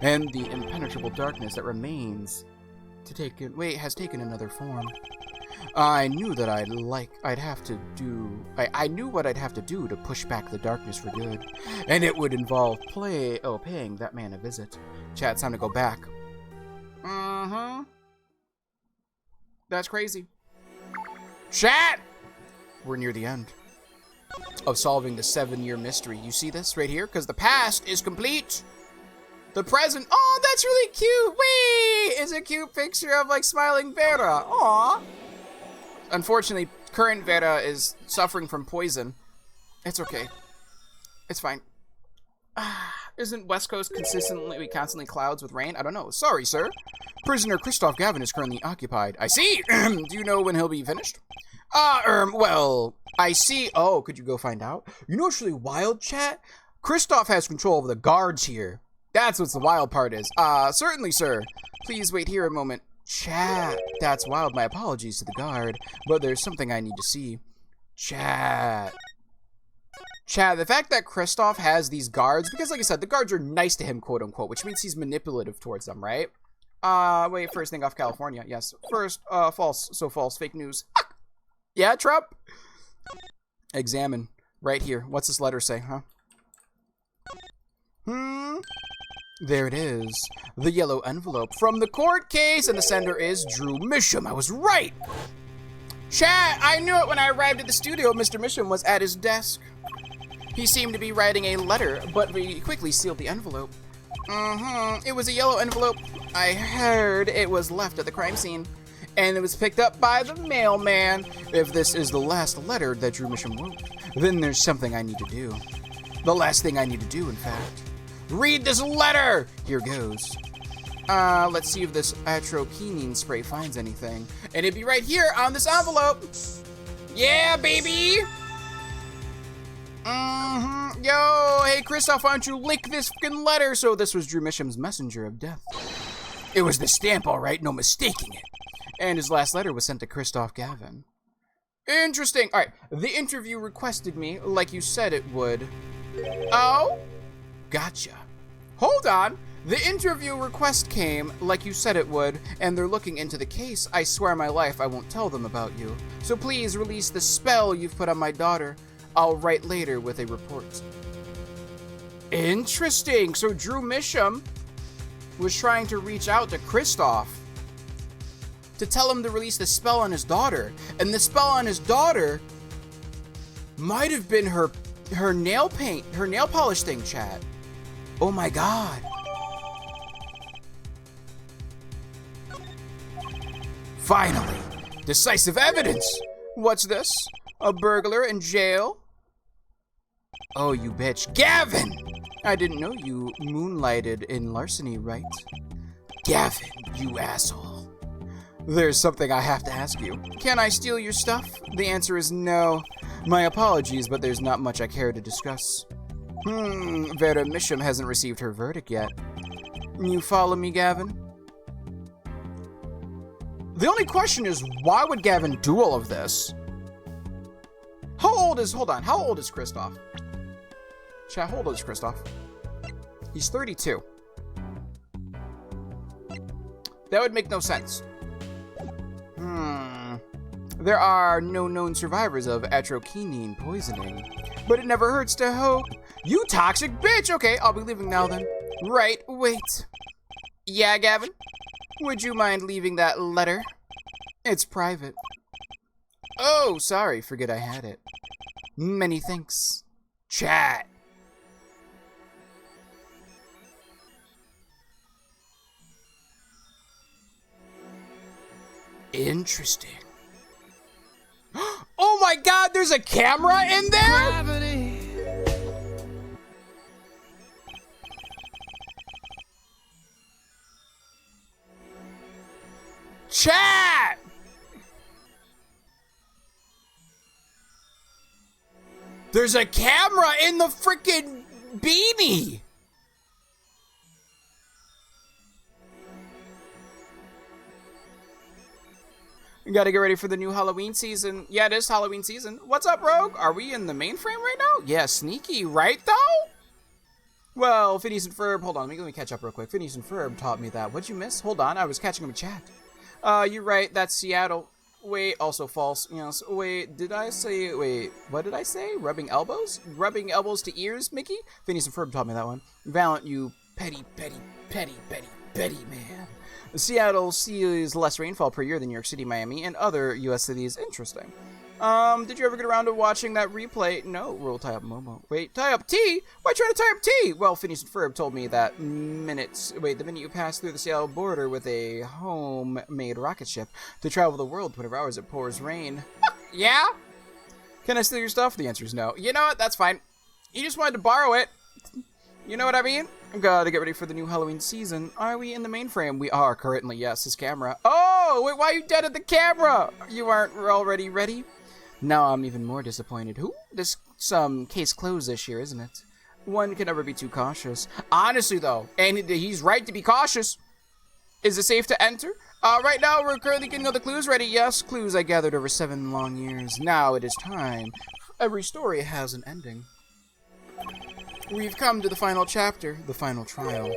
And the impenetrable darkness that remains has taken another form. I knew that I knew what I'd have to do to push back the darkness for good. And it would involve paying that man a visit. Chat, it's time to go back. That's crazy. Chat! We're near the end of solving the 7-year mystery. You see this right here? Because the past is complete. The present, oh, that's really cute. Wait, it's a cute picture of like smiling Vera. Aw. Unfortunately, current Vera is suffering from poison. It's okay. It's fine. Isn't West Coast constantly clouds with rain? I don't know. Sorry, sir. Prisoner Christoph Gavin is currently occupied. I see. Do you know when he'll be finished? Well, I see. Oh, could you go find out? You know what's really wild, chat? Christoph has control over the guards here. That's what the wild part is. Certainly, sir. Please wait here a moment. Chat. That's wild. My apologies to the guard, but there's something I need to see. Chat, the fact that Christoph has these guards, because like I said, the guards are nice to him, quote unquote, which means he's manipulative towards them, right? Wait, first thing off California. Yes. First, false. So false. Fake news. Yeah, Trump? Examine. Right here. What's this letter say, huh? There it is. The yellow envelope from the court case, and the sender is Drew Misham. I was right! Chat, I knew it when I arrived at the studio. Mr. Misham was at his desk. He seemed to be writing a letter, but we quickly sealed the envelope. It was a yellow envelope. I heard it was left at the crime scene, and it was picked up by the mailman. If this is the last letter that Drew Misham wrote, then there's something I need to do. The last thing I need to do, in fact. Read this letter! Here goes. Let's see if this atroquinine spray finds anything. And it'd be right here on this envelope. Yeah, baby! Yo, hey, Christoph, why don't you lick this fucking letter? So this was Drew Misham's messenger of death. It was the stamp, all right, no mistaking it. And his last letter was sent to Christoph Gavin. Interesting. All right, the interview requested me like you said it would. Oh? Gotcha. Hold on. The interview request came like you said it would, and they're looking into the case. I swear my life I won't tell them about you. So please release the spell you've put on my daughter. I'll write later with a report. Interesting. So Drew Misham was trying to reach out to Christoph to tell him to release the spell on his daughter. And the spell on his daughter might have been her nail paint, her nail polish thing, chat. Oh my god. Finally, decisive evidence. What's this? A burglar in jail? Oh, you bitch. Gavin! I didn't know you moonlighted in larceny, right? Gavin, you asshole. There's something I have to ask you. Can I steal your stuff? The answer is no. My apologies, but there's not much I care to discuss. Vera Misham hasn't received her verdict yet. You follow me, Gavin? The only question is, why would Gavin do all of this? Hold on, how old is Christoph? Chat, how old is Christoph? He's 32. That would make no sense. There are no known survivors of atroquinine poisoning, but it never hurts to hope. You toxic bitch! Okay, I'll be leaving now then. Right, wait. Yeah, Gavin? Would you mind leaving that letter? It's private. Oh, sorry, forget I had it. Many thanks. Chat. Interesting. Oh my god, there's a camera in there? Gravity. Chat! There's a camera in the freaking beanie! You gotta get ready for the new Halloween season. Yeah, it is Halloween season. What's up, Rogue? Are we in the mainframe right now? Yeah, sneaky, right, though? Well, Phineas and Ferb, hold on, let me catch up real quick. Phineas and Ferb taught me that. What'd you miss? Hold on, I was catching up in chat. You're right, that's Seattle. Wait, also false. Yes, wait, what did I say? Rubbing elbows? Rubbing elbows to ears, Mickey? Phineas and Ferb taught me that one. Valent, you petty man. Seattle sees less rainfall per year than New York City, Miami, and other U.S. cities. Interesting. Did you ever get around to watching that replay? No, we'll tie up Momo. Wait, tie up T? Why trying to tie up T? Well, Phineas and Ferb told me that the minute you pass through the Seattle border with a homemade rocket ship to travel the world 24 hours it pours rain. Yeah? Can I steal your stuff? The answer is no. You know what? That's fine. You just wanted to borrow it. You know what I mean? Gotta get ready for the new Halloween season. Are we in the mainframe? We are currently, yes, his camera. Oh, wait, why are you dead at the camera? You aren't already ready? Now I'm even more disappointed. This case closed this year, isn't it? One can never be too cautious. Honestly, though, and he's right to be cautious. Is it safe to enter? Right now, we're currently getting all the clues ready. Yes, clues I gathered over 7 long years. Now it is time. Every story has an ending. We've come to the final chapter, the final trial.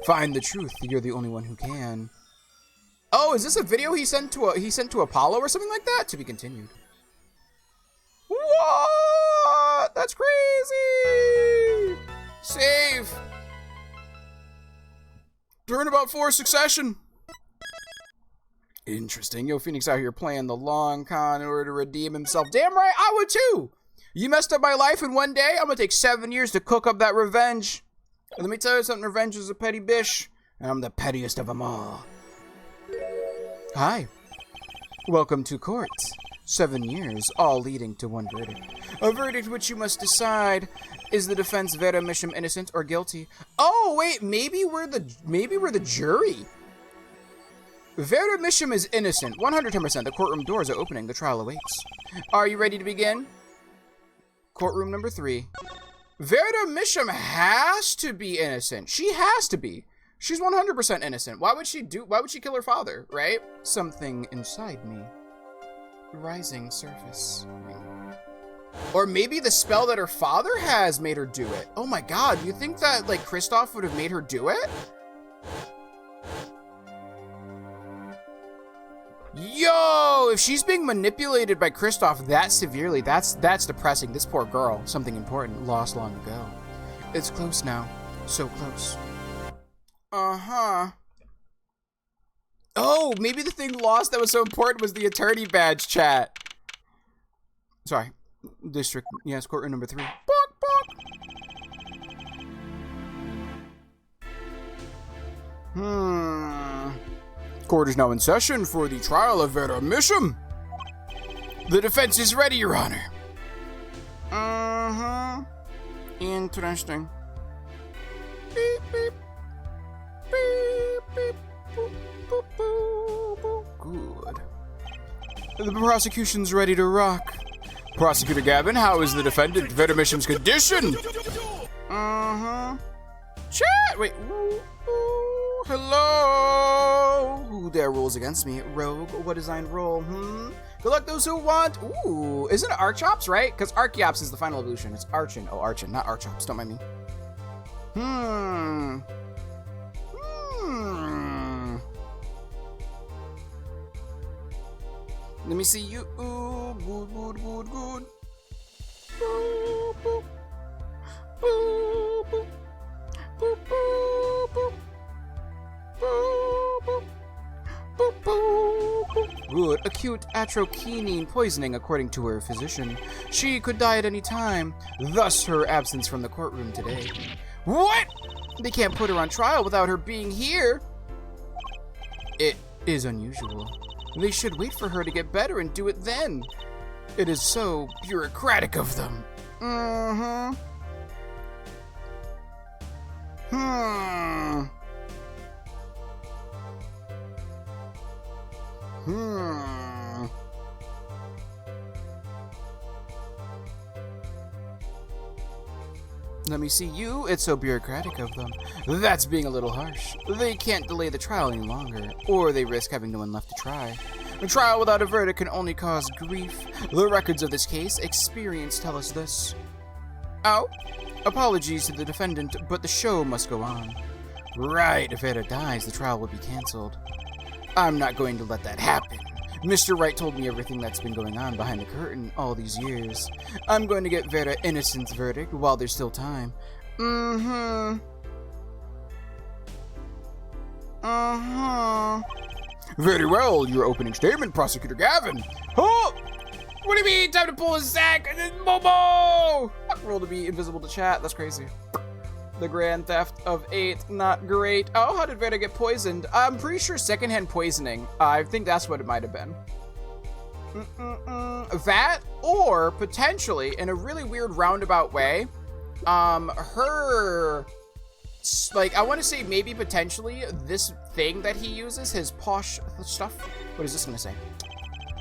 Find the truth. You're the only one who can. Oh, is this a video he sent to Apollo or something like that? To be continued. What? That's crazy. Save. Turnabout 4 succession. Interesting. Yo, Phoenix out here playing the long con in order to redeem himself. Damn right, I would too. You messed up my life in one day. I'm gonna take 7 years to cook up that revenge. And let me tell you something, revenge is a petty bish. And I'm the pettiest of them all. Hi. Welcome to court. 7 years, all leading to one verdict. A verdict which you must decide. Is the defense Vera Misham innocent or guilty? Oh wait, maybe we're the jury. Vera Misham is innocent. 110%. The courtroom doors are opening. The trial awaits. Are you ready to begin? Courtroom number 3. Vera Misham has to be innocent. She has to be. She's 100% innocent. Why would she kill her father, right? Something inside me. Rising surface. Or maybe the spell that her father has made her do it. Oh my god, you think that, like, Kristoff would have made her do it? Yo, if she's being manipulated by Kristoff that severely, that's depressing. This poor girl, something important, lost long ago. It's close now, so close. Uh-huh. Oh, maybe the thing lost that was so important was the attorney badge, chat. Sorry. District, yes, courtroom number 3. Court is now in session for the trial of Vera Misham. The defense is ready, Your Honor. Interesting. Beep, beep. Beep, beep. Boop, boop, boop, boop. Good. The prosecution's ready to rock. Prosecutor Gavin, how is the defendant Vera Misham's condition? Chat! Wait. Ooh, hello! Ooh, there are rules against me. Rogue, what designed role? Good luck those who want. Ooh, isn't it Archops, right? Because Archeops is the final evolution. It's Archon. Oh, Archon, not Archops. Don't mind me. Let me see you. Ooh, good, good, good, good. Boop, boop. Boop, boop. Boop, boop, boop. Boop, boop. Boop, boop, boop. Good. Acute atroquinine poisoning, according to her physician. She could die at any time, thus her absence from the courtroom today. What? They can't put her on trial without her being here. It is unusual. They should wait for her to get better and do it then. It is so bureaucratic of them. Let me see you. It's so bureaucratic of them. That's being a little harsh. They can't delay the trial any longer, or they risk having no one left to try. A trial without a verdict can only cause grief. The records of this case, experience tell us this. Oh, apologies to the defendant, but the show must go on. Right, if Vera dies, the trial will be cancelled. I'm not going to let that happen. Mr. Wright told me everything that's been going on behind the curtain all these years. I'm going to get Vera innocence verdict while there's still time. Very well, your opening statement, Prosecutor Gavin. Oh! What do you mean? Time to pull a sack and then Momo! Roll to be invisible to chat. That's crazy. The Grand Theft of 8, not great. Oh, how did Vera get poisoned? I'm pretty sure secondhand poisoning. I think that's what it might have been. That, or potentially, in a really weird roundabout way, her like, I want to say maybe potentially this thing that he uses, his posh stuff. What is this going to say?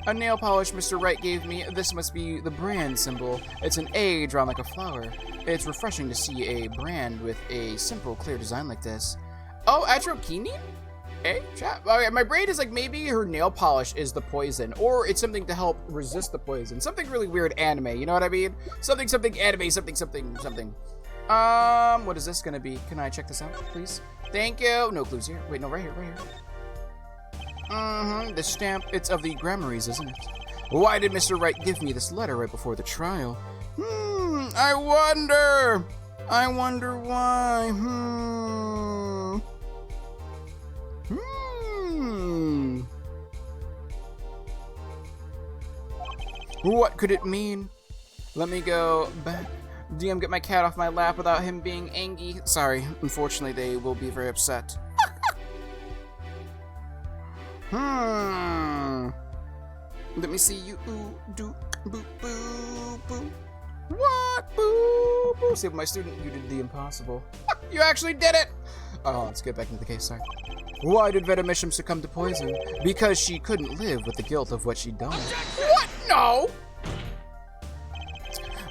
A nail polish Mr. Wright gave me. This must be the brand symbol. It's an A drawn like a flower. It's refreshing to see a brand with a simple, clear design like this. Oh, atrochinine? Hey, chat. Okay, my brain is like maybe her nail polish is the poison, or it's something to help resist the poison. Something really weird anime, you know what I mean? Something anime, something. What is this gonna be? Can I check this out, please? Thank you. No clues here. Wait, no, right here. The stamp, it's of the Grammarys, isn't it? Why did Mr. Wright give me this letter right before the trial? I wonder why. What could it mean? Let me go back. DM, get my cat off my lap without him being angry. Sorry, unfortunately they will be very upset. Let me see you. Ooh, do, boo, boo, boo. What? Boo, boo. Save my student, you did the impossible. You actually did it! Oh, let's get back into the case, sorry. Why did Venomisham succumb to poison? Because she couldn't live with the guilt of what she'd done. What? No!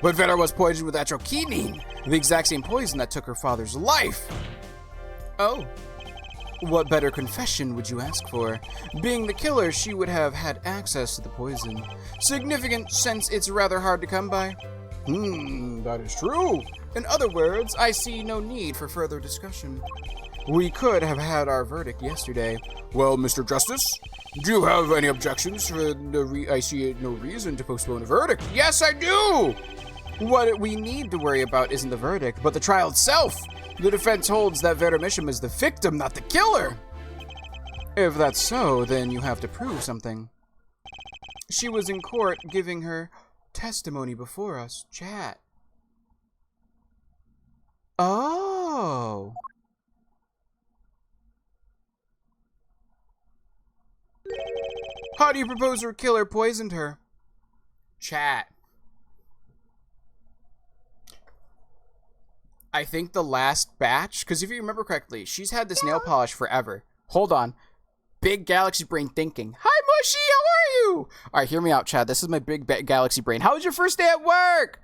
But Vera was poisoned with atrochinine, the exact same poison that took her father's life. Oh. What better confession would you ask for? Being the killer, she would have had access to the poison. Significant, since it's rather hard to come by. That is true. In other words, I see no need for further discussion. We could have had our verdict yesterday. Well, Mr. Justice, do you have any objections? I see no reason to postpone a verdict. Yes, I do! What we need to worry about isn't the verdict, but the trial itself. The defense holds that Venomisham is the victim, not the killer. If that's so, then you have to prove something. She was in court giving her testimony before us. Chat. Oh. How do you propose her killer poisoned her? Chat. I think the last batch, because if you remember correctly, she's had this nail polish forever. Hold on. Big galaxy brain thinking. Hi, Mushy, how are you? All right, hear me out, Chad. This is my big galaxy brain. How was your first day at work?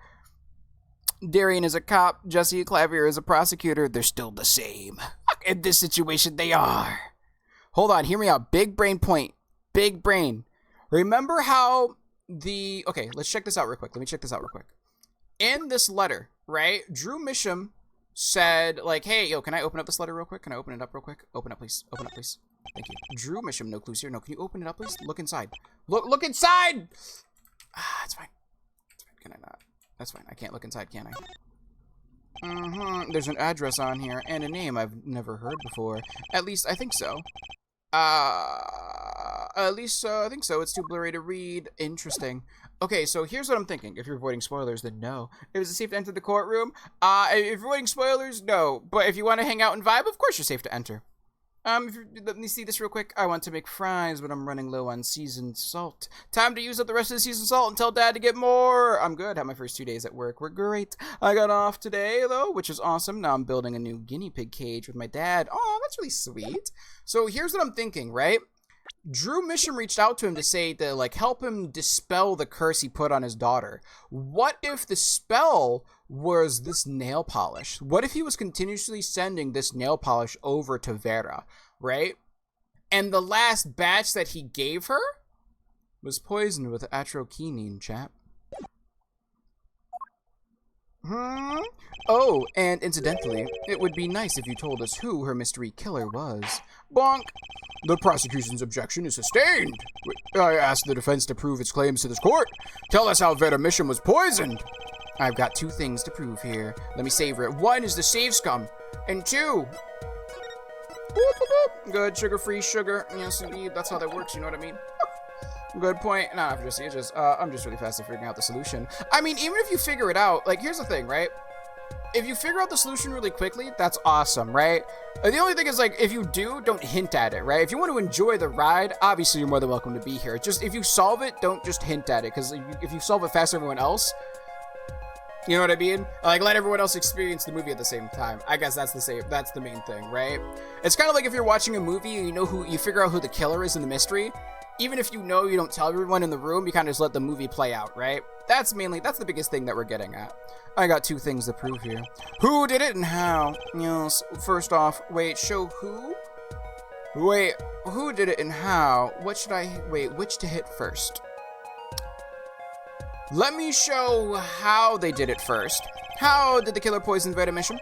Darian is a cop. Jesse Clavier is a prosecutor. They're still the same. In this situation, they are. Hold on, hear me out. Big brain point. Big brain. Remember how okay, let's check this out real quick. Let me check this out real quick. In this letter, right, Drew Misham said, like, hey, yo, can I open up this letter real quick? Can I open it up real quick? Open up, please. Open up, please. Thank you. Drew Misham, no clues here. No, can you open it up, please? Look inside. Look inside! It's fine. It's fine. Can I not? That's fine. I can't look inside, can I? There's an address on here and a name I've never heard before. At least, I think so. I think so. It's too blurry to read. Interesting. Okay, so here's what I'm thinking. If you're avoiding spoilers, then no. Is it safe to enter the courtroom? If you're avoiding spoilers, no. But if you want to hang out and vibe, of course you're safe to enter. Let me see this real quick. I want to make fries, but I'm running low on seasoned salt. Time to use up the rest of the seasoned salt and tell Dad to get more. I'm good. Had my first 2 days at work were great. I got off today, though, which is awesome. Now I'm building a new guinea pig cage with my dad. Oh, that's really sweet. So here's what I'm thinking, right? Drew Misham reached out to him to say to, like, help him dispel the curse he put on his daughter. What if the spell was this nail polish? What if he was continuously sending this nail polish over to Vera, right? And the last batch that he gave her was poisoned with atrochinine, chap. Oh, and incidentally, it would be nice if you told us who her mystery killer was. Bonk! The prosecution's objection is sustained. I asked the defense to prove its claims to this court. Tell us how Venomisham was poisoned. I've got 2 things to prove here. Let me savor it. 1 is the save scum, and 2... Good, sugar-free sugar. Yes, indeed. That's how that works, you know what I mean? Good point. No, not for just I'm just really fast at figuring out the solution. I mean, even if you figure it out, like, here's the thing, right? If you figure out the solution really quickly, that's awesome, right? The only thing is, like, if you do, don't hint at it, right? If you want to enjoy the ride, obviously you're more than welcome to be here. Just, if you solve it, don't just hint at it, because if you solve it faster than everyone else, You know what I mean? Like, let everyone else experience the movie at the same time. I guess that's the main thing, right? It's kind of like if you're watching a movie and you figure out who the killer is in the mystery. Even if you know, you don't tell everyone in the room, you kind of just let the movie play out, right? That's the biggest thing that we're getting at. I got 2 things to prove here. Who did it and how? Yes, first off, wait, show who? Wait, who did it and how? Which to hit first? Let me show how they did it first. How did the killer poison Vera Mission?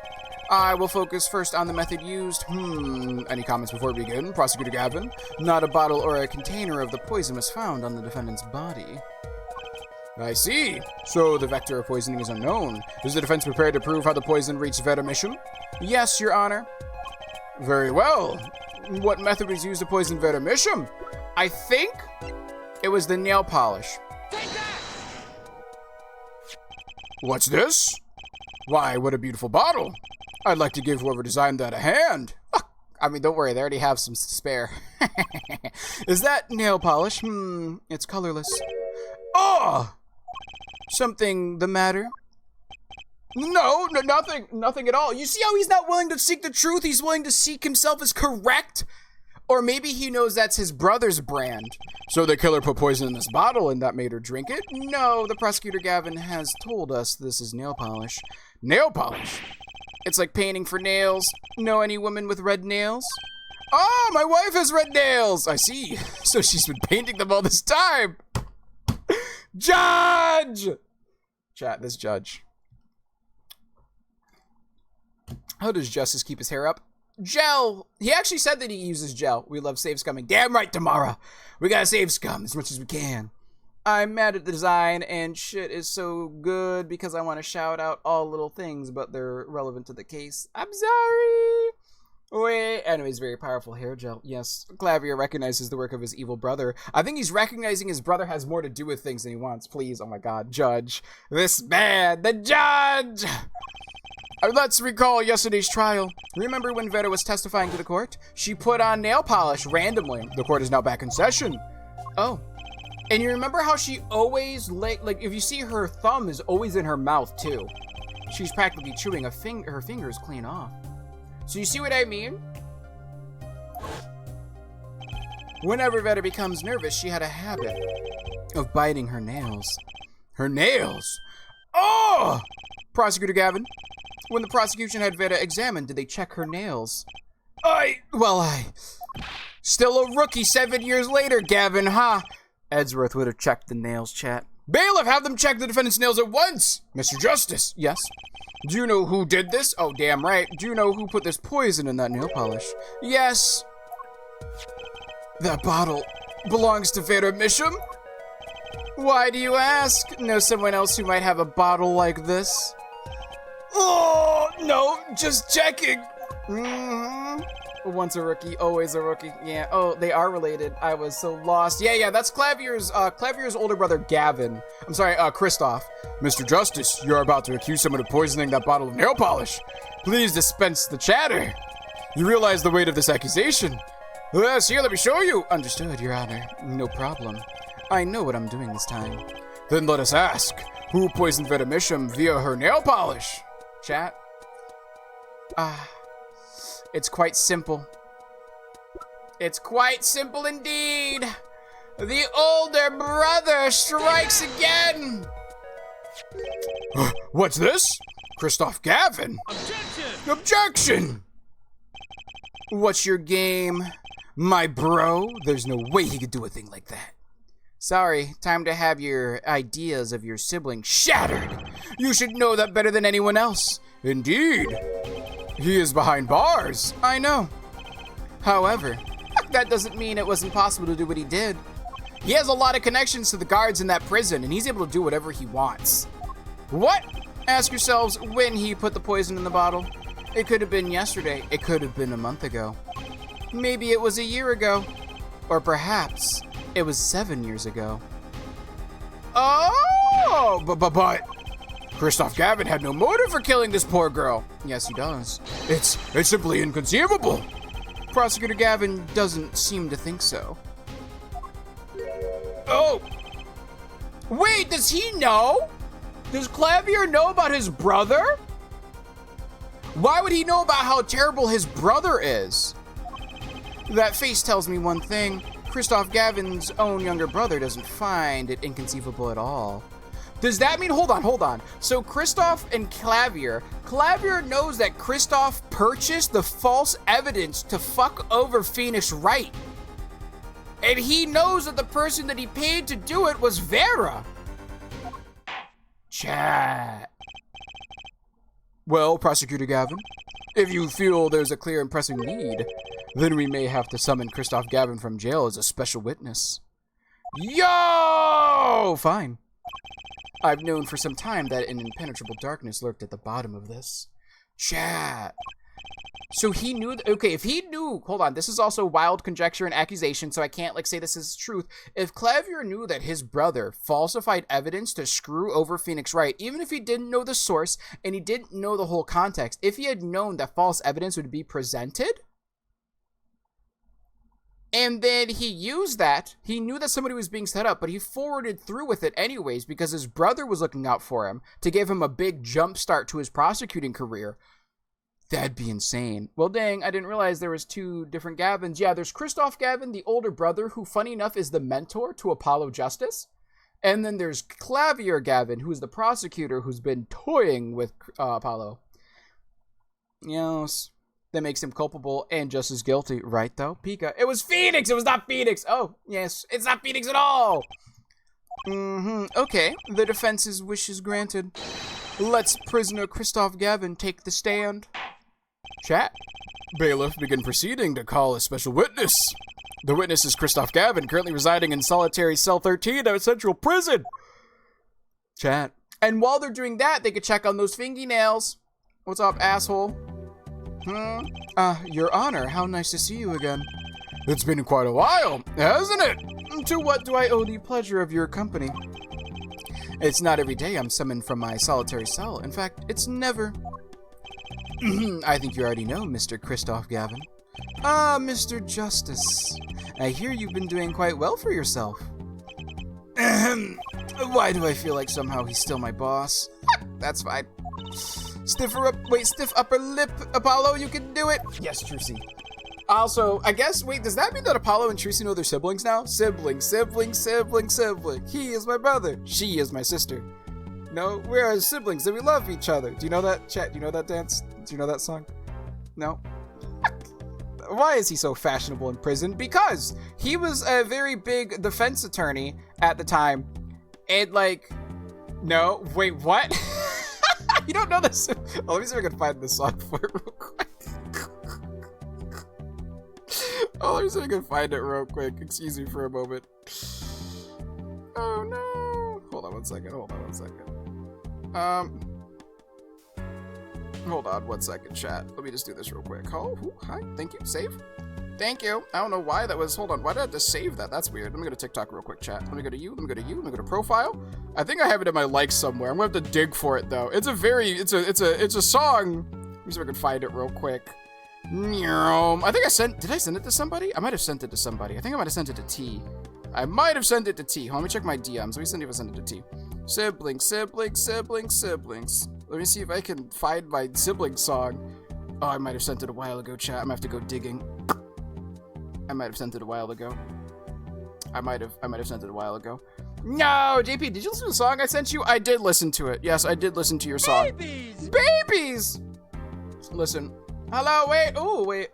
I will focus first on the method used. Any comments before we begin? Prosecutor Gavin? Not a bottle or a container of the poison was found on the defendant's body. I see. So the vector of poisoning is unknown. Is the defense prepared to prove how the poison reached Vera Mission? Yes, Your Honor. Very well. What method was used to poison Vera Mission? I think it was the nail polish. Take that! What's this? Why, what a beautiful bottle. I'd like to give whoever designed that a hand. I mean, don't worry, they already have some to spare. Is that nail polish? It's colorless. Oh! Something the matter? No, nothing at all. You see how he's not willing to seek the truth? He's willing to seek himself as correct? Or maybe he knows that's his brother's brand. So the killer put poison in this bottle and that made her drink it? No, the prosecutor Gavin has told us this is nail polish. Nail polish? It's like painting for nails. Know any woman with red nails? Oh, my wife has red nails! I see. So she's been painting them all this time. Judge! Chat, this judge. How does Justice keep his hair up? Gel! He actually said that he uses gel. We love Save Scumming. Damn right, Tamara! We gotta save scum as much as we can. I'm mad at the design, and shit is so good because I want to shout out all little things, but they're relevant to the case. I'm sorry! Wait, anyways, very powerful hair gel. Yes, Clavier recognizes the work of his evil brother. I think he's recognizing his brother has more to do with things than he wants. Please, oh my god, Judge. This man, the judge! Let's recall yesterday's trial. Remember when Vera was testifying to the court? She put on nail polish randomly. The court is now back in session. Oh. And you remember how she always, like if you see her thumb is always in her mouth too. She's practically chewing her fingers clean off. So you see what I mean? Whenever Vera becomes nervous, she had a habit of biting her nails. Her nails? Oh! Prosecutor Gavin, when the prosecution had Vera examined, did they check her nails? Still a rookie 7 years later, Gavin, huh? Edsworth would have checked the nails, chat. Bailiff, have them check the defendant's nails at once! Mr. Justice, yes? Do you know who did this? Oh, damn right. Do you know who put this poison in that nail polish? Yes. That bottle belongs to Vera Misham? Why do you ask? Know someone else who might have a bottle like this? Oh, no, just checking. Once a rookie, always a rookie. Yeah, oh, they are related. I was so lost. Yeah, that's Clavier's older brother, Gavin. I'm sorry, Christoph. Mr. Justice, you're about to accuse someone of poisoning that bottle of nail polish. Please dispense the chatter. You realize the weight of this accusation? Yes, here, let me show you. Understood, Your Honor. No problem. I know what I'm doing this time. Then let us ask, who poisoned Vera Misham via her nail polish? Chat? It's quite simple. It's quite simple indeed. The older brother strikes again. What's this? Christoph Gavin. Objection! What's your game, my bro? There's no way he could do a thing like that. Sorry, time to have your ideas of your sibling shattered. You should know that better than anyone else. Indeed. He is behind bars. I know. However, that doesn't mean it wasn't possible to do what he did. He has a lot of connections to the guards in that prison, and he's able to do whatever he wants. What? Ask yourselves when he put the poison in the bottle. It could have been yesterday. It could have been a month ago. Maybe it was a year ago. Or perhaps it was 7 years ago. Oh, but Christoph Gavin had no motive for killing this poor girl. Yes, he does. It's simply inconceivable. Prosecutor Gavin doesn't seem to think so. Oh! Wait, does he know? Does Clavier know about his brother? Why would he know about how terrible his brother is? That face tells me one thing. Christoph Gavin's own younger brother doesn't find it inconceivable at all. Does that mean, hold on. So Christoph and Clavier knows that Christoph purchased the false evidence to fuck over Phoenix Wright. And he knows that the person that he paid to do it was Vera. Chat. Well, Prosecutor Gavin, if you feel there's a clear and pressing need, then we may have to summon Christoph Gavin from jail as a special witness. Yo! Fine. I've known for some time that an impenetrable darkness lurked at the bottom of this. Chat. So he knew, okay, if he knew, hold on, this is also wild conjecture and accusation, so I can't, like, say this is truth. If Clavier knew that his brother falsified evidence to screw over Phoenix Wright, even if he didn't know the source and he didn't know the whole context, if he had known that false evidence would be presented, and then he used that, he knew that somebody was being set up, but he forwarded through with it anyways because his brother was looking out for him to give him a big jump start to his prosecuting career. That'd be insane. Well, dang, I didn't realize there was two different Gavins. Yeah, there's Christoph Gavin, the older brother, who, funny enough, is the mentor to Apollo Justice. And then there's Clavier Gavin, who's the prosecutor who's been toying with Apollo. Yes, that makes him culpable and just as guilty, right, though? Pika, it was Phoenix! It was not Phoenix! Oh, yes, it's not Phoenix at all! Okay, the defense's wish is granted. Let's prisoner Christoph Gavin take the stand. Chat. Bailiff, begin proceeding to call a special witness. The witness is Christoph Gavin, currently residing in solitary cell 13 at Central Prison. Chat. And while they're doing that, they could check on those fingernails. What's up, asshole? Your Honor, how nice to see you again. It's been quite a while, hasn't it? To what do I owe the pleasure of your company? It's not every day I'm summoned from my solitary cell. In fact, it's never. I think you already know, Mr. Christoph Gavin. Mr. Justice. I hear you've been doing quite well for yourself. Why do I feel like somehow he's still my boss? That's fine. Stiff upper lip, Apollo, you can do it. Yes, Trucy. Also, I guess, wait, does that mean that Apollo and Trucy know they're siblings now? Sibling. He is my brother. She is my sister. No, we are siblings and we love each other. Do you know that, chat? Do you know that dance? Do you know that song? No? Why is he so fashionable in prison? Because he was a very big defense attorney at the time. And like, no, wait, what? You don't know this? Oh, let me see if I can find this song for it real quick. Oh, let me see if I can find it real quick. Excuse me for a moment. Oh no. Hold on one second. Hold on one second, chat. Let me just do this real quick. Oh, hi. Thank you. Save. Thank you. I don't know why that was. Hold on. Why did I have to save that? That's weird. Let me go to TikTok real quick, chat. Let me go to you. Let me go to you. Let me go to profile. I think I have it in my likes somewhere. I'm gonna have to dig for it though. It's a song. Let me see if I can find it real quick. I think did I send it to somebody? I might have sent it to somebody. I think I might have sent it to T. I might have sent it to T. Let me check my DMs. Let me see if I sent it to T. Siblings. Let me see if I can find my sibling song. Oh, I might have sent it a while ago, chat. I'm gonna have to go digging. I might have sent it a while ago. I might have sent it a while ago. No, JP, did you listen to the song I sent you? I did listen to it. Yes, I did listen to your song. Babies! Listen. Hello, wait.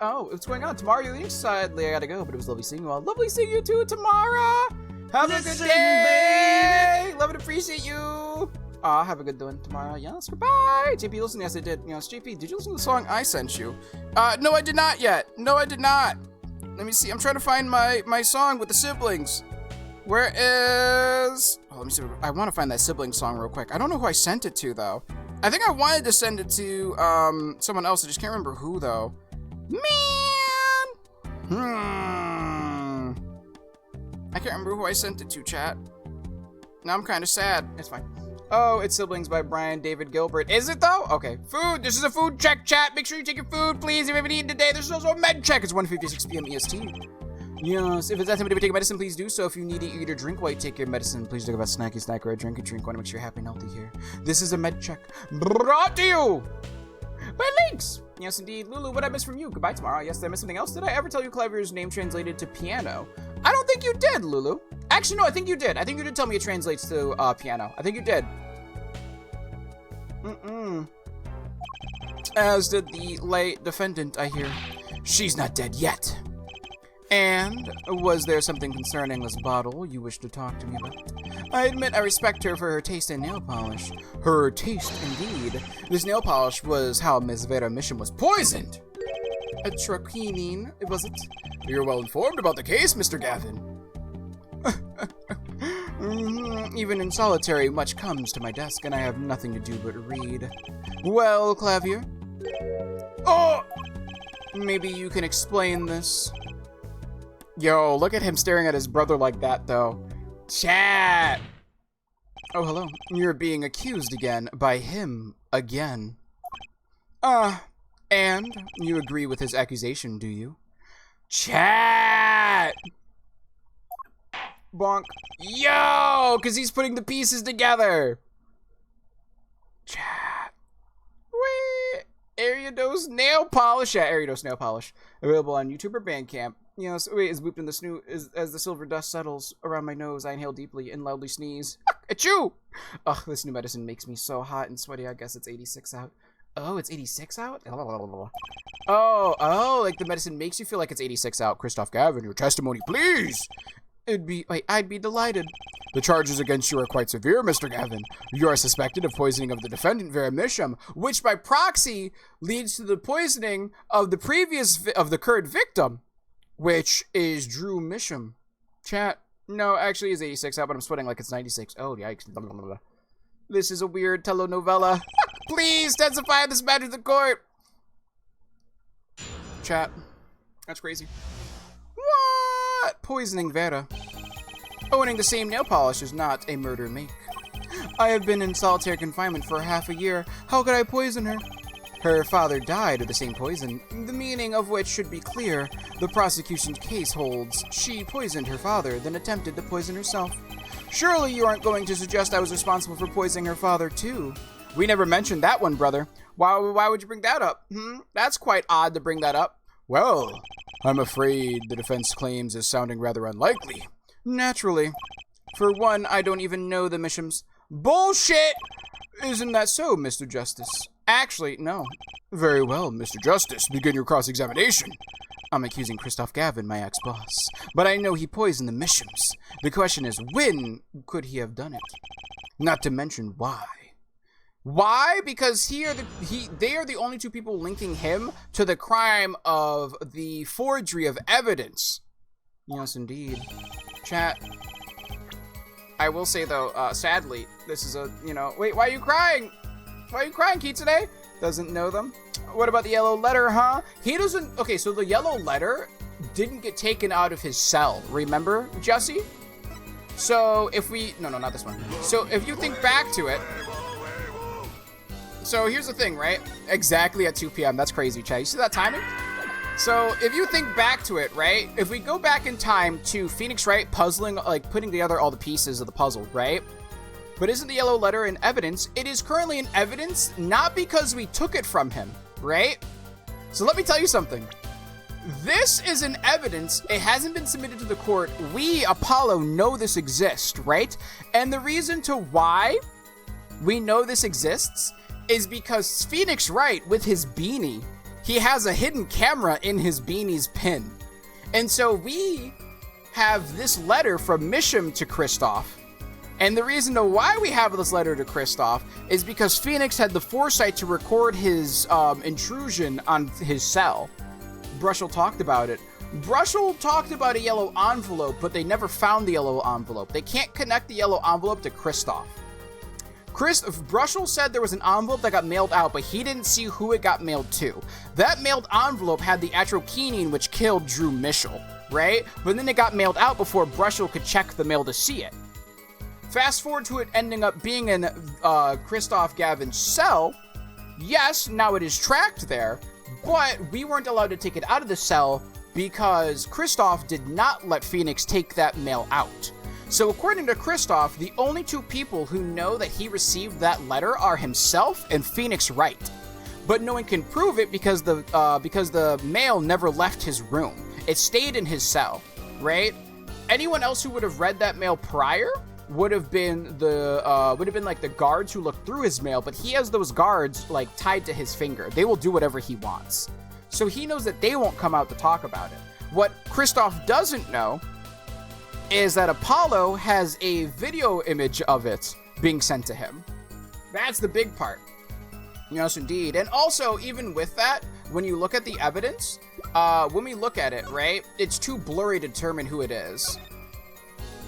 Oh, what's going on? Tamara, you leave? Sadly, I gotta go, but it was lovely seeing you all. Lovely seeing you too, Tamara! Have a good day! Love and appreciate you! Have a good one tomorrow. Yes, goodbye! JP, listen, yes, I did. Yes, JP, did you listen to the song I sent you? No, I did not yet. No, I did not. Let me see. I'm trying to find my song with the siblings. Where is... Oh, let me see. I want to find that sibling song real quick. I don't know who I sent it to, though. I think I wanted to send it to, someone else. I just can't remember who, though. Man! I can't remember who I sent it to, chat. Now I'm kind of sad. It's fine. Oh, it's Siblings by Brian David Gilbert. Is it, though? Okay. Food. This is a food check, chat. Make sure you take your food, please. If you haven't eaten today, there's also a med check. It's 1:56 p.m. EST. Yes, if it's that time to take medicine, please do so. If you need to eat or drink while you take your medicine, please think about snacky snack or a drink. Want to make sure you're happy and healthy here. This is a med check brought to you by Links. Yes, indeed. Lulu, what I miss from you? Goodbye tomorrow. Yes, did I miss something else? Did I ever tell you Clever's name translated to piano? I don't think you did, Lulu. Actually, no, I think you did. I think you did tell me it translates to piano. I think you did. As did the late defendant, I hear. She's not dead yet. And was there something concerning this bottle you wish to talk to me about? I admit I respect her for her taste in nail polish. Her taste, indeed. This nail polish was how Miss Vera Misham was poisoned. A troquinine, was it? You're well informed about the case, Mr. Gavin. Even in solitary, much comes to my desk, and I have nothing to do but read. Well, Clavier? Oh! Maybe you can explain this. Yo, look at him staring at his brother like that, though. Chat! Oh, hello. You're being accused again by him again. And you agree with his accusation, do you? Chat! Bonk. Yo! Because he's putting the pieces together. Chat. Wait. Ariados nail polish. Yeah, Ariados nail polish. Available on YouTube or Bandcamp. You know, wait, is whooped in the as the silver dust settles around my nose, I inhale deeply and loudly sneeze. Achoo! Ugh, this new medicine makes me so hot and sweaty. I guess it's 86 out. Oh, it's 86 out? Oh, like the medicine makes you feel like it's 86 out. Christoph Gavin, your testimony, please! I'd be delighted. The charges against you are quite severe, Mr. Gavin. You are suspected of poisoning of the defendant, Vera Misham, which by proxy leads to the poisoning of the current victim, which is Drew Misham. Chat. No, actually it's 86 out, but I'm sweating like it's 96. Oh, yikes. This is a weird telenovela. Please testify this matter to the court. Chat. That's crazy. What? Poisoning Vera. Owning the same nail polish is not a murder make. I have been in solitary confinement for half a year. How could I poison her? Her father died of the same poison, the meaning of which should be clear. The prosecution's case holds she poisoned her father, then attempted to poison herself. Surely you aren't going to suggest I was responsible for poisoning her father, too? We never mentioned that one, brother. Why would you bring that up? That's quite odd to bring that up. Well, I'm afraid the defense claims is sounding rather unlikely. Naturally. For one, I don't even know the Mishams. Bullshit! Isn't that so, Mr. Justice? Actually, no. Very well, Mr. Justice, begin your cross-examination. I'm accusing Christoph Gavin, my ex-boss, but I know he poisoned the Mishams. The question is, when could he have done it? Not to mention why. Why? Because they are the only two people linking him to the crime of the forgery of evidence. Yes, indeed. Chat. I will say, though, sadly, this is a, wait, why are you crying? Why are you crying, Kitsune? Doesn't know them. What about the yellow letter, huh? He doesn't, okay, so the yellow letter didn't get taken out of his cell, remember, Jesse? So if no, not this one. So if you think back to it, so here's the thing, right? Exactly at 2 p.m. That's crazy, Chad. You see that timing? So if you think back to it, right? If we go back in time to Phoenix Wright puzzling, like putting together all the pieces of the puzzle, right? But isn't the yellow letter in evidence? It is currently in evidence, not because we took it from him, right? So let me tell you something. This is in evidence. It hasn't been submitted to the court. We, Apollo, know this exists, right? And the reason to why we know this exists is because Phoenix Wright, with his beanie, he has a hidden camera in his beanie's pin. And so we have this letter from Misham to Christoph. And the reason to why we have this letter to Christoph is because Phoenix had the foresight to record his intrusion on his cell. Brushel talked about it. Brushel talked about a yellow envelope, but they never found the yellow envelope. They can't connect the yellow envelope to Christoph. Brushel said there was an envelope that got mailed out, but he didn't see who it got mailed to. That mailed envelope had the atrokinine, which killed Drew Mitchell, right? But then it got mailed out before Brushel could check the mail to see it. Fast forward to it ending up being in Christoph Gavin's cell. Yes, now it is tracked there, but we weren't allowed to take it out of the cell because Kristoff did not let Phoenix take that mail out. So according to Kristoff, the only two people who know that he received that letter are himself and Phoenix Wright. But no one can prove it because the mail never left his room. It stayed in his cell, right? Anyone else who would have read that mail prior would have been like the guards who looked through his mail, but he has those guards like tied to his finger. They will do whatever he wants. So he knows that they won't come out to talk about it. What Kristoff doesn't know is that Apollo has a video image of it being sent to him. That's the big part. Yes, indeed. And also, even with that, when you look at the evidence, when we look at it, right, it's too blurry to determine who it is.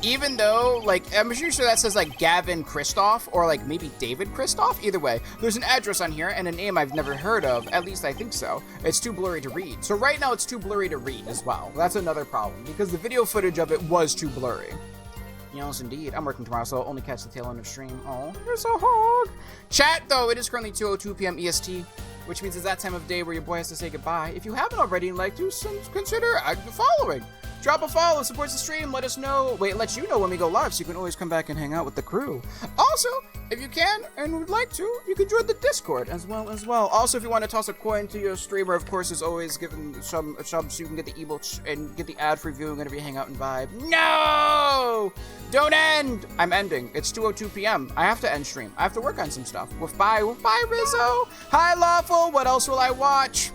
Even though, like, I'm pretty sure that says, like, Gavin Kristoff or, like, maybe David Kristoff. Either way, there's an address on here and a name I've never heard of. At least I think so. It's too blurry to read. So right now, it's too blurry to read as well. That's another problem because the video footage of it was too blurry. Yes, indeed. I'm working tomorrow, so I'll only catch the tail end of stream. Oh, you're so hog. Chat, though, it is currently 2:02 p.m. EST, which means it's that time of day where your boy has to say goodbye. If you haven't already and like to, consider following. Drop a follow, supports the stream, let us know. Wait, it lets you know when we go live, so you can always come back and hang out with the crew. Also, if you can and would like to, you can join the Discord as well. Also, if you want to toss a coin to your streamer, of course, as always, giving some subs so you can get the emotes and get the ad-free viewing whenever you hang out and vibe. No! Don't end! I'm ending. It's 2:02 p.m. I have to end stream. I have to work on some stuff. Bye, Rizzo. Hi, Lawful. What else will I watch?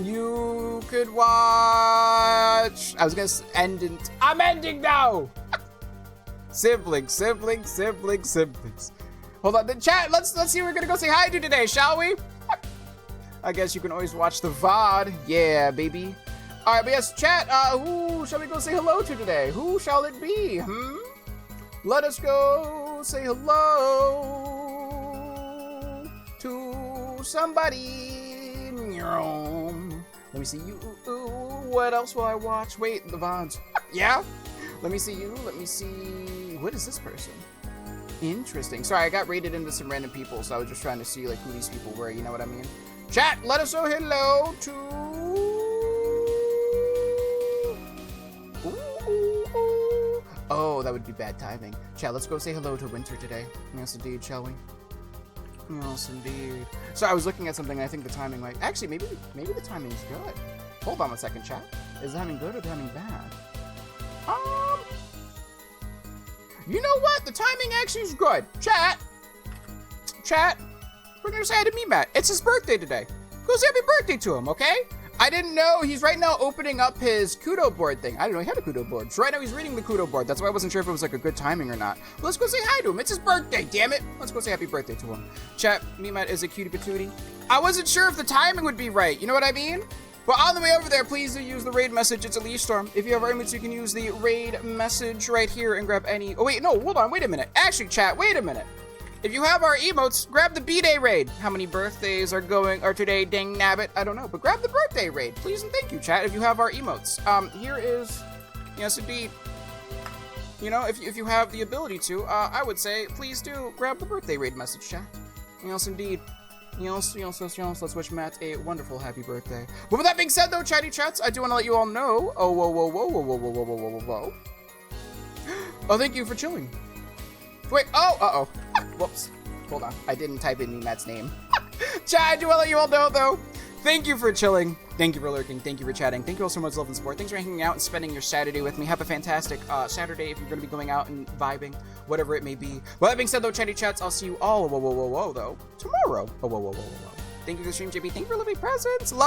You could watch. I was gonna end in. I'm ending now. Siblings. Hold on, the chat. Let's see. Who we're gonna go say hi to today, shall we? I guess you can always watch the VOD. Yeah, baby. All right, but yes, chat. Who shall we go say hello to today? Who shall it be? Let us go say hello to somebody. Let me see you. What else will I watch? Wait, the VODs. Yeah? Let me see you. Let me see. What is this person? Interesting. Sorry, I got raided into some random people, so I was just trying to see like who these people were. You know what I mean? Chat, let us say hello to. Oh, that would be bad timing. Chat, let's go say hello to Winter today. Yes, indeed, shall we? Yes, indeed. So I was looking at something, and I think the timing might... Actually, maybe the timing's good. Hold on a second, chat. Is the timing good or the timing bad? You know what? The timing actually is good. Chat, we're gonna say hi to me, Matt. It's his birthday today. Go say happy birthday to him, okay? I didn't know he's right now opening up his Kudo board thing. I didn't know he had a Kudo board. So right now he's reading the Kudo board. That's why I wasn't sure if it was like a good timing or not. But let's go say hi to him. It's his birthday, damn it. Let's go say happy birthday to him. Chat, Memat is a cutie patootie. I wasn't sure if the timing would be right. You know what I mean? But on the way over there, please do use the raid message. It's a Leaf Storm. If you have our emotes, you can use the raid message right here and grab any. Oh, wait, no, hold on. Wait a minute. Actually, chat, wait a minute. If you have our emotes, grab the B-Day raid. How many birthdays are today, dang nabbit? I don't know, but grab the birthday raid. Please and thank you, chat, if you have our emotes. Here is, yes, indeed. You know, if you have the ability to, I would say, please do grab the birthday raid message, chat. Yes, indeed. Yes, let's wish Matt a wonderful happy birthday. But with that being said, though, chatty chats, I do want to let you all know. Oh, whoa. Oh, thank you for chilling. Wait, uh-oh. Whoops. Hold on. I didn't type in Matt's name. Chat, I do want to let you all know, though. Thank you for chilling. Thank you for lurking. Thank you for chatting. Thank you all so much, love and support. Thanks for hanging out and spending your Saturday with me. Have a fantastic Saturday if you're going to be going out and vibing, whatever it may be. Well, that being said, though, chatty chats, I'll see you all, though, tomorrow. Thank you for the stream, JP. Thank you for living presents. Love